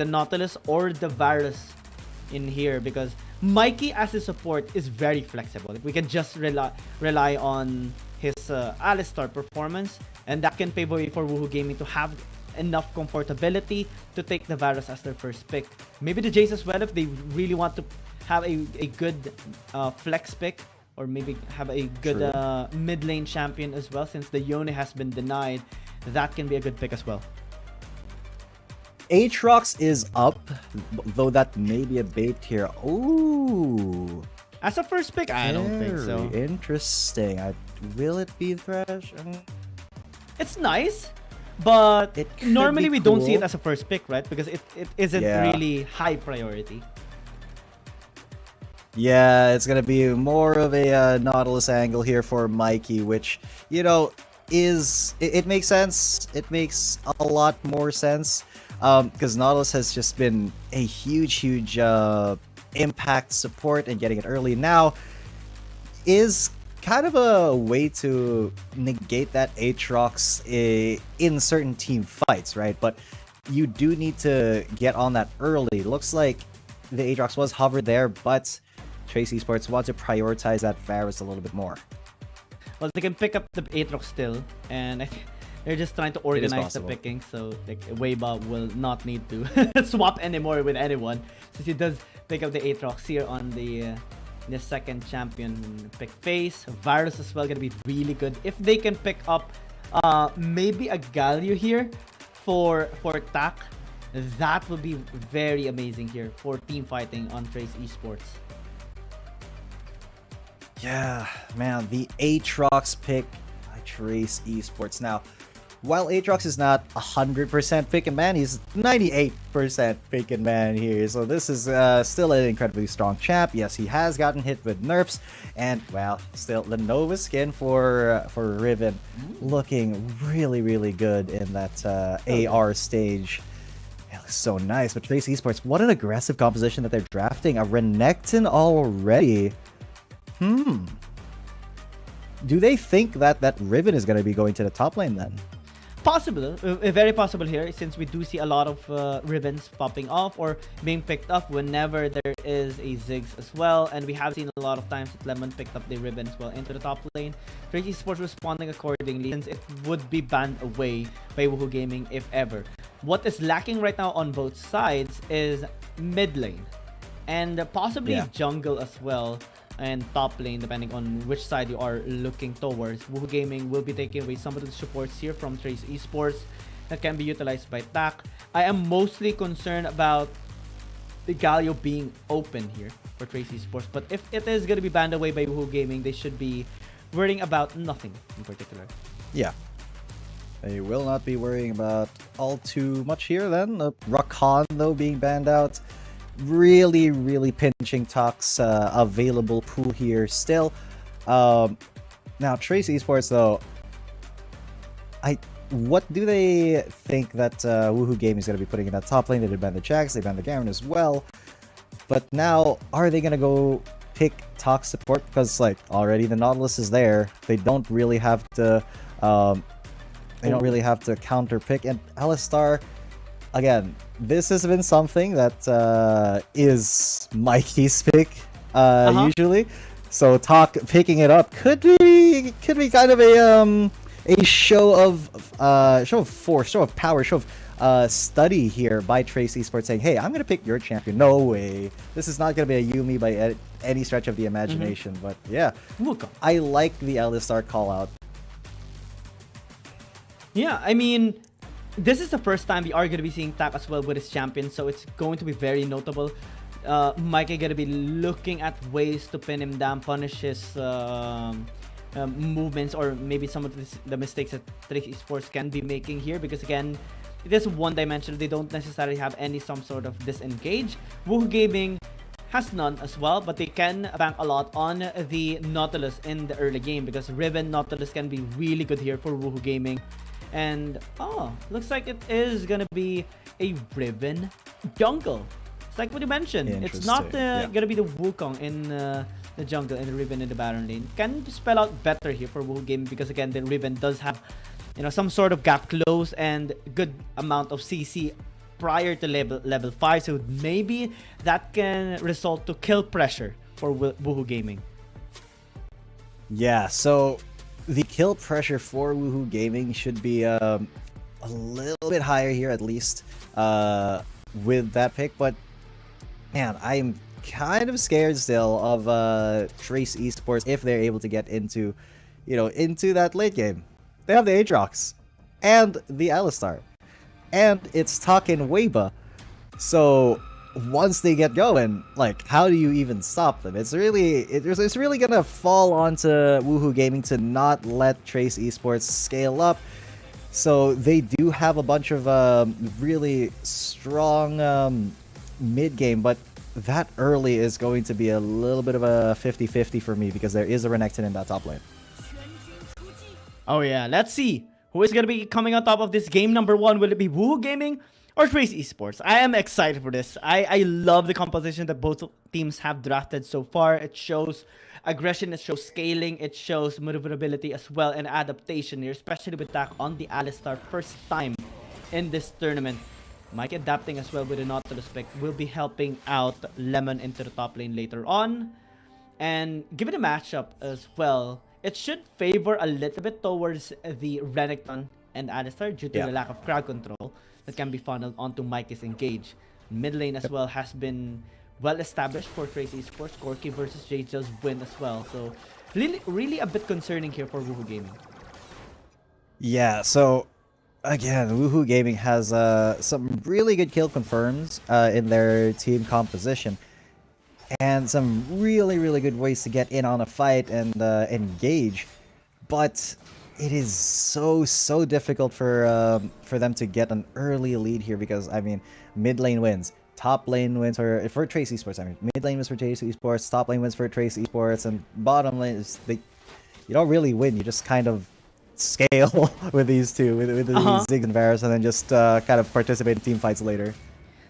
Nautilus or the Virus in here, because Mikey as a support is very flexible. We can just rely on his Alistar performance, and that can pave way for Woohoo Gaming to have enough comfortability to take the Virus as their first pick. Maybe the Jace as well, if they really want to have a good flex pick, or maybe have a good mid lane champion as well, since the Yone has been denied. That can be a good pick as well. Aatrox is up, though that may be a bait here. Ooh. As a first pick, I don't think so. Interesting. Will it be Thresh? It's nice, but normally we don't see it as a first pick, right? Because it isn't really high priority. Yeah, it's gonna be more of a Nautilus angle here for Mikey, which, you know, it makes sense. It makes a lot more sense, because Nautilus has just been a huge impact support, and getting it early now is kind of a way to negate that Aatrox in certain team fights, right? But you do need to get on that early. Looks like the Aatrox was hovered there, but Trace Esports want to prioritize that Varus a little bit more. Well, they can pick up the Aatrox still, and I think they're just trying to organize the picking, so like Weibo will not need to swap anymore with anyone, since he does pick up the Aatrox here on the the second champion pick phase. Virus as well gonna be really good if they can pick up maybe a Galio here for TAC. That would be very amazing here for team fighting on Trace Esports. Yeah, man, the Aatrox pick by Trace Esports. Now, while Aatrox is not 100% pick and ban, he's 98% pick and ban here. So this is still an incredibly strong champ. Yes, he has gotten hit with nerfs, and well, still the Nova skin for Riven looking really good in that AR stage. It looks so nice. But Trace Esports, what an aggressive composition that they're drafting. A Renekton already. Do they think that Riven is going to be going to the top lane then? Possible, very possible here, since we do see a lot of Rivens popping off or being picked up whenever there is a Ziggs as well, and we have seen a lot of times that Lemon picked up the Riven as well into the top lane. Trace Esports responding accordingly, since it would be banned away by Woohoo Gaming if ever. What is lacking right now on both sides is mid lane and possibly jungle as well, and top lane, depending on which side you are looking towards. Woohoo Gaming will be taking away some of the supports here from Trace Esports that can be utilized by TAC. I am mostly concerned about the Galio being open here for Trace Esports, but if it is going to be banned away by Woohoo Gaming, they should be worrying about nothing in particular. Yeah. They will not be worrying about all too much here then. Rakan, though, being banned out. Really pinching TAC's available pool here still. Now, Trace Esports, though, what do they think that Woohoo Gaming is going to be putting in that top lane? They did ban the Jax, they banned the Garen as well. But now, are they going to go pick TAC support? Because, like, already the Nautilus is there. They don't really have to... they don't really have to counter pick. And Alistar, again, this has been something that is Mikey's pick usually. So TAC picking it up could be kind of a show of force, show of power, show of study here by Trace Esports, saying, "Hey, I'm gonna pick your champion." No way, this is not gonna be a Yumi by any stretch of the imagination. But yeah, I like the Alistar call out. Yeah, I mean, this is the first time we are going to be seeing TAC as well with his champion, so it's going to be very notable. Mikey going to be looking at ways to pin him down, punish his movements, or maybe some of the mistakes that Trace Esports can be making here, because again, it is one-dimensional. They don't necessarily have some sort of disengage. Woohoo Gaming has none as well, but they can bank a lot on the Nautilus in the early game, because Riven Nautilus can be really good here for Woohoo Gaming. And looks like it is gonna be a Riven jungle. It's like what you mentioned. It's not gonna be the Wukong in the jungle and the Riven in the Baron lane. Can spell out better here for Woohoo Gaming, because again, the Riven does have, some sort of gap close and good amount of CC prior to level 5. So maybe that can result to kill pressure for Woohoo Gaming. Yeah. So the kill pressure for Woohoo Gaming should be a little bit higher here, at least, with that pick. But man, I'm kind of scared still of Trace Esports if they're able to get into that late game. They have the Aatrox and the Alistar, and it's TAC and Weibo. So once they get going, like, how do you even stop them? It's really gonna fall onto Woohoo Gaming to not let Trace Esports scale up. So they do have a bunch of really strong mid game, but that early is going to be a little bit of a 50-50 for me, because there is a Renekton in that top lane. Oh yeah, let's see who is gonna be coming on top of this game number 1. Will it be Woohoo Gaming or Trace Esports? I am excited for this. I love the composition that both teams have drafted so far. It shows aggression, it shows scaling, it shows maneuverability as well, and adaptation here, especially with TAC on the Alistar first time in this tournament. Mike adapting as well with the Nautilus pick will be helping out Lemon into the top lane later on. And given the matchup as well, it should favor a little bit towards the Renekton and Alistar due to the lack of crowd control that can be funneled onto Mikey's engage. Mid lane as well has been well established for Trace Esports. Corky versus Jay just win as well. So really a bit concerning here for Woohoo Gaming. Yeah, so again, Woohoo Gaming has some really good kill confirms in their team composition. And some really good ways to get in on a fight and engage. But it is so difficult for them to get an early lead here because, I mean, mid lane wins. Top lane wins for Trace Esports. I mean, mid lane wins for Trace Esports. Top lane wins for Trace Esports, and bottom lane is you don't really win. You just kind of scale with these two, with these Ziggs and Varus, and then just kind of participate in team fights later.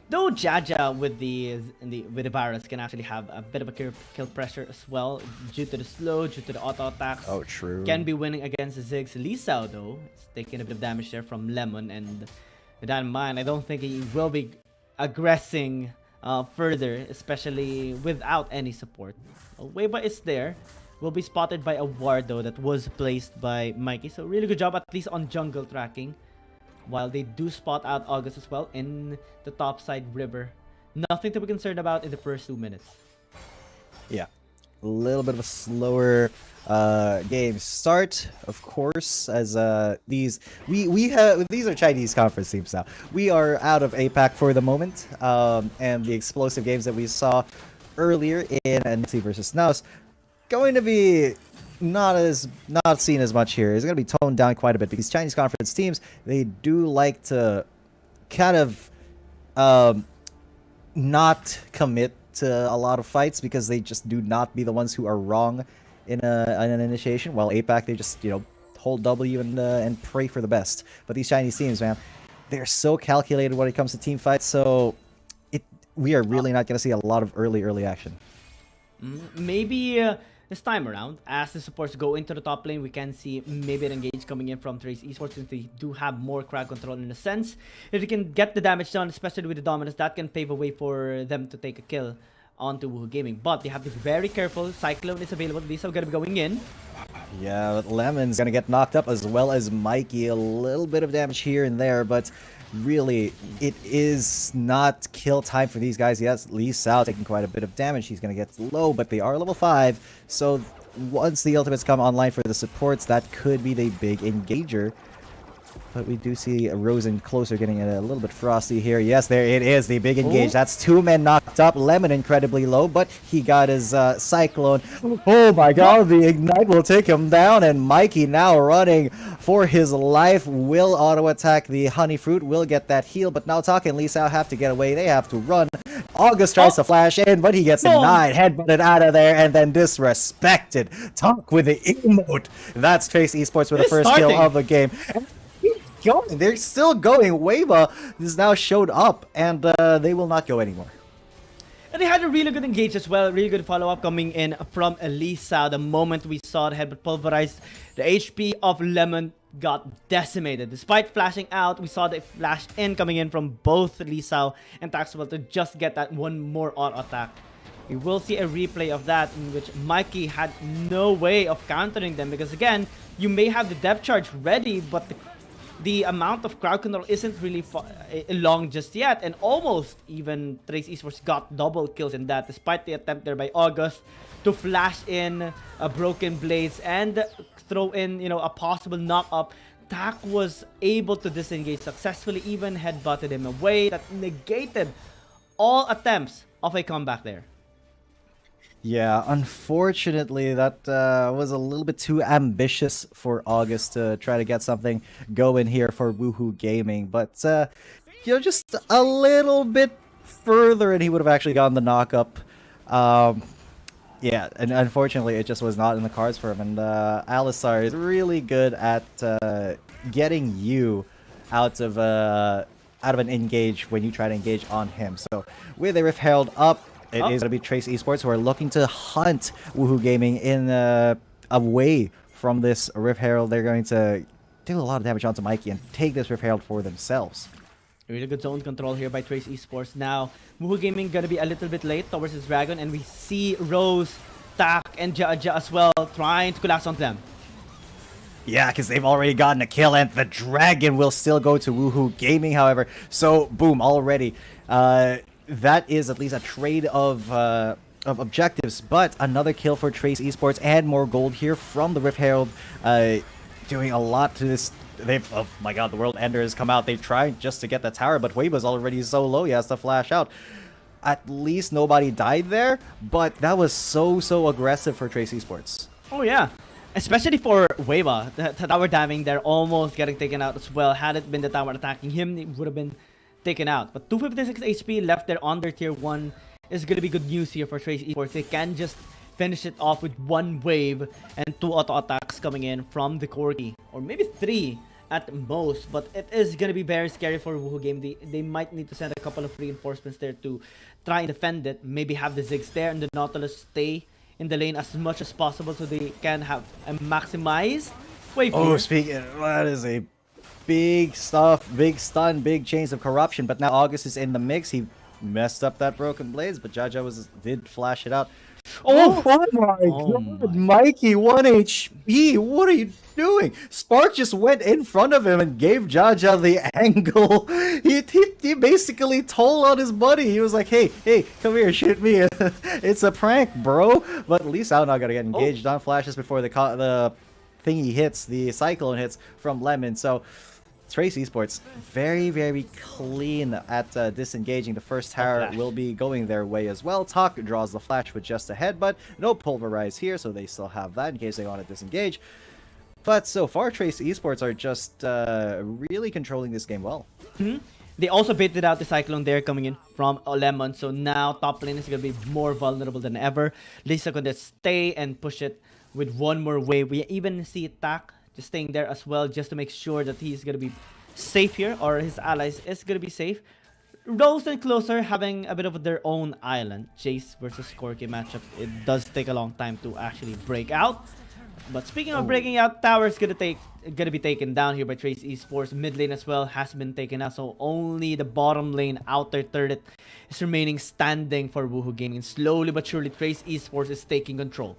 Though Jaja with the Varus can actually have a bit of a kill pressure as well due to the slow, due to the auto attacks. Oh, true. Can be winning against Ziggs. Lisao though is taking a bit of damage there from Lemon, and with that in mind, I don't think he will be aggressing further, especially without any support. Weibo is there. Will be spotted by a ward though that was placed by Mikey. So really good job at least on jungle tracking. While they do spot out August as well in the top side river. Nothing to be concerned about in the first 2 minutes. Yeah, a little bit of a slower game start, of course, as these are Chinese conference teams now. We are out of APAC for the moment, and the explosive games that we saw earlier in NC versus NAOS going to be not seen as much here. It's going to be toned down quite a bit because Chinese conference teams, they do like to kind of not commit to a lot of fights because they just do not be the ones who are wrong in an initiation, while APAC, they just, you know, hold W and pray for the best. But these Chinese teams, man, they're so calculated when it comes to team fights, so we are really not going to see a lot of early action. Maybe this time around, as the supports go into the top lane, we can see maybe an engage coming in from Trace Esports since they do have more crowd control in a sense. If they can get the damage done, especially with the dominance, that can pave a way for them to take a kill onto Woohoo Gaming. But they have to be very careful. Cyclone is available. These are going to be going in. Yeah, but Lemon's going to get knocked up as well as Mikey. A little bit of damage here and there, but really, it is not kill time for these guys. Yes, Lee Sao taking quite a bit of damage. He's going to get low, but they are level 5. So once the ultimates come online for the supports, that could be the big engager. But we do see Rosen closer, getting a little bit frosty here. Yes, there it is, the big engage. That's 2 men knocked up. Lemon incredibly low, but he got his Cyclone. Oh my god, the Ignite will take him down, and Mikey now running for his life. Will auto-attack the Honey Fruit, will get that heal, but now Taka and Lisa have to get away. They have to run. August tries to flash in, but he gets denied. Headbutted out of there, and then disrespected. Talk with the emote. That's Trace Esports with the first kill of the game. They're still going. Weibo has now showed up, and they will not go anymore. And they had a really good engage as well. Really good follow-up coming in from Elisa. The moment we saw the headbutt pulverized, the HP of Lemon got decimated. Despite flashing out, we saw the flash in coming in from both Lisao and Taxwell to just get that one more auto attack. We will see a replay of that in which Mikey had no way of countering them because, again, you may have the depth charge ready, but the amount of crowd control isn't really long just yet, and almost even Trace Esports got double kills in that, despite the attempt there by August to flash in a Broken Blades and throw in, you know, a possible knock-up. Tak was able to disengage successfully, even headbutted him away. That negated all attempts of a comeback there. Yeah, unfortunately, that was a little bit too ambitious for August to try to get something going here for Woohoo Gaming. But, you know, just a little bit further and he would have actually gotten the knock-up. Yeah, and unfortunately, it just was not in the cards for him. And Alisar is really good at getting you out of an engage when you try to engage on him. So, with a Rift Herald up, it is going to be Trace Esports who are looking to hunt Woohoo Gaming in away from this Rift Herald. They're going to do a lot of damage onto Mikey and take this Rift Herald for themselves. Really good zone control here by Trace Esports. Now, Woohoo Gaming going to be a little bit late towards his Dragon, and we see Rose, Tak, and Jaja as well trying to collapse on them. Yeah, because they've already gotten a kill, and the Dragon will still go to Woohoo Gaming, however. So, boom, already. that is at least a trade of objectives. But another kill for Trace Esports and more gold here from the Rift Herald, doing a lot to this. Oh my god, the World Ender has come out. They tried just to get the tower, but Weibo's already so low, he has to flash out. At least nobody died there, but that was so aggressive for Trace Esports. Oh yeah, especially for Weibo. The tower diving there, almost getting taken out as well. Had it been the tower attacking him, it would have been taken out. But 256 HP left there on their tier 1 is going to be good news here for Trace Esports. They can just finish it off with 1 wave and 2 auto attacks coming in from the Corki, or maybe 3 at most. But it is going to be very scary for Woohoo Game. They might need to send a couple of reinforcements there to try and defend it. Maybe have the Ziggs there and the Nautilus stay in the lane as much as possible so they can have a maximized wave. Oh, speaking, that is a big stuff, big stun, big chains of corruption. But now August is in the mix. He messed up that broken blades, but Jaja did flash it out. Oh my god, Mikey, 1 HP. What are you doing? Spark just went in front of him and gave Jaja the angle. He basically told on his buddy. He was like, hey, come here, shoot me. It's a prank, bro. But at least I'm not gonna get engaged on flashes before the thingy hits, the cyclone hits from Lemon. So Trace Esports very clean at disengaging. The first tower will be going their way as well. Talk draws the flash with just ahead, but no pulverize here, so they still have that in case they want to disengage. But so far, Trace Esports are just really controlling this game well. They also baited out the Cyclone there coming in from Lemon, so now top lane is going to be more vulnerable than ever. Lisa going to stay and push it with 1 more wave. We even see Tak just staying there as well, just to make sure that he's going to be safe here, or his allies is going to be safe. Rose and Closer having a bit of their own island. Jace versus Corki matchup. It does take a long time to actually break out. But speaking of breaking out, tower is gonna be taken down here by Trace Esports. Mid lane as well has been taken out, so only the bottom lane outer turret is remaining standing for Woohoo Gaming. Slowly but surely, Trace Esports is taking control.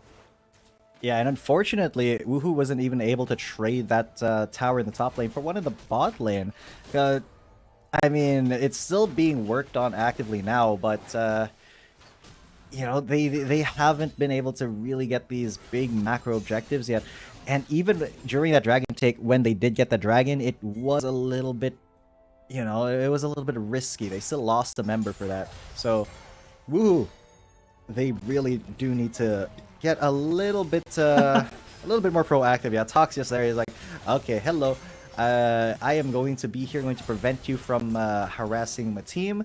Yeah, and unfortunately, Woohoo wasn't even able to trade that tower in the top lane for one in the bot lane. I mean, it's still being worked on actively now, but you know, they haven't been able to really get these big macro objectives yet. And even during that dragon take, when they did get the dragon, it was a little bit, you know, it was a little bit risky. They still lost a member for that. So, Woohoo, they really do need to get a little bit more proactive. Yeah, Talk's just there. He's like, okay, hello, I am going to be here, going to prevent you from harassing my team.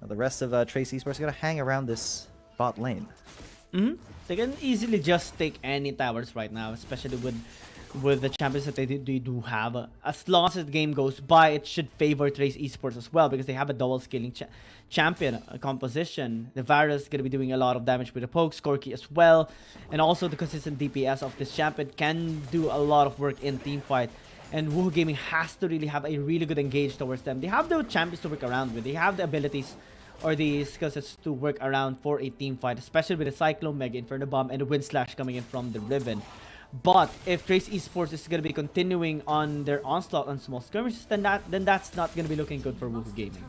Now, the rest of Trace Esports are gonna hang around this bot lane. They can easily just take any towers right now, especially with the champions that they do have. As long as the game goes by, it should favor Trace Esports as well, because they have a double scaling champion composition. The Varus is going to be doing a lot of damage with the pokes, Corki as well, and also the consistent DPS of this champion can do a lot of work in team fight. And Woohoo Gaming has to really have a really good engage towards them. They have the champions to work around with. They have the abilities or the skill sets to work around for a team fight, especially with the Cyclone, Mega Inferno Bomb, and the Wind Slash coming in from the Riven. But if Trace Esports is going to be continuing on their onslaught on small skirmishes, then that's not going to be looking good for Woohoo Gaming.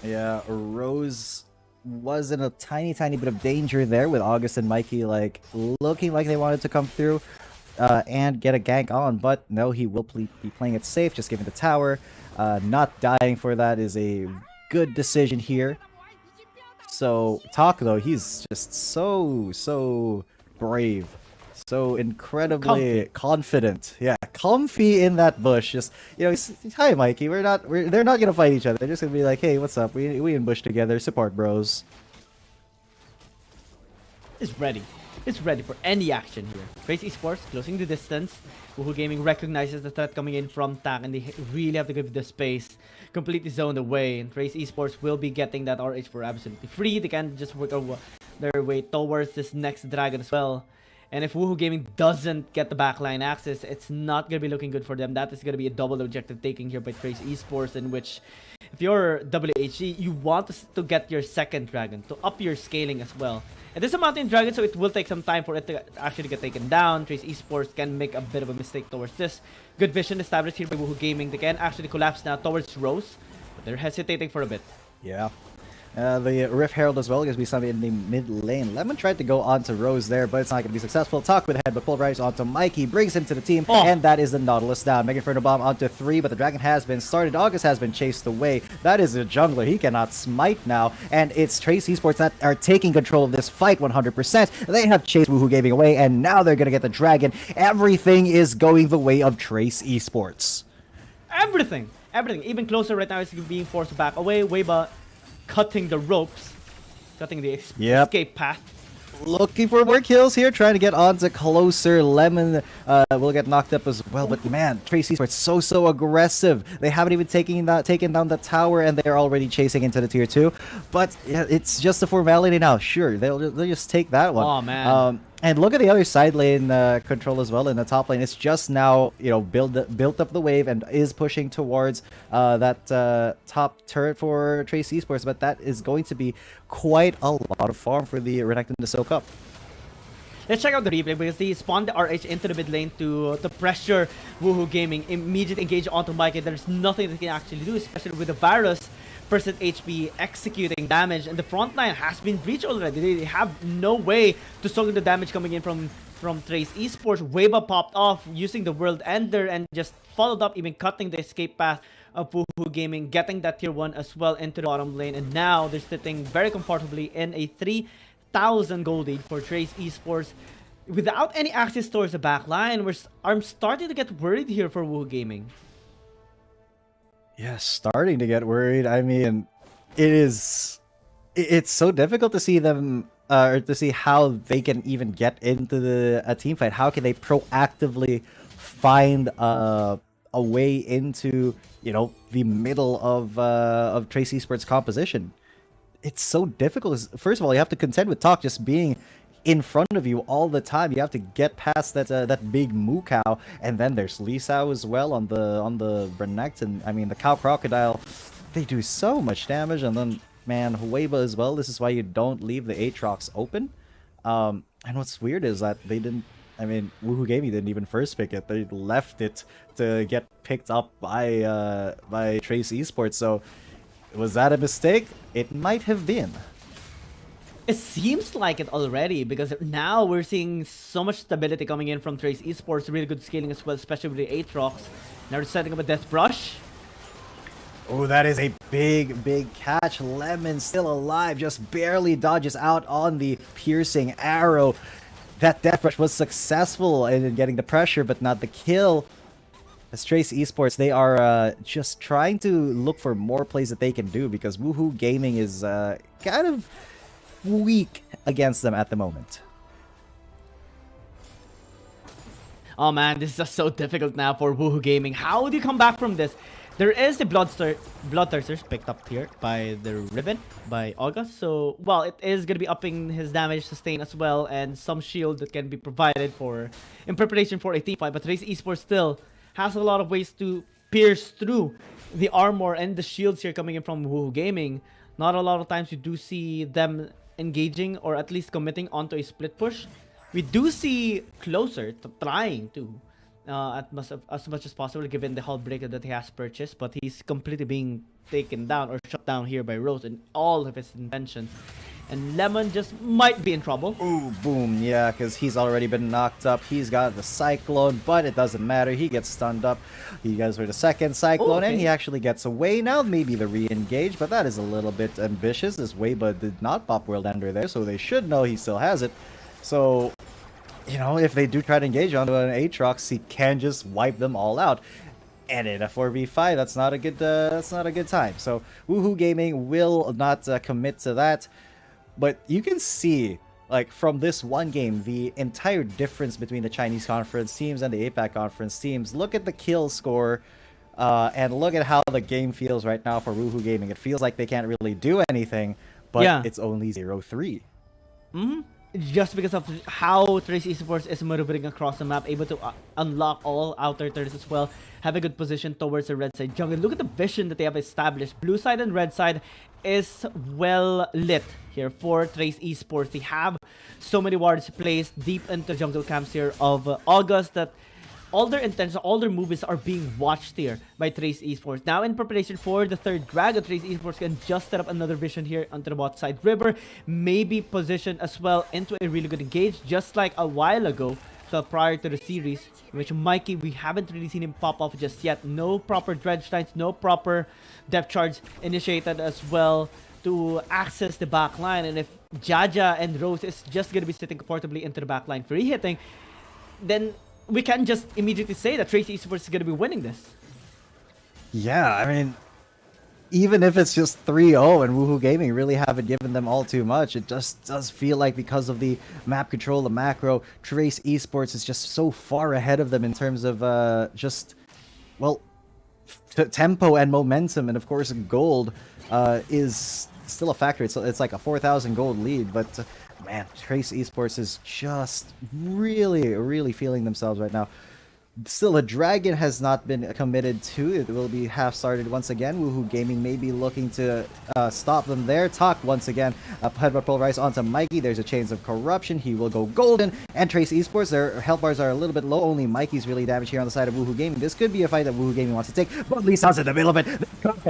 Yeah, Rose was in a tiny bit of danger there with August and Mikey like looking like they wanted to come through and get a gank on, but no, he will be playing it safe, just giving the tower. Not dying for that is a good decision here. So Talk though, he's just so brave, so incredibly confident. Yeah, comfy in that bush. Just, you know, hi Mikey, they're not gonna fight each other. They're just gonna be like, hey, what's up? We in bush together, support bros. It's ready. It's ready for any action here. Trace Esports closing the distance. Woohoo Gaming recognizes the threat coming in from Tak, and they really have to give the space. Completely zoned away, and Trace Esports will be getting that RH for absolutely free. They can just work their way towards this next dragon as well. And if Woohoo Gaming doesn't get the backline access, it's not going to be looking good for them. That is going to be a double objective taking here by Trace Esports, in which if you're WHG, you want to get your second dragon to up your scaling as well. It is a mountain dragon, so it will take some time for it to actually get taken down. Trace Esports can make a bit of a mistake towards this. Good vision established here by Woohoo Gaming. They can actually collapse now towards Rose, but they're hesitating for a bit. Yeah. The Rift Herald as well, gives me somebody in the mid lane. Lemon tried to go onto Rose there, but it's not going to be successful. Talk with the head, but pulverized onto Mikey, brings him to the team, and that is the Nautilus down. Mega Inferno Bomb onto 3, but the Dragon has been started. August has been chased away. That is a jungler. He cannot smite now, and it's Trace Esports that are taking control of this fight 100%. They have chased Woohoo Gaming away, and now they're going to get the Dragon. Everything is going the way of Trace Esports. Everything. Even closer right now is being forced back away. Weibo cutting the ropes, cutting the escape path. Looking for more kills here, trying to get onto closer. Lemon will get knocked up as well, but man, Trace Esports so aggressive. They haven't even taken down the tower, and they're already chasing into the tier 2. But yeah, it's just a formality now. Sure, they'll just take that one. Oh man. And look at the other side lane control as well in the top lane. It's just now, built up the wave and is pushing towards that top turret for Trace Esports. But that is going to be quite a lot of farm for the Renekton to soak up. Let's check out the replay because they spawned the RH into the mid lane to pressure Woohoo Gaming. Immediate engage onto Mikey. There's nothing they can actually do, especially with the virus. Percent HP executing damage, and the front line has been breached already. They have no way to soak the damage coming in from Trace Esports. Weibo popped off using the World Ender and just followed up, even cutting the escape path of Woohoo Gaming, getting that tier 1 as well into the bottom lane, and now they're sitting very comfortably in a 3,000 gold lead for Trace Esports. Without any access towards the back line, I'm starting to get worried here for Woohoo Gaming. Yeah, starting to get worried. I mean, it's so difficult to see them, or to see how they can even get into a team fight. How can they proactively find a way into, the middle of Trace Esports composition? It's so difficult. First of all, you have to contend with Talk just being in front of you all the time. You have to get past that big moo cow, and then there's Lee Sao as well on the Renekton. I mean, the cow crocodile, they do so much damage, and then man, Weibo as well. This is why you don't leave the Aatrox open. And what's weird is that they didn't. I mean, Woohoo Gaming didn't even first pick it. They left it to get picked up by Trace Esports. So was that a mistake? It might have been. It seems like it already, because now we're seeing so much stability coming in from Trace Esports. Really good scaling as well, especially with the Aatrox. Now they're setting up a Death Brush. Oh, that is a big catch. Lemon still alive, just barely dodges out on the piercing arrow. That Death Brush was successful in getting the pressure, but not the kill. As Trace Esports, they are just trying to look for more plays that they can do, because Woohoo Gaming is kind of weak against them at the moment. Oh man, this is just so difficult now for Woohoo Gaming. How do you come back from this? There is the Bloodthirsters picked up here by the Ribbon, by August. So, well, it is going to be upping his damage sustain as well, and some shield that can be provided in preparation for a team fight. But Trace Esports still has a lot of ways to pierce through the armor and the shields here coming in from Woohoo Gaming. Not a lot of times you do see them engaging or at least committing onto a split push. We do see Closer trying to as much as possible, given the hull breaker that he has purchased, but he's completely being taken down or shut down here by Rose in all of his intentions. And Lemon just might be in trouble. Ooh, boom, yeah, because he's already been knocked up. He's got the Cyclone, but it doesn't matter. He gets stunned up. He goes for the second Cyclone, and he actually gets away. Now maybe the re-engage, but that is a little bit ambitious, as Weibo did not pop World Ender there, so they should know he still has it. So, if they do try to engage onto an Aatrox, he can just wipe them all out. And in a 4v5, that's not a good time. So Woohoo Gaming will not commit to that. But you can see, like, from this one game, the entire difference between the Chinese conference teams and the APAC conference teams. Look at the kill score, and look at how the game feels right now for Woohoo Gaming. It feels like they can't really do anything, but it's only 0-3. Just because of how Trace Esports is maneuvering across the map, able to unlock all outer turrets as well, have a good position towards the red side jungle. Look at the vision that they have established. Blue side and red side is well lit here for Trace Esports. They have so many wards placed deep into jungle camps here of August that all their intentions, all their moves are being watched here by Trace Esports. Now in preparation for the third dragon, Trace Esports can just set up another vision here onto the bot side river, maybe position as well into a really good engage, just like a while ago. So prior to the series, which Mikey, we haven't really seen him pop off just yet. No proper dredge lines, no proper depth charge initiated as well to access the back line. And if Jaja and Rose is just going to be sitting comfortably into the back line free hitting, then we can just immediately say that Trace Esports is going to be winning this. Yeah, I mean, even if it's just 3-0 and Woohoo Gaming really haven't given them all too much, it just does feel like because of the map control, the macro, Trace Esports is just so far ahead of them in terms of tempo and momentum. And of course, gold is still a factor. It's like a 4,000 gold lead, but man, Trace Esports is just really feeling themselves right now. Still, a dragon has not been committed to. It will be half started once again. Woohoo Gaming may be looking to stop them there. Talk once again. Headbutt pulverize onto Mikey. There's a Chains of Corruption. He will go golden. And Trace Esports, their health bars are a little bit low. Only Mikey's really damaged here on the side of Woohoo Gaming. This could be a fight that Woohoo Gaming wants to take. But Lee Sounds in the middle of it.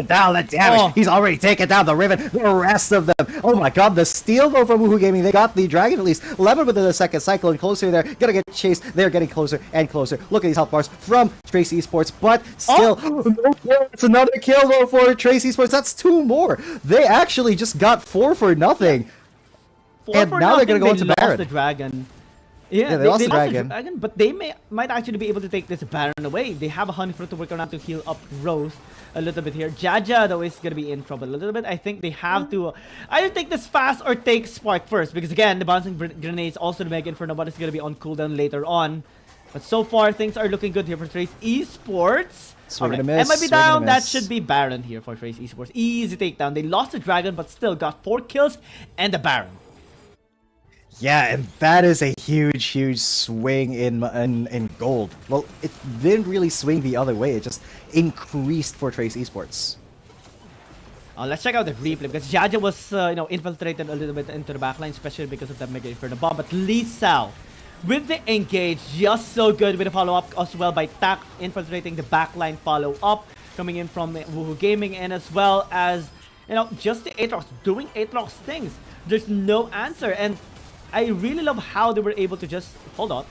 Down the damage. Oh. He's already taken down the Riven. The rest of them. Oh my god, the steal though from Woohoo Gaming. They got the dragon at least. Lemon with the second cyclone closer there. Gonna get chased. They're getting closer and closer. Look at these health bars from Trace Esports, but still, no kill. It's another kill though for Trace Esports. That's 2 more. They actually just got 4 for nothing. And now they're gonna go into Baron. Lost the dragon. Yeah, they lost the lost dragon. but they might actually be able to take this Baron away. They have a Honeyfruit to work around to heal up Rose a little bit here. Jaja though is gonna be in trouble a little bit. I think they have to either take this fast or take Spark first, because again, the bouncing grenades, also the Mega Inferno bot is gonna be on cooldown later on. But so far, things are looking good here for Trace Esports. Right. MIB down, that should be Baron here for Trace Esports. Easy takedown. They lost the Dragon, but still got 4 kills and the Baron. Yeah, and that is a huge swing in gold. Well, it didn't really swing the other way. It just increased for Trace Esports. Let's check out the replay, because Jaja was infiltrated a little bit into the backline, especially because of that Mega Inferno bomb. But Lee Sao, with the engage, just so good with the follow-up as well by Tak, infiltrating the backline follow-up, coming in from Woohoo Gaming, and as well as, just the Aatrox, doing Aatrox things. There's no answer, and I really love how they were able to just, hold on.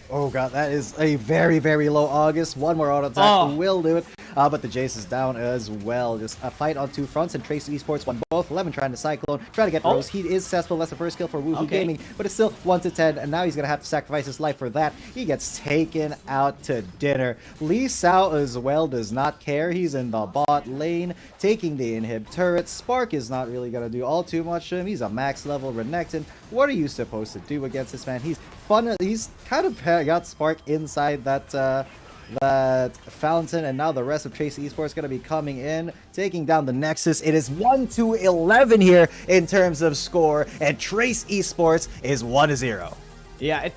Oh god, that is a very low August. One more auto attack will do it. But the Jace is down as well. Just a fight on 2 fronts, and Trace Esports won both. Lemon trying to Cyclone, trying to get Rose. He is successful. That's the first kill for Woohoo Gaming, but it's still 1-10, and now he's going to have to sacrifice his life for that. He gets taken out to dinner. Lee Sao as well does not care. He's in the bot lane, taking the inhib turret. Spark is not really going to do all too much to him. He's a max level Renekton. What are you supposed to do against this man? He's kind of got Spark inside that fountain, and now the rest of Trace Esports going to be coming in, taking down the Nexus. It is 1-11 here in terms of score, and Trace Esports is 1-0. Yeah, it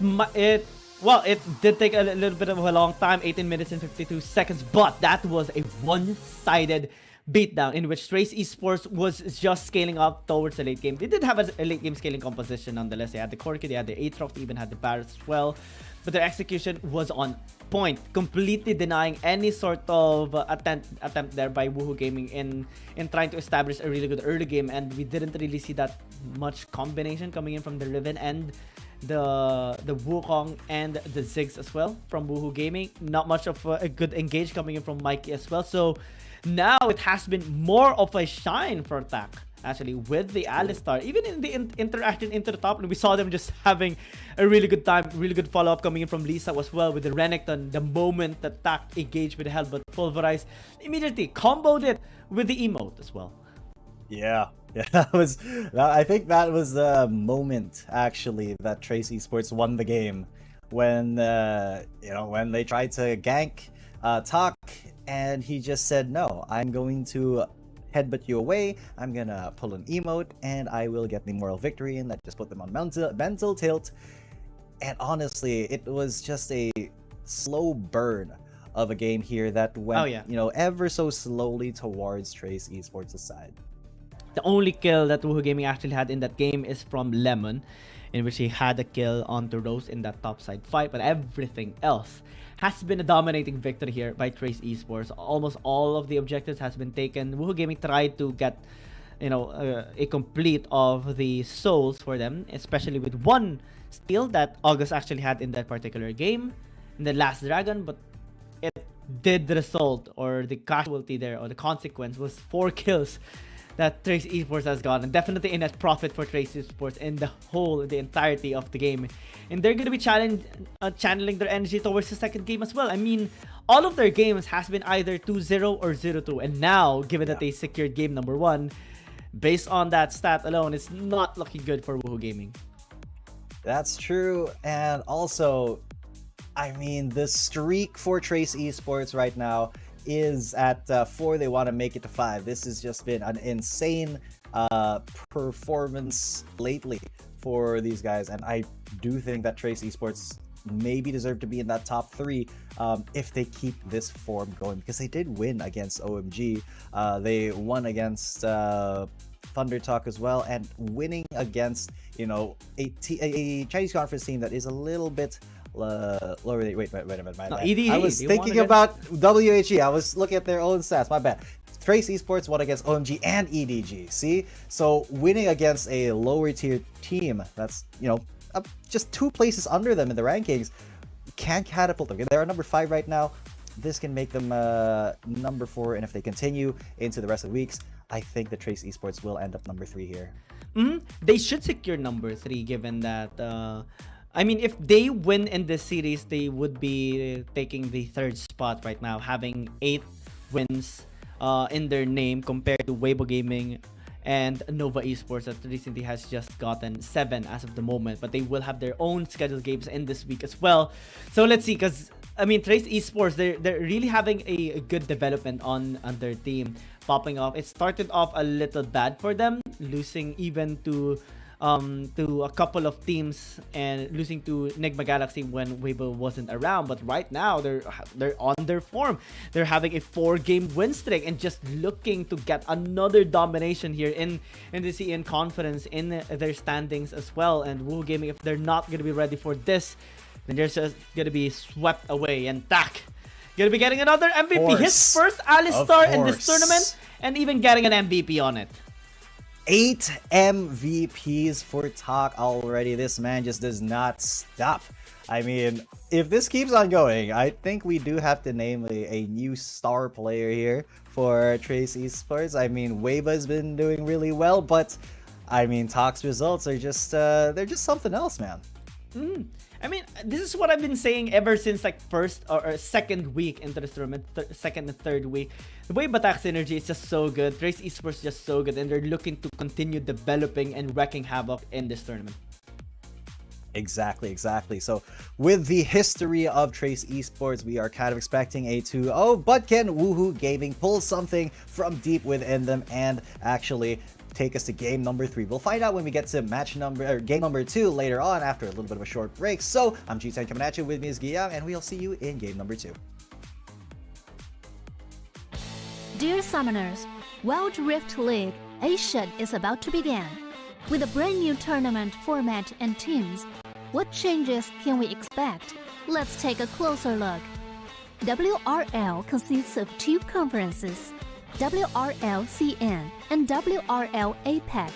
did take a little bit of a long time, 18 minutes and 52 seconds, but that was a one-sided beatdown in which Trace Esports was just scaling up towards the late game. They did have a late game scaling composition nonetheless. They had the Corki, they had the Aatrox, they even had the Barret as well. But their execution was on point, completely denying any sort of attempt there by Woohoo Gaming in trying to establish a really good early game. And we didn't really see that much combination coming in from the Riven and the Wukong and the Ziggs as well from Woohoo Gaming. Not much of a good engage coming in from Mikey as well. So now it has been more of a shine for Tak, actually, with the Alistar. Even in the interaction into the top, and we saw them just having a really good time, really good follow-up coming in from Lisa as well with the Renekton. The moment that Tak engaged with the Headbutt Pulverize, immediately comboed it with the emote as well. Yeah, I think that was the moment actually that Trace Esports won the game, when when they tried to gank Tak, and he just said, no, I'm going to headbutt you away, I'm gonna pull an emote, and I will get the moral victory, and that just put them on mental tilt. And honestly, it was just a slow burn of a game here that went ever so slowly towards Trace Esports' side. The only kill that Woohoo Gaming actually had in that game is from Lemon. in which he had a kill on the Rose in that topside fight, but everything else has been a dominating victory here by Trace Esports. Almost all of the objectives has been taken. Woohoo Gaming tried to get, you know, a complete of the souls for them, especially with one steal that August actually had in that particular game, in the last dragon, but it did result, or the casualty there, or the consequence was 4 kills that Trace Esports has gotten. Definitely a net profit for Trace Esports in the entirety of the game. And they're going to be channeling their energy towards the second game as well. I mean, all of their games has been either 2-0 or 0-2. And now, given that they secured game number 1, based on that stat alone, it's not looking good for Woohoo Gaming. That's true. And also, I mean, the streak for Trace Esports right now is at 4. They want to make it to 5. This has just been an insane performance lately for these guys, and I do think that Trace Esports maybe deserve to be in that top 3 if they keep this form going, because they did win against OMG. They won against Thunder Talk as well, and winning against, you know, a Chinese conference team that is a little bit lower. Wait a minute, my bad. EDG, I was thinking about WHG. I was looking at their own stats. My bad. Trace Esports won against OMG and EDG. See, so winning against a lower tier team that's, you know, just 2 places under them in the rankings can catapult them. They're number 5 right now. This can make them number 4, and if they continue into the rest of the weeks, I think the Trace Esports will end up number 3 here. They should secure number 3, given that. I mean, if they win in this series, they would be taking the 3rd spot right now, having 8 wins in their name compared to Weibo Gaming and Nova Esports that recently has just gotten 7 as of the moment. But they will have their own scheduled games in this week as well. So let's see, because I mean, Trace Esports, they're really having a good development on their team, popping off. It started off a little bad for them, losing even to a couple of teams and losing to Enigma Galaxy when Weibo wasn't around. But right now they're on their form. They're having a 4-game win streak and just looking to get another domination here in the CN conference, in their standings as well. And Woohoo Gaming, if they're not going to be ready for this, then they're just going to be swept away. And Tak going to be getting another MVP, his first Alistar in this tournament, and even getting an MVP on it. 8 MVPs for Tak already. This man just does not stop. I mean, if this keeps on going, I think we do have to name a new star player here for Trace Esports. I mean, Weibo's been doing really well, but I mean, Tak's results are just they're just something else, man. I mean, this is what I've been saying ever since like first or second week into this tournament, second and third week. The way Tak's synergy is just so good. Trace Esports is just so good, and they're looking to continue developing and wreaking havoc in this tournament. Exactly. So with the history of Trace Esports, we are kind of expecting a 2-0, but can Woohoo Gaming pull something from deep within them and actually take us to game number 3? We'll find out when we get to game number 2 later on, after a little bit of a short break. So I'm G10 coming at you, with me is Guiyang, and we'll see you in game number 2. Dear Summoners, Wild Rift League Asia is about to begin. With a brand new tournament format and teams, what changes can we expect? Let's take a closer look. WRL consists of 2 conferences, WRL CN and WRL APAC.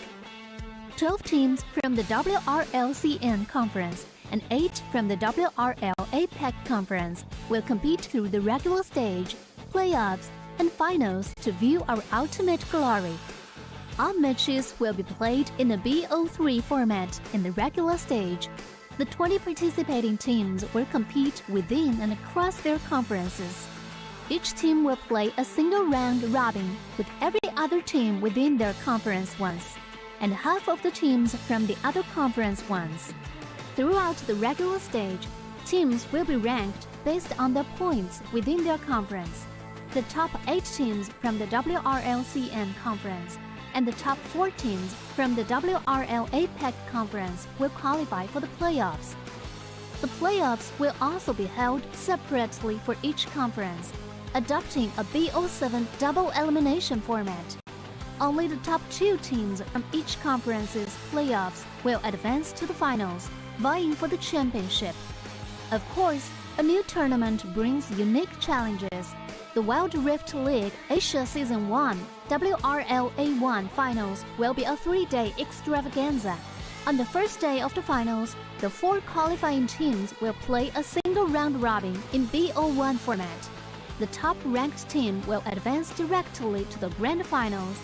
12 teams from the WRL CN conference and 8 from the WRL APAC conference will compete through the regular stage, playoffs, and finals to view our ultimate glory. All matches will be played in a BO3 format in the regular stage. The 20 participating teams will compete within and across their conferences. Each team will play a single round robin with every other team within their conference once, and half of the teams from the other conference once. Throughout the regular stage, teams will be ranked based on their points within their conference. The top 8 teams from the WRLCN conference and the top 4 teams from the WRL APAC conference will qualify for the playoffs. The playoffs will also be held separately for each conference, adopting a BO7 double elimination format. only the top 2 teams from each conference's playoffs will advance to the finals, vying for the championship. Of course, a new tournament brings unique challenges. The Wild Rift League Asia Season 1 WRL A1 Finals will be a 3-day extravaganza. On the first day of the finals, the 4 qualifying teams will play a single round robin in BO3 format. The top-ranked team will advance directly to the grand finals,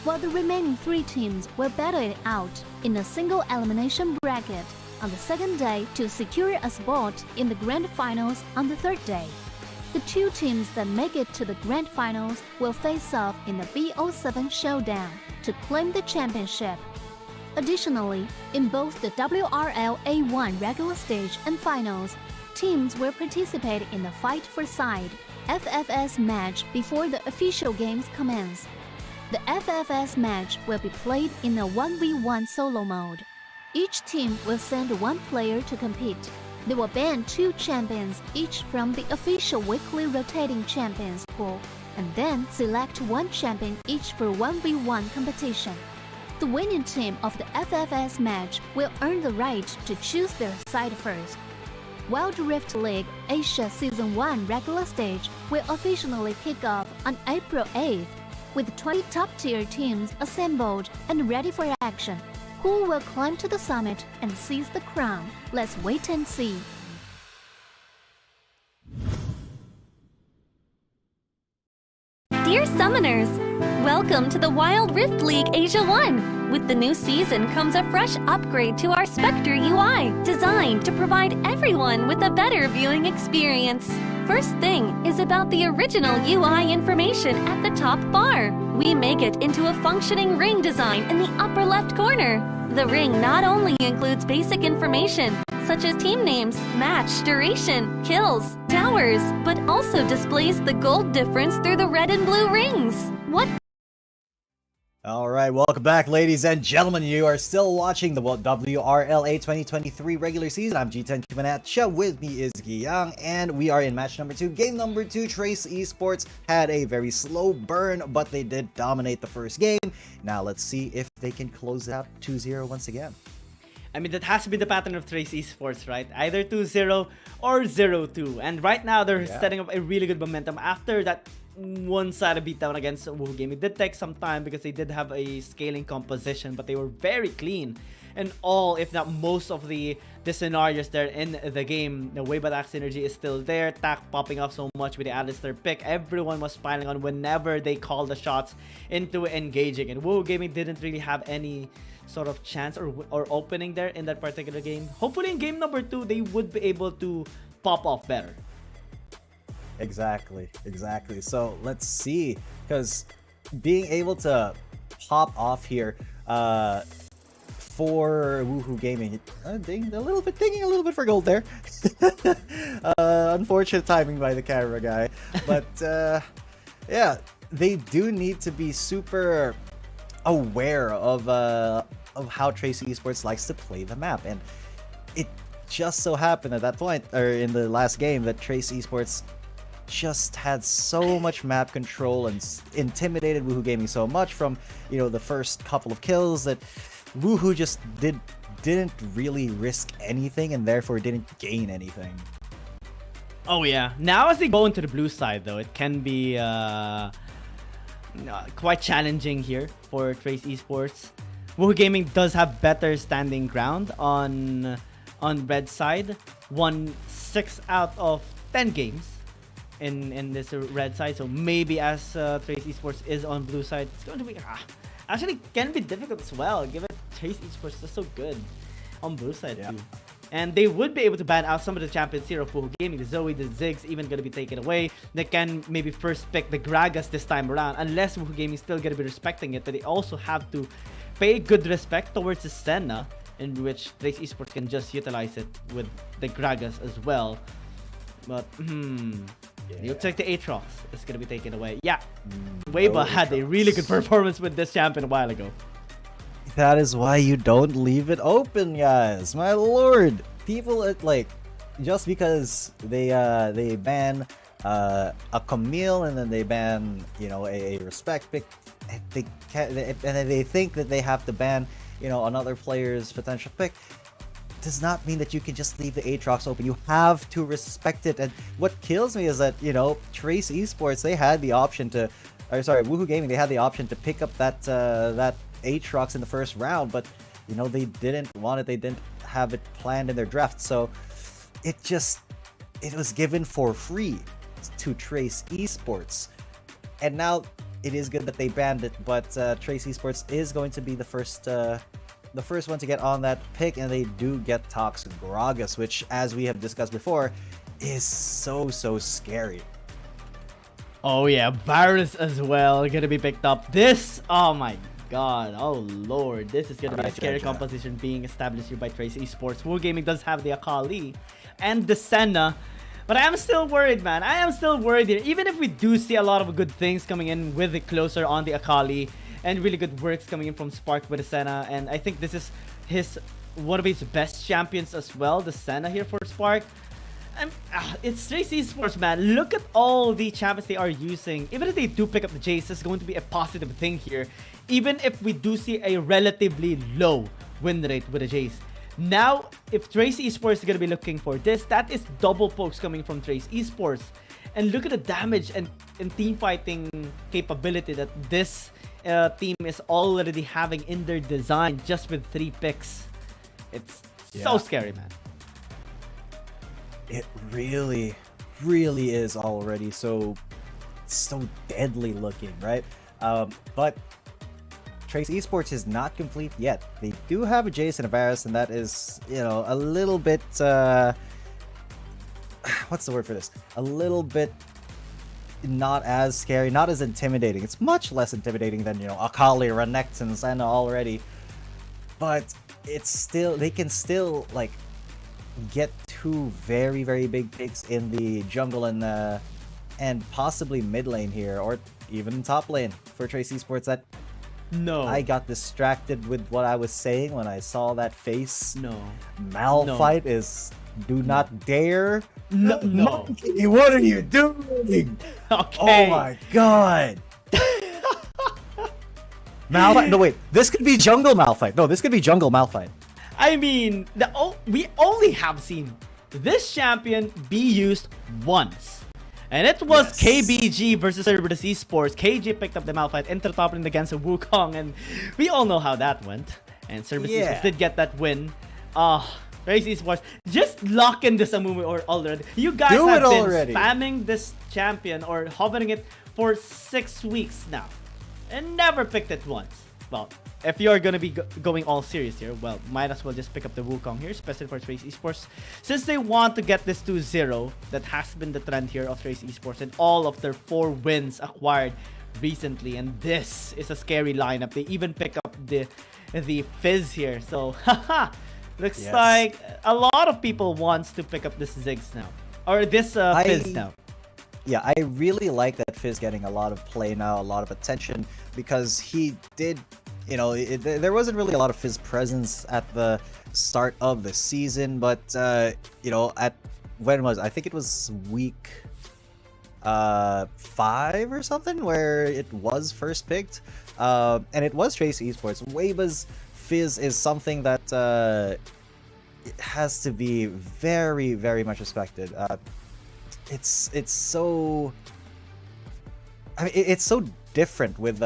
while the remaining 3 teams will battle it out in a single elimination bracket on the second day to secure a spot in the grand finals on the third day. The 2 teams that make it to the grand finals will face off in the BO7 showdown to claim the championship. Additionally, in both the WRL A1 regular stage and finals, teams will participate in the Fight for Side FFS match before the official games commence. The FFS match will be played in a 1v1 solo mode. Each team will send 1 player to compete. They will ban 2 champions each from the official weekly rotating champions pool, and then select 1 champion each for 1v1 competition. The winning team of the FFS match will earn the right to choose their side first. Wild Rift League Asia Season 1 regular stage will officially kick off on April 8th, with 20 top-tier teams assembled and ready for action. Who will climb to the summit and seize the crown? Let's wait and see. Dear Summoners, welcome to the Wild Rift League Asia 1! With the new season comes a fresh upgrade to our Spectator UI, designed to provide everyone with a better viewing experience. First thing is about the original UI information at the top bar. We make it into a functioning ring design in the upper left corner. The ring not only includes basic information, such as team names, match duration, kills, towers, but also displays the gold difference through the red and blue rings. What? Alright, welcome back, ladies and gentlemen. You are still watching the WRLA 2023 regular season. I'm G10 Kumanatcha. With me is Giyang, and we are in match number 2. Game number 2, Trace Esports had a very slow burn, but they did dominate the first game. Now let's see if they can close it out 2-0 once again. I mean, that has to be the pattern of Trace Esports, right? Either 2-0 or 0-2. And right now, they're setting up a really good momentum after that one-sided beatdown against Woohoo Gaming. It did take some time because they did have a scaling composition, but they were very clean. And all, if not most of the scenarios there in the game, the Weibo synergy is still there. Tak popping off so much with the Alistair pick. Everyone was piling on whenever they called the shots into engaging. And Woohoo Gaming didn't really have any sort of chance or opening there in that particular game. Hopefully in game number 2, they would be able to pop off better. Exactly. So let's see, because being able to pop off here for Woohoo Gaming, thinking a little bit for gold there. Unfortunate timing by the camera guy, but yeah, they do need to be super aware of how Trace Esports likes to play the map, and it just so happened at that point, or in the last game, that Trace Esports just had so much map control and intimidated Woohoo Gaming so much from, you know, the first couple of kills, that Woohoo just didn't really risk anything and therefore didn't gain anything. Oh yeah. Now as they go into the blue side though, it can be quite challenging here for Trace Esports. Woohoo Gaming does have better standing ground on red side. Won 6 out of 10 games in this red side, so maybe as Trace Esports is on blue side, it's going to be actually can be difficult as well, given Trace Esports is so good on blue side too. And they would be able to ban out some of the champions here of Woohoo Gaming. The Zoe, the Ziggs even going to be taken away. They can maybe first pick the Gragas this time around, unless Woohoo Gaming is still going to be respecting it. But they also have to pay good respect towards the Senna, in which Trace Esports can just utilize it with the Gragas as well. But you'll take the Aatrox. It's going to be taken away. Yeah, Weibo had a really good performance with this champion a while ago. That is why you don't leave it open, guys. My lord, people like just because they ban a Camille, and then they ban, you know, a respect pick. And then they think that they have to ban, you know, another player's potential pick. Does not mean that you can just leave the Aatrox open. You have to respect it. And what kills me is that, you know, Trace Esports, they had the option to, or sorry, Woohoo Gaming, they had the option to pick up that that Aatrox in the first round, but you know, they didn't want it. They didn't have it planned in their draft, so it was given for free to Trace Esports. And now it is good that they banned it, but Trace Esports is going to be the first one to get on that pick, and they do get Tox Gragas, which, as we have discussed before, is so scary. Oh yeah, Virus as well gonna be picked up. This, oh my god, oh lord, this is gonna be a scary composition being established here by Trace Esports. Woo Gaming does have the Akali and the Senna, but I am still worried, man. I am still worried here. Even if we do see a lot of good things coming in with the closer on the Akali, and really good works coming in from Spark with the Senna, and I think this is one of his best champions as well, the Senna here for Spark. It's Trace Esports, man. Look at all the champions they are using. Even if they do pick up the Jace, it's going to be a positive thing here. Even if we do see a relatively low win rate with the Jace. Now, if Trace Esports is going to be looking for this, that is double pokes coming from Trace Esports. And look at the damage and team fighting capability that this team is already having in their design just with 3 picks. It's so scary, man. It really is already so deadly looking, right? But Trace Esports is not complete yet. They do have a Jace and a Varus, and that is, you know, a little bit what's the word for this? A little bit not as scary, not as intimidating. It's much less intimidating than, you know, Akali, Renekton, and Senna already. But it's still, they can still like get 2 very big picks in the jungle and possibly mid lane here, or even top lane for Trace Esports. That I got distracted with what I was saying when I saw that face. Malphite is do not dare. Monkey, what are you doing? Okay. Oh my god. Malphite. No, wait. This could be jungle Malphite. No, this could be jungle Malphite. I mean, we only have seen this champion be used once. And it was KBG versus Cerberus Esports. KG picked up the Malphite into the top lane against a Wukong, and we all know how that went. And Cerberus Esports did get that win. Trace Esports, just lock in this Amumu or already. You guys have been spamming this champion or hovering it for 6 weeks now, and never picked it once. Well, if you're gonna be going all serious here, well, might as well just pick up the Wukong here, especially for Trace Esports, since they want to get this to 0. That has been the trend here of Trace Esports and all of their 4 wins acquired recently. And this is a scary lineup. They even pick up the Fizz here. So, haha, looks like a lot of people wants to pick up this Ziggs now, or this Fizz now. Yeah, I really like that Fizz getting a lot of play now, a lot of attention, because he did, you know, there wasn't really a lot of Fizz presence at the start of the season, but, you know, I think it was week 5 or something, where it was first picked, and it was Trace Esports. Weibo's Fizz is something that it has to be very much respected. It's so, I mean, it's so different with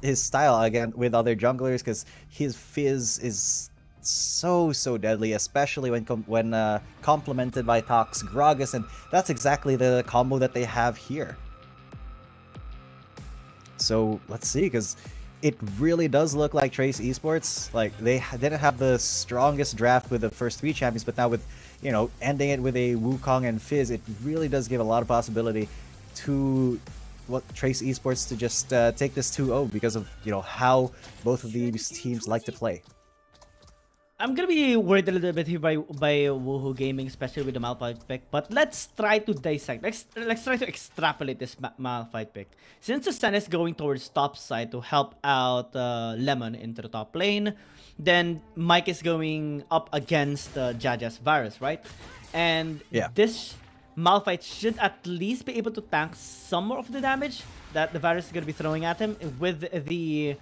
his style again with other junglers, because his Fizz is so deadly, especially when complemented by Tox Gragas, and that's exactly the combo that they have here. So let's see, because it really does look like Trace Esports, like they didn't have the strongest draft with the first 3 champions, but now with, you know, ending it with a Wukong and Fizz, it really does give a lot of possibility to Trace Esports to just take this 2-0 because of, you know, how both of these teams like to play. I'm gonna be worried a little bit here by Woohoo Gaming, especially with the Malphite pick. But let's try to dissect. Let's try to extrapolate this Malphite pick. Since the Sun is going towards top side to help out Lemon into the top lane, then Mike is going up against Jaja's Varus, right? And this Malphite should at least be able to tank some more of the damage that the virus is going to be throwing at him with the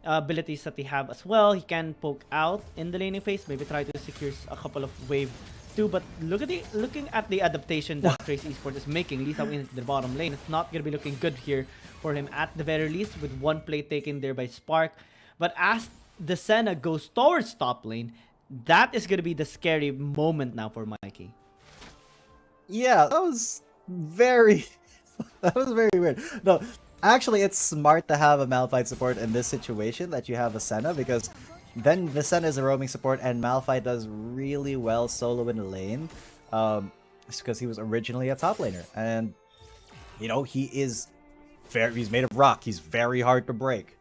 abilities that they have as well. He can poke out in the laning phase, maybe try to secure a couple of wave too. But looking at the adaptation that Trace Esports is making, Lee Sao into the bottom lane, it's not going to be looking good here for him at the very least, with one play taken there by Spark. But as the Senna goes towards top lane, that is going to be the scary moment now for Mikey. Yeah, that was very weird. No, actually, it's smart to have a Malphite support in this situation that you have a Senna, because then the Senna is a roaming support and Malphite does really well solo in the lane. It's because he was originally a top laner, and you know, he's made of rock. He's very hard to break.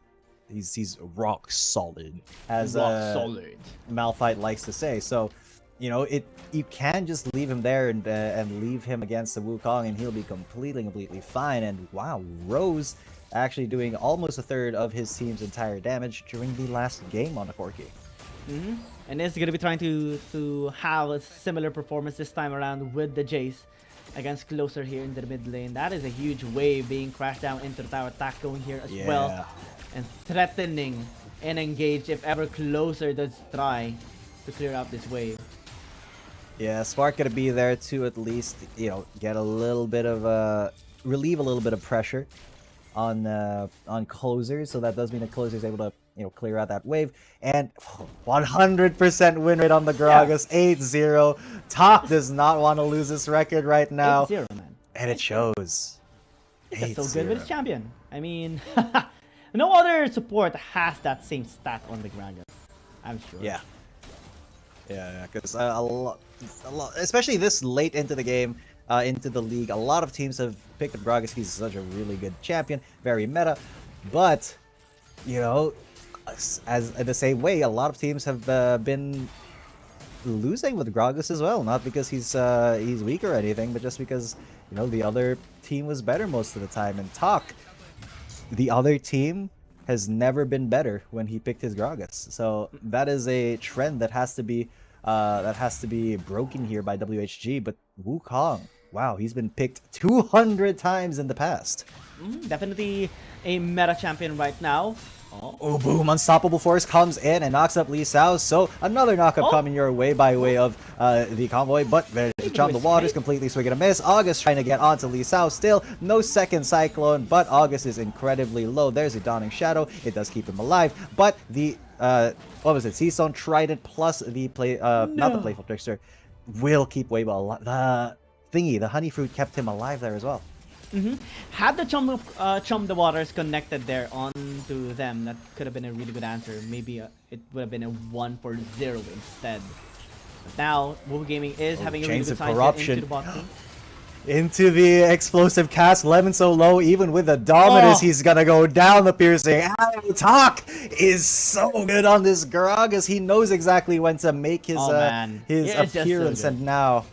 He's rock solid, as Malphite likes to say. So, you know, you can just leave him there and leave him against the Wukong, and he'll be completely fine. And wow, Rose actually doing almost a third of his team's entire damage during the last game on the Corki. And is gonna be trying to have a similar performance this time around with the Jace against Closer here in the mid lane. That is a huge wave being crashed down into the tower attack going here as well, and threatening and engage if ever Closer does try to clear out this wave. Yeah, Spark gonna be there to at least, you know, get a little bit of relieve a little bit of pressure on Closer, so that does mean that Closer is able to, you know, clear out that wave. And 100% win rate on the Gragas, 8-0. Top does not want to lose this record right now. 8-0, man. And it shows. It's so good with his champion. I mean, no other support has that same stat on the Gragas, I'm sure. Yeah, because a lot, especially this late into the game, into the league, a lot of teams have picked up Gragas. He's such a really good champion, very meta. But, you know, as in the same way, a lot of teams have been losing with Gragas as well. Not because he's weak or anything, but just because, you know, the other team was better most of the time. And Talk, the other team has never been better when he picked his Gragas. So that is a trend that has to be broken here by WHG. But Wukong, wow, he's been picked 200 times in the past. Definitely a meta champion right now. Oh, boom! Unstoppable Force comes in and knocks up Lee Sao. So another knockup coming your way by way of the convoy. But there's John the Waters, completely swing and a miss. August trying to get onto Lee Sao. Still no second Cyclone, but August is incredibly low. There's a Dawning Shadow. It does keep him alive. But the what was it? Seastone Trident plus the not the Playful Trickster will keep Weibo alive. The thingy, the Honey Fruit, kept him alive there as well. Had the Chum the Waters connected there onto them, that could have been a really good answer. Maybe it would have been a 1-0 instead. But now, Weibo Gaming is having a really good time into the bot lane. Into the explosive cast, Lemon so low, even with the Dominus, he's gonna go down the piercing. Talk is so good on this Gragas. He knows exactly when to make his appearance, and now...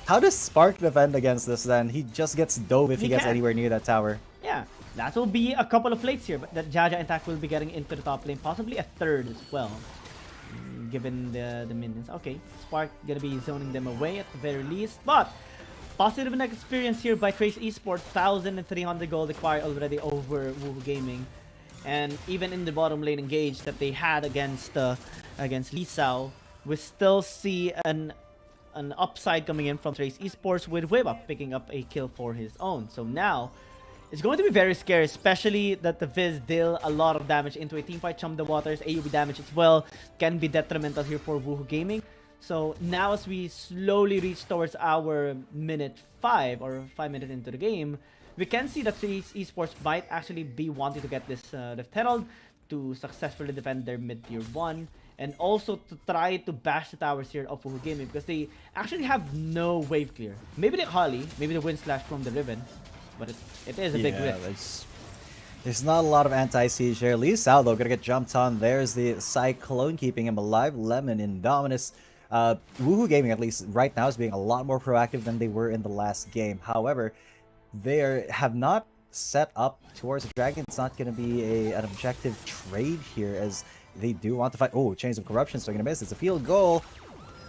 How does Spark defend against this then? He just gets dove if he gets anywhere near that tower. Yeah, that will be a couple of plates here, but that Jaja and Tak will be getting into the top lane, possibly a third as well, given the minions. Okay, Spark gonna be zoning them away at the very least, but positive experience here by Trace Esports, 1,300 gold acquired already over Weibo Gaming, and even in the bottom lane engage that they had against Lee Sao, we still see an upside coming in from Trace Esports with Weibo picking up a kill for his own. So now, it's going to be very scary, especially that the Viz deal a lot of damage into a teamfight. Chum the Waters, AoE damage as well, can be detrimental here for Weibo Gaming. So now as we slowly reach towards our minute 5 or 5 minutes into the game, we can see that Trace Esports might actually be wanting to get this Rift Herald to successfully defend their mid-tier 1. And also to try to bash the towers here of Weibo Gaming, because they actually have no wave clear. Maybe the Holly, maybe the Wind Slash from the Riven, but it is a big risk. There's not a lot of anti-siege here. Lee Sao, though, gonna get jumped on. There's the Cyclone keeping him alive. Lemon in Dominus. Weibo Gaming, at least right now, is being a lot more proactive than they were in the last game. However, they have not set up towards the dragon. It's not going to be an objective trade here, as they do want to fight. Oh, Chains of Corruption, so they're going to miss. It's a field goal.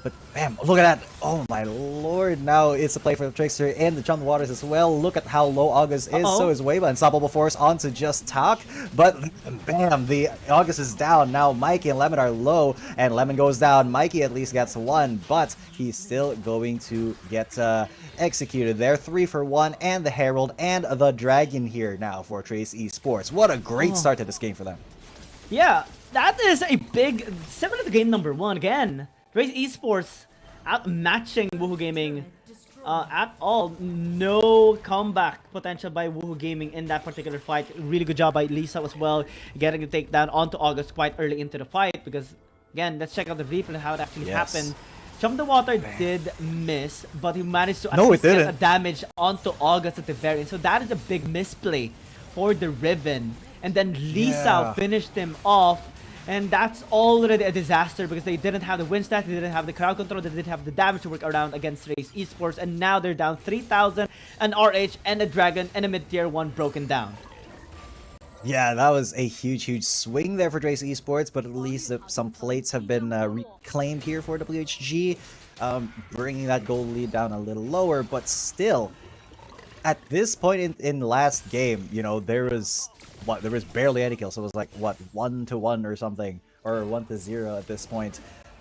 But bam, look at that. Oh my lord. Now it's a play for the Trickster and the Jump Waters as well. Look at how low August is. So is Weibo. Unstoppable Force onto just Talk. But bam, the August is down. Now Mikey and Lemon are low. And Lemon goes down. Mikey at least gets one. But he's still going to get executed there. 3 for 1. And the Herald and the Dragon here now for Trace Esports. What a great start to this game for them. Yeah, that is a big... similar to game number 1 again. Trace Esports outmatching Woohoo Gaming at all. No comeback potential by Woohoo Gaming in that particular fight. Really good job by Lisa as well, getting the takedown onto August quite early into the fight. Because, again, let's check out the replay how it actually happened. Jump the Water did miss, but he managed to get a damage onto August at the very end. So that is a big misplay for the Riven. And then Lisa finished him off. And that's already a disaster because they didn't have the win stat, they didn't have the crowd control, they didn't have the damage to work around against Trace Esports, and now they're down 3,000, an RH and a Dragon and a mid-tier 1 broken down. Yeah, that was a huge swing there for Trace Esports, but at least some plates have been reclaimed here for WHG, bringing that goal lead down a little lower, but still, at this point in the last game, you know, there was barely any kills, so it was like, what, 1-1 or something, or 1-0 at this point.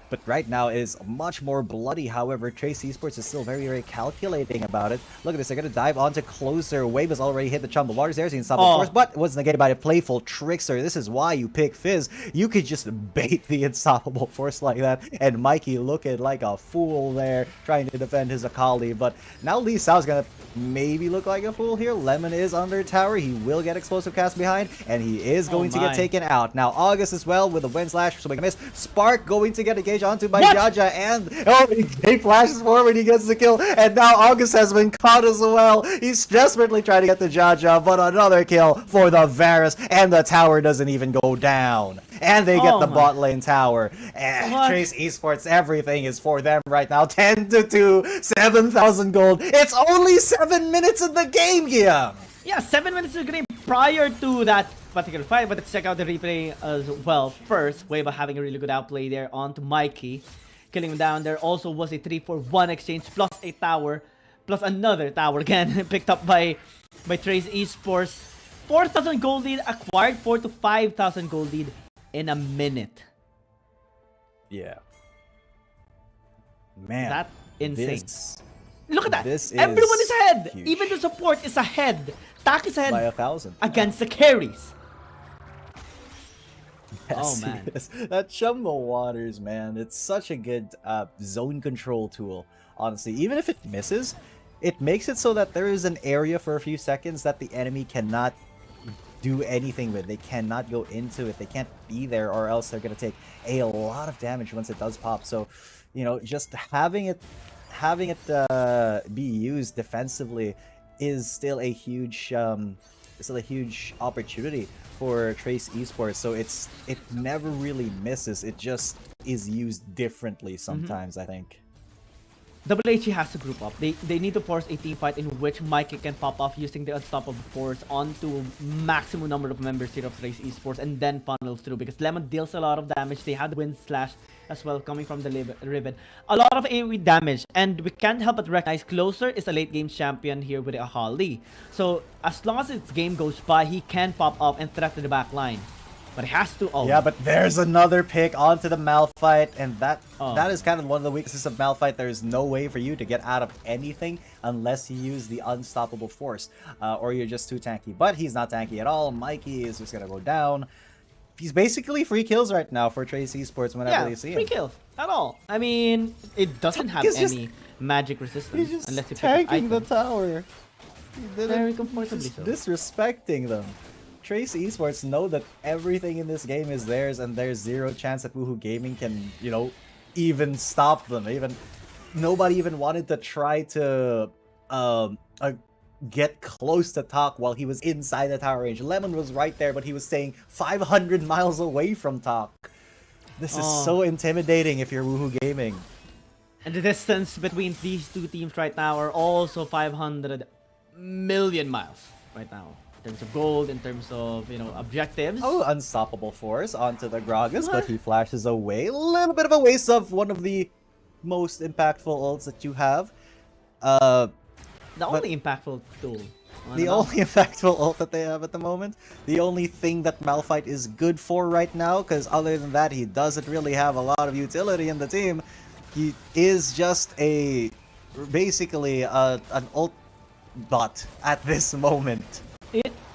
But right now it is much more bloody. However, Trace Esports is still very calculating about it. Look at this, they're going to dive onto closer. Wave has already hit the Chum. The Waters there's the Unstoppable Force, but it was negated by a playful Trickster. This is why you pick Fizz. You could just bait the Unstoppable Force like that. And Mikey looking like a fool there, trying to defend his Akali. But now Lee Sao's going to maybe look like a fool here. Lemon is under tower. He will get explosive cast behind, and he is going to get taken out. Now August as well with a wind slash, so we can miss. Spark going to get engaged onto by Jaja, and he flashes forward, he gets the kill, and now August has been caught as well. He's desperately trying to get the Jaja, but another kill for the Varus, and the tower doesn't even go down. And they get the bot lane tower. And Trace Esports, everything is for them right now. 10-2, 7,000 gold. It's only 7 minutes in the game, Guillaume. Yeah, 7 minutes in the game prior to that particular fight, but let's check out the replay as well. First, Weibo having a really good outplay there onto Mikey, killing him down. There also was a 3-for-1 exchange plus a tower, plus another tower again, picked up by Trace Esports. 4,000 gold lead acquired, 4,000 to 5,000 gold lead in a minute. Yeah. Man. That's insane. Look at that. This Everyone is ahead. Huge. Even the support is ahead. Tak is ahead by 1,000 against the carries. Yes, oh man, that Chumbo Waters, man, it's such a good zone control tool. Honestly, even if it misses, it makes it so that there is an area for a few seconds that the enemy cannot do anything with. They cannot go into it. They can't be there, or else they're gonna take a lot of damage once it does pop. So, you know, just having it be used defensively is still a huge opportunity for Trace Esports. So it never really misses. It just is used differently sometimes, I think. WHG has to group up. They need to force a team fight in which Mikey can pop off using the Unstoppable Force onto maximum number of members here of Trace Esports and then funnels through, because Lemon deals a lot of damage. They had Wind Slash as well coming from the Ribbon. A lot of AoE damage, and we can't help but recognize Closer is a late game champion here with Akali. So as long as its game goes by, he can pop up and threaten the back line. But it has to. Yeah, but there's another pick onto the Malphite, and that is kind of one of the weaknesses of Malphite. There's no way for you to get out of anything unless you use the Unstoppable Force, or you're just too tanky. But he's not tanky at all. Mikey is just gonna go down. He's basically free kills right now for Trace Esports whenever they see him. Free kills at all. I mean, it doesn't have any magic resistance he's just unless you tanking the tower. Very comfortably so. Disrespecting them. Trace Esports know that everything in this game is theirs, and there's zero chance that Woohoo Gaming can, you know, even stop them. Nobody even wanted to try to get close to Talk while he was inside the tower range. Lemon was right there, but he was staying 500 miles away from Talk. This is so intimidating if you're Woohoo Gaming. And the distance between these two teams right now are also 500 million miles right now. In terms of gold, in terms of, you know, objectives. Oh, Unstoppable Force onto the Gragas, but he flashes away. A little bit of a waste of one of the most impactful ults that you have. The only impactful tool. The only impactful ult that they have at the moment. The only thing that Malphite is good for right now, because other than that, he doesn't really have a lot of utility in the team. He is just basically an ult bot at this moment.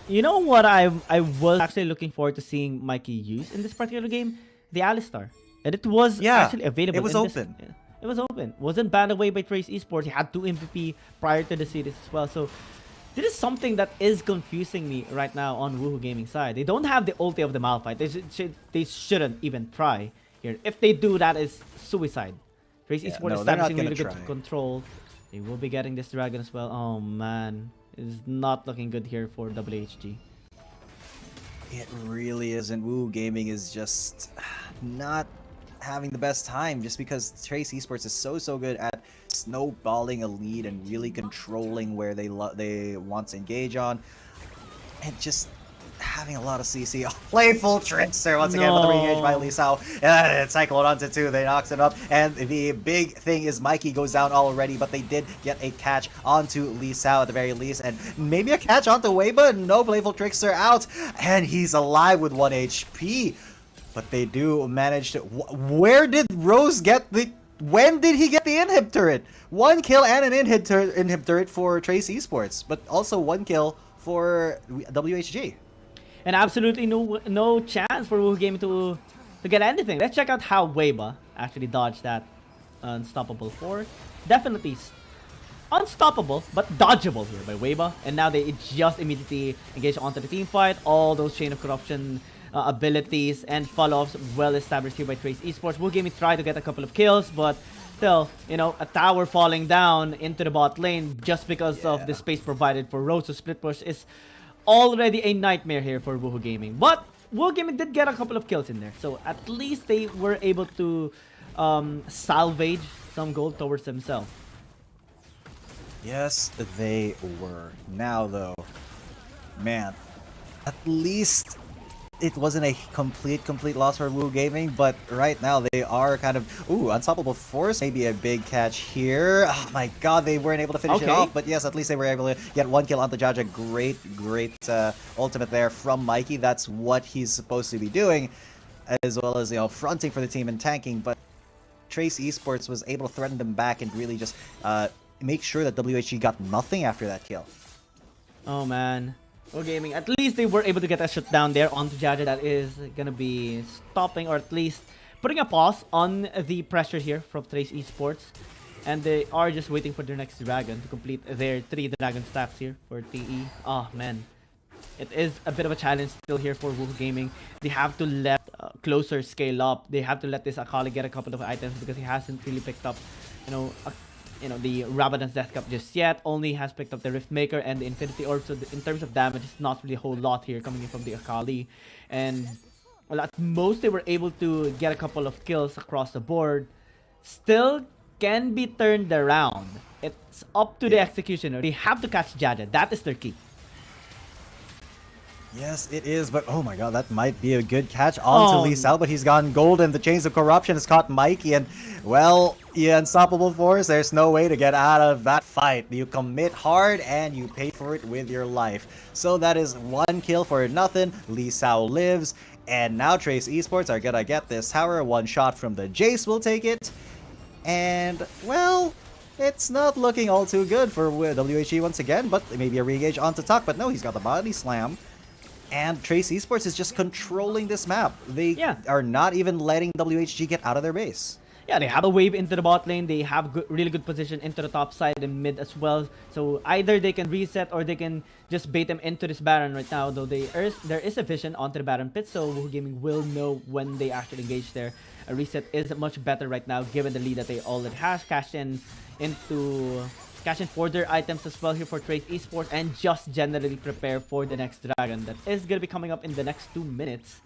You know what I was actually looking forward to seeing Mikey use in this particular game? The Alistar. And it was actually available. It was open. It was open. Wasn't banned away by Trace Esports. He had 2 MVP prior to the series as well. So this is something that is confusing me right now on Woohoo Gaming side. They don't have the ulti of the Malphite. They shouldn't even try here. If they do, that is suicide. Trace Esports is establishing really good control. They will be getting this dragon as well. Oh man, it's not looking good here for WHG. It really isn't. Woohoo Gaming is just not having the best time, just because Trace Esports is so good at snowballing a lead and really controlling where they want to engage on, and just having a lot of CC. Oh, playful Trickster once again with the re-engage by Lee Sao. And Cyclone onto 2, they knocks it up, and the big thing is Mikey goes down already, but they did get a catch onto Lee Sao at the very least, and maybe a catch onto Weibo. No, playful Trickster out, and he's alive with 1 HP. But they do manage to... Where did Rose get the... When did he get the inhib turret? 1 kill and an inhib turret for Trace Esports, but also 1 kill for WHG. And absolutely no chance for Woohoo Gaming to get anything. Let's check out how Weibo actually dodged that unstoppable force. Definitely unstoppable, but dodgeable here by Weibo. And now they just immediately engage onto the team fight. All those chain of corruption abilities and follow-ups well established here by Trace Esports. Woohoo Gaming tried to get a couple of kills, but still, you know, a tower falling down into the bot lane just because of the space provided for Rose to split push is already a nightmare here for Woohoo Gaming. But Woohoo Gaming did get a couple of kills in there, so at least they were able to salvage some gold towards themselves. Yes, they were. Now though, man, at least it wasn't a complete loss for Woohoo Gaming, but right now they are kind of... Ooh, Unstoppable Force, maybe a big catch here. Oh my god, they weren't able to finish it off, but yes, at least they were able to get 1 kill onto Jaja. Great ultimate there from Mikey. That's what he's supposed to be doing, as well as, you know, fronting for the team and tanking, but Trace Esports was able to threaten them back and really just make sure that WHG got nothing after that kill. Oh man. Woohoo Gaming, at least they were able to get a shot down there onto Jaja. That is gonna be stopping, or at least putting a pause on the pressure here from Trace Esports. And they are just waiting for their next dragon to complete their 3 dragon stacks here for TE. Oh man, it is a bit of a challenge still here for Woohoo Gaming. They have to let Closer scale up. They have to let this Akali get a couple of items because he hasn't really picked up, the Rabadon's Death Cup just yet. Only has picked up the Rift Maker and the Infinity Orb. So in terms of damage, it's not really a whole lot here coming in from the Akali. And well, at most they were able to get a couple of kills across the board. Still can be turned around. It's up to the executioner. They have to catch Jaja. That is their key. Yes, it is, but oh my god, that might be a good catch onto Lee Sao, but he's gone golden. The Chains of Corruption has caught Mikey, and well, yeah, Unstoppable Force, there's no way to get out of that fight. You commit hard and you pay for it with your life. So that is 1 kill for nothing. Lee Sao lives, and now Trace Esports are gonna get this tower. 1 shot from the Jace will take it, and well, it's not looking all too good for WHG once again, but maybe a re-engage onto Tuck, but no, he's got the body slam. And Trace Esports is just controlling this map. They are not even letting WHG get out of their base. Yeah, they have a wave into the bot lane. They have really good position into the top side and mid as well. So either they can reset or they can just bait them into this Baron right now. Though there is a vision onto the Baron pit, so Woohoo Gaming will know when they actually engage there. A reset is much better right now given the lead that they already have. Cash in for their items as well here for Trace Esports, and just generally prepare for the next dragon that is going to be coming up in the next 2 minutes.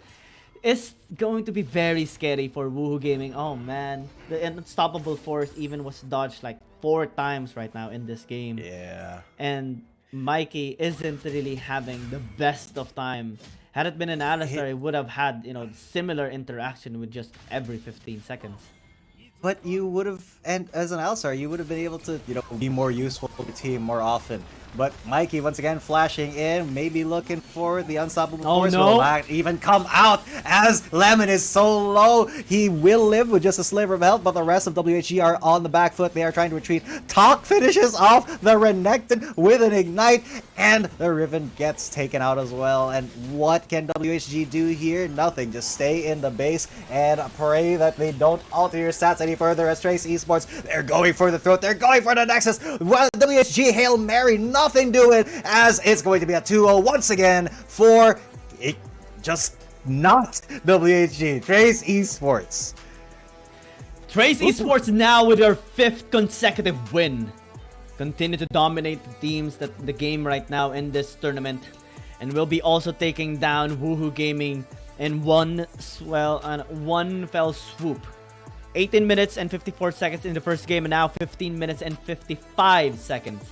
It's going to be very scary for Woohoo Gaming. Oh man, the Unstoppable Force even was dodged like 4 times right now in this game. Yeah. And Mikey isn't really having the best of time. Had it been an Alistar, it would have had, similar interaction with just every 15 seconds. but you would have, and as an Alistar, you would have been able to, you know, be more useful to the team more often. But Mikey once again flashing in, maybe looking for the unstoppable force. No. Will not even come out as Lemon is so low. He will live with just a sliver of health, but the rest of WHG are on the back foot. They are trying to retreat. Talk finishes off the Renekton with an ignite, and the Riven gets taken out as well. And what can WHG do here? Nothing. Just stay in the base and pray that they don't alter your stats any further. As Trace Esports, they're going for the throat. They're going for the Nexus. Well, WHG Hail Mary, nothing doing, as it's going to be a 2-0 once again for it, just not WHG. Trace Esports. Trace Esports now with their 5th consecutive win. Continue to dominate the teams that the game right now in this tournament, and will be also taking down Woohoo Gaming in one fell swoop. 18 minutes and 54 seconds in the first game, and now 15 minutes and 55 seconds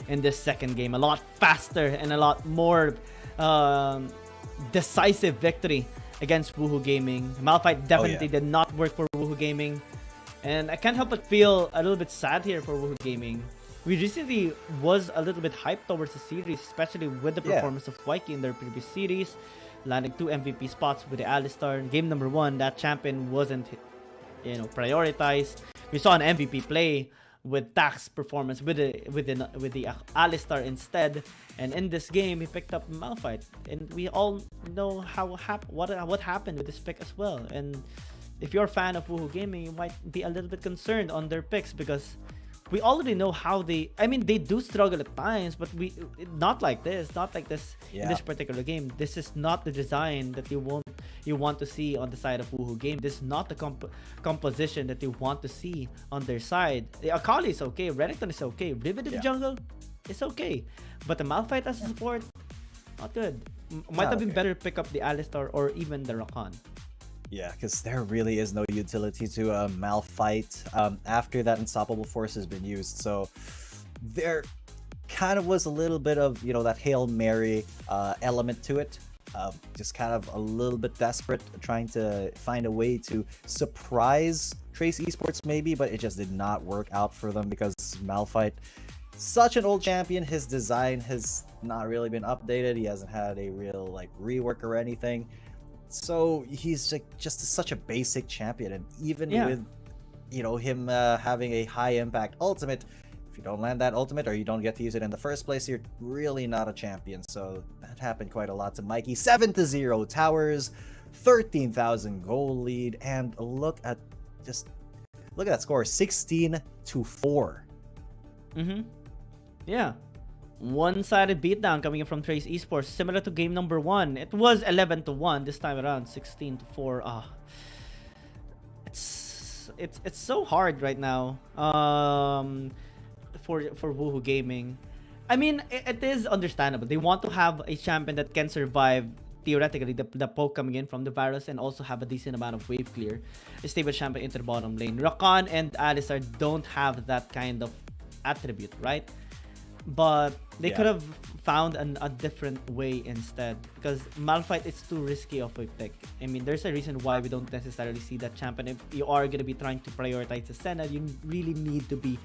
in this second game. A lot faster and a lot more decisive victory against Woohoo Gaming. Malphite definitely did not work for Woohoo Gaming, and I can't help but feel a little bit sad here for Woohoo Gaming. We recently was a little bit hyped towards the series, especially with the performance of Waiki in their previous series, landing 2 MVP spots with the Alistar. In game number 1, that champion wasn't, you know, prioritized. We saw an MVP play with Tax's performance with the Alistar instead, and in this game he picked up Malphite, and we all know what happened with this pick as well. And if you're a fan of Woohoo Gaming, you might be a little bit concerned on their picks, because we already know how they do struggle at times, but not like this in this particular game. This is not the design that you want to see on the side of Woohoo Game. This is not the composition that you want to see on their side. The Akali is okay, Renekton is okay, Riven in the jungle is okay, but the Malphite as a support, not good. Might have been better to pick up the Alistar or even the Rakan. Yeah, because there really is no utility to Malphite after that unstoppable force has been used. So there kind of was a little bit of, you know, that Hail Mary element to it. Just kind of a little bit desperate, trying to find a way to surprise Trace Esports maybe, but it just did not work out for them because Malphite, such an old champion, his design has not really been updated. He hasn't had a real like rework or anything. So he's like just such a basic champion, and even with, you know, him having a high impact ultimate, if you don't land that ultimate or you don't get to use it in the first place, you're really not a champion. So that happened quite a lot to Mikey. 7-0 towers, 13,000 goal lead, and look at that score, 16-4. Yeah. One-sided beatdown coming in from Trace Esports, similar to game number 1. It was 11-1 this time around, 16-4. It's so hard right now for Woohoo Gaming. I mean, it is understandable. They want to have a champion that can survive theoretically the poke coming in from the virus, and also have a decent amount of wave clear. A stable champion into the bottom lane. Rakan and Alistar don't have that kind of attribute, right? But they could have found a different way instead, because Malphite is too risky of a pick. I mean, there's a reason why we don't necessarily see that champion. If you are going to be trying to prioritize the Senna, you really need to be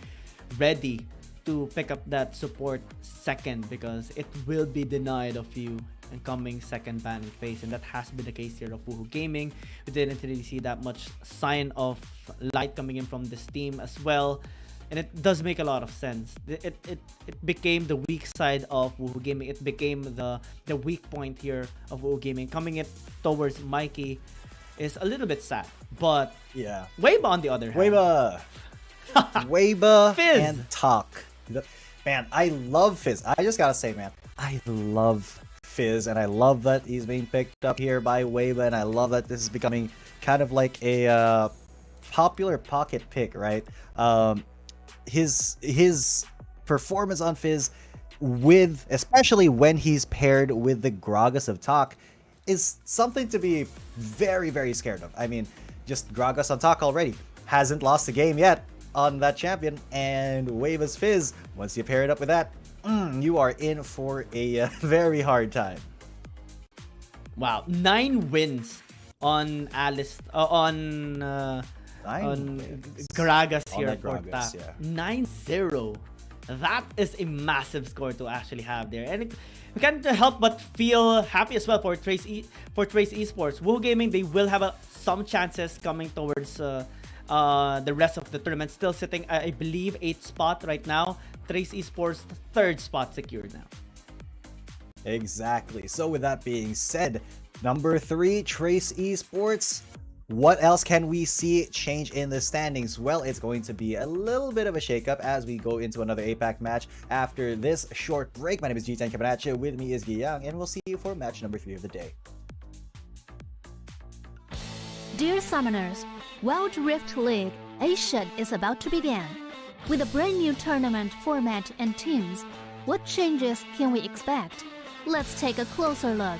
ready to pick up that support second, because it will be denied of you in coming second banning phase, and that has been the case here of Woohoo Gaming. We didn't really see that much sign of light coming in from this team as well. And it does make a lot of sense. It became the weak side of Woohoo Gaming. It became the weak point here of Woohoo Gaming. Coming it towards Mikey is a little bit sad. But yeah, Weibo on the other hand. Weibo Fizz and Talk. Man, I love Fizz. I just gotta say, man, I love Fizz, and I love that he's being picked up here by Weibo, and I love that this is becoming kind of like a popular pocket pick, right? His performance on Fizz, with especially when he's paired with the Gragas of Talk, is something to be very, very scared of. I mean, just Gragas on Talk already hasn't lost a game yet on that champion, and Weibo's Fizz, once you pair it up with that, you are in for a very hard time. Wow, 9 wins on on Gragas On here that for Gragas, TAP. yeah. 9-0. That is a massive score to actually have there. And we can't help but feel happy as well for Trace Esports. Wu Gaming, they will have some chances coming towards the rest of the tournament. Still sitting, I believe, 8th spot right now. Trace Esports, 3rd spot secured now. Exactly. So with that being said, number 3, Trace Esports. What else can we see change in the standings? Well, it's going to be a little bit of a shakeup as we go into another APAC match after this short break. My name is G10 Cabanaccio. With me is Giyang, and we'll see you for match number 3 of the day. Dear Summoners, Wild Rift League Asia is about to begin. With a brand new tournament format and teams, what changes can we expect? Let's take a closer look.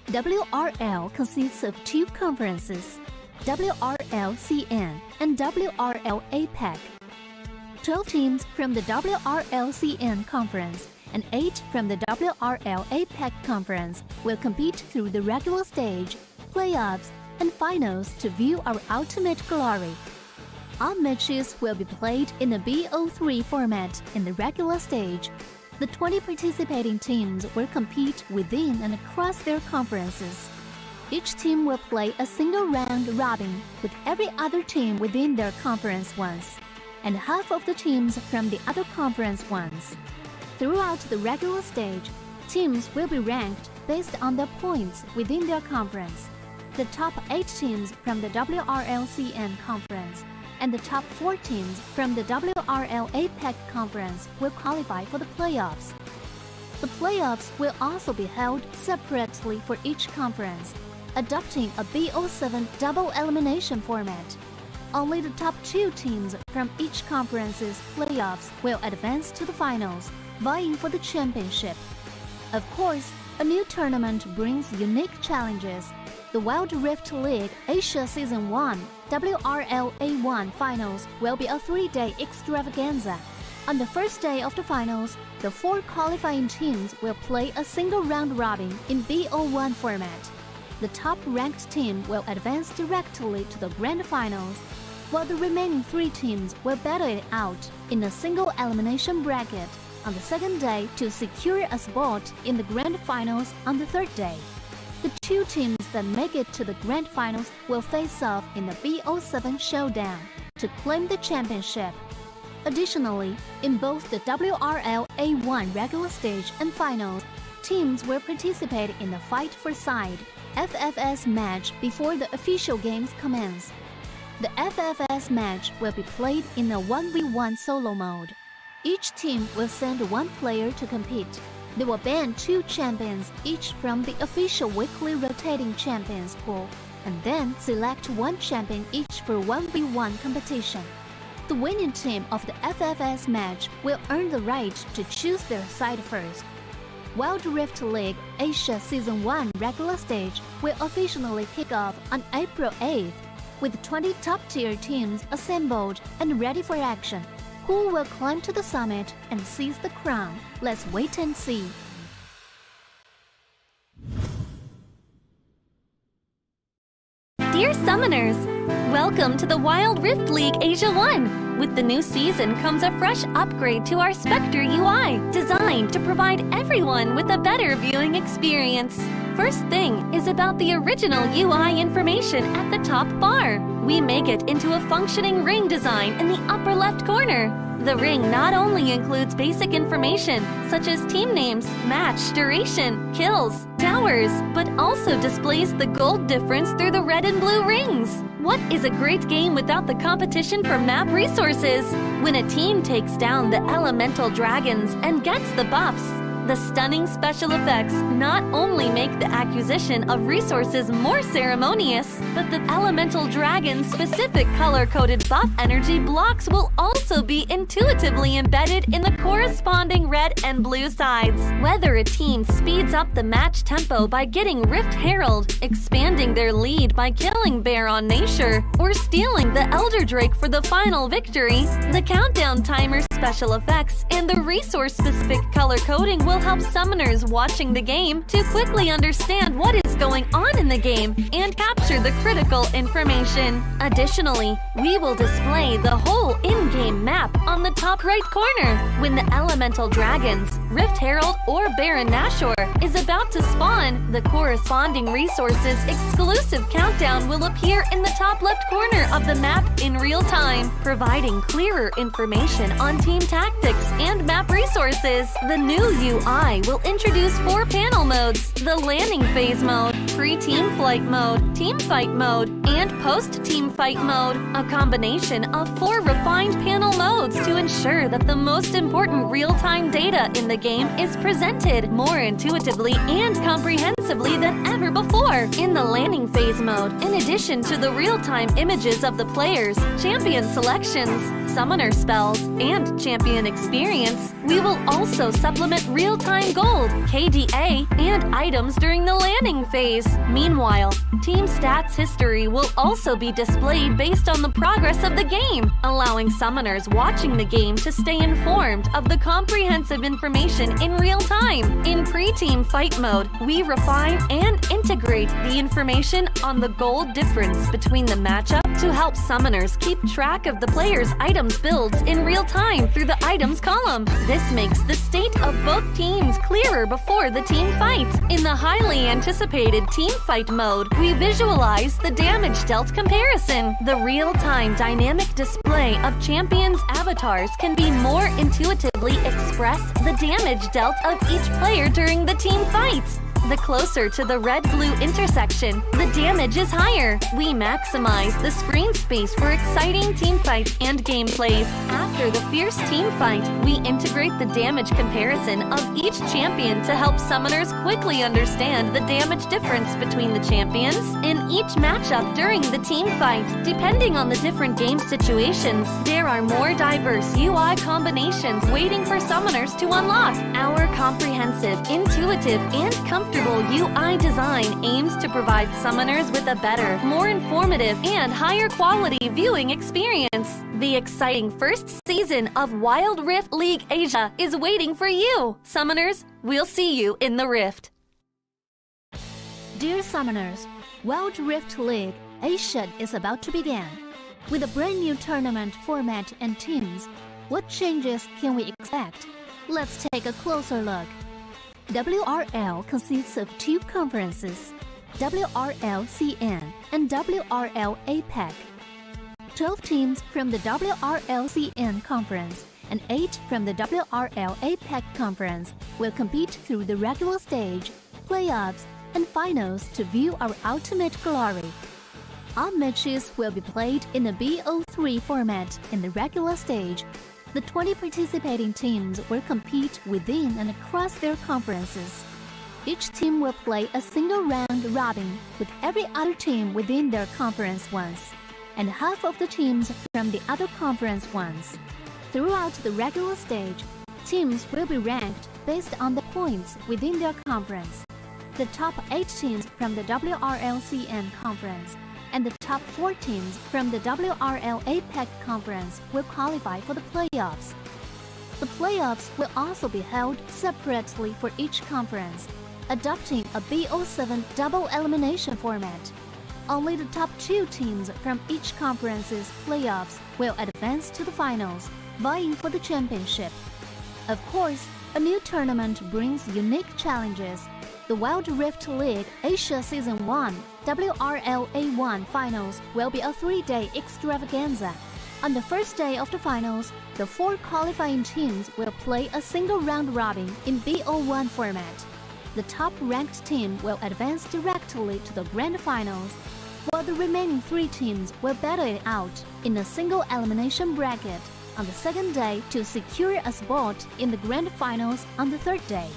WRL consists of 2 conferences, WRL CN and WRL APAC. 12 teams from the WRL CN conference and 8 from the WRL APAC conference will compete through the regular stage, playoffs, and finals to view our ultimate glory. All matches will be played in the BO3 format in the regular stage. The 20 participating teams will compete within and across their conferences. Each team will play a single round robin with every other team within their conference once, and half of the teams from the other conference once. Throughout the regular stage, teams will be ranked based on their points within their conference. The top 8 teams from the WRL CN conference and the top 4 teams from the WRL APAC conference will qualify for the playoffs. The playoffs will also be held separately for each conference, adopting a BO7 double elimination format. Only the top 2 teams from each conference's playoffs will advance to the finals, vying for the championship. Of course, a new tournament brings unique challenges. The Wild Rift League Asia Season 1 WRL A1 Finals will be a 3-day extravaganza. On the first day of the finals, the 4 qualifying teams will play a single round robin in BO1 format. The top-ranked team will advance directly to the grand finals, while the remaining 3 teams will battle it out in a single elimination bracket on the second day to secure a spot in the grand finals on the third day. The 2 teams that make it to the grand finals will face off in the BO7 showdown to claim the championship. Additionally, in both the WRL A1 regular stage and finals, teams will participate in the Fight for Side FFS match before the official games commence. The FFS match will be played in a 1v1 solo mode. Each team will send 1 player to compete. They will ban 2 champions each from the official weekly rotating champions pool, and then select 1 champion each for 1v1 competition. The winning team of the FFS match will earn the right to choose their side first. Wild Rift League Asia Season 1 regular stage will officially kick off on April 8th, with 20 top-tier teams assembled and ready for action. Who will climb to the summit and seize the crown? Let's wait and see. Dear Summoners, welcome to the Wild Rift League Asia 1. With the new season comes a fresh upgrade to our Spectator UI, designed to provide everyone with a better viewing experience. First thing is about the original UI information at the top bar. We make it into a functioning ring design in the upper left corner. The ring not only includes basic information such as team names, match duration, kills, towers, but also displays the gold difference through the red and blue rings. What is a great game without the competition for map resources? When a team takes down the elemental dragons and gets the buffs, the stunning special effects not only make the acquisition of resources more ceremonious, but the elemental dragon's specific color-coded buff energy blocks will also be intuitively embedded in the corresponding red and blue sides. Whether a team speeds up the match tempo by getting Rift Herald, expanding their lead by killing Baron Nashor, or stealing the Elder Drake for the final victory, the countdown timer special effects and the resource-specific color coding will help summoners watching the game to quickly understand what is going on in the game and capture the critical information. Additionally, we will display the whole in-game map on the top right corner. When the elemental dragons, Rift Herald or Baron Nashor is about to spawn, the corresponding resources exclusive countdown will appear in the top left corner of the map in real time, providing clearer information on team tactics and map resources. The new UI will introduce 4 panel modes: the landing phase mode, pre-team flight mode, team fight mode, and post-team fight mode, a combination of 4 refined panel modes to ensure that the most important real-time data in the game is presented more intuitively and comprehensively than ever before. In the landing phase mode, in addition to the real-time images of the players, champion selections, summoner spells, and champion experience, we will also supplement real-time gold, KDA, and items during the landing phase. Meanwhile, team stats history will also be displayed based on the progress of the game, allowing summoners watching the game to stay informed of the comprehensive information in real time. In pre-team fight mode, we refine and integrate the information on the gold difference between the matchup to help summoners keep track of the player's items builds in real time through the items column. This makes the state of both teams clearer before the team fight. In the highly anticipated team fight mode, we visualize the damage dealt comparison. The real-time dynamic display of champions' avatars can be more intuitively express the damage dealt of each player during the team fight. The closer to the red-blue intersection, the damage is higher. We maximize the screen space for exciting team fights and gameplays. After the fierce team fight, we integrate the damage comparison of each champion to help summoners quickly understand the damage difference between the champions in each matchup during the team fight. Depending on the different game situations, there are more diverse UI combinations waiting for summoners to unlock. Our comprehensive, intuitive, and comfortable UI design aims to provide summoners with a better, more informative, and higher quality viewing experience. The exciting first season of Wild Rift League Asia is waiting for you. Summoners, we'll see you in the Rift. Dear Summoners, Wild Rift League Asia is about to begin. With a brand new tournament format and teams, what changes can we expect? Let's take a closer look. WRL consists of 2 conferences, WRL CN and WRL APAC. 12 teams from the WRL CN conference and 8 from the WRL APAC conference will compete through the regular stage, playoffs, and finals to view our ultimate glory. All matches will be played in the BO3 format in the regular stage. The 20 participating teams will compete within and across their conferences. Each team will play a single round robin with every other team within their conference once, and half of the teams from the other conference once. Throughout the regular stage, teams will be ranked based on the points within their conference. The top 8 teams from the WRLCN conference and the top 4 teams from the WRL APAC conference will qualify for the playoffs. The playoffs will also be held separately for each conference, adopting a BO7 double elimination format. Only the top 2 teams from each conference's playoffs will advance to the finals, vying for the championship. Of course, a new tournament brings unique challenges. The Wild Rift League Asia Season 1 WRL A1 Finals will be a 3-day extravaganza. On the first day of the finals, the 4 qualifying teams will play a single round robin in BO1 format. The top-ranked team will advance directly to the grand finals, while the remaining 3 teams will battle it out in a single elimination bracket on the second day to secure a spot in the grand finals on the third day.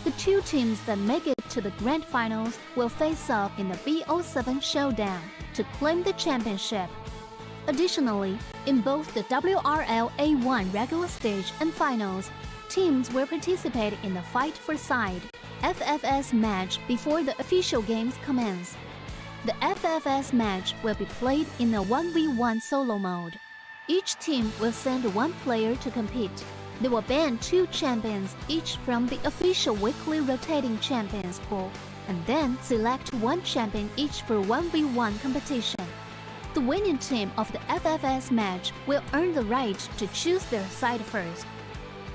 The 2 teams that make it to the grand finals will face off in the BO7 showdown to claim the championship. Additionally, in both the WRL A1 regular stage and finals, teams will participate in the Fight for Side FFS match before the official games commence. The FFS match will be played in a 1v1 solo mode. Each team will send 1 player to compete. They will ban 2 champions each from the official weekly rotating champions pool and then select one champion each for 1v1 competition. The winning team of the FFS match will earn the right to choose their side first.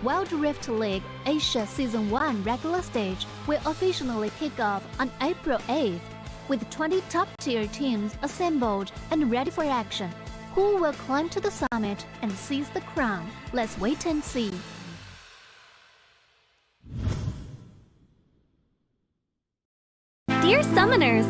Wild Rift League Asia Season 1 regular stage will officially kick off on April 8th, with 20 top-tier teams assembled and ready for action. Who will climb to the summit and seize the crown? Let's wait and see. Dear Summoners,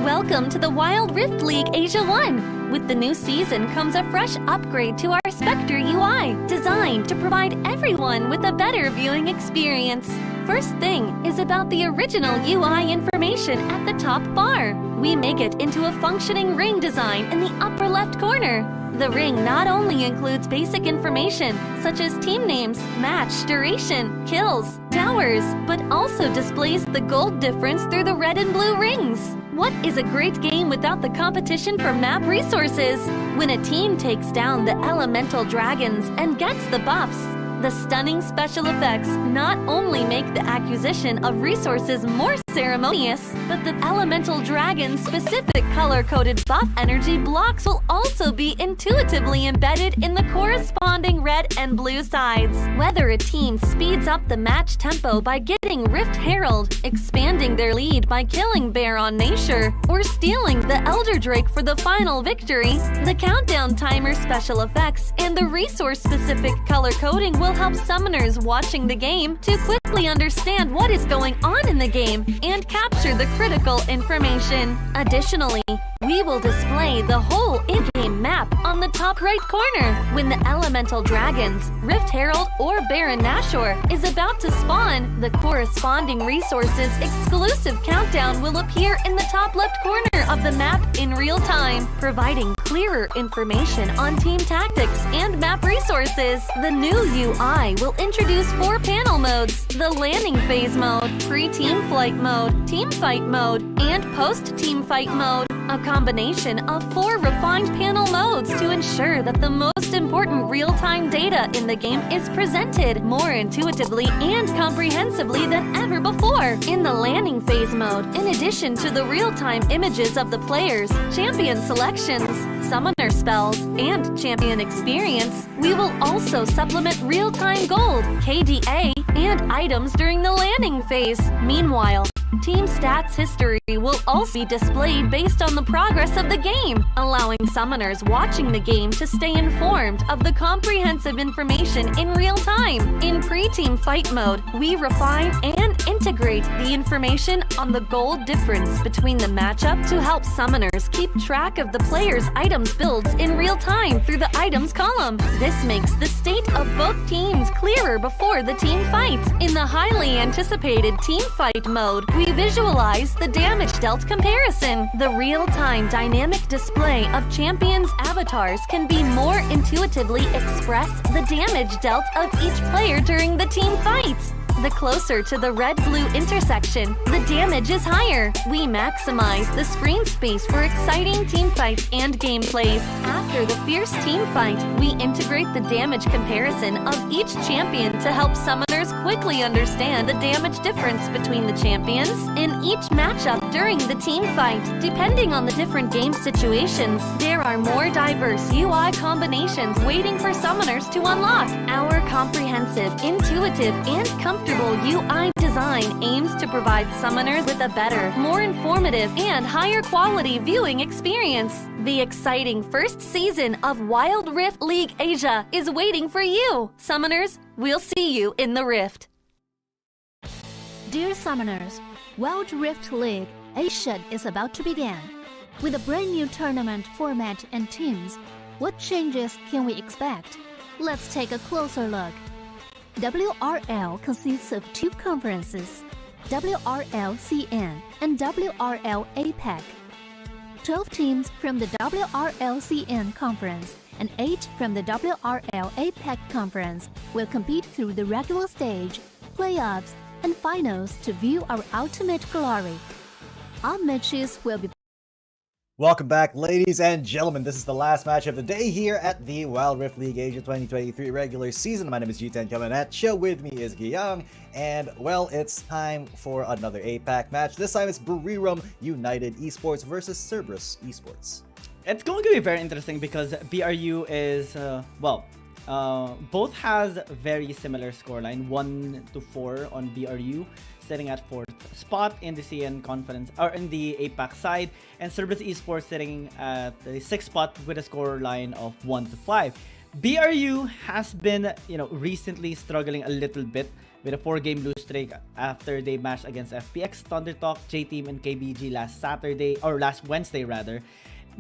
welcome to the Wild Rift League Asia 1. With the new season comes a fresh upgrade to our Spectator UI, designed to provide everyone with a better viewing experience. First thing is about the original UI information at the top bar. We make it into a functioning ring design in the upper left corner. The ring not only includes basic information such as team names, match duration, kills, towers, but also displays the gold difference through the red and blue rings. What is a great game without the competition for map resources? When a team takes down the elemental dragons and gets the buffs, the stunning special effects not only make the acquisition of resources more ceremonious, but the elemental dragon's specific color-coded buff energy blocks will also be intuitively embedded in the corresponding red and blue sides. Whether a team speeds up the match tempo by getting Rift Herald, expanding their lead by killing Baron Nashor, or stealing the Elder Drake for the final victory, the countdown timer special effects and the resource-specific color coding will help summoners watching the game to quickly understand what is going on in the game and capture the critical information. Additionally, we will display the whole in-game map on the top right corner. When the elemental dragons, Rift Herald, or Baron Nashor is about to spawn, the corresponding resources exclusive countdown will appear in the top left corner of the map in real time, providing clearer information on team tactics and map resources. The new UI will introduce 4 panel modes: the landing phase mode, pre-team flight mode, team fight mode, and post-team fight mode. A combination of 4 refined panel modes to ensure that the most important real-time data in the game is presented more intuitively and comprehensively than ever before. In the landing phase mode, in addition to the real-time images of the players, champion selections, summoner spells, and champion experience, we will also supplement real-time gold, KDA, and items during the landing phase. Meanwhile, team stats history will also be displayed based on the progress of the game, allowing summoners watching the game to stay informed of the comprehensive information in real time. In pre-team fight mode, we refine and integrate the information on the gold difference between the matchup to help summoners keep track of the players' items builds in real time through the items column. This makes the state of both teams clearer before the team fight. In the highly anticipated team fight mode, we visualize the damage dealt comparison. The real-time dynamic display of champions' avatars can be more intuitively express the damage dealt of each player during the team fight. The closer to the red-blue intersection, the damage is higher. We maximize the screen space for exciting team fights and gameplays. After the fierce team fight, we integrate the damage comparison of each champion to help summoners quickly understand the damage difference between the champions in each matchup during the team fight. Depending on the different game situations, there are more diverse UI combinations waiting for summoners to unlock. Our comprehensive, intuitive, and comfortable UI design aims to provide summoners with a better, more informative, and higher quality viewing experience. The exciting first season of Wild Rift League Asia is waiting for you. Summoners, we'll see you in the Rift. Dear Summoners, Wild Rift League Asia is about to begin. With a brand new tournament format and teams, what changes can we expect? Let's take a closer look. WRL consists of 2 conferences, WRL CN and WRL APAC. 12 teams from the WRL CN conference and 8 from the WRL APAC conference will compete through the regular stage, playoffs, and finals to view our ultimate glory. All matches will be Welcome back, ladies and gentlemen. This is the last match of the day here at the Wild Rift League Asia 2023 regular season. My name is G10 coming at you. With me is Guillaume. And, well, it's time for another APAC match. This time it's Buriram United Esports versus Cerberus Esports. It's going to be very interesting because BRU is, both has very similar scoreline, 1-4 on BRU, sitting at 4th spot in the CN conference or in the APAC side, and Cerberus Esports sitting at the 6th spot with a scoreline of 1-5. BRU has been, recently struggling a little bit with a 4-game lose streak after they matched against FPX, Thundertalk, J-Team, and KBG last Wednesday rather.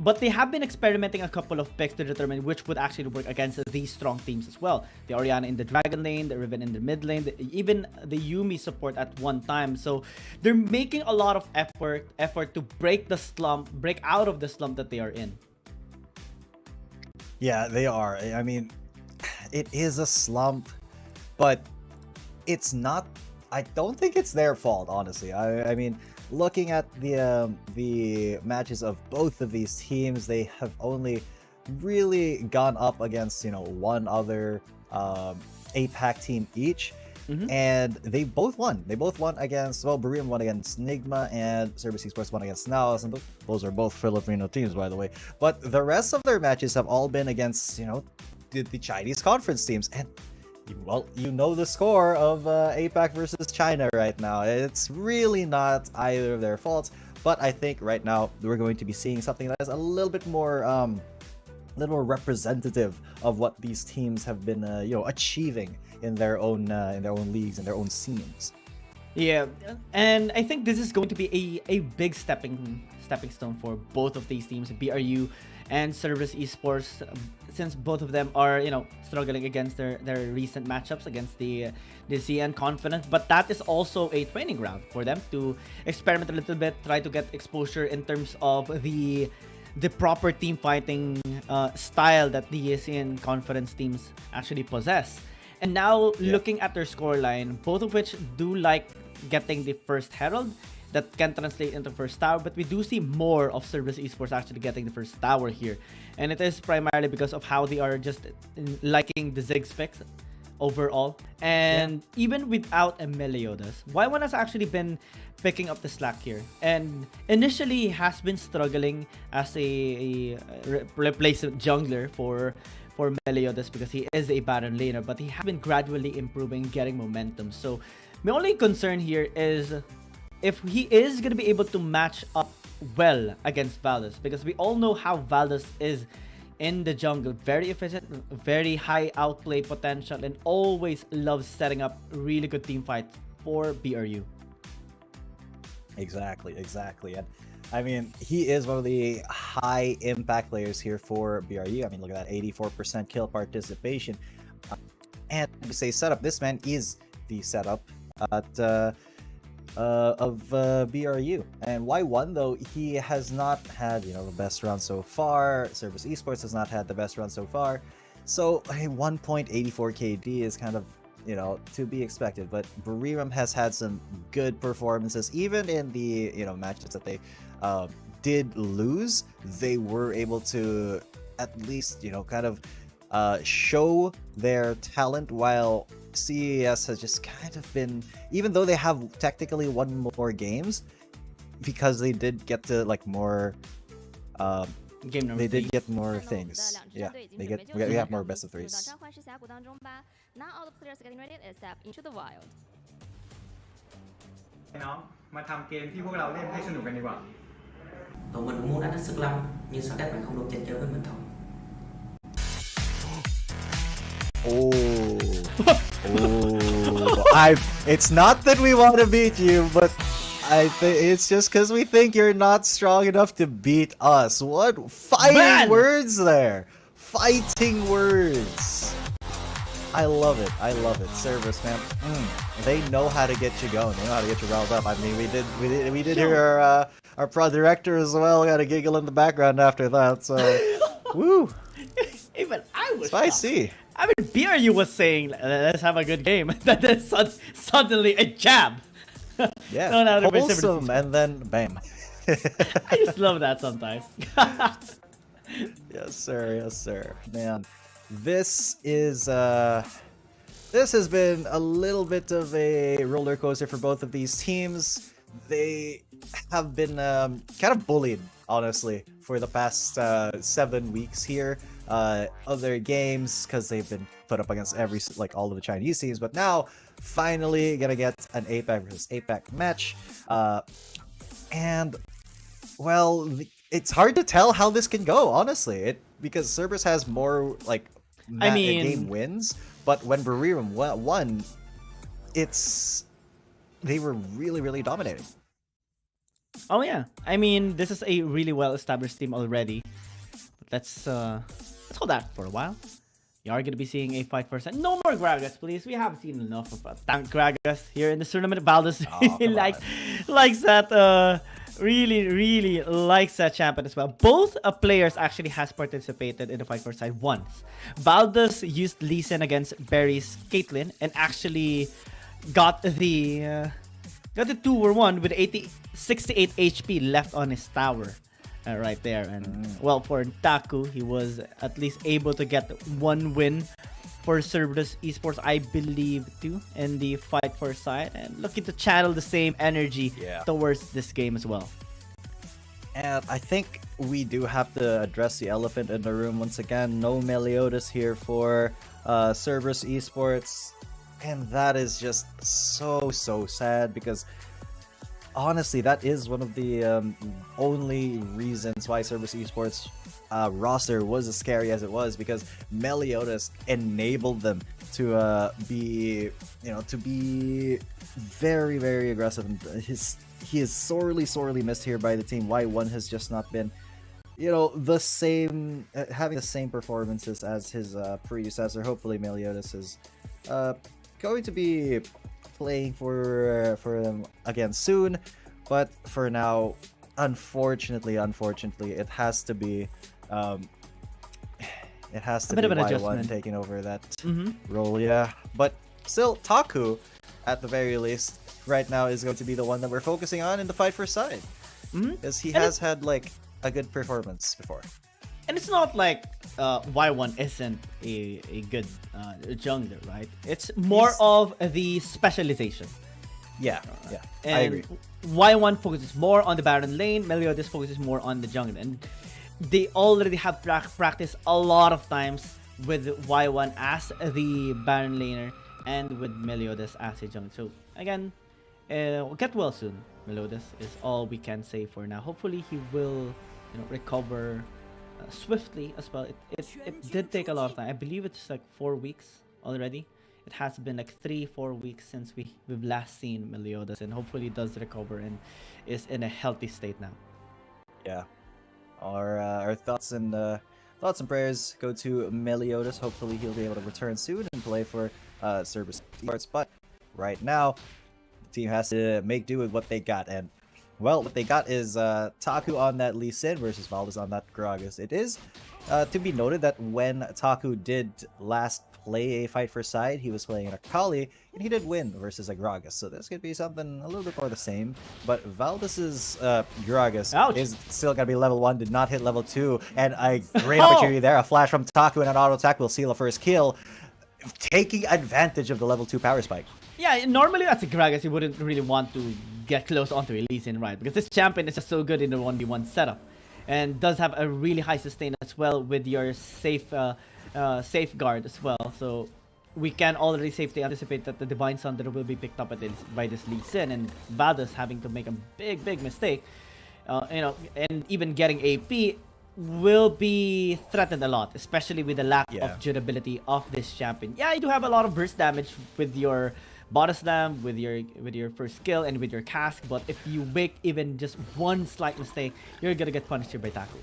But they have been experimenting a couple of picks to determine which would actually work against these strong teams as well. The Orianna in the Dragon lane, the Riven in the mid lane, even the Yuumi support at one time. So they're making a lot of effort to break out of the slump that they are in. Yeah, they are. I mean, it is a slump, but it's not. I don't think it's their fault, honestly. I mean, looking at the matches of both of these teams, they have only really gone up against one other APAC team each, and they both won. They both won against Buriram won against Nigma, and Cerberus Esports won against NAOS, and those are both Filipino teams, by the way. But the rest of their matches have all been against the Chinese conference teams, and well, the score of APAC versus China right now. It's really not either of their faults, but I think right now we're going to be seeing something that is a little bit more, representative of what these teams have been, achieving in their own leagues and their own scenes. Yeah, and I think this is going to be a big stepping stone for both of these teams, BRU and Cerberus Esports, since both of them are, struggling against their recent matchups against the CN Confidence. But that is also a training ground for them to experiment a little bit, try to get exposure in terms of the proper team fighting style that the CN Conference teams actually possess. And now, looking at their scoreline, both of which do like getting the first Herald, that can translate into first tower, but we do see more of Cerberus Esports actually getting the first tower here, and it is primarily because of how they are just liking the Ziggs picks overall. And even without a Meliodas, Y1 has actually been picking up the slack here, and initially has been struggling as a replacement jungler for Meliodas because he is a Baron laner, but he has been gradually improving, getting momentum. So my only concern here is if he is going to be able to match up well against Valdez, because we all know how Valdez is in the jungle. Very efficient, very high outplay potential, and always loves setting up really good team fights for BRU. Exactly. And I mean, he is one of the high impact players here for BRU. I mean, look at that 84% kill participation. And to say setup, this man is the setup at of BRU. And Y1, though, he has not had the best round so far. Cerberus Esports has not had the best round so far, so a 1.84 KD is kind of to be expected. But Buriram has had some good performances, even in the matches that they did lose. They were able to at least kind of show their talent, while CES has just kind of been, even though they have technically won more games, because they did get to more they did get more things. Yeah, we got more best of threes. Now all the players getting ready to step into the wild. น้องมาทำเกมที่พวกเราเล่นให้สนุกกันดีกว่า Tụi mình cũng muốn đánh hết sức lắm, nhưng sao đất bạn không được chênh chơi với mình thôi. It's not that we want to beat you, but I think it's just because we think you're not strong enough to beat us. What fighting words there? Fighting words. I love it. Cerberus, man. They know how to get you going. They know how to get you riled up. I mean, we did hear our pro director as well got a giggle in the background after that. So, woo. Even I was spicy. Shocked. I mean, BRU was saying, let's have a good game. Then suddenly a jab. Yeah, wholesome, and then bam. I just love that sometimes. Yes, sir. Yes, sir. Man, this has been a little bit of a roller coaster for both of these teams. They have been kind of bullied, honestly, for the past 7 weeks here. Other games, because they've been put up against all of the Chinese teams, but now finally gonna get an APAC versus APAC match. And well, it's hard to tell how this can go, honestly. Because Cerberus has more game wins, but when Buriram won, they were really, really dominating. Oh yeah, I mean, this is a really well-established team already. Let's hold that for a while. You are going to be seeing a fight for a second. No more Gragas, please. We have seen enough of tank Gragas here in this tournament. Valdez really likes that. Really likes that champion as well. Both players actually has participated in the fight for side once. Valdez used Lee Sin against Barry's Caitlyn and actually got the 2-1 with 68 HP left on his tower. Right there. And well, for Taku, he was at least able to get one win for Cerberus Esports, I believe, too, in the fight for side, and looking to channel the same energy towards this game as well. And I think we do have to address the elephant in the room once again. No Meliodas here for Cerberus Esports, and that is just so sad, because honestly, that is one of the only reasons why Cerberus Esports roster was as scary as it was, because Meliodas enabled them to be very, very aggressive. And he is sorely missed here by the team. Y1 has just not been, the same, having the same performances as his predecessor. Hopefully, Meliodas is going to be playing for them again soon, but for now, unfortunately, it has to be Y1 taking over that role. Yeah, but still, Taku, at the very least, right now is going to be the one that we're focusing on in the fight for side, because he has had a good performance before. And it's not like Y1 isn't a good jungler, right? It's more of the specialization. Yeah, and I agree. Y1 focuses more on the Baron lane, Meliodas focuses more on the jungle. And they already have practiced a lot of times with Y1 as the Baron laner and with Meliodas as a jungle. So again, we'll get well soon. Meliodas is all we can say for now. Hopefully he will recover swiftly as well. It did take a lot of time. I believe it's 4 weeks already. It has been 3-4 weeks since we've last seen Meliodas, and hopefully does recover and is in a healthy state now. Yeah, our thoughts and prayers go to Meliodas. Hopefully he'll be able to return soon and play for Cerberus Esports. But right now, the team has to make do with what they got, and well, what they got is Taku on that Lee Sin versus Valdez on that Gragas. It is to be noted that when Taku did last play a fight for side, he was playing an Akali, and he did win versus a Gragas. So this could be something a little bit more the same. But Valdez's Gragas is still going to be level 1, did not hit level 2, and a great opportunity there. A flash from Taku and an auto attack will seal the first kill, taking advantage of the level 2 power spike. Yeah, normally as a Gragas, you wouldn't really want to get close onto a Lee Sin, right? Because this champion is just so good in the 1v1 setup, and does have a really high sustain as well with your safeguard as well. So we can already safely anticipate that the Divine Sunder will be picked up by this Lee Sin, and Valdez having to make a big mistake, and even getting AP will be threatened a lot, especially with the lack of durability of this champion. Yeah, you do have a lot of burst damage with your body slam, with your first skill, and with your cask, but if you make even just one slight mistake, you're gonna get punished here by Taku.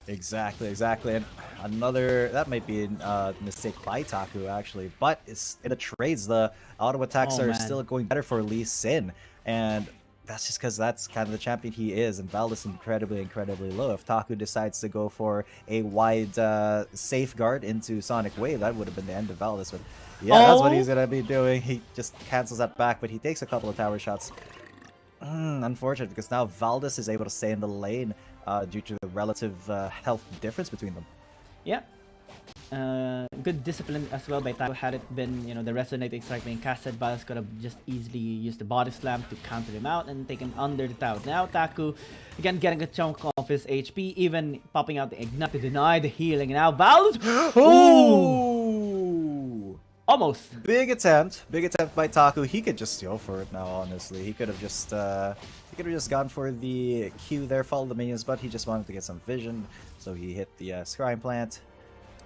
Exactly. And another, that might be a mistake by Taku, actually, but it's in the trades, the auto attacks are still going better for Lee Sin, and that's just because that's kind of the champion he is, and Valdez incredibly low. If Taku decides to go for a wide safeguard into Sonic Wave, that would have been the end of Valdez. But yeah, that's what he's going to be doing. He just cancels that back, but he takes a couple of tower shots. Unfortunate, because now Valdez is able to stay in the lane due to the relative health difference between them. Yeah. Good discipline as well by Taco. Had it been, the resonating strike being casted, Valdez could have just easily used the body slam to counter him out and take him under the tower. Now Taku, again, getting a chunk of his HP, even popping out the ignite to deny the healing. Now Valdez! Ooh! Almost. Big attempt by Taku. He could just go for it now, honestly. He could have just gone for the Q there, follow the minions, but he just wanted to get some vision, so he hit the Scrying Plant.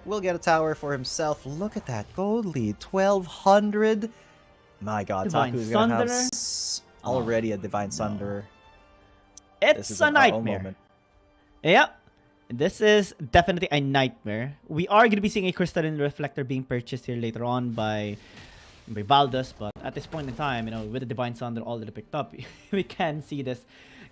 Will get a tower for himself. Look at that gold lead, 1200. My God, Divine Taku's gonna have Sunderer. already a Divine Sunderer. It's a nightmare. Yep. This is definitely a nightmare. We are going to be seeing a Crystalline Reflector being purchased here later on by Valdez, but at this point in time, with the Divine Sunder already picked up, we can see this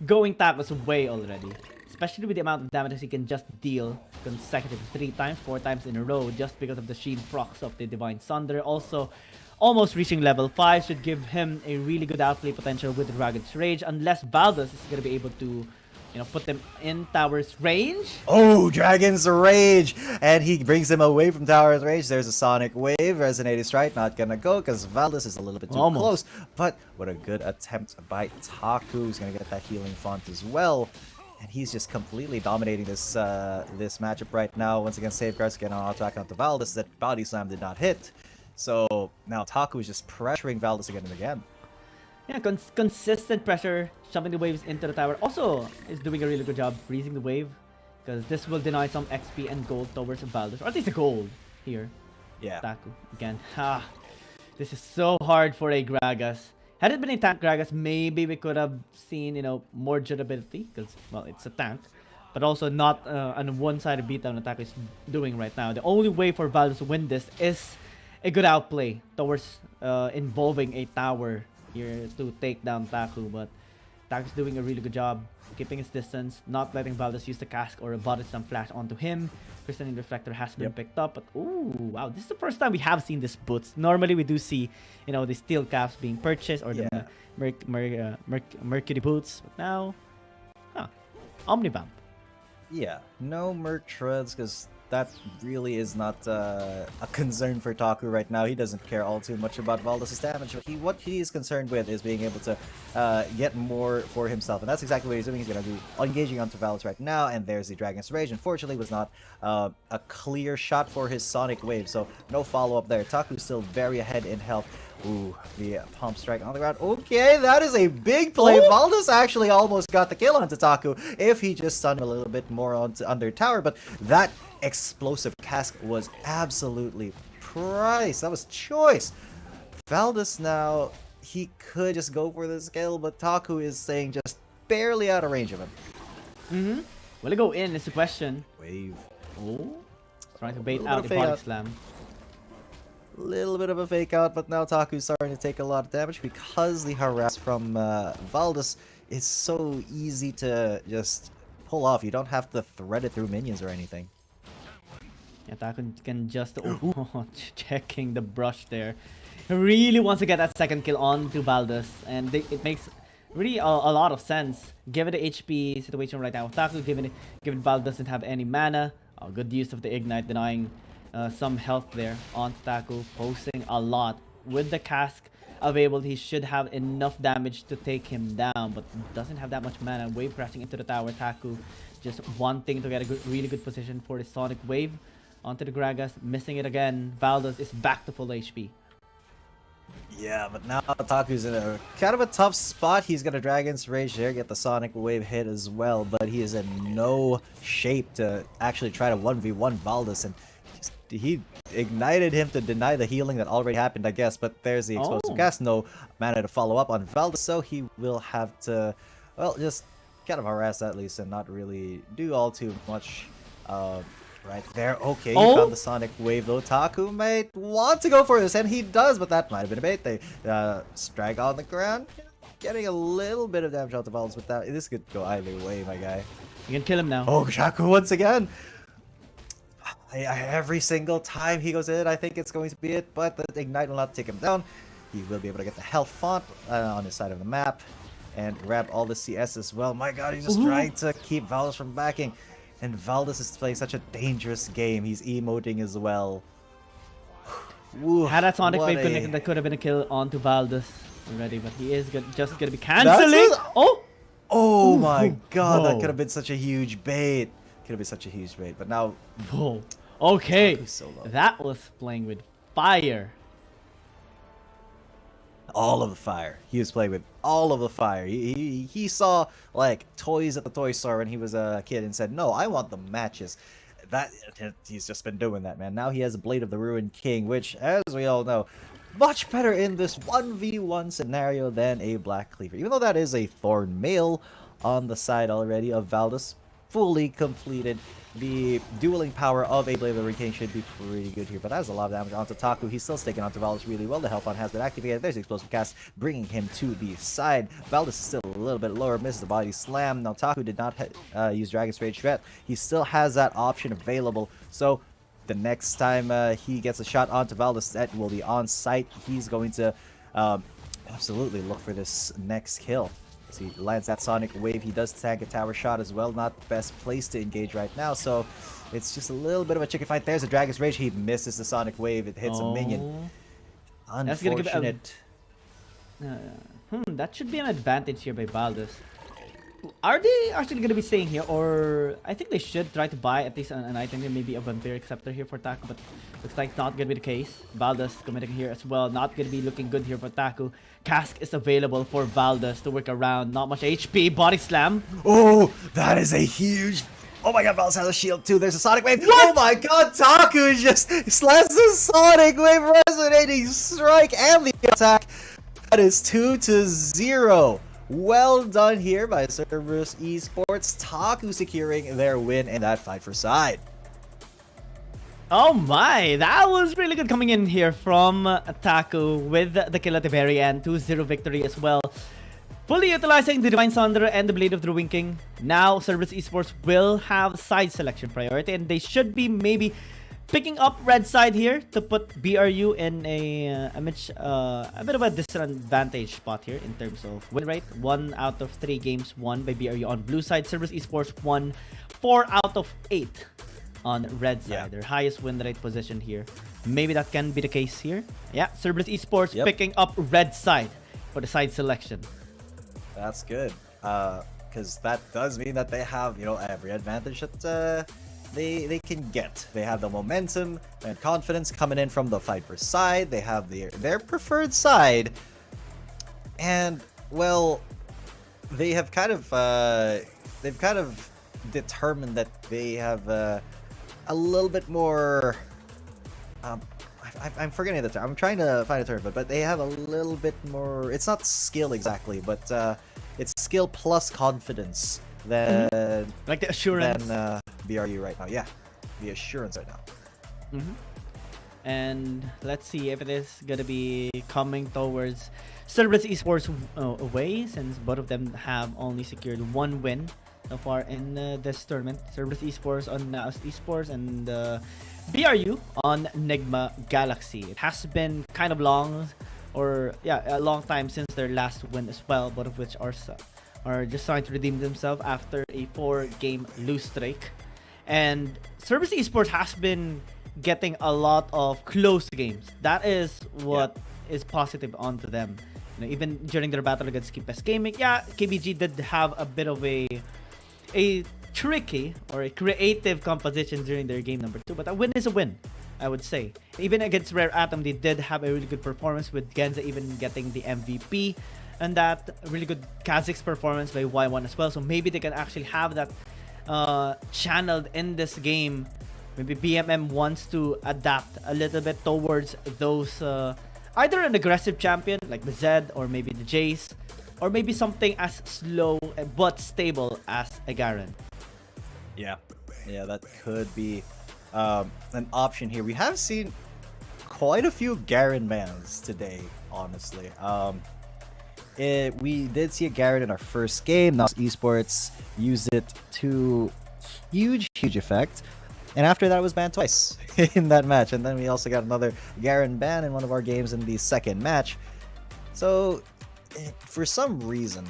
going Taco's way already. Especially with the amount of damage he can just deal consecutively 3 times, 4 times in a row just because of the shield procs of the Divine Sunder. Also, almost reaching level 5 should give him a really good outplay potential with Dragon's Rage, unless Valdez is going to be able to put them in Tower's range. Oh, Dragon's Rage! And he brings him away from Tower's range. There's a Sonic Wave. Resonating Strike not gonna go because Valdez is a little bit too close. But what a good attempt by Taku. He's gonna get that healing font as well. And he's just completely dominating this this matchup right now. Once again, Safeguards get on attack onto Valdez. That Body Slam did not hit. So now Taku is just pressuring Valdez again and again. Yeah, consistent pressure, shoving the waves into the tower. Also, is doing a really good job freezing the wave, because this will deny some XP and gold towards Valdez, or at least a gold here. Yeah. Taku again. This is so hard for a Gragas. Had it been a tank Gragas, maybe we could have seen, more durability, because, well, it's a tank. But also not an one-sided beatdown attack is doing right now. The only way for Valdez to win this is a good outplay towards involving a tower here to take down Taku. But Taku's doing a really good job keeping his distance, not letting Valdez use the cask or a body slam flash onto him. Crystalline Reflector has been picked up, but ooh, wow, this is the first time we have seen this boots. Normally we do see, the steel caps being purchased or the Mercury boots, but now, Omnivamp. Yeah, no Merc Treads, because that really is not a concern for Taku right now. He doesn't care all too much about Valdez's damage. What he is concerned with is being able to get more for himself. And that's exactly what he's doing. He's going to be engaging onto Valdez right now. And there's the Dragon's Rage. Unfortunately, it was not a clear shot for his Sonic Wave. So no follow-up there. Taku's still very ahead in health. Ooh, the pump strike on the ground. Okay, that is a big play. Oh. Valdez actually almost got the kill onto Taku if he just stunned him a little bit more onto under tower. But that explosive cask was absolutely priced. That was choice. Valdez now, he could just go for this kill, but Taku is staying just barely out of range of him. Will it go in is the question. Wave. Oh, trying to bait out the body slam. Little bit of a fake out, but now Taku's starting to take a lot of damage because the harass from Valdez is so easy to just pull off. You don't have to thread it through minions or anything. Yeah, Taku can just checking the brush there. He really wants to get that second kill on to Valdez, and it makes really a lot of sense given the HP situation right now. Taku given Valdez doesn't have any mana. Good use of the ignite, denying some health there on Taku, posting a lot. With the cask available, he should have enough damage to take him down, but doesn't have that much mana. Wave crashing into the tower. Taku just wanting to get a really good position for the Sonic Wave onto the Gragas, missing it again. Valdez is back to full HP. Yeah, but now Taku's in a kind of a tough spot. He's gonna Dragon's Rage there, get the Sonic Wave hit as well, but he is in no shape to actually try to 1v1 Valdez, and he ignited him to deny the healing that already happened, I guess, but there's the explosive gas. No mana to follow up on Valdez, so he will have to, well, just kind of harass at least and not really do all too much. Right there. Okay, he found the Sonic Wave though. Taku might want to go for this, and he does, but that might have been a bait. They strike on the ground, getting a little bit of damage out to Valdez, but this could go either way, my guy. You can kill him now. Oh, Taku once again. Every single time he goes in, I think it's going to be it, but the Ignite will not take him down. He will be able to get the health font on his side of the map. and grab all the CS as well. My god, he's just trying to keep Valdez from backing. And Valdez is playing such a dangerous game. He's emoting as well. Had that Sonic Wave connected, that could have been a kill onto Valdez already, but he is just going to be canceling. Oh my god, that could have been such a huge bait. Could have been such a huge bait, but now... Whoa. Okay, that was playing with fire. All of the fire. He was playing with all of the fire. He saw like toys at the toy store when he was a kid and said, "No, I want the matches." That he's just been doing that, man. Now he has a Blade of the Ruined King, which, as we all know, much better in this 1v1 scenario than a Black Cleaver. Even though that is a Thorn Mail on the side already of Valdez, fully completed. The dueling power of a Blade of the Ruined King should be pretty good here, but that is a lot of damage onto Taku. He's still sticking onto Valdez really well. The health on has been activated. There's the explosive cast, bringing him to the side. Valdez is still a little bit lower, misses the body slam. Now Taku did not use Dragon's Rage threat. He still has that option available, so the next time he gets a shot onto Valdez, that will be on site. He's going to absolutely look for this next kill. As he lands that Sonic Wave, he does tag a tower shot as well. Not the best place to engage right now, so it's just a little bit of a chicken fight. There's a Dragon's Rage. He misses the Sonic Wave. It hits a minion. Unfortunate. That should be an advantage here by Valdez. Are they actually going to be staying here, or I think they should try to buy at least an item here, maybe a Vampiric Scepter here for Taku, but looks like not going to be the case. Valdez committing here as well, not going to be looking good here for Taku. Cask is available for Valdez to work around, not much HP, body slam. Oh, that is a huge... Oh my god, Valdez has a shield too. There's a Sonic Wave. What? Oh my god, Taku just slams the Sonic Wave, resonating strike and the attack. That is 2-0. Well done here by Cerberus Esports. Taku securing their win in that fight for side. Oh my, that was really good coming in here from Taku with the kill at the very end. 2-0 victory as well. Fully utilizing the Divine Sunder and the Blade of the Ruined King. Now Cerberus Esports will have side selection priority, and they should be maybe picking up red side here to put BRU in a bit of a disadvantage spot here in terms of win rate. 1 out of 3 games won by BRU on blue side. Cerberus Esports won 4 out of 8 on red side. Their highest win rate position here. Maybe that can be the case here. Yeah, Cerberus Esports picking up red side for the side selection. That's good, because that does mean that they have, you know, every advantage that they can get. They have the momentum and confidence coming in from the fight for side. They have their preferred side, and well, they have kind of determined that they have a little bit more. I'm forgetting the term. I'm trying to find a term, but they have a little bit more. It's not skill exactly, but it's skill plus confidence than like the assurance than BRU right now. Yeah, the assurance right now. And let's see if it is gonna be coming towards Cerberus Esports away, since both of them have only secured 1 win so far in this tournament. Cerberus Esports on NAOS Esports and BRU on Nigma Galaxy. It has been kind of long, or a long time since their last win as well, both of which are just trying to redeem themselves after a 4-game lose streak. And Cerberus Esports has been getting a lot of close games. That is what is positive onto them. You know, even during their battle against Keepest Gaming, KBG did have a bit of a tricky or a creative composition during their game number 2, but a win is a win, I would say. Even against Rare Atom, they did have a really good performance, with Genza even getting the MVP, and that really good Kha'Zix performance by Y1 as well. So maybe they can actually have that channeled in this game. Maybe BMM wants to adapt a little bit towards those either an aggressive champion like the Zed, or maybe the Jace, or maybe something as slow but stable as a Garen. Yeah, that could be an option here. We have seen quite a few Garen bans today, honestly. We did see a Garen in our first game. NAOS Esports used it to huge effect. And after that, it was banned twice in that match. And then we also got another Garen ban in one of our games in the second match. So, for some reason,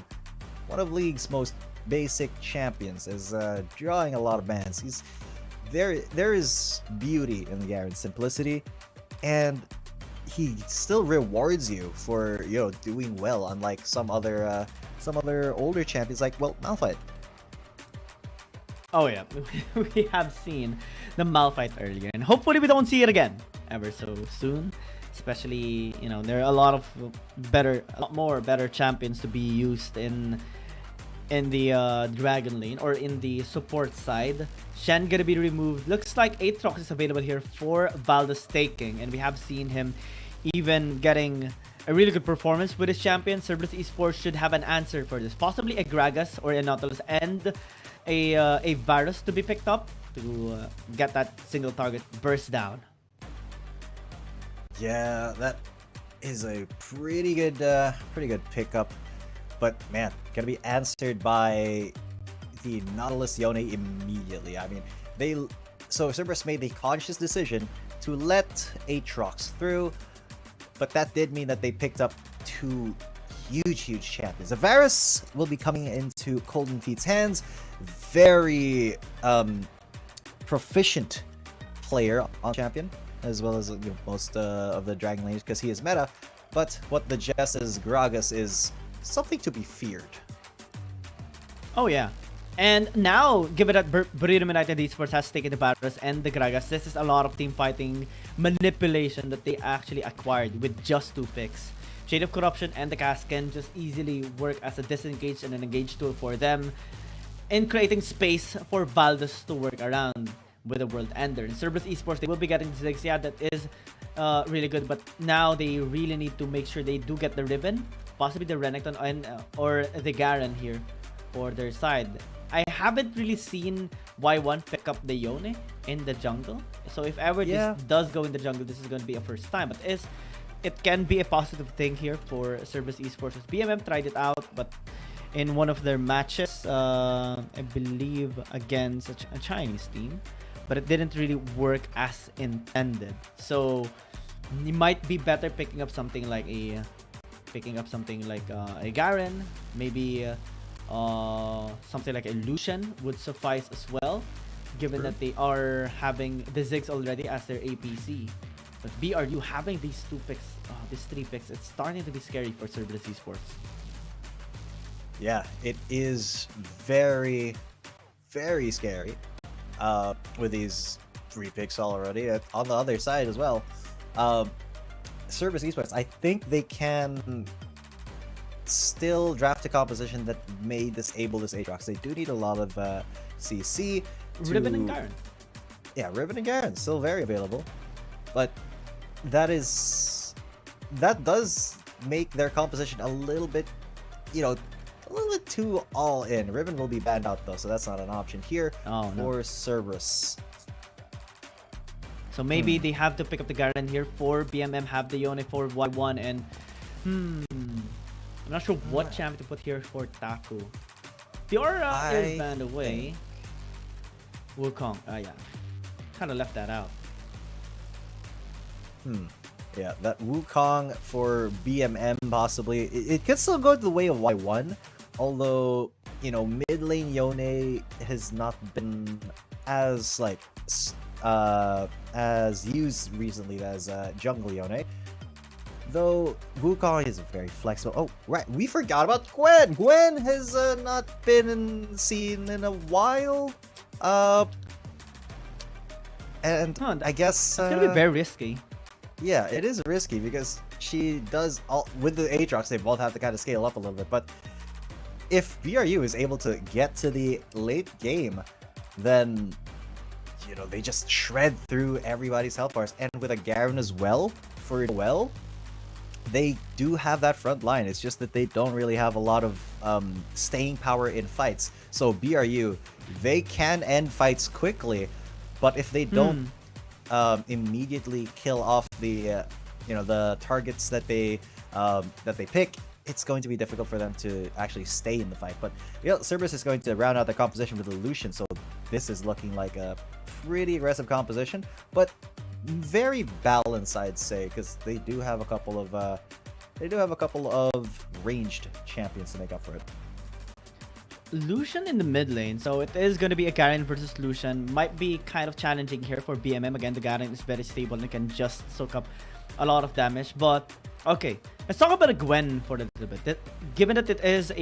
one of League's most basic champions, is drawing a lot of bans. There is beauty in Garen's simplicity, and he still rewards you for doing well, unlike some other older champions like Malphite. Oh yeah, we have seen the Malphite earlier, and hopefully we don't see it again ever so soon. Especially, there are a lot more better champions to be used in the Dragon lane or in the support side. Shen gonna be removed. Looks like Aatrox is available here for Valdez taking, and we have seen him even getting a really good performance with his champion. Cerberus Esports should have an answer for this. Possibly a Gragas or a Nautilus and a Varus to be picked up to get that single target burst down. Yeah, that is a pretty good pickup, but man, gonna be answered by the Nautilus Yone immediately. I mean, so Cerberus made the conscious decision to let Aatrox through, but that did mean that they picked up two huge champions. Varus will be coming into Golden Feet's hands. Very proficient player on champion, as well as most of the Dragon lanes, because he is meta. But what the Jess is, Gragas is something to be feared. Oh yeah. And now, given that Buriram Esports has taken the Varus and the Gragas, this is a lot of team fighting manipulation that they actually acquired with just 2 picks. Shade of Corruption and the Cast can just easily work as a disengage and an engage tool for them in creating space for Valdez to work around with the World Ender. In Cerberus Esports, they will be getting Ziggs. Yeah, that is really good, but now they really need to make sure they do get the Ribbon, possibly the Renekton or the Garen here for their side. I haven't really seen Y1 pick up the Yone in the jungle, so if ever this does go in the jungle, this is going to be a first time, but it can be a positive thing here for Cerberus Esports. BMM tried it out, but in one of their matches, I believe against a Chinese team, but it didn't really work as intended. So you might be better picking up something like a Garen, maybe something like a Lucian would suffice as well, given that they are having the Ziggs already as their APC. But BRU having these 3 picks, it's starting to be scary for Cerberus Esports. Yeah, it is very, very scary with these 3 picks already. On the other side as well, Cerberus Esports, I think they can still draft a composition that may disable this Aatrox. They do need a lot of CC. Ribbon and Garen. Yeah, Ribbon and Garen still very available, but that does make their composition a little bit, a little bit too all in. Ribbon will be banned out though, so that's not an option here for Cerberus. So maybe they have to pick up the Garen here for BMM, have the Yone for Y1, and I'm not sure what champion to put here for Taku. Fiora is banned away. Wukong, yeah. Kind of left that out. Yeah, that Wukong for BMM possibly. It could still go the way of Y1, although, mid lane Yone has not been as as used recently as jungle Yone. Though Wukong is very flexible. Oh, right, we forgot about Gwen. Gwen has not been seen in a while. And I guess it's gonna be very risky. Yeah, it is risky because she does with the Aatrox. They both have to kind of scale up a little bit. But if BRU is able to get to the late game, then they just shred through everybody's health bars. And with a Garen as well they do have that front line. It's just that they don't really have a lot of staying power in fights. So BRU, they can end fights quickly, but if they don't immediately kill off the the targets that they pick, it's going to be difficult for them to actually stay in the fight. But Cerberus is going to round out the composition with Illusion, so this is looking like a pretty aggressive composition, but very balanced, I'd say, because they do have a couple of ranged champions to make up for it. Lucian in the mid lane, so it is going to be a Garen versus Lucian. Might be kind of challenging here for BMM. Again, the Garen is very stable and can just soak up a lot of damage. But okay, let's talk about a Gwen for a little bit. Given that it is patch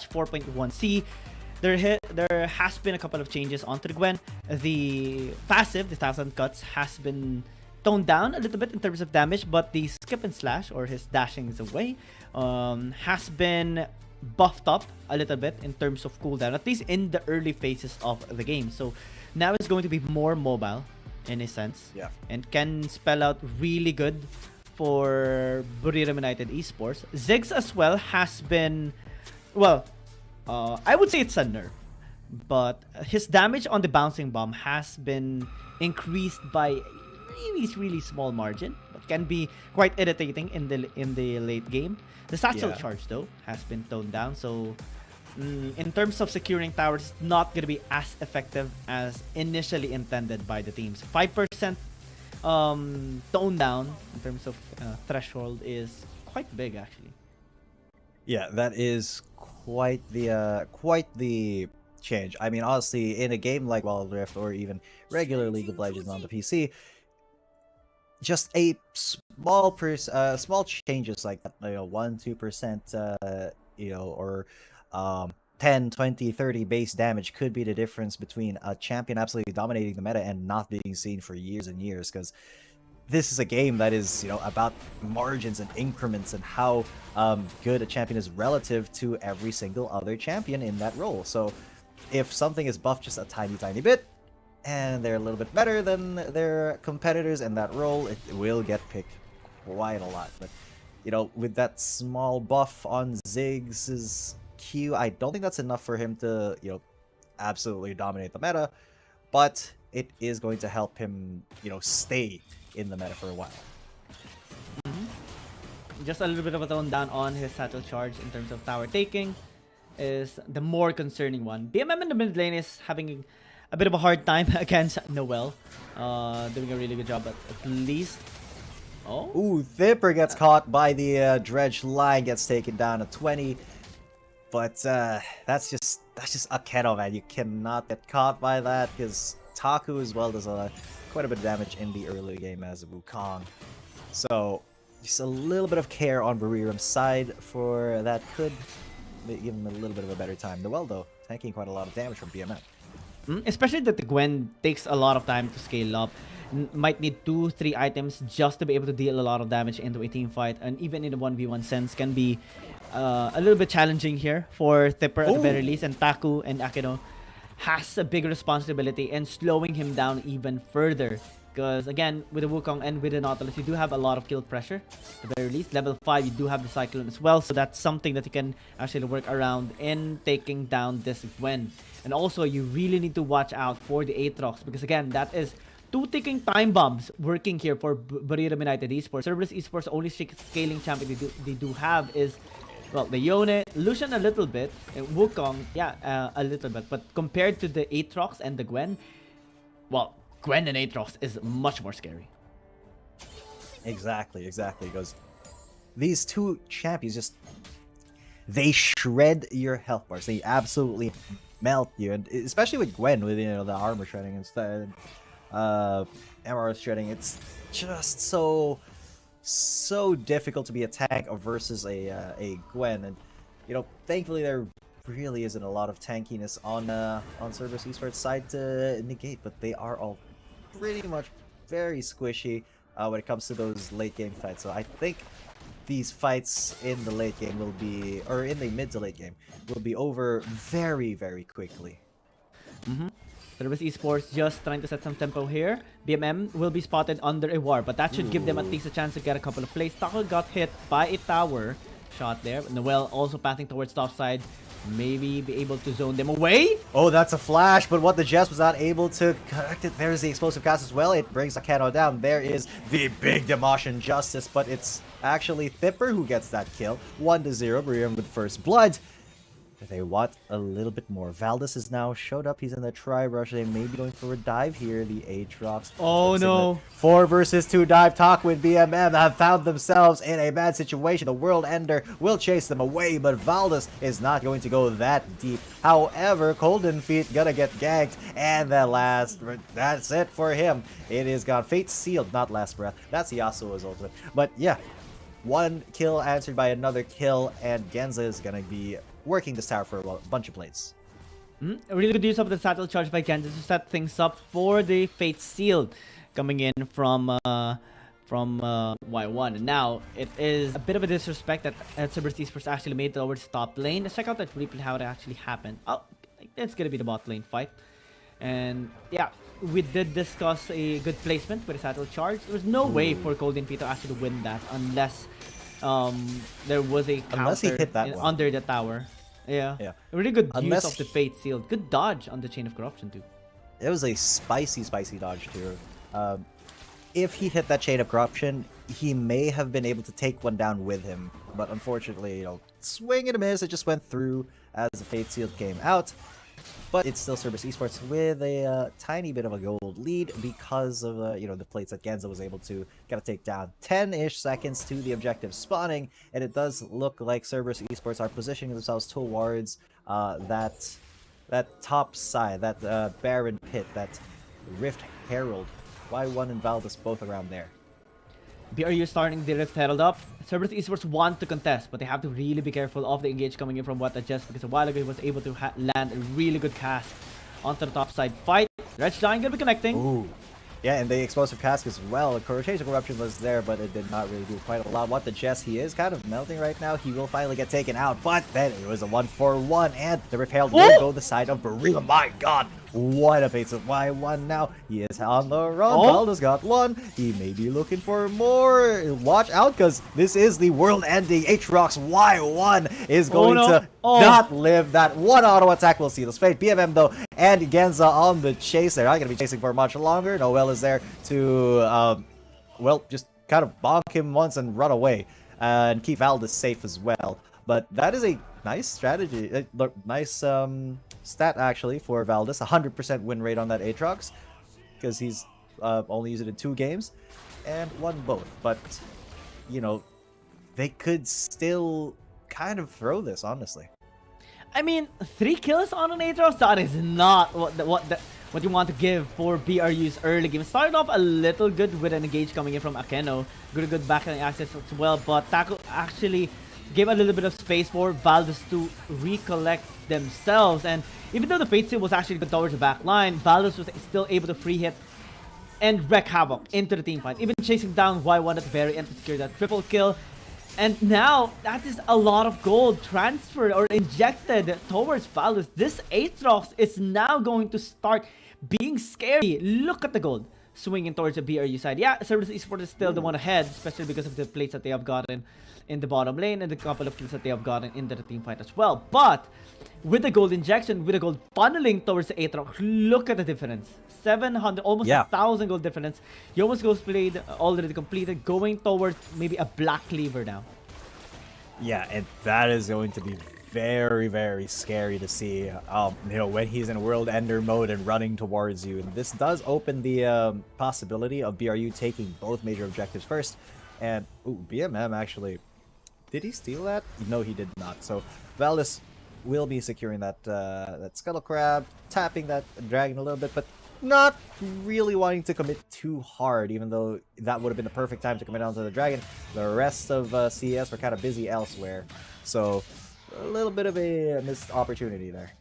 4.1c, there has been a couple of changes onto the Gwen. The passive, the 1000 cuts, has been toned down a little bit in terms of damage, but the skip and slash, or his dashing away, has been buffed up a little bit in terms of cooldown, at least in the early phases of the game. So now it's going to be more mobile in a sense, and can spell out really good for Buriram United Esports. Ziggs as well has been, well, I would say it's a nerf, but his damage on the bouncing bomb has been increased by really small margin, but can be quite irritating in the late game. The satchel charge though has been toned down, so in terms of securing towers, it's not going to be as effective as initially intended by the teams. 5% tone down in terms of threshold is quite big actually. Yeah, that is quite the change. I mean, honestly, in a game like Wild Rift or even regular League of Legends on the PC, just a small changes like that, 1-2%, or 10, 20, 30 base damage could be the difference between a champion absolutely dominating the meta and not being seen for years and years, because this is a game that is, about margins and increments and how good a champion is relative to every single other champion in that role. So if something is buffed just a tiny bit, and they're a little bit better than their competitors in that role, it will get picked quite a lot. But, with that small buff on Ziggs' Q, I don't think that's enough for him to, absolutely dominate the meta. But it is going to help him, stay in the meta for a while. Just a little bit of a tone down on his satchel charge in terms of tower taking is the more concerning one. BMM in the mid lane is having a bit of a hard time against Noel. Doing a really good job at least. Oh. Ooh, Thipper gets caught by the dredge line, gets taken down at 20. But that's just a Keno, man. You cannot get caught by that, because Taku as well does quite a bit of damage in the early game as a Wukong. So just a little bit of care on Buriram's side for that could give him a little bit of a better time. Noel, though, tanking quite a lot of damage from BMM. Especially that the Gwen takes a lot of time to scale up. Might need 2-3 items just to be able to deal a lot of damage into a team fight, and even in a 1v1 sense can be a little bit challenging here for Thipper at the very least. And Taku and Akeno has a big responsibility in slowing him down even further, because again, with the Wukong and with the Nautilus, you do have a lot of kill pressure at the very least. Level 5, you do have the Cyclone as well, so that's something that you can actually work around in taking down this Gwen. And also, you really need to watch out for the Aatrox, because again, that is 2 ticking time bombs working here for Buriram United Esports. Cerberus Esports' only scaling champion they do have is, well, the Yone, Lucian a little bit, and Wukong, a little bit. But compared to the Aatrox and the Gwen, well, Gwen and Aatrox is much more scary. Exactly, because these two champions they shred your health bars. They absolutely melt you, and especially with Gwen, with the armor shredding instead, MR shredding. It's just so difficult to be a tank versus a Gwen, and thankfully there really isn't a lot of tankiness on Cerberus Esports side to negate, but they are all pretty much very squishy when it comes to those late game fights. So I think these fights in the late game will be, or in the mid to late game, will be over very quickly. Cerberus Esports just trying to set some tempo here. BMM will be spotted under a ward, but that should give them at least a chance to get a couple of plays. Taco got hit by a tower shot there. Noel also passing towards top side. Maybe be able to zone them away. Oh, that's a flash, but what the Jess was not able to connect it. There's the explosive cast as well. It brings Akeno down. There is the big Demolition Justice, but it's actually Thipper who gets that kill. 1-0, Buriram with first blood. They want a little bit more. Valdez is now showed up. He's in the tri rush. They may be going for a dive here. The Aatrox. Oh no. 4 versus 2 dive. Talk with BMM have found themselves in a bad situation. The World Ender will chase them away, but Valdez is not going to go that deep. However, Golden Feet gonna get ganked, and that's it for him. It is gone. Fate Sealed, not Last Breath. That's Yasuo's ultimate. But yeah, 1 kill answered by another kill, and Genza is gonna be working this tower for a bunch of plates. A really good use of the Satchel Charge by Genza to set things up for the Fate Sealed coming in from Y1. And now it is a bit of a disrespect that Cerberus Esports actually made towards top lane. Let's check out that replay how it actually happened. Oh, it's gonna be the bot lane fight. And yeah, we did discuss a good placement with a Satchel Charge. There was no way for Golden Feet to actually win that unless there was a counter unless he hit that under the tower. Yeah. A really good use of the Fate Sealed. Good dodge on the Chain of Corruption too. It was a spicy dodge too. If he hit that Chain of Corruption, he may have been able to take one down with him. But unfortunately, swing and a miss. It just went through as the Fate Sealed came out. But it's still Cerberus Esports with a tiny bit of a gold lead because of the plates that Genza was able to take down. 10-ish seconds to the objective spawning, and it does look like Cerberus Esports are positioning themselves towards that top side, that Baron Pit, that Rift Herald. Y1 and Valdez both around there. BRU starting the Rift Herald up. Cerberus Esports want to contest, but they have to really be careful of the engage coming in from WHG because a while ago he was able to land a really good cast onto the top side fight. Red Giant gonna be connecting. Ooh. Yeah, and the explosive cask as well. Chain of Corruption was there, but it did not really do quite a lot. WHG, he is kind of melting right now. He will finally get taken out, but then it was a 1-for-1, and the Rift Herald will go the side of Buriram. My god! What a face of Y1 now. He is on the run. Valdez got 1. He may be looking for more. Watch out, because this is the world-ending Aatrox. Y1 is going to not live. That 1 auto attack will seal his fate. BMM, though, and Genza on the chase. They're not going to be chasing for much longer. Noel is there to, just kind of bonk him once and run away. And keep Valdez safe as well. But that is a nice strategy. Nice, stat actually for Valdez. 100% win rate on that Aatrox because he's only used it in 2 games and won both. But they could still kind of throw this, honestly. I mean, 3 kills on an Aatrox, that is not what you want to give for BRU's early game. Started off a little good with an engage coming in from Akeno. Good backline access as well, but Taco actually gave a little bit of space for Valdez to recollect themselves. And even though the Fate Seal was actually good towards the back line, Valdez was still able to free hit and wreak havoc into the team fight. Even chasing down Y1 at the very end to secure that triple kill. And now, that is a lot of gold transferred or injected towards Valdez. This Aatrox is now going to start being scary. Look at the gold swinging towards the BRU side. Yeah, Cerberus Esports is still the one ahead, especially because of the plates that they have gotten in the bottom lane and the couple of kills that they have gotten into the team fight as well. But with the gold injection, with the gold funneling towards the Aatrox, look at the difference. 700, almost 1,000 gold difference. Yoma's Ghost Blade already completed, going towards maybe a Black Cleaver now. Yeah, and that is going to be very, very scary to see, when he's in World Ender mode and running towards you. And this does open the possibility of BRU taking both major objectives first. And, BMM actually, did he steal that? No, he did not. So, Valdez will be securing that Scuttle Crab, tapping that Dragon a little bit, but not really wanting to commit too hard, even though that would have been the perfect time to commit onto the Dragon. The rest of CES were kind of busy elsewhere. So, a little bit of a missed opportunity there.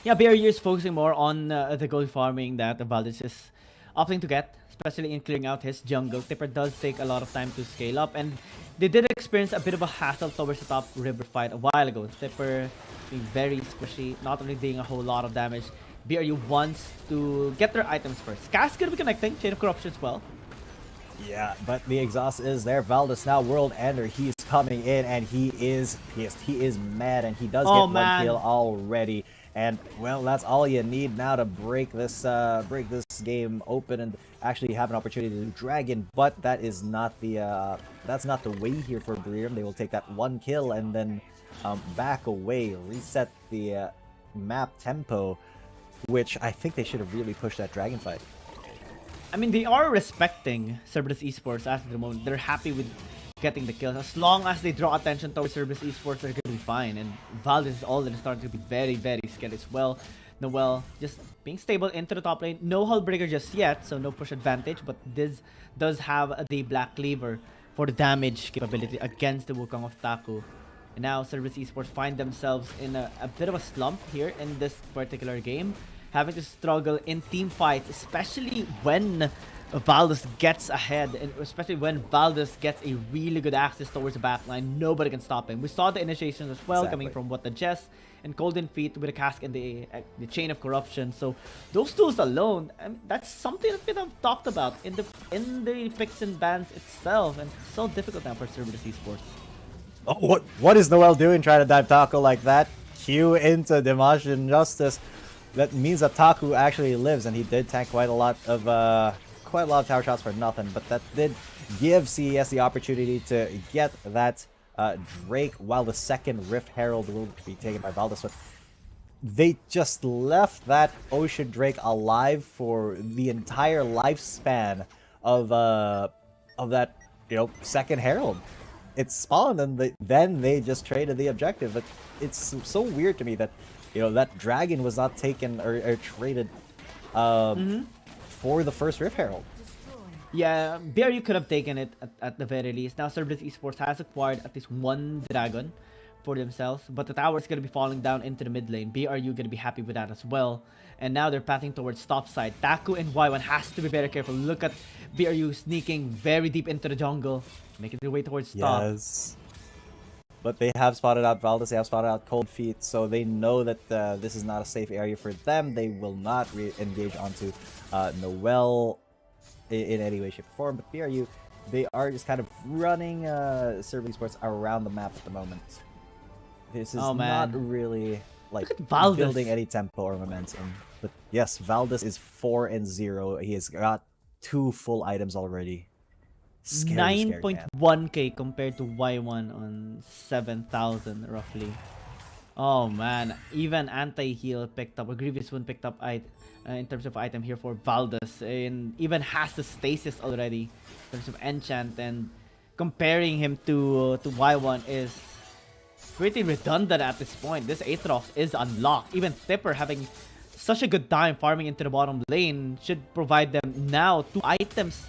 Yeah, BRU is focusing more on the gold farming that Valdez is opting to get, especially in clearing out his jungle. Tipper does take a lot of time to scale up, and they did experience a bit of a hassle towards the top river fight a while ago. Tipper being very squishy, not really doing a whole lot of damage. BRU wants to get their items first. Cass gonna be connecting, Chain of Corruption as well. Yeah, but the exhaust is there. Valdez now World Ender. He's coming in and he is pissed. He is mad, and he does get 1 kill already. And well, that's all you need now to break this game open and actually have an opportunity to do Dragon. But that is not the way here for Buriram. They will take that 1 kill and then back away, reset the map tempo, which I think they should have really pushed that dragon fight. I mean, they are respecting Cerberus Esports as of the moment. They're happy with getting the kills. As long as they draw attention towards Cerberus Esports, they're going to be fine. And Valdez is already starting to be very, very scared as well. Noel just being stable into the top lane. No Hullbreaker just yet, so no push advantage. But this does have the Black Cleaver for the damage capability against the Wukong of Taku. And now Cerberus Esports find themselves in a bit of a slump here in this particular game. Having to struggle in team fights, especially when Valdez gets ahead, and especially when Valdez gets a really good access towards the backline. Nobody can stop him. We saw the initiations as well, coming from What the Jess and Golden Feet with a cask and the Chain of Corruption. So those tools alone, I mean, that's something that we have talked about in the picks and bans itself, and it's so difficult now for Cerberus Esports. Oh, what is Noel doing trying to dive Taco like that? Q into Dimash Injustice. That means that Taku actually lives, and he did tank quite a lot of tower shots for nothing. But that did give CES the opportunity to get that Drake, while the second Rift Herald will be taken by Valdez. But they just left that Ocean Drake alive for the entire lifespan of that second Herald. It spawned, and then they just traded the objective. But it's so weird to me that that dragon was not taken or traded for the first Rift Herald. Yeah, BRU could have taken it at the very least. Now Cerberus Esports has acquired at least one dragon for themselves, but the tower is going to be falling down into the mid lane. BRU going to be happy with that as well. And now they're pathing towards top side. Taku and Y1 has to be very careful. Look at BRU sneaking very deep into the jungle, making their way towards top. Yes. But they have spotted out Valdez, they have spotted out Cold Feet, so they know that this is not a safe area for them. They will not engage onto Noel in any way, shape, or form. But BRU, they are just kind of running Cerberus Esports around the map at the moment. This is not really building any tempo or momentum. But yes, Valdez is 4-0. He has got 2 full items already. 9.1k compared to Y1 on 7,000 roughly. Oh man, even anti-heal picked up, a grievous wound picked up in terms of item here for Valdez, and even has the stasis already in terms of enchant, and comparing him to Y1 is pretty redundant at this point. This Aatrox is unlocked. Even Tipper having such a good time farming into the bottom lane should provide them now 2 items.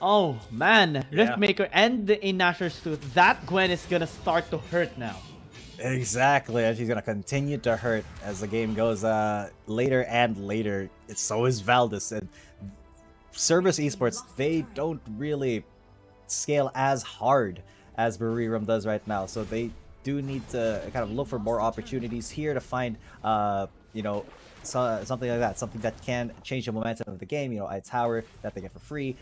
Oh man, Riftmaker and the Nashor's Tooth. That Gwen is gonna start to hurt now. Exactly, and she's gonna continue to hurt as the game goes later and later. So is Valdez. And Cerberus Esports, they don't really scale as hard as Buriram does right now. So they do need to kind of look for more opportunities here to find, something like that, something that can change the momentum of the game. A tower that they get for free,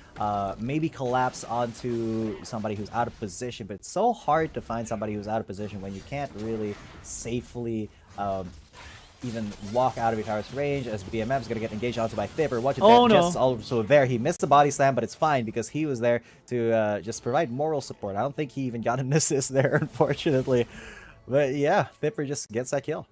maybe collapse onto somebody who's out of position. But it's so hard to find somebody who's out of position when you can't really safely even walk out of your tower's range, as BMF is going to get engaged onto by Tipper. Watch it there. Just also there. He missed the body slam, but it's fine because he was there to just provide moral support. I don't think he even got an assist there, unfortunately. But yeah, Tipper just gets that kill.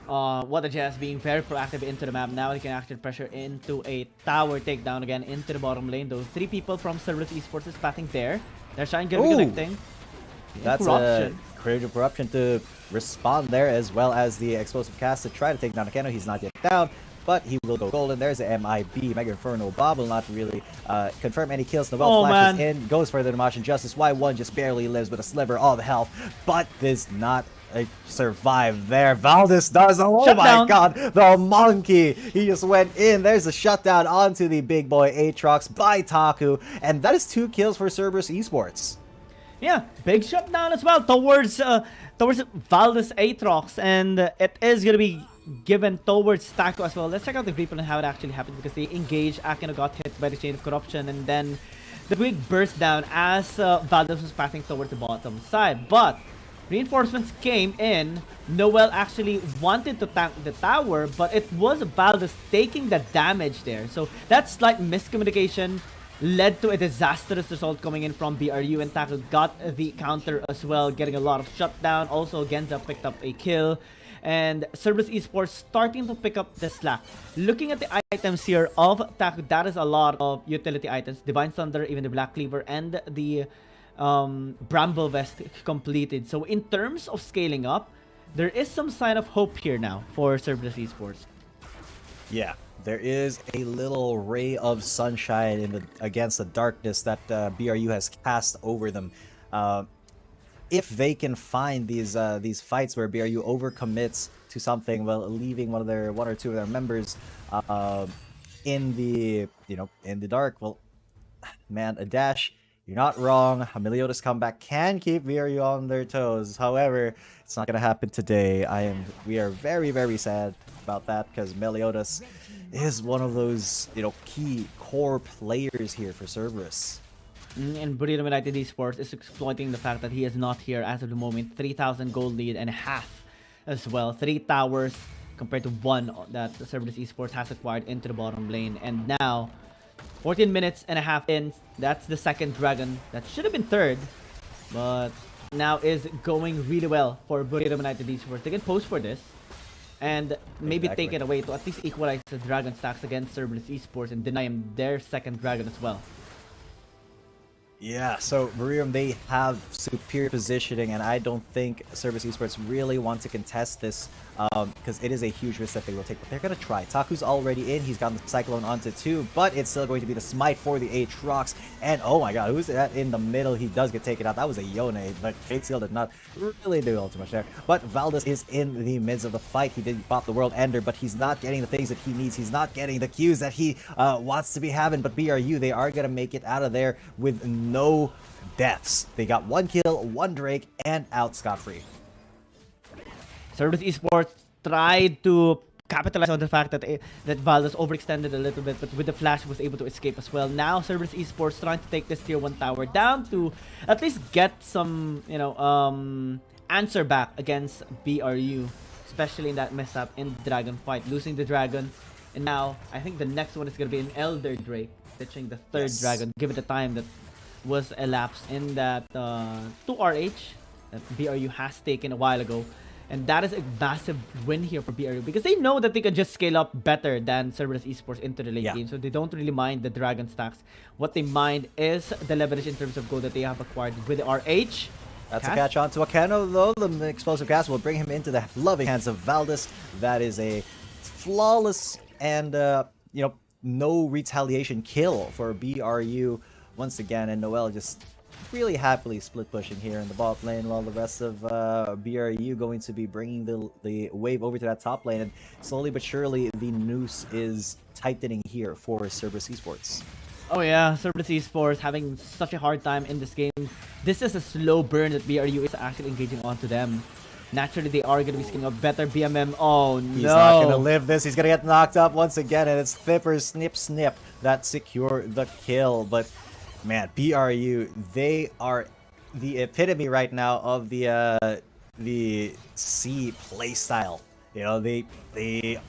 What the Jazz being very proactive into the map. Now he can actually pressure into a tower takedown again into the bottom lane. Those 3 people from Cerberus Esports is pathing there. They're trying to get connecting. That's a Creative Corruption to respond there, as well as the explosive cast to try to take down Akeno. He's not yet down, but he will go golden. There's the MIB, Mega Inferno. Bob will not really confirm any kills. Noel flashes in, goes for the Dimash Injustice. Y1 just barely lives with a sliver of health, but does not survive there. Valdez does. Oh my god, the monkey. He just went in. There's a shutdown onto the big boy Aatrox by Taku, and that is 2 kills for Cerberus Esports. Yeah, big shutdown as well towards Valdez Aatrox, and it is gonna be given towards Taku as well. Let's check out the replay and how it actually happened, because they engaged. Akeno got hit by the Chain of Corruption, and then the quick burst down as Valdez was passing towards the bottom side. But reinforcements came in. Noel actually wanted to tank the tower, but it was Valdez taking the damage there. So that's slight miscommunication led to a disastrous result coming in from BRU, and Taku got the counter as well, getting a lot of shutdown. Also, Genza picked up a kill, and Cerberus Esports starting to pick up the slack. Looking at the items here of Taku, that is a lot of utility items. Divine Thunder, even the Black Cleaver, and the Bramble Vest completed. So in terms of scaling up, there is some sign of hope here now for Cerberus Esports. Yeah, there is a little ray of sunshine against the darkness that BRU has cast over them. If they can find these fights where BRU overcommits to something, well, leaving one or two of their members in the dark, well, man, a dash. You're not wrong. A Meliodas comeback can keep BRU on their toes. However, it's not gonna happen today. We are very, very sad about that, because Meliodas is one of those key core players here for Cerberus. And Buriram United Esports is exploiting the fact that he is not here as of the moment. 3,000 gold lead and a half as well. 3 towers compared to 1 that Cerberus Esports has acquired into the bottom lane. And now, 14 minutes and a half in, that's the second dragon. That should have been third, but now is going really well for Buriram United Esports. They can post for this and maybe take it away to at least equalize the dragon stacks against Cerberus Esports and deny him their second dragon as well. Yeah, so Buriram, they have superior positioning, and I don't think Cerberus Esports really want to contest this because it is a huge risk that they will take, but they're going to try. Taku's already in, he's gotten the Cyclone onto 2, but it's still going to be the Smite for the Aatrox, and oh my god, who's that in the middle? He does get taken out. That was a Yone, but Fate Seal did not really do all too much there. But Valdez is in the midst of the fight. He did pop the World Ender, but he's not getting the things that he needs. He's not getting the Qs that he wants to be having, but BRU, they are going to make it out of there with no deaths. They got 1 kill, 1 Drake, and out scot-free. Cerberus Esports tried to capitalize on the fact that Valdez overextended a little bit, but with the flash was able to escape as well. Now Cerberus Esports trying to take this tier 1 tower down to at least get some, answer back against BRU, especially in that mess up in the dragon fight, losing the dragon. And now I think the next one is going to be an Elder Drake, ditching the third dragon, given the time that was elapsed in that 2RH that BRU has taken a while ago. And that is a massive win here for BRU, because they know that they can just scale up better than Cerberus Esports into the late game. So they don't really mind the dragon stacks. What they mind is the leverage in terms of gold that they have acquired with the RH. That's a catch on to Akeno, though. The explosive cast will bring him into the loving hands of Valdez. That is a flawless and, no retaliation kill for BRU once again. And Noel just really happily split pushing here in the bot lane, while the rest of BRU going to be bringing the wave over to that top lane. And slowly but surely, the noose is tightening here for Cerberus Esports. Oh yeah, Cerberus Esports having such a hard time in this game. This is a slow burn that BRU is actually engaging onto them. Naturally, they are going to be scaling up better. BMM, oh no. He's not going to live this. He's going to get knocked up once again, and it's Thipper Snip that secure the kill. But man, BRU, they are the epitome right now of the C playstyle. They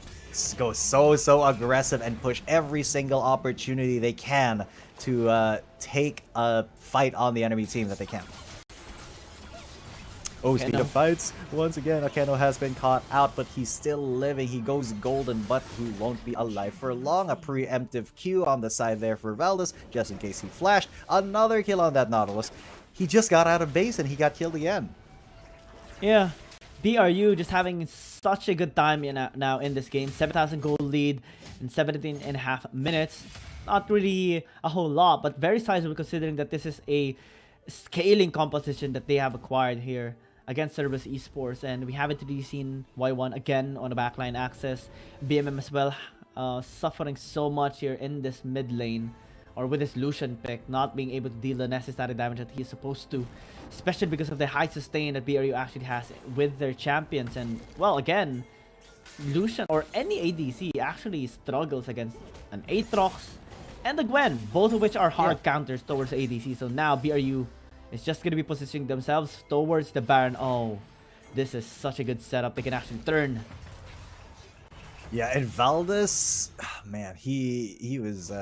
go so aggressive and push every single opportunity they can to take a fight on the enemy team that they can. Oh, speaking of fights, once again, Akeno has been caught out, but he's still living. He goes golden, but he won't be alive for long. A preemptive Q on the side there for Valdez, just in case he flashed. Another kill on that Nautilus. He just got out of base and he got killed again. Yeah, BRU just having such a good time now in this game. 7,000 gold lead in 17.5 minutes. Not really a whole lot, but very sizable considering that this is a scaling composition that they have acquired here against Cerberus Esports. And we haven't really seen Y1 again on the backline access. BMM as well, suffering so much here in this mid lane, or with his Lucian pick, not being able to deal the necessary damage that he is supposed to, especially because of the high sustain that BRU actually has with their champions. And well, again, Lucian or any ADC actually struggles against an Aatrox and the Gwen, both of which are hard counters towards ADC. So now BRU is just going to be positioning themselves towards the Baron. Oh, this is such a good setup. They can actually turn. Yeah, and Valdez, man, he was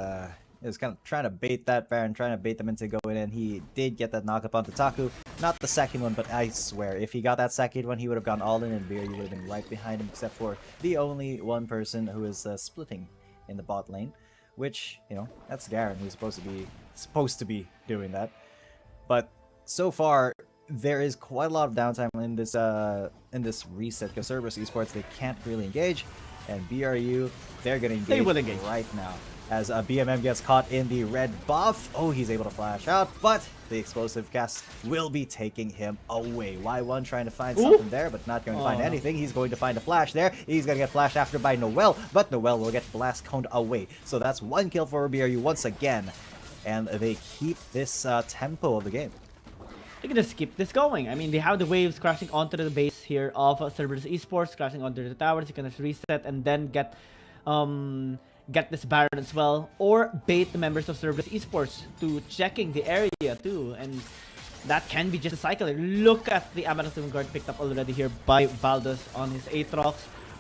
is kind of trying to bait that Baron, trying to bait them into going in. He did get that knock up onto Taku. Not the second one, but I swear, if he got that second one, he would have gone all in, and BRU would have been right behind him, except for the only one person who is splitting in the bot lane, which, you know, that's Garen, who's supposed to be doing that. But so far, there is quite a lot of downtime in this reset because Cerberus Esports, they can't really engage, and BRU, they're gonna engage, right now. As BMM gets caught in the red buff. Oh, he's able to flash out, but the explosive cast will be taking him away. Y1 trying to find something there, but not going to find anything. He's going to find a flash there. He's going to get flashed after by Noel, but Noel will get blast coned away. So that's one kill for BRU once again, and they keep this tempo of the game. They can just keep this going. I mean, they have the waves crashing onto the base here of Cerberus Esports, crashing onto the towers. You can just reset and then get this Baron as well, or bait the members of Cerberus Esports to checking the area too, and that can be just a cycle. Look at the Amaranth Guard picked up already here by Valdez on his Aatrox.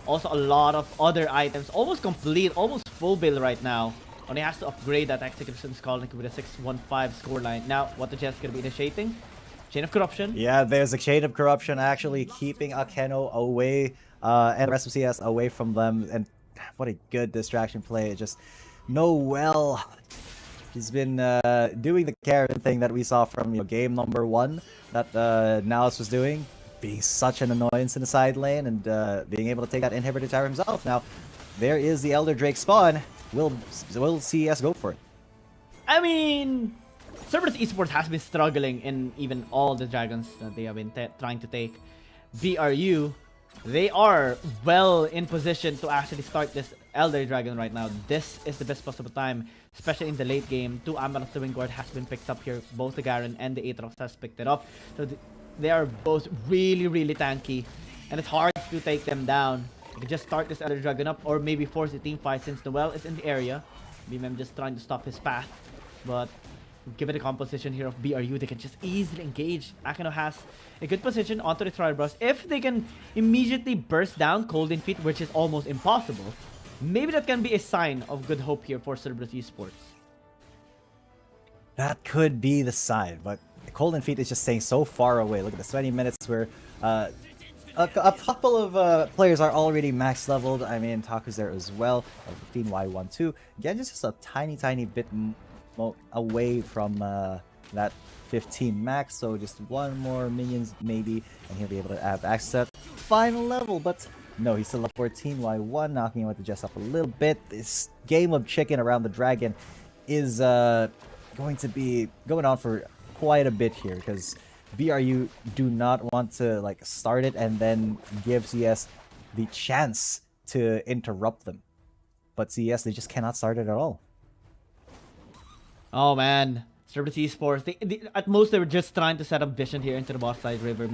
Also a lot of other items, almost complete, almost full build right now. Only has to upgrade that Execution's Calling with a 615 scoreline. Now, what the Jets gonna be initiating? Chain of Corruption. Yeah, there's a Chain of Corruption actually keeping Akeno away, and the rest of CS away from them, and what a good distraction play. Just Noel, he's been doing the Karen thing that we saw from game number 1 that NAOS was doing, being such an annoyance in the side lane and being able to take that inhibitor tower himself. Now, there is the Elder Drake spawn. Will CES go for it? I mean, Cerberus Esports has been struggling in even all the dragons that they have been trying to take. BRU, they are well in position to actually start this Elder Dragon right now. This is the best possible time, especially in the late game. 2 Amaranth Guard has been picked up here. Both the Garen and the Aatrox has picked it up. So they are both really, really tanky, and it's hard to take them down. You can just start this Elder Dragon up, or maybe force a team fight since Noel is in the area. BMM just trying to stop his path, but given the composition here of BRU, they can just easily engage. Akeno has a good position onto the Cerberus. If they can immediately burst down Golden Feet, which is almost impossible, maybe that can be a sign of good hope here for Cerberus Esports. That could be the sign, but Golden Feet is just staying so far away. Look at the 20 minutes where a couple of players are already max leveled. I mean, Taku's there as well. 15 Y1 2. Again, just a tiny bit away from that 15 max, so just one more minions maybe, and he'll be able to have access to that final level. But no, he's still up 14 Y1, knocking him with the Jess up a little bit. This game of chicken around the dragon is going to be going on for quite a bit here, because BRU do not want to like start it and then give CS the chance to interrupt them, but CS, they just cannot start it at all. Oh man, Cerberus Esports, at most they were just trying to set up vision here into the bot side river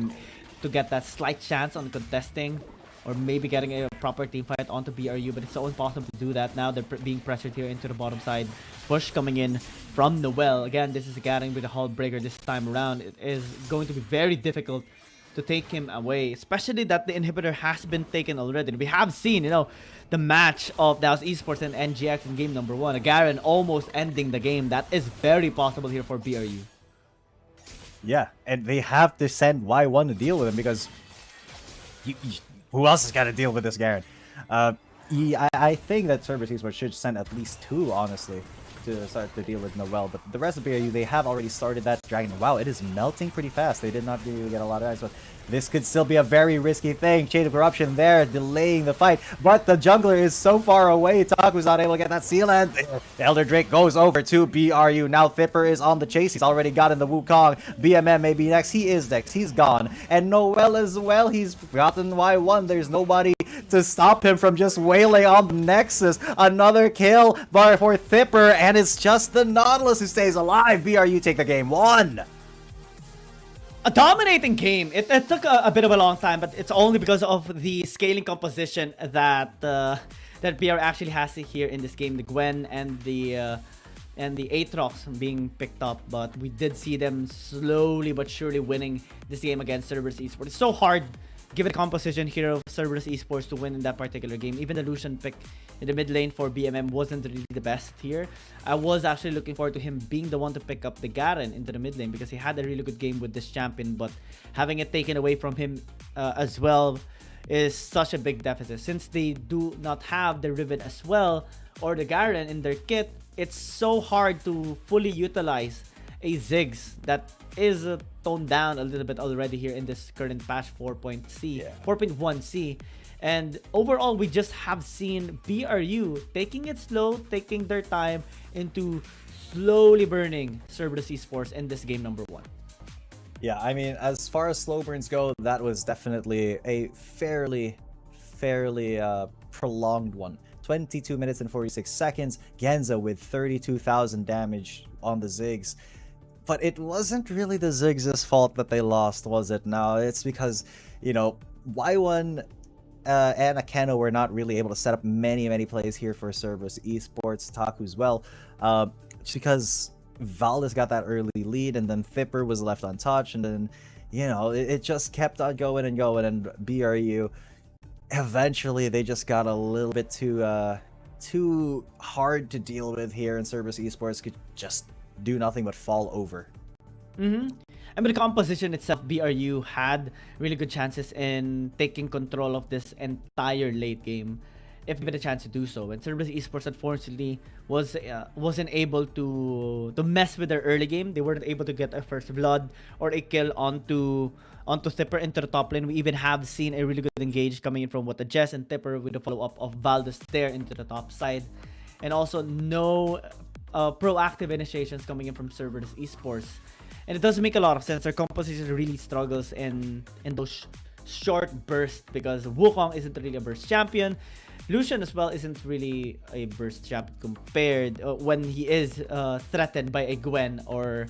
to get that slight chance on contesting, or maybe getting a proper team fight onto BRU, but it's so impossible to do that. Now they're being pressured here into the bottom side. Push coming in from Noel. Again, this is Garen with a Hull Breaker this time around. It is going to be very difficult to take him away, especially that the inhibitor has been taken already. We have seen, the match of NAOS Esports and NGX in game number 1. Garen almost ending the game. That is very possible here for BRU. Yeah, and they have to send Y1 to deal with him, because who else is gonna deal with this Garen? I think that Cerberus Esports should send at least 2, honestly, to start to deal with Noel. But the rest of BRU, they have already started that dragon. Wow, it is melting pretty fast. They did not really get a lot of ice, but this could still be a very risky thing. Chain of Corruption there, delaying the fight. But the jungler is so far away. Taku's not able to get that seal, and the Elder Drake goes over to BRU. Now Thipper is on the chase. He's already gotten the Wukong. BMM may be next. He is next. He's gone. And Noel as well. He's gotten Y1. There's nobody to stop him from just wailing on the Nexus. Another kill for Thipper, and it's just the Nautilus who stays alive. BRU take the game 1. A dominating game. It took a bit of a long time, but it's only because of the scaling composition that BR actually has here in this game. The Gwen and the Aatrox being picked up, but we did see them slowly but surely winning this game against Cerberus Esports. It's so hard given the composition here of Cerberus Esports to win in that particular game. Even the Lucian pick in the mid lane for BMM wasn't really the best here. I was actually looking forward to him being the one to pick up the Garen into the mid lane because he had a really good game with this champion, but having it taken away from him as well is such a big deficit. Since they do not have the Riven as well or the Garen in their kit, it's so hard to fully utilize a Ziggs that is toned down a little bit already here in this current patch 4.1C. And overall, we just have seen BRU taking it slow, taking their time into slowly burning Cerberus Esports in this game number 1. Yeah, I mean, as far as slow burns go, that was definitely a fairly prolonged one. 22 minutes and 46 seconds. Genza with 32,000 damage on the Ziggs. But it wasn't really the Ziggs' fault that they lost, was it? No, it's because, you know, Y1 and Akeno were not really able to set up many plays here for Cerberus Esports. Taku as well. Just because Valdez got that early lead, and then Fipper was left untouched, and then, you know, it just kept on going, and BRU, eventually they just got a little bit too hard to deal with here, and Cerberus Esports could just do nothing but fall over. And with the composition itself, BRU had really good chances in taking control of this entire late game if given a chance to do so. And Cerberus Esports unfortunately wasn't able to mess with their early game. They weren't able to get a first blood or a kill onto Tipper into the top lane. We even have seen a really good engage coming in from what the Jess and Tipper with the follow-up of Valdez there into the top side. And also no proactive initiations coming in from Cerberus Esports. And it doesn't make a lot of sense. Their composition really struggles in those short bursts because Wukong isn't really a burst champion. Lucian as well isn't really a burst champion compared when he is threatened by a Gwen or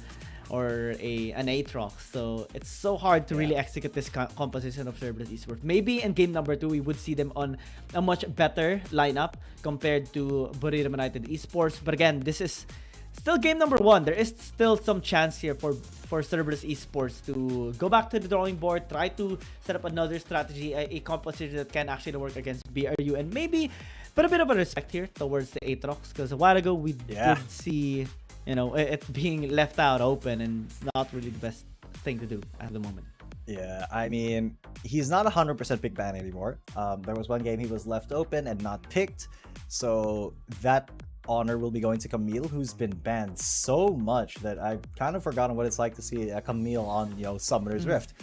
an Aatrox. So it's so hard to really execute this composition of Cerberus Esports. Maybe in game number 2 we would see them on a much better lineup compared to Buriram Esports. But again, this is still game number 1. There is still some chance here for Cerberus Esports to go back to the drawing board, try to set up another strategy, a composition that can actually work against BRU, and maybe put a bit of a respect here towards the Aatrox, because a while ago we did see, you know, it being left out open, and it's not really the best thing to do at the moment. Yeah, I mean, he's not 100% pick ban anymore. There was one game he was left open and not picked, so that honor will be going to Camille, who's been banned so much that I've kind of forgotten what it's like to see a Camille on, you know, Summoner's Rift.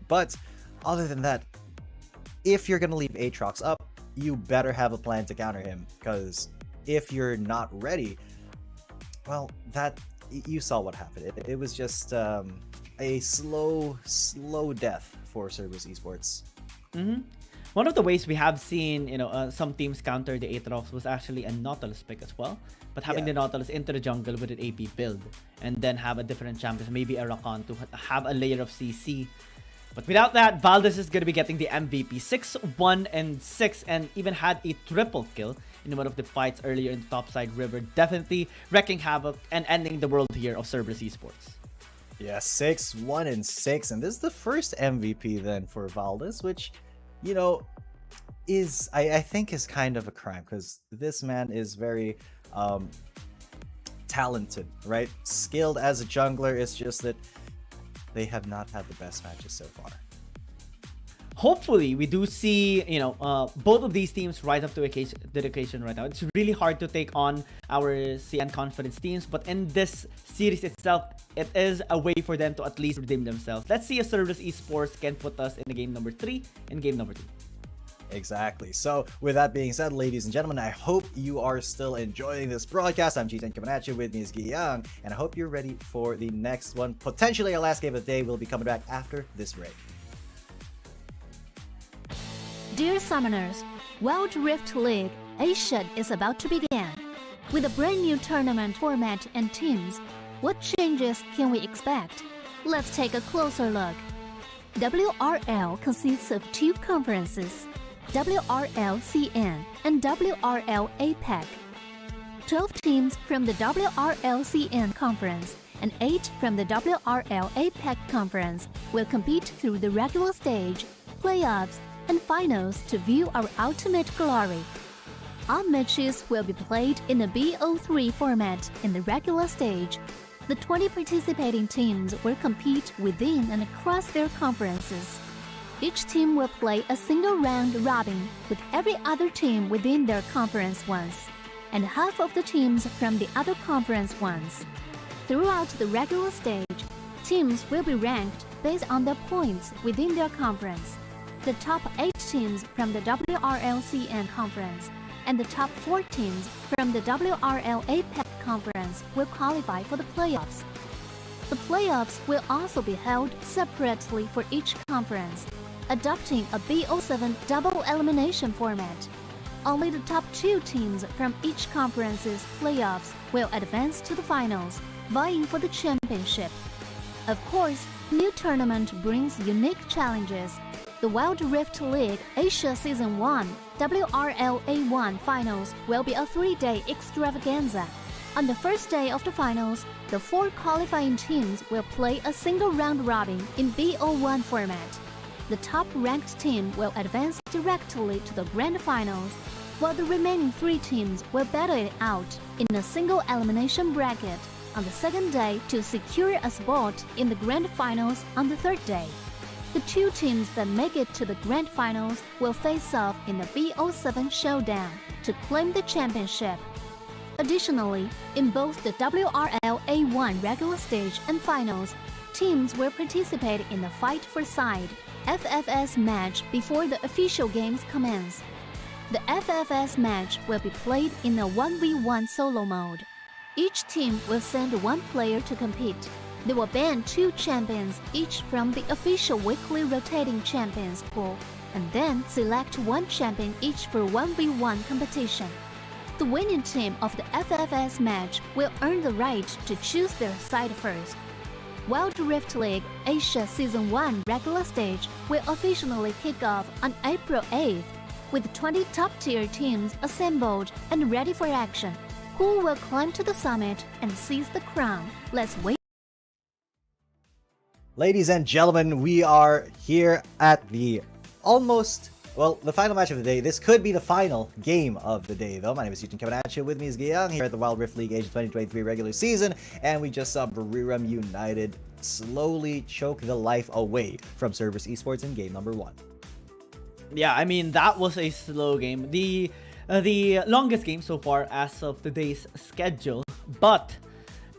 But other than that, if you're gonna leave Aatrox up, you better have a plan to counter him, because if you're not ready, well, that you saw what happened. It was just a slow death for Cerberus Esports. One of the ways we have seen, you know, some teams counter the Aatrox was actually a Nautilus pick as well. But having the Nautilus into the jungle with an AP build, and then have a different champion, maybe a Rakan to have a layer of CC. But without that, Valdez is going to be getting the MVP 6, 1, and 6, and even had a triple kill in one of the fights earlier in the topside river. Definitely wreaking havoc and ending the world here of Cerberus Esports. Yeah, 6, 1, and 6, and this is the first MVP then for Valdez, which, you know, is I think is kind of a crime, because this man is very talented, right? Skilled as a jungler. It's just that they have not had the best matches so far. Hopefully, we do see, you know, both of these teams rise up to the occasion right now. It's really hard to take on our CN Confidence teams, but in this series itself, it is a way for them to at least redeem themselves. Let's see if Cerberus Esports can put us in the game number 3 and game number 2. Exactly. So with that being said, ladies and gentlemen, I hope you are still enjoying this broadcast. I'm G10 coming at you, with me is Giyang, and I hope you're ready for the next one. Potentially our last game of the day. Will be coming back after this break. Dear Summoners, Wild Rift League Asia is about to begin. With a brand new tournament format and teams, what changes can we expect? Let's take a closer look. WRL consists of 2 conferences, WRL CN and WRL APAC. 12 teams from the WRL CN conference and 8 from the WRL APAC conference will compete through the regular stage, playoffs, and finals to view our ultimate glory. All matches will be played in a BO3 format in the regular stage. The 20 participating teams will compete within and across their conferences. Each team will play a single round robin with every other team within their conference once, and half of the teams from the other conference once. Throughout the regular stage, teams will be ranked based on their points within their conference. The top 8 teams from the WRL CN conference and the top 4 teams from the WRL APAC conference will qualify for the playoffs. The playoffs will also be held separately for each conference, adopting a BO7 double elimination format. Only the top 2 teams from each conference's playoffs will advance to the finals, vying for the championship. Of course, new tournament brings unique challenges. The Wild Rift League Asia Season 1 WRL A1 Finals will be a 3-day extravaganza. On the first day of the finals, the 4 qualifying teams will play a single round robin in BO1 format. The top-ranked team will advance directly to the grand finals, while the remaining 3 teams will battle it out in a single elimination bracket on the second day to secure a spot in the grand finals on the third day. The 2 teams that make it to the grand finals will face off in the BO7 showdown to claim the championship. Additionally, in both the WRL A1 regular stage and finals, teams will participate in the Fight for Side FFS match before the official games commence. The FFS match will be played in a 1v1 solo mode. Each team will send 1 player to compete. They will ban 2 champions each from the official weekly rotating champions pool, and then select 1 champion each for 1v1 competition. The winning team of the FFS match will earn the right to choose their side first. Wild Rift League Asia Season 1 regular stage will officially kick off on April 8th, with 20 top-tier teams assembled and ready for action. Who will climb to the summit and seize the crown? Let's wait. Ladies and gentlemen, we are here at the the final match of the day. This could be the final game of the day, though. My name is Eugene coming at you. With me is Giyang here at the Wild Rift League Asia 2023 regular season, and we just saw Buriram United slowly choke the life away from Cerberus Esports in game number 1. Yeah, I mean, that was a slow game. The longest game so far as of today's schedule, but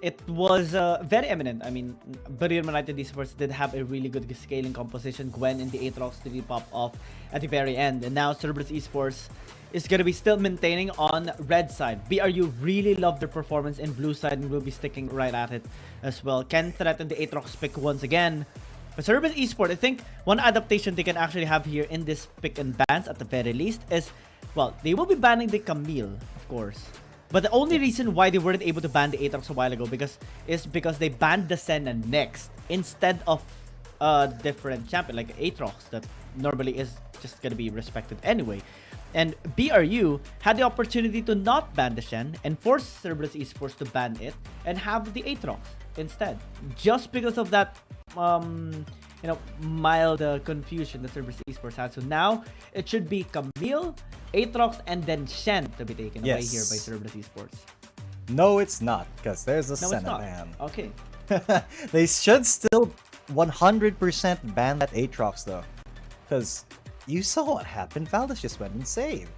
it was very eminent. I mean, Buriram United Esports did have a really good scaling composition. Gwen in the Aatrox did pop off at the very end. And now Cerberus Esports is going to be still maintaining on red side. BRU really loved their performance in blue side and will be sticking right at it as well. Can threaten the Aatrox pick once again. But Cerberus Esports, I think one adaptation they can actually have here in this pick and bans at the very least is, well, they will be banning the Camille, of course. But the only reason why they weren't able to ban the Aatrox a while ago is because they banned the Senna next instead of a different champion like Aatrox that normally is just gonna be respected anyway. And BRU had the opportunity to not ban the Shen and force Cerberus Esports to ban it and have the Aatrox instead, just because of that mild confusion that Cerberus Esports had. So now it should be Camille, Aatrox, and then Shen to be taken away here by Cerberus Esports. No, it's not, because there's a Senna ban. Okay. They should still 100% ban that Aatrox, though. Because you saw what happened. Valdez just went and saved.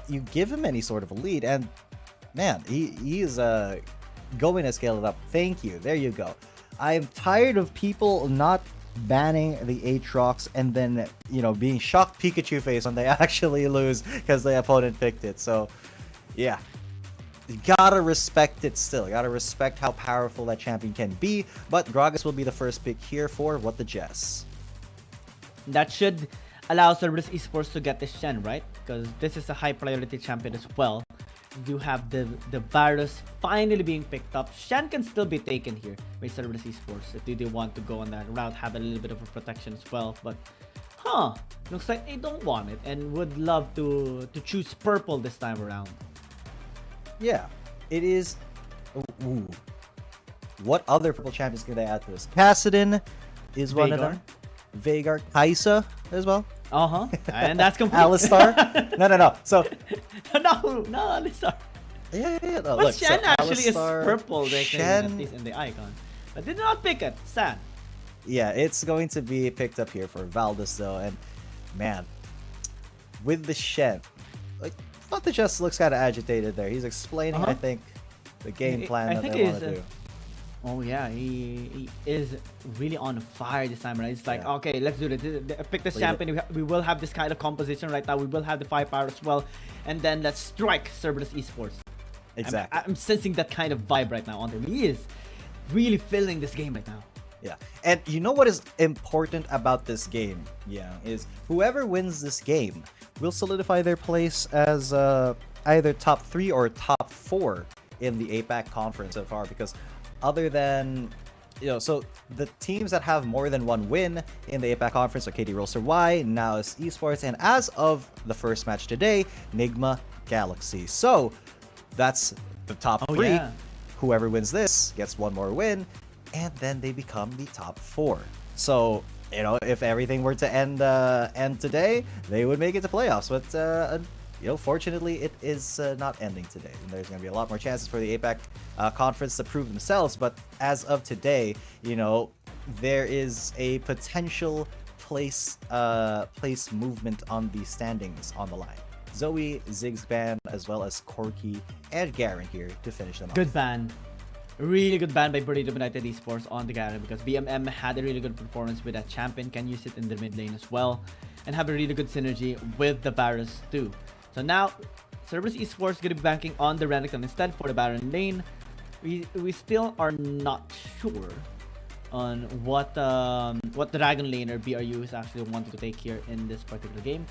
You give him any sort of a lead, and man, he is going to scale it up. Thank you. There you go. I'm tired of people not banning the Aatrox and then, being shocked Pikachu face when they actually lose because the opponent picked it. So, yeah. You gotta respect it still. You gotta respect how powerful that champion can be. But Gragas will be the first pick here for What the Jess. That should allow Cerberus Esports to get the Shen, right? Because this is a high priority champion as well. You have the virus finally being picked up. Shen can still be taken here by Cerberus Esports if they want to go on that route, have a little bit of a protection as well. But looks like they don't want it and would love to choose purple this time around. Yeah, it is. Ooh. What other purple champions can they add to this? Kassadin is one of them. Veigar Kaisa as well. And that's complete. Alistar. No. So no, Alistar. Yeah. But Look, Shen so actually Alistar, is purple, they say, Shen, at least in the icon. But did not pick it. Sad. Yeah, it's going to be picked up here for Valdez though, and man, with the Shen, like, thought the just looks kind of agitated there. He's explaining, I think, the game plan that they want to do. Oh yeah, he is really on fire this time, right? It's like, okay, let's do this. Pick this champion. We will have this kind of composition right now. We will have the firepower as well, and then let's strike Cerberus Esports. Exactly. I'm sensing that kind of vibe right now on him. He is really feeling this game right now. Yeah, and you know what is important about this game, is whoever wins this game will solidify their place as either top 3 or top 4 in the APAC conference so far, because other than, so the teams that have more than one win in the APAC conference are KD Roaster Y, NAOS Esports, and as of the first match today, Nigma Galaxy. So that's the top 3. Yeah. Whoever wins this gets one more win, and then they become the top 4. So, if everything were to end today, they would make it to playoffs. But fortunately, it is not ending today. And there's going to be a lot more chances for the APAC conference to prove themselves. But as of today, there is a potential place movement on the standings on the line. Zoe, Ziggsban, as well as Corky and Garen here to finish them off. Good ban. Really good ban by Buriram United Esports on the Garen, because BMM had a really good performance with that champion, can use it in the mid lane as well, and have a really good synergy with the Varus too. So now, Cerberus Esports going to be banking on the Renekton instead for the Baron lane. We still are not sure on what Dragon laner BRU is actually wanting to take here in this particular game.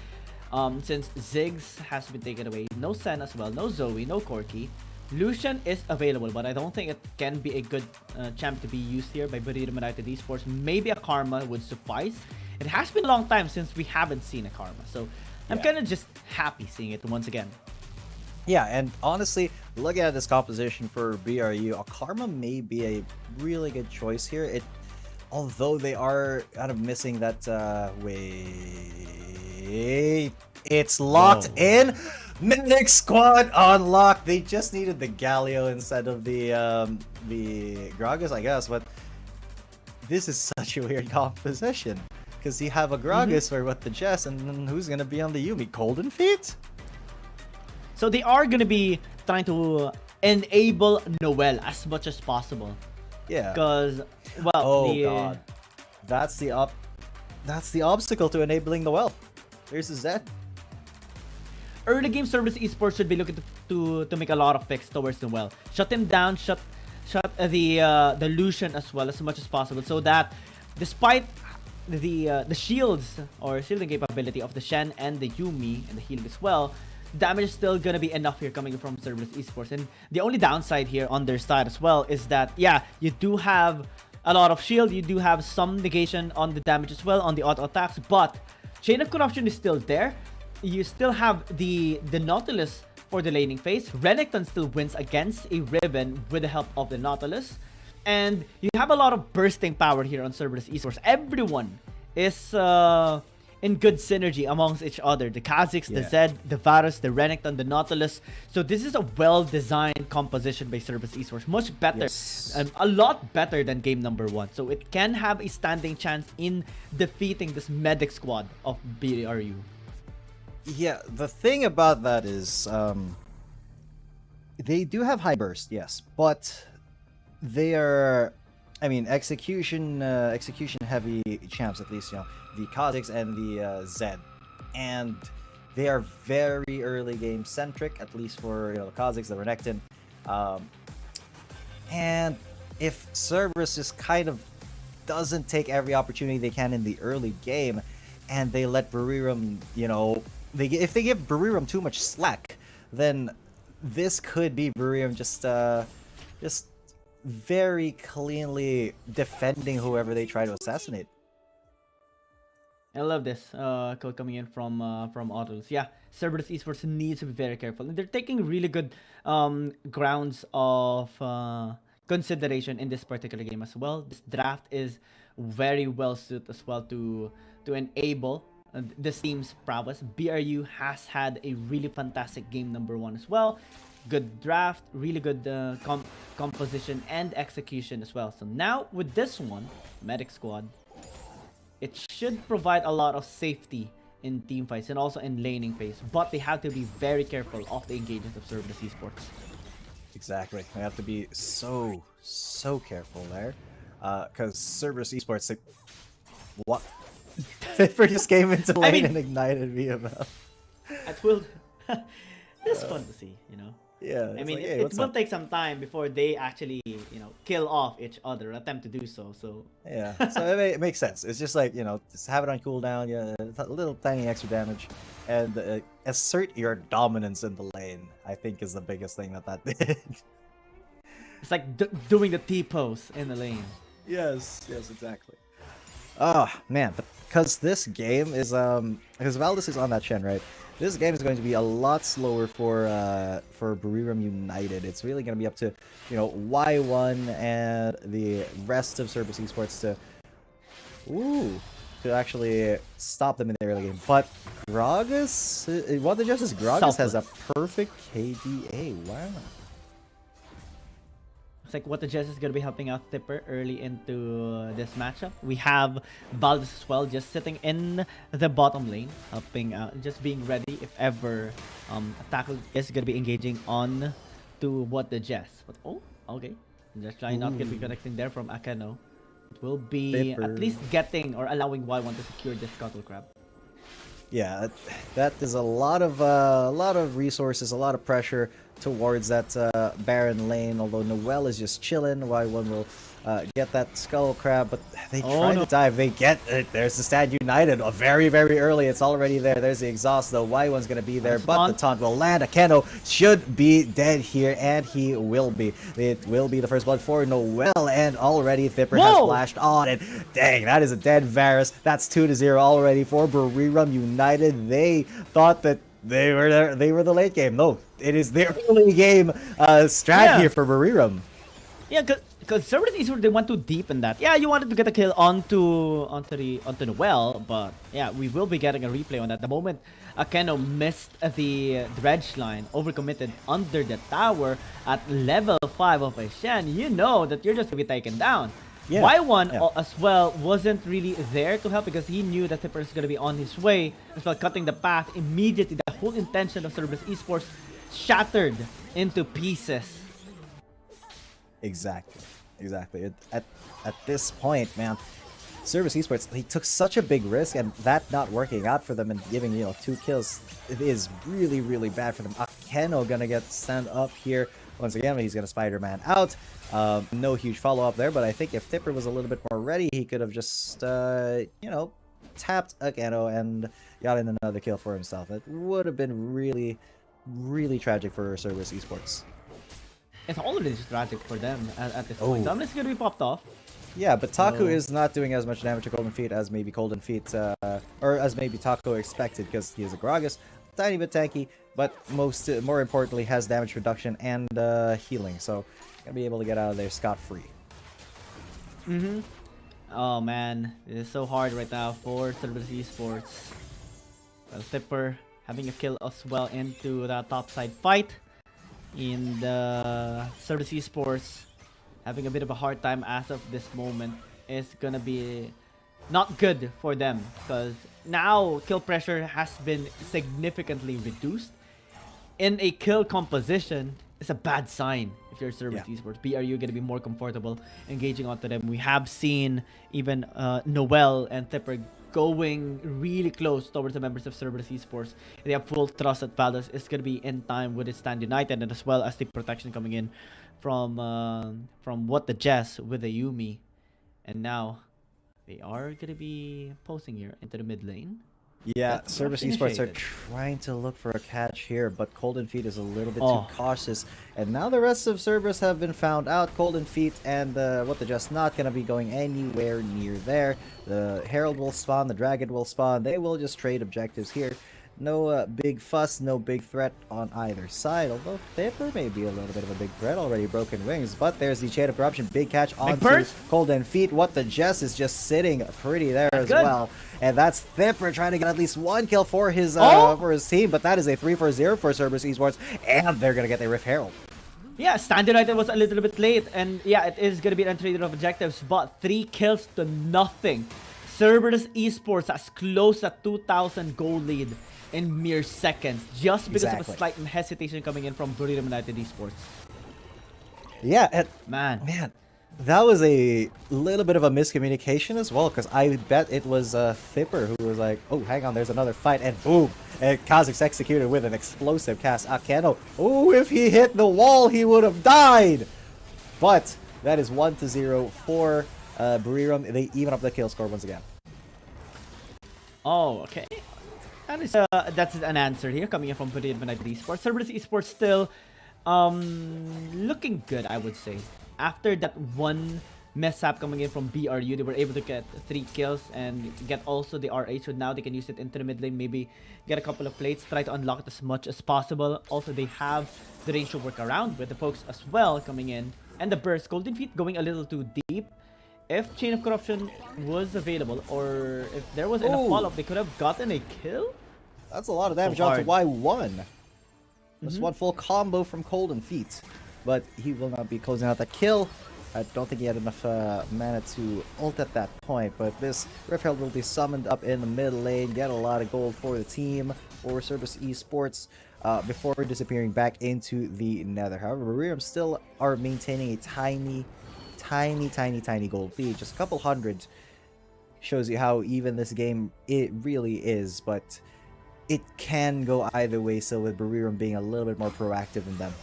Since Ziggs has been taken away, no Sen as well, no Zoe, no Corky. Lucian is available, but I don't think it can be a good champ to be used here by Buriram United Esports. Maybe a Karma would suffice. It has been a long time since we haven't seen a Karma, so I'm kind of just happy seeing it once again. Yeah, and honestly, looking at this composition for BRU, a Karma may be a really good choice here. Although they are kind of missing that, wait, it's locked in. Medic squad on lock. They just needed the Galio instead of the Gragas, I guess. But this is such a weird composition, because you have a Gragas for what the Jess, and then who's gonna be on the Yuumi? Golden Feet. So they are gonna be trying to enable Noel as much as possible. Yeah. Because, well, God, that's the obstacle to enabling Noel. There's a Zed. Early game Cerberus Esports should be looking to make a lot of picks towards Noel. Shut him down, shut the Lucian as well as much as possible, so that despite the shields or shielding capability of the Shen and the Yuumi and the heal as well, damage is still gonna be enough here coming from Cerberus Esports. And the only downside here on their side as well is that, yeah, you do have a lot of shield, you do have some negation on the damage as well on the auto attacks, but Chain of Corruption is still there. You still have the Nautilus for the laning phase. Renekton still wins against a Riven with the help of the Nautilus. And you have a lot of bursting power here on Cerberus Esports. Everyone is in good synergy amongst each other. The Kha'Zix, the Zed, the Varus, the Renekton, the Nautilus. So this is a well-designed composition by Cerberus Esports. Much better, a lot better than game number 1. So it can have a standing chance in defeating this medic squad of BRU. Yeah, the thing about that is, they do have high burst, yes, but they are, execution heavy champs, at least, the Kha'Zix and the Zed, and they are very early game centric, at least for the Kha'Zix, the Renekton, and if Cerberus just kind of doesn't take every opportunity they can in the early game, and they let Buriram, if they give Buriram too much slack, then this could be Buriram just very cleanly defending whoever they try to assassinate. I love this code coming in from Autos. Yeah, Cerberus Esports needs to be very careful. And they're taking really good grounds of consideration in this particular game as well. This draft is very well suited as well to enable this team's prowess. BRU has had a really fantastic game number 1 as well. Good draft, really good composition and execution as well. So now with this one, Medic Squad, it should provide a lot of safety in team fights and also in laning phase. But they have to be very careful of the engagements of Cerberus Esports. Exactly. We have to be so careful there. Because Cerberus Esports, like, what? Fipper just came into lane and ignited VML. It will... It's fun to see, you know? Yeah. I mean, like, hey, it will take some time before they actually, you know, kill off each other, attempt to do so. So yeah, so it makes sense. It's just like, you know, just have it on cooldown, yeah, a little tiny extra damage, and assert your dominance in the lane. I think is the biggest thing that did. It's like doing the T-pose in the lane. Yes, exactly. Oh man, because this game is because Valdez is on that Shen, right? This game is going to be a lot slower for Buriram United. It's really going to be up to, you know, Y1 and the rest of Cerberus Esports to actually stop them in the early game. But Gragas, what the justice? Gragas has a perfect KDA. Wow. It's like what the Jess is going to be helping out Tipper early into this matchup. We have Valdez as well, just sitting in the bottom lane, helping out, just being ready if ever Tackle is going to be engaging on to what the Jess. But oh, okay. Just trying not going to be connecting there from Akeno. It will be Tipper. At least getting or allowing Y1 to secure this Scuttle Crab. Yeah, that is a lot of resources, a lot of pressure towards that Baron lane. Although Noel is just chilling, Y1 will get that Skull Crab, but they try to dive. They get it. There's the Stand United very early. It's already there. There's the exhaust though. Y1's gonna be there, but the taunt will land. Akeno should be dead here, and he will be. It will be the first blood for Noel, and already Vipper has flashed on it. Dang, that is a dead Varus. That's 2-0 already for Buriram United. They thought that they were the late game. No, it is the early game strat here for Buriram. Yeah, because Cerberus Esports, they went too deep in that. Yeah, you wanted to get a kill onto Noel, but yeah, we will be getting a replay on that. The moment Akeno missed the dredge line, overcommitted under the tower at level 5 of a Shen, you know that you're just going to be taken down. Yeah. Y1 as well wasn't really there to help because he knew that Tipper is going to be on his way, as well cutting the path immediately. The whole intention of Cerberus Esports shattered into pieces. Exactly. At this point, man, Cerberus Esports, he took such a big risk, and that not working out for them and giving, you know, 2 kills, it is really bad for them. Akeno gonna get stand up here once again. He's gonna Spider-Man out. No huge follow-up there, but I think if Tipper was a little bit more ready, he could have just you know, tapped Akeno and gotten another kill for himself. It would have been really tragic for Cerberus Esports. It's already tragic for them at this point. Dominus is going to be popped off. Yeah, but Taku is not doing as much damage to Golden Feet as maybe Golden Feet, or as maybe Taku expected, because he is a Gragas, tiny bit tanky, but more importantly has damage reduction and healing, so gonna be able to get out of there scot-free. Oh man, it is so hard right now for Cerberus Esports. Well, Tipper having a kill as well into the topside fight. In the Cerberus Esports, having a bit of a hard time as of this moment is gonna be not good for them, because now kill pressure has been significantly reduced. In a kill composition, it's a bad sign if you're Cerberus Esports. BRU gonna be more comfortable engaging onto them. We have seen even Noel and Tipper going really close towards the members of Cerberus Esports. They have full trust that Valdez is going to be in time with his Stand United, and as well as the protection coming in from what the Jess with the Yumi. And now they are going to be posting here into the mid lane. Yeah, Cerberus Esports are trying to look for a catch here, but Golden Feet is a little bit too cautious. And now the rest of Cerberus have been found out. Golden Feet and what the Just not going to be going anywhere near there. The Herald will spawn, the Dragon will spawn. They will just trade objectives here. No big fuss, no big threat on either side. Although Thipper may be a little bit of a big threat, already broken wings. But there's the Chain of Corruption, big catch onto Golden Feet. What the Jess is just sitting pretty there as well. And that's Thipper trying to get at least one kill for his team. But that is a 3 for 0 for Cerberus Esports. And they're going to get the Rift Herald. Yeah, Standard United was a little bit late. And yeah, it is going to be an entry of objectives. But 3 kills to nothing. Cerberus Esports has closed a 2,000 gold lead in mere seconds, just because of a slight hesitation coming in from Buriram United Esports. Yeah, and man, that was a little bit of a miscommunication as well, because I bet it was Thipper who was like, oh, hang on, there's another fight, and boom, and Kha'Zix executed with an explosive cast. Akeno, oh, if he hit the wall, he would have died! But that is 1-0 for Buriram. They even up the kill score once again. Oh, okay. That's an answer here coming in from Buriram United Esports. Cerberus Esports still looking good, I would say. After that one mishap coming in from BRU, they were able to get 3 kills and get also the RH. So now they can use it into the mid lane, maybe get a couple of plates, try to unlock it as much as possible. Also, they have the range to work around with the pokes as well coming in. And the burst. Golden Feet going a little too deep. If Chain of Corruption was available, or if there was enough follow-up, they could have gotten a kill. That's a lot of damage onto Y1. That's one full combo from Golden Feet. But he will not be closing out the kill. I don't think he had enough mana to ult at that point. But this Rift Herald will be summoned up in the mid lane, get a lot of gold for the team, or Cerberus Esports, before disappearing back into the nether. However, Buriram still are maintaining a tiny gold lead, just a couple hundred. Shows you how even this game it really is, but it can go either way, so with Buriram being a little bit more proactive than them.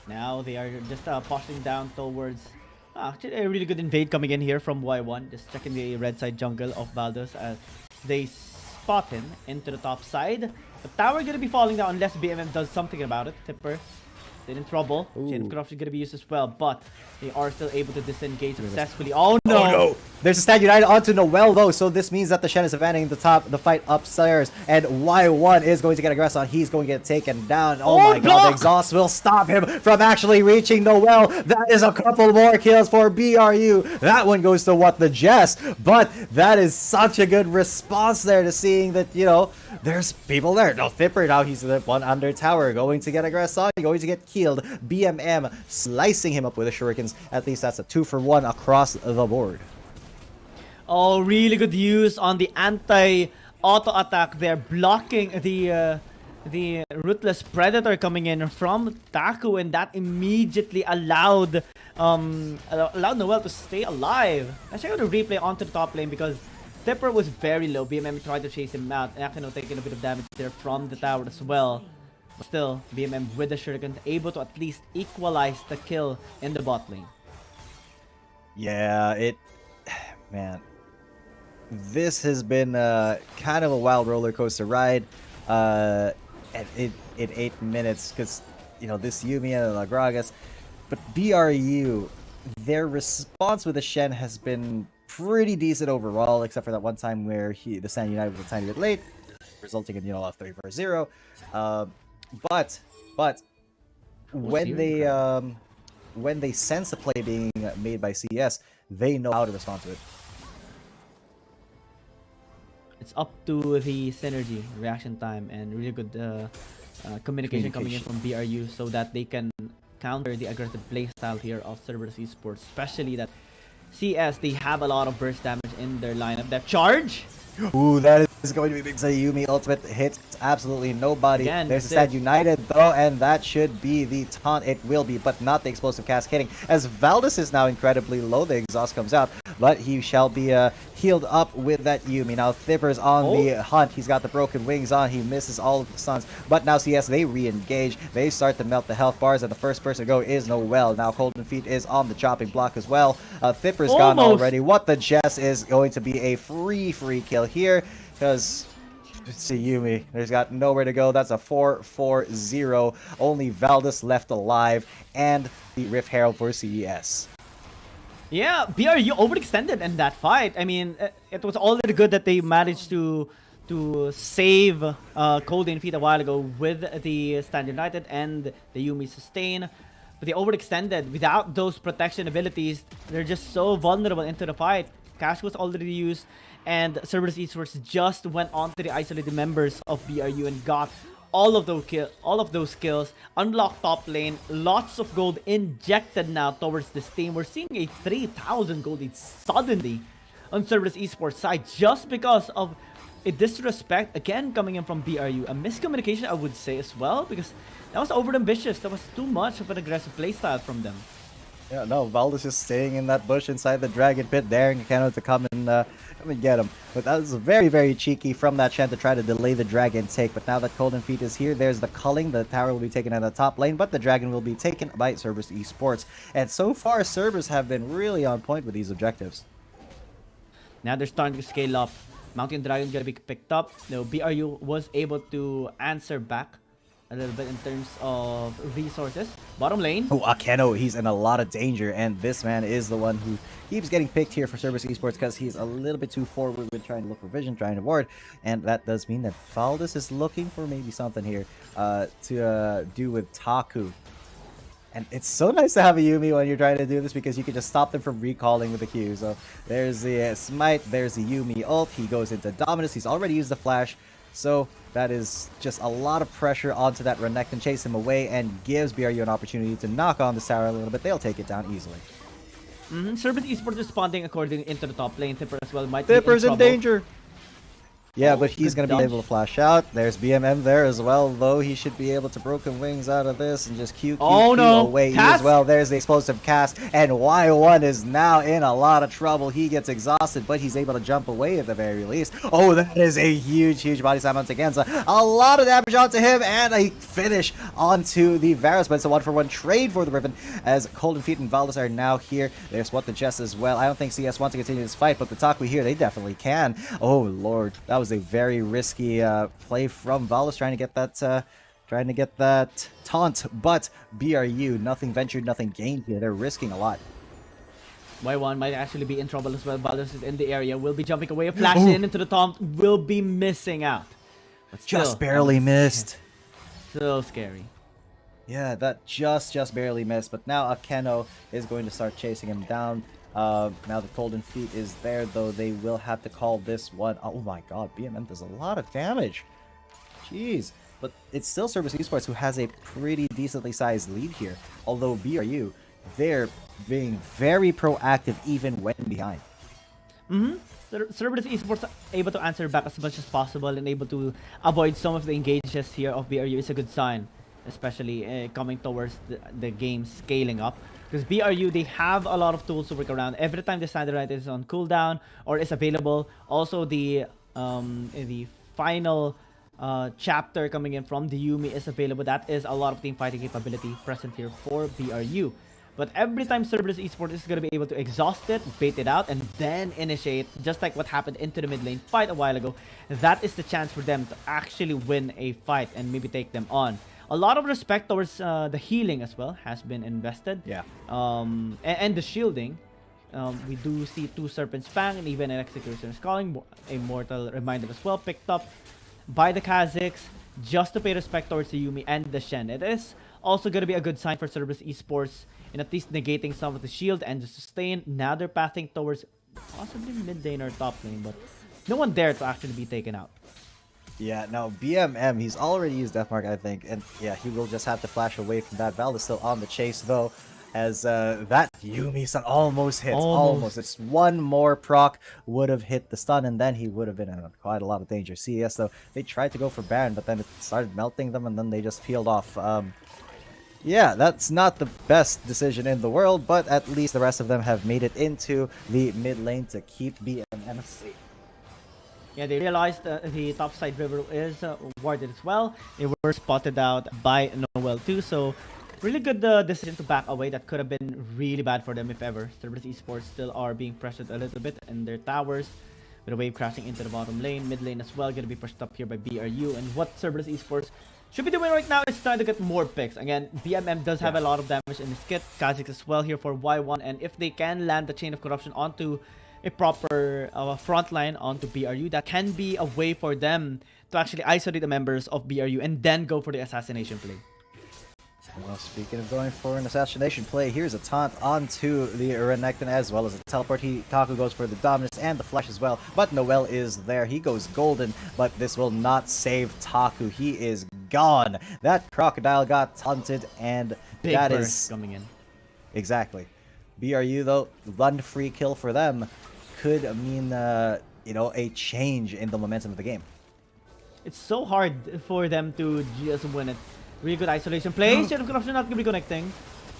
Now they are just pushing down towards actually a really good invade coming in here from Y1, just checking the red side jungle of Baldos as they spot him into the top side. The tower gonna be falling down unless BMM does something about it. Tipper in trouble. Chain of Corruption gonna be used as well, but they are still able to disengage successfully. Oh no! Oh no! There's a Stand United onto Noel though, so this means that the Shen is abandoning the fight upstairs, and Y1 is going to get aggressed on. He's going to get taken down. Oh my god, the exhaust will stop him from actually reaching Noel. That is a couple more kills for BRU. That one goes to what the Jess, but that is such a good response there to seeing that, you know, there's people there. No, Thipper now, he's the one under tower, going to get aggressed on, going to get killed. BMM slicing him up with the shurikens. At least that's a 2-for-1 across the board. Oh, really good use on the anti-auto attack there, blocking the Ruthless Predator coming in from Taku, and that immediately allowed Noel to stay alive. Actually, I'm going to replay onto the top lane because Tipper was very low. BMM tried to chase him out, and actually taking a bit of damage there from the tower as well. But still, BMM with the shuriken able to at least equalize the kill in the bot lane. Yeah, man, this has been kind of a wild roller coaster ride. In 8 minutes, because you know this Yuumi and Lagragas, but BRU, their response with the Shen has been pretty decent overall, except for that one time where the Stand United was a tiny bit late, resulting in, you know, a 3-for-0. But when they sense a play being made by CES, they know how to respond to it. It's up to the synergy, reaction time, and really good communication coming in from BRU so that they can counter the aggressive playstyle here of Cerberus Esports, especially that CS, they have a lot of burst damage in their lineup. That charge! Ooh, that is going to be big. Yuumi ultimate hits absolutely nobody. Again, there's a Stand United though, and that should be the taunt. It will be, but not the explosive cast hitting. As Valdez is now incredibly low, the exhaust comes out, but he shall be healed up with that Yuumi. Now Thipper's on the hunt. He's got the broken wings on. He misses all of the stuns, but now CS, they re-engage. They start to melt the health bars, and the first person to go is Noel. Now Golden Feet is on the chopping block as well. Thipper's gone already. What the Jess is going to be a free kill here, because it's a Yuumi. There's got nowhere to go. That's a 4-4-0. Only Valdez left alive, and the Rift Herald for CES. Yeah, BRU overextended in that fight. I mean, it was already good that they managed to to save Cold feet a while ago with the Stand United and the Yuumi sustain. But they overextended. Without those protection abilities, they're just so vulnerable into the fight. Cash was already used, and Cerberus Esports just went on to the isolated members of BRU and got all of those kills, unlocked top lane, lots of gold injected now towards this team. We're seeing a 3,000 gold lead suddenly on Cerberus Esports side just because of a disrespect again coming in from BRU. A miscommunication, I would say, as well, because that was over ambitious. That was too much of an aggressive playstyle from them. Yeah, no, Valdez just staying in that bush inside the Dragon Pit, daring Kano to come and get him. But that was very, very cheeky from that Shen to try to delay the Dragon take. But now that Golden Feet is here, there's the culling. The tower will be taken at the top lane, but the Dragon will be taken by Cerberus Esports. And so far, Cerberus have been really on point with these objectives. Now they're starting to scale up. Mountain Dragon gonna be picked up. No, BRU was able to answer back a little bit in terms of resources. Bottom lane. Oh, Akeno, he's in a lot of danger, and this man is the one who keeps getting picked here for Cerberus Esports because he's a little bit too forward with trying to look for vision, trying to ward, and that does mean that Valdez is looking for maybe something here to do with Taku. And it's so nice to have a Yuumi when you're trying to do this because you can just stop them from recalling with the Q. So there's the Smite, there's the Yuumi ult, he goes into Dominus, he's already used the flash. So that is just a lot of pressure onto that Renekton, chase him away, and gives BRU an opportunity to knock on the tower a little bit. They'll take it down easily. Cerberus Esports responding according into the top lane. Tipper as well might Tipper's be in danger. Yeah, but he's going to be able to flash out. There's BMM there as well, though. He should be able to Broken Wings out of this and just Q away as well. There's the explosive cast, and Y1 is now in a lot of trouble. He gets exhausted, but he's able to jump away at the very least. Oh, that is a huge, huge body slam onto Genza. A lot of damage onto him, and a finish onto the Varus. But it's a 1-for-1 trade for the Riven, as Golden Feet and Valdez are now here. There's what the Jess as well. I don't think CS wants to continue this fight, but the Taku here, they definitely can. Oh, Lord. That was a very risky play from Valdez, trying to get that taunt, but BRU, nothing ventured, nothing gained here. They're risking a lot. Y1 might actually be in trouble as well. Valdez is in the area, will be jumping away, a flash in into the taunt, will be missing out. But still, just barely missed. So scary. Yeah, that just barely missed, but now Akeno is going to start chasing him down. Now the Golden Feet is there, though they will have to call this one. Oh my god, BMM does a lot of damage. Jeez. But it's still Cerberus Esports who has a pretty decently sized lead here. Although BRU, they're being very proactive even when behind. Cerberus Esports are able to answer back as much as possible and able to avoid some of the engages here of BRU is a good sign. Especially coming towards the game scaling up. Because BRU, they have a lot of tools to work around. Every time the standard is on cooldown or is available, also the final chapter coming in from the Yuumi is available. That is a lot of team fighting capability present here for BRU. But every time Cerberus Esports is going to be able to exhaust it, bait it out, and then initiate, just like what happened into the mid lane fight a while ago, that is the chance for them to actually win a fight and maybe take them on. A lot of respect towards the healing as well has been invested. Yeah. And the shielding. We do see 2 Serpent's Fang and even an Executioner's Calling. A Mortal Reminder as well picked up by the Kazakhs just to pay respect towards the Yuumi and the Shen. It is also going to be a good sign for Cerberus Esports in at least negating some of the shield and the sustain. Now they're pathing towards possibly mid lane or top lane, but no one there to actually be taken out. Yeah, now BMM, he's already used Deathmark, I think, and yeah, he will just have to flash away from that. Val is still on the chase, though, as that Yuumi-san almost hits. Almost. It's one more proc would have hit the stun, and then he would have been in quite a lot of danger. CES, though, they tried to go for Baron, but then it started melting them, and then they just peeled off. Yeah, that's not the best decision in the world, but at least the rest of them have made it into the mid lane to keep BMM safe. Yeah, they realized the topside river is warded as well. They were spotted out by Noel too, so really good decision to back away. That could have been really bad for them if ever. Cerberus Esports still are being pressured a little bit in their towers, with a wave crashing into the bottom lane. Mid lane as well, going to be pushed up here by BRU. And what Cerberus Esports should be doing right now is trying to get more picks. Again, BMM does have a lot of damage in his kit. Kazakhs as well here for Y1, and if they can land the Chain of Corruption onto a proper front line onto BRU, that can be a way for them to actually isolate the members of BRU and then go for the assassination play. Well, speaking of going for an assassination play, here's a taunt onto the Renekton as well as a teleport. Taku goes for the dominance and the flash as well, but Noel is there. He goes golden, but this will not save Taku. He is gone. That crocodile got taunted, and Big that burst is coming in. Exactly. BRU though, one free kill for them could mean you know, a change in the momentum of the game. It's so hard for them to just win it. Really good isolation play. Shadow Corruption not gonna be connecting.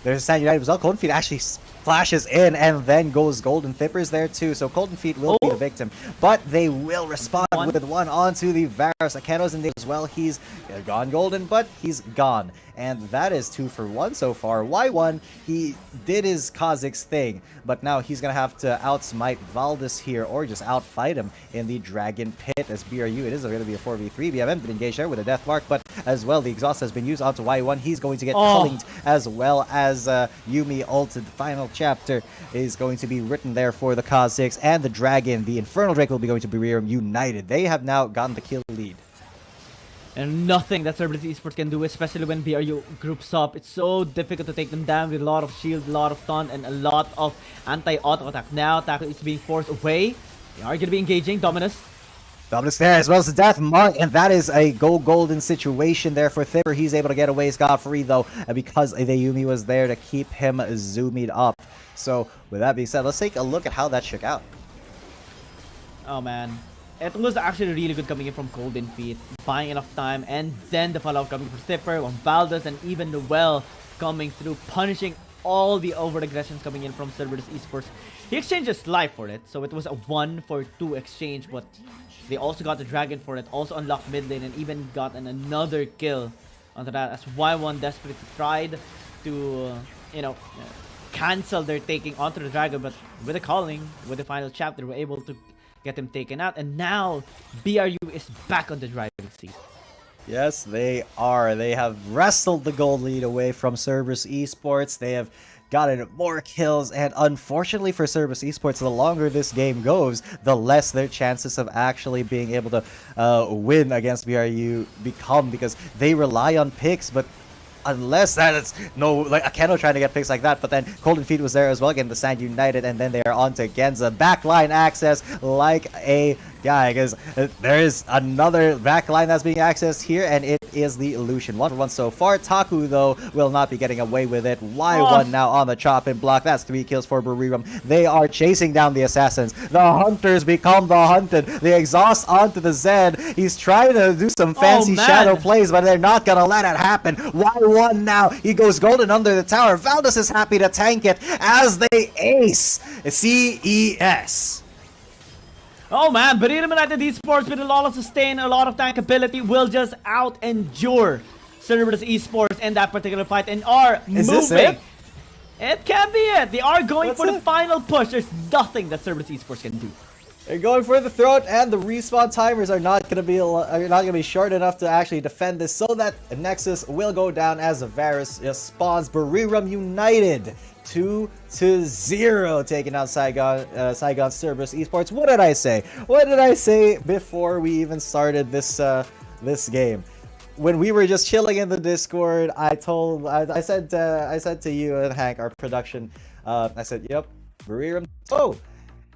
There's a Sand United as well. Golden Feet actually flashes in and then goes Golden Fippers there too. So Golden Feet will be the victim, but they will respond with one onto the Varus. Akanos in there as well. He's gone golden, but he's gone. And that is 2 for 1 so far. Y1, he did his Kha'Zix thing, but now he's going to have to outsmite Valdez here or just outfight him in the Dragon Pit as BRU. It is going to be a 4v3. BMM been engaged there with a Death Mark, but as well, the exhaust has been used onto Y1. He's going to get cullinged as well as Yumi ulted. The final chapter is going to be written there for the Kha'Zix and the Dragon. The Infernal Drake will be going to Buriram United. They have now gotten the kill lead. And nothing that Cerberus Esports can do, especially when BRU groups up. It's so difficult to take them down with a lot of shield, a lot of taunt, and a lot of anti-auto attack. Now, Taco is being forced away. They are going to be engaging Dominus. Dominus there as well as the Death Mark, and that is a golden situation there for Thipper. He's able to get away scot-free though, because the Yumi was there to keep him zoomed up. So, with that being said, let's take a look at how that shook out. Oh man. It was actually really good coming in from Golden Feet, buying enough time, and then the follow-up coming from Thipper, Valdez, and even Noel coming through, punishing all the over-aggressions coming in from Cerberus Esports. He exchanged his life for it, so it was a 1-for-2 exchange, but they also got the Dragon for it, also unlocked mid lane, and even got another kill onto that, as Y1 desperately tried to, you know, cancel their taking onto the Dragon, but with the calling, with the final chapter, they were able to get him taken out, and now BRU is back on the driving seat. Yes, they are. They have wrestled the gold lead away from Cerberus Esports. They have gotten more kills, and unfortunately for Cerberus Esports, the longer this game goes, the less their chances of actually being able to win against BRU become, because they rely on picks, but unless that is like Akeno trying to get picks like that, but then Golden Feet was there as well, again the Sand United, and then they are on to Genza. Backline access like a guy, because there is another backline that's being accessed here, and it is the Illusion. 1-for-1 so far. Taku though will not be getting away with it. Y1 now on the chopping block. That's 3 kills for Buriram. They are chasing down the assassins. The hunters become the hunted. The exhaust onto the Zed. He's trying to do some fancy shadow plays, but they're not gonna let it happen. Y1 now, he goes golden under the tower. Valdez is happy to tank it as they ace CES. Oh man, Buriram United Esports with a lot of sustain, a lot of tankability will just out-endure Cerberus Esports in that particular fight and are moving. This it? It can be it. They are going for the final push. There's nothing that Cerberus Esports can do. They're going for the throat, and the respawn timers are not going to be short enough to actually defend this, so that Nexus will go down as Varus spawns. Buriram United 2-0, taking out Saigon Cerberus Esports. What did I say? What did I say before we even started this this game? When we were just chilling in the Discord, I said to you and Hank, our production, I said, "Yep, Buriram." Oh.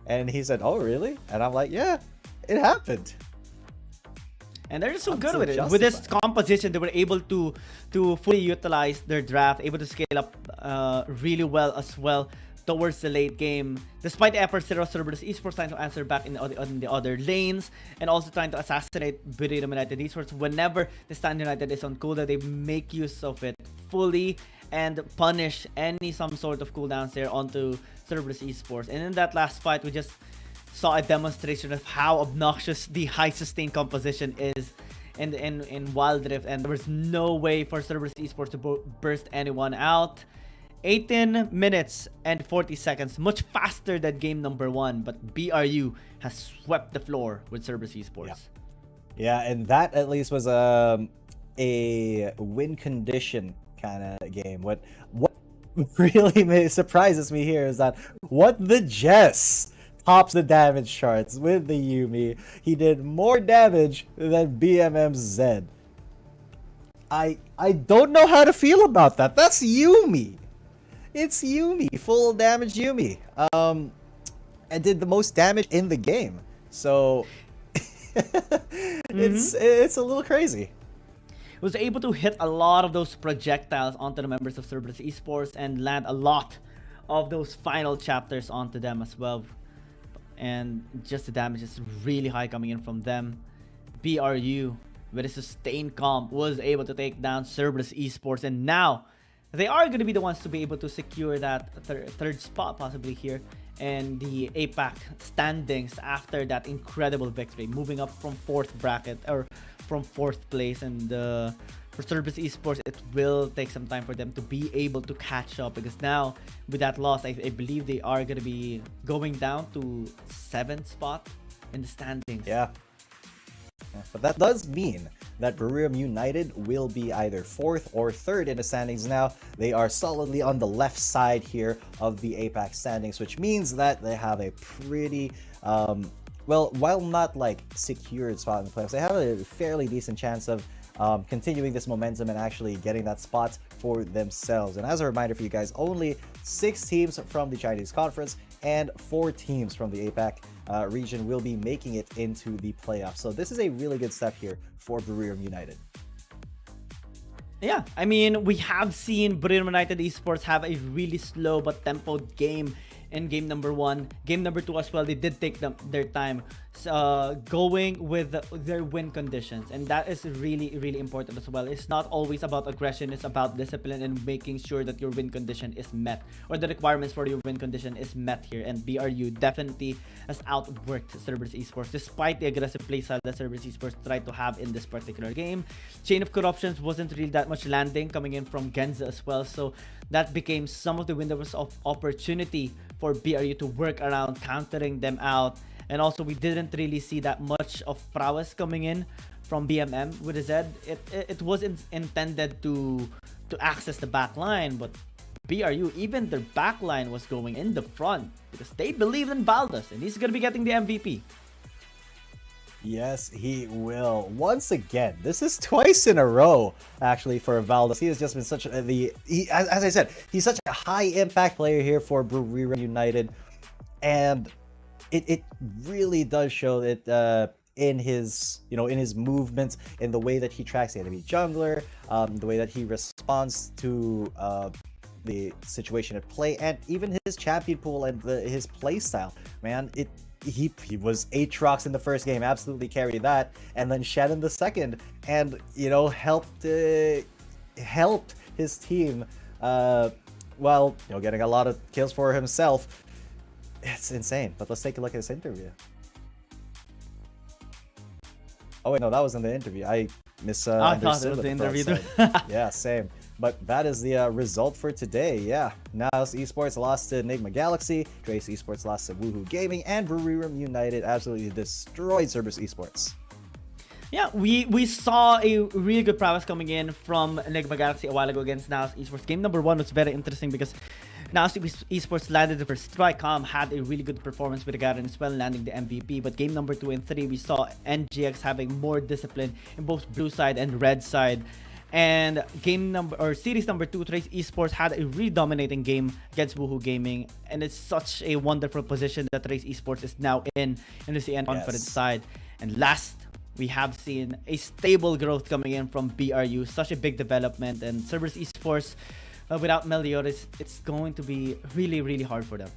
And he said, "Oh, really?" And I'm like, "Yeah, it happened." And they're just so good with it. With this composition, they were able to fully utilize their draft, able to scale up really well as well towards the late game. Despite the efforts of Cerberus Esports trying to answer back in the other lanes, and also trying to assassinate Buriram United Esports. Whenever the Stand United is on cooldown, they make use of it fully and punish some sort of cooldowns there onto Cerberus Esports. And in that last fight, we just saw a demonstration of how obnoxious the high sustain composition is in Wild Rift, and there was no way for Cerberus Esports to burst anyone out. 18 minutes and 40 seconds, much faster than game number 1, but BRU has swept the floor with Cerberus Esports. Yeah, and that at least was a win condition kind of game. What really surprises me here is that what the Jess tops the damage charts with the Yumi. He did more damage than BMM's Zed. I don't know how to feel about that. That's Yumi. It's Yumi, full damage Yumi. And did the most damage in the game. So it's a little crazy. Was able to hit a lot of those projectiles onto the members of Cerberus Esports and land a lot of those final chapters onto them as well. And just the damage is really high coming in from them. BRU with a sustained comp was able to take down Cerberus Esports, and now they are going to be the ones to be able to secure that third spot possibly here in the APAC standings after that incredible victory, moving up from 4th bracket or from 4th place. And for Cerberus Esports, it will take some time for them to be able to catch up, because now with that loss, I believe they are going to be going down to 7th spot in the standings. Yeah. But that does mean that Buriram United will be either 4th or 3rd in the standings now. They are solidly on the left side here of the APAC standings, which means that they have a pretty, well, while not like secured spot in the playoffs, they have a fairly decent chance of continuing this momentum and actually getting that spot for themselves. And as a reminder for you guys, only 6 teams from the Chinese conference and 4 teams from the APAC region will be making it into the playoffs. So this is a really good step here for Buriram United. Yeah, I mean, we have seen Buriram United Esports have a really slow but tempoed game in game number 1. Game number 2 as well, they did take their time going with their win conditions, and that is really, really important as well. It's not always about aggression, it's about discipline and making sure that your win condition is met, or the requirements for your win condition is met here. And BRU definitely has outworked Cerberus Esports despite the aggressive playstyle that Cerberus Esports tried to have in this particular game. Chain of Corruptions wasn't really that much landing coming in from Genza as well, so that became some of the windows of opportunity for BRU to work around countering them out. And also, we didn't really see that much of prowess coming in from BMM with the Zed. It wasn't intended to access the back line, but BRU, even their back line was going in the front because they believed in Baldas, and he's going to be getting the MVP. Yes, he will. Once again, this is twice in a row, actually, for Valdes. He has just been such as I said, he's such a high impact player here for Buriram United, and it really does show that in his movements, in the way that he tracks the enemy jungler, the way that he responds to the situation at play, and even his champion pool and his play style. Man, he was Aatrox in the first game, absolutely carried that, and then Shen in the second, and helped his team while getting a lot of kills for himself. It's insane. But let's take a look at this interview. Oh wait, no, that wasn't the interview. I thought it was the interview. Yeah, same. But that is the result for today. Yeah, NAOS Esports lost to Enigma Galaxy, Trace Esports lost to Woohoo Gaming, and Buriram United absolutely destroyed Cerberus Esports. Yeah, we saw a really good prowess coming in from Enigma Galaxy a while ago against NAOS Esports. Game number 1 was very interesting because NAOS Esports landed the first strike. Had a really good performance with the Garen as well, landing the MVP. But game number 2 and 3, we saw NGX having more discipline in both blue side and red side. And series number 2, Trace Esports had a really dominating game against Woohoo Gaming, and it's such a wonderful position that Trace Esports is now in the CN conference side. And last, we have seen a stable growth coming in from BRU, such a big development, and Cerberus Esports without Meliodas, it's going to be really, really hard for them.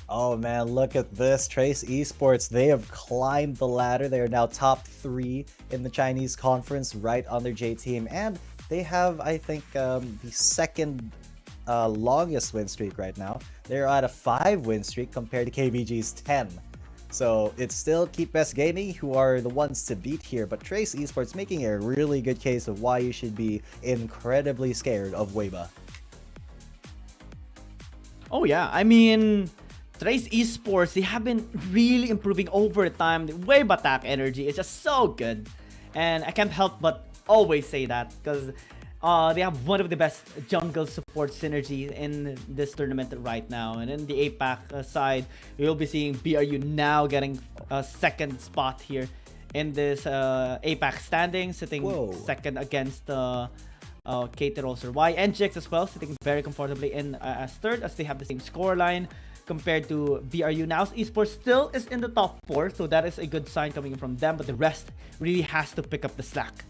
Oh man, look at this. Trace Esports, they have climbed the ladder. They are now top 3 in the Chinese conference, right on their J team. And they have, I think, the second longest win streak right now. They're at a 5 win streak compared to KBG's 10. So it's still Keep Best Gaming who are the ones to beat here. But Trace Esports making a really good case of why you should be incredibly scared of Weibo. Oh yeah, I mean, Trace Esports, they have been really improving over time. The wave attack energy is just so good. And I can't help but always say that because They have one of the best jungle support synergies in this tournament right now. And in the APAC side, you'll be seeing BRU now getting a second spot here in this APAC standing, sitting second against KT Rolls Y. NGX as well, sitting very comfortably in as third, as they have the same scoreline compared to BRU. NAOS Esports still is in the top 4, so that is a good sign coming from them, but the rest really has to pick up the slack.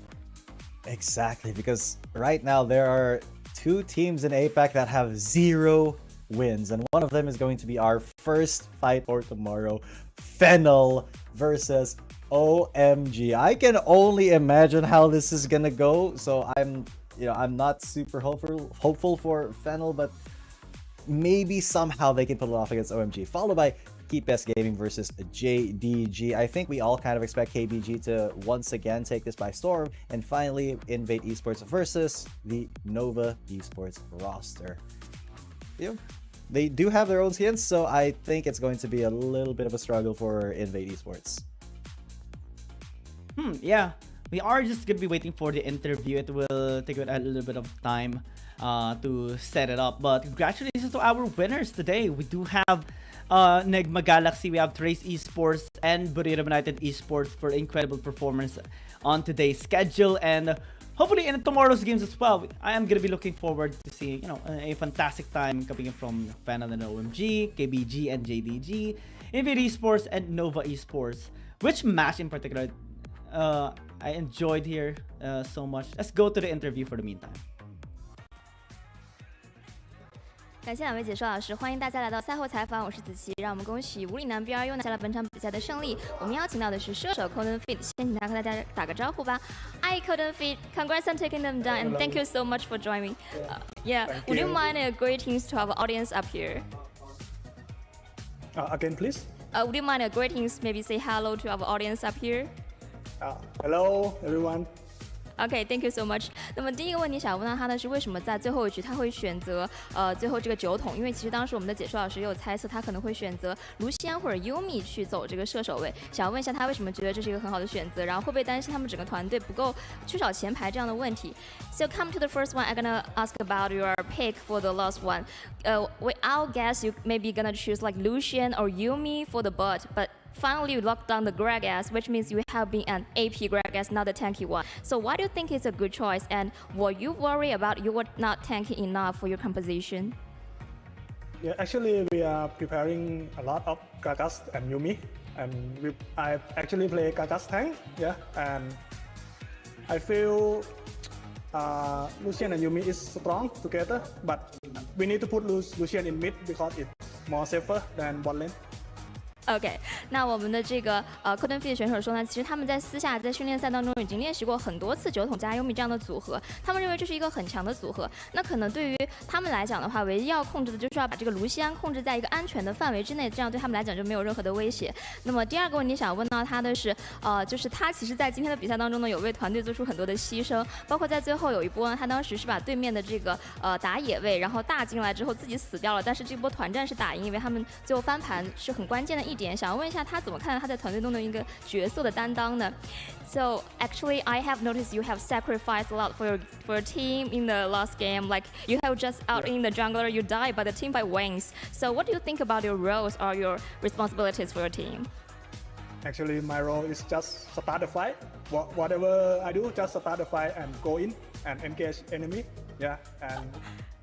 Exactly, because right now there are 2 teams in APAC that have 0 wins, and one of them is going to be our first fight for tomorrow, Fennel versus OMG. I can only imagine how this is gonna go, so I'm not super hopeful for Fennel, but maybe somehow they can pull it off against OMG, followed by Keep Best Gaming versus JDG. I think we all kind of expect KBG to once again take this by storm. And finally, Invade Esports versus the Nova Esports roster. They do have their own skins, so I think it's going to be a little bit of a struggle for Invade Esports. Yeah. We are just going to be waiting for the interview. It will take a little bit of time to set it up. But congratulations to our winners today. We do have Negma Galaxy, we have Trace Esports, and Buriram United Esports for incredible performance on today's schedule. And hopefully in tomorrow's games as well. I am going to be looking forward to seeing a fantastic time coming in from Fennel and OMG, KBG and JDG, Invade Esports, and Nova Esports. Which match in particular I enjoyed here so much? Let's go to the interview for the meantime. 感谢两位解说老师，欢迎大家来到赛后采访，我是子琪。让我们恭喜五里南 BRU 拿下了本场比赛的胜利。我们邀请到的是射手 Colton Feet， 先请他和大家打个招呼吧。Hi Colton Feet, congrats on taking them down, and thank you so much for joining. Would you mind greetings to our audience up here? Again, please. Would you mind greetings? Maybe say hello to our audience up here. Hello, everyone. OK, thank you so much. 那么第一个问题想问到他的是，为什么在最后一局他会选择最后这个9桶？因为其实当时我们的解说老师也有猜测，他可能会选择卢锡安或者优米去走这个射手位。想问一下他为什么觉得这是一个很好的选择，然后会不会担心他们整个团队不够缺少前排这样的问题 ？So come to the first one, I'm gonna ask about your pick for the last one. I'll guess you maybe gonna choose like Lucian or Yumi for the bot, but finally, you locked down the Gragas, which means you have been an AP Gragas, not a tanky one. So why do you think it's a good choice? And were you worried about you were not tanky enough for your composition? Yeah, actually, we are preparing a lot of Gragas and Yumi. And I actually play Gragas tank, and I feel Lucian and Yumi is strong together, but we need to put Lucian in mid because it's more safer than bot lane. OK， 那我们的这个Colton Feet 选手说呢，其实他们在私下在训练赛当中已经练习过很多次9桶加优米这样的组合，他们认为这是一个很强的组合。那可能对于他们来讲的话，唯一要控制的就是要把这个卢锡安控制在一个安全的范围之内，这样对他们来讲就没有任何的威胁。那么第二个问题想问到他的是，就是他其实在今天的比赛当中呢，有为团队做出很多的牺牲，包括在最后有一波呢，他当时是把对面的这个打野位，然后大进来之后自己死掉了，但是这波团战是打赢，因为他们最后翻盘是很关键的一点。想问一下他怎么看待他在团队中的一个角色的担当呢 ？So actually, I have noticed you have sacrificed a lot for your team in the last game. Like you have just out in the jungler, you died, but the team by wings. So what do you think about your roles or your responsibilities for your team? Actually, my role is just start the fight. Whatever I do, just start the fight and go in and engage enemy. And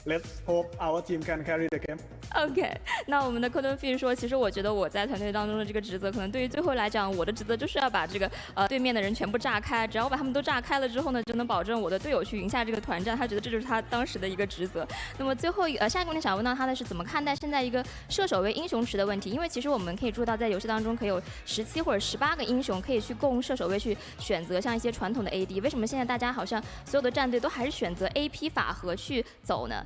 let's hope our team can carry the game. OK， 那我们的Colton Feet 说，其实我觉得我在团队当中的这个职责，可能对于最后来讲，我的职责就是要把这个对面的人全部炸开。只要我把他们都炸开了之后呢，就能保证我的队友去赢下这个团战。他觉得这就是他当时的一个职责。那么最后下一个问题想问到他的是怎么看待现在一个射手为英雄池的问题？因为其实我们可以注意到，在游戏当中可以有17或者18个英雄可以去供射手位去选择，像一些传统的 AD。为什么现在大家好像所有的战队都还是选择 AP 法和去走呢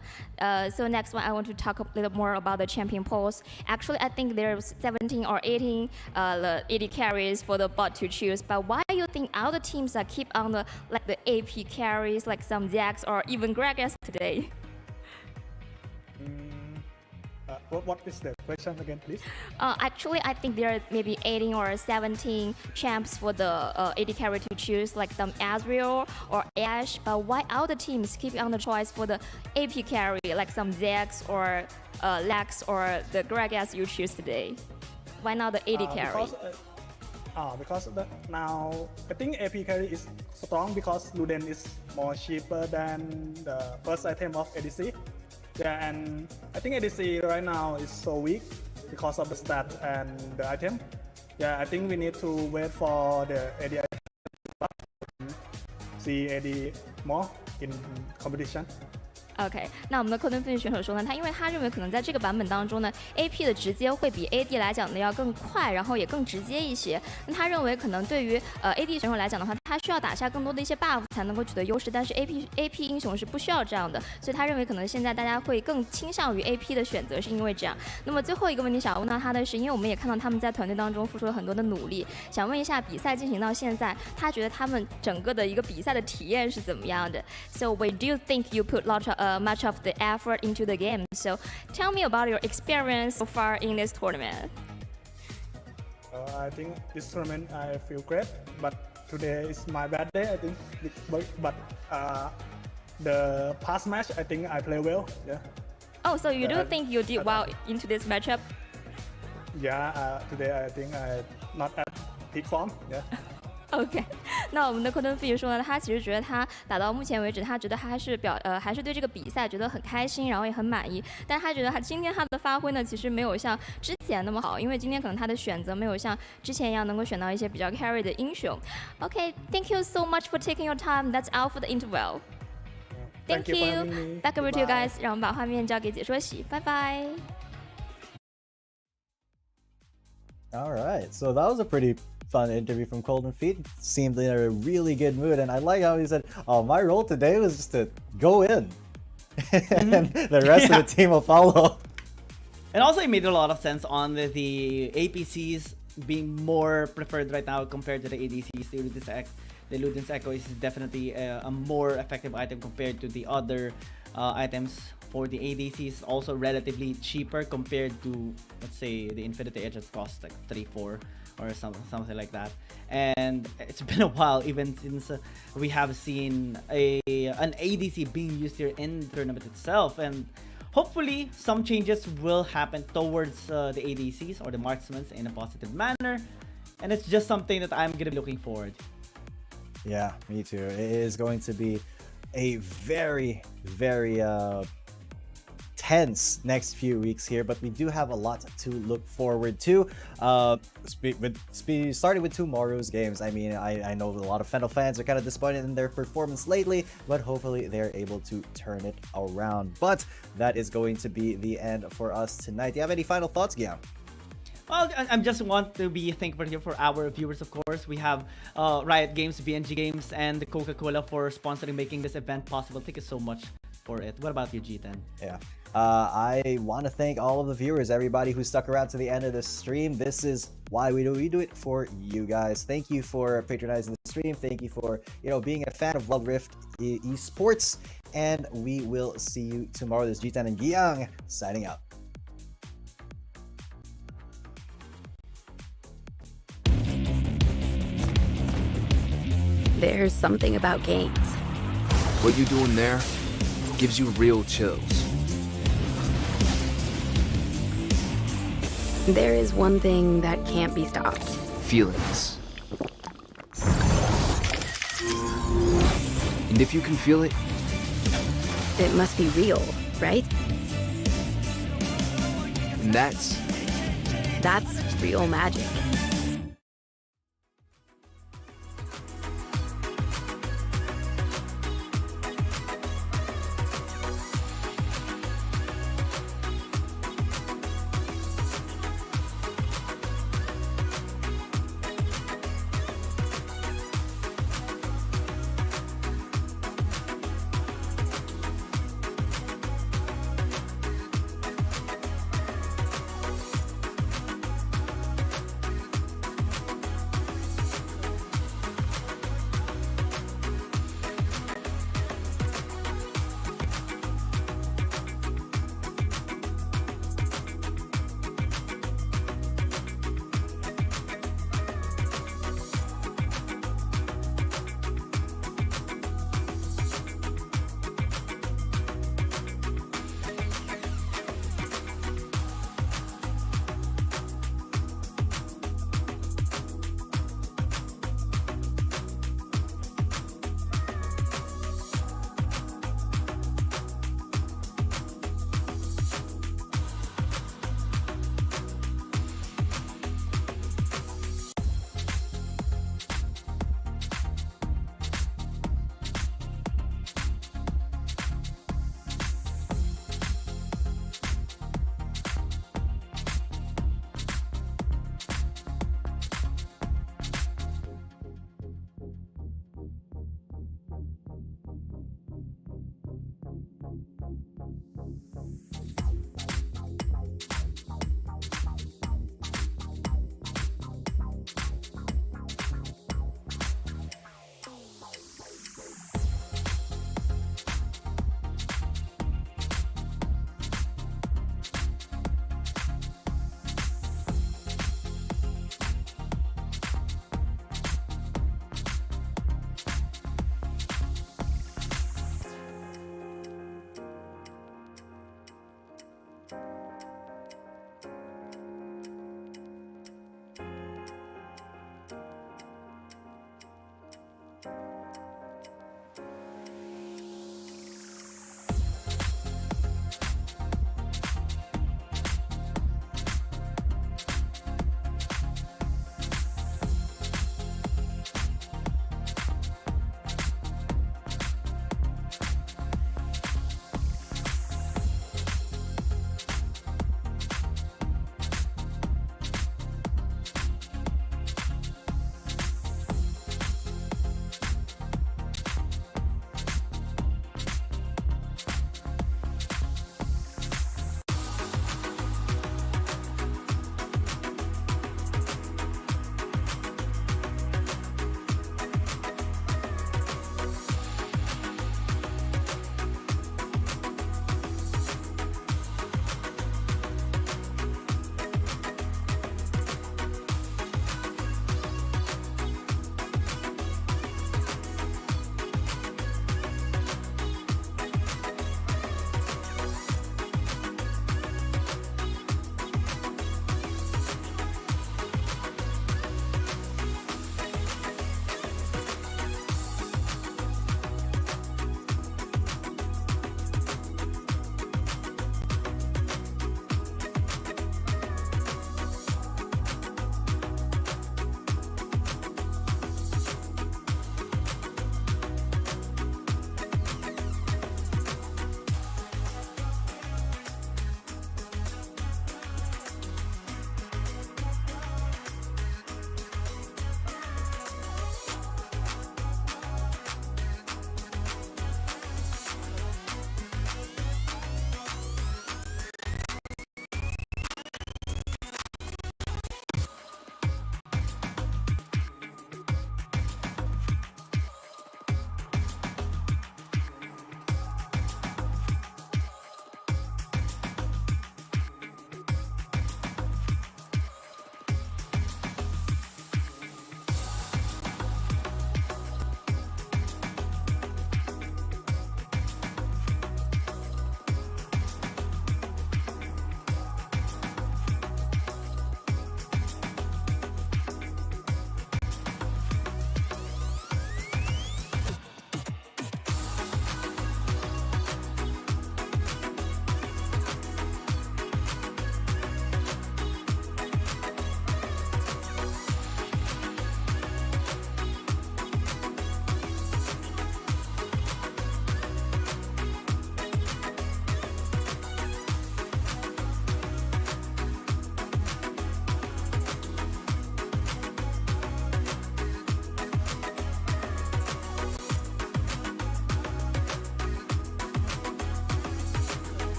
？So next one, I want to talk a little more about the champion polls. Actually, I think there's 17 or 18 the AD carries for the bot to choose. But why do you think other teams that keep on the AP carries, like some Jax or even Gragas today? what is the question again, please? Actually, I think there are maybe 18 or 17 champs for the AD carry to choose, like some Azrael or Ashe. But why other teams keep on the choice for the AP carry, like some Zex or Lex or the Greg as you choose today? Why not the AD carry? Because now I think AP carry is strong because Luden is more cheaper than the first item of ADC. Yeah, and I think ADC right now is so weak because of the stat and the item. Yeah, I think we need to wait for the AD item, see AD more in competition. OK， 那我们的科顿分析选手说呢，因为他认为可能在这个版本当中呢 ，AP 的直接会比 AD 来讲呢要更快，然后也更直接一些。那他认为可能对于AD 选手来讲的话，他需要打下更多的一些 buff 才能够取得优势，但是 AP 英雄是不需要这样的，所以他认为可能现在大家会更倾向于 AP 的选择，是因为这样。那么最后一个问题想要问到他的是，因为我们也看到他们在团队当中付出了很多的努力，想问一下比赛进行到现在，他觉得他们整个的一个比赛的体验是怎么样的 ？So where do you think you put much of the effort into the game? So tell me about your experience so far in this tournament. I think this tournament I feel great, but today is my bad day. I think, but the past match I think I play well. Yeah. Oh, so you do think you did well into this matchup? Yeah. Today I think I not at peak form. Yeah. OK， 那我们的科顿费说呢，他其实觉得他打到目前为止，他觉得他还是还是对这个比赛觉得很开心，然后也很满意。但是他觉得今天他的发挥呢，其实没有像之前那么好，因为今天可能他的选择没有像之前一样能够选到一些比较 carry 的英雄。OK，thank you so much for taking your time. That's all for the interval. Thank you. Back over to you guys. 让我们把画面交给解说席，拜拜。All right, so that was a pretty fun interview from Golden Feet. Seemed in a really good mood, and I like how he said, "Oh, my role today was just to go in, and the rest of the team will follow." And also, it made a lot of sense on the APCs being more preferred right now compared to the ADCs. The Luden's Echo is definitely a more effective item compared to the other items. For the ADCs, also relatively cheaper compared to, let's say, the Infinity Edge that costs like 3-4 or something like that. And it's been a while even since we have seen an ADC being used here in the tournament itself. And hopefully some changes will happen towards the ADCs or the marksmen in a positive manner. And it's just something that I'm gonna be looking forward. Yeah, me too. It is going to be a very, very tense next few weeks here, but we do have a lot to look forward to. Starting with tomorrow's games, I mean, I know a lot of Fennel fans are kind of disappointed in their performance lately, but hopefully they're able to turn it around. But that is going to be the end for us tonight. Do you have any final thoughts, Guillaume? Well, I just want to be thankful here for our viewers, of course. We have Riot Games, BNG Games, and Coca-Cola for sponsoring, making this event possible. Thank you so much for it. What about you, G10? Yeah. I want to thank all of the viewers, everybody who stuck around to the end of the stream. This is why we do it for you guys. Thank you for patronizing the stream. Thank you for, being a fan of Wild Rift Esports. And we will see you tomorrow. This is G10 and Giang signing out. There's something about games. What you're doing there gives you real chills. There is one thing that can't be stopped. Feelings. And if you can feel it, it must be real, right? And that's real magic.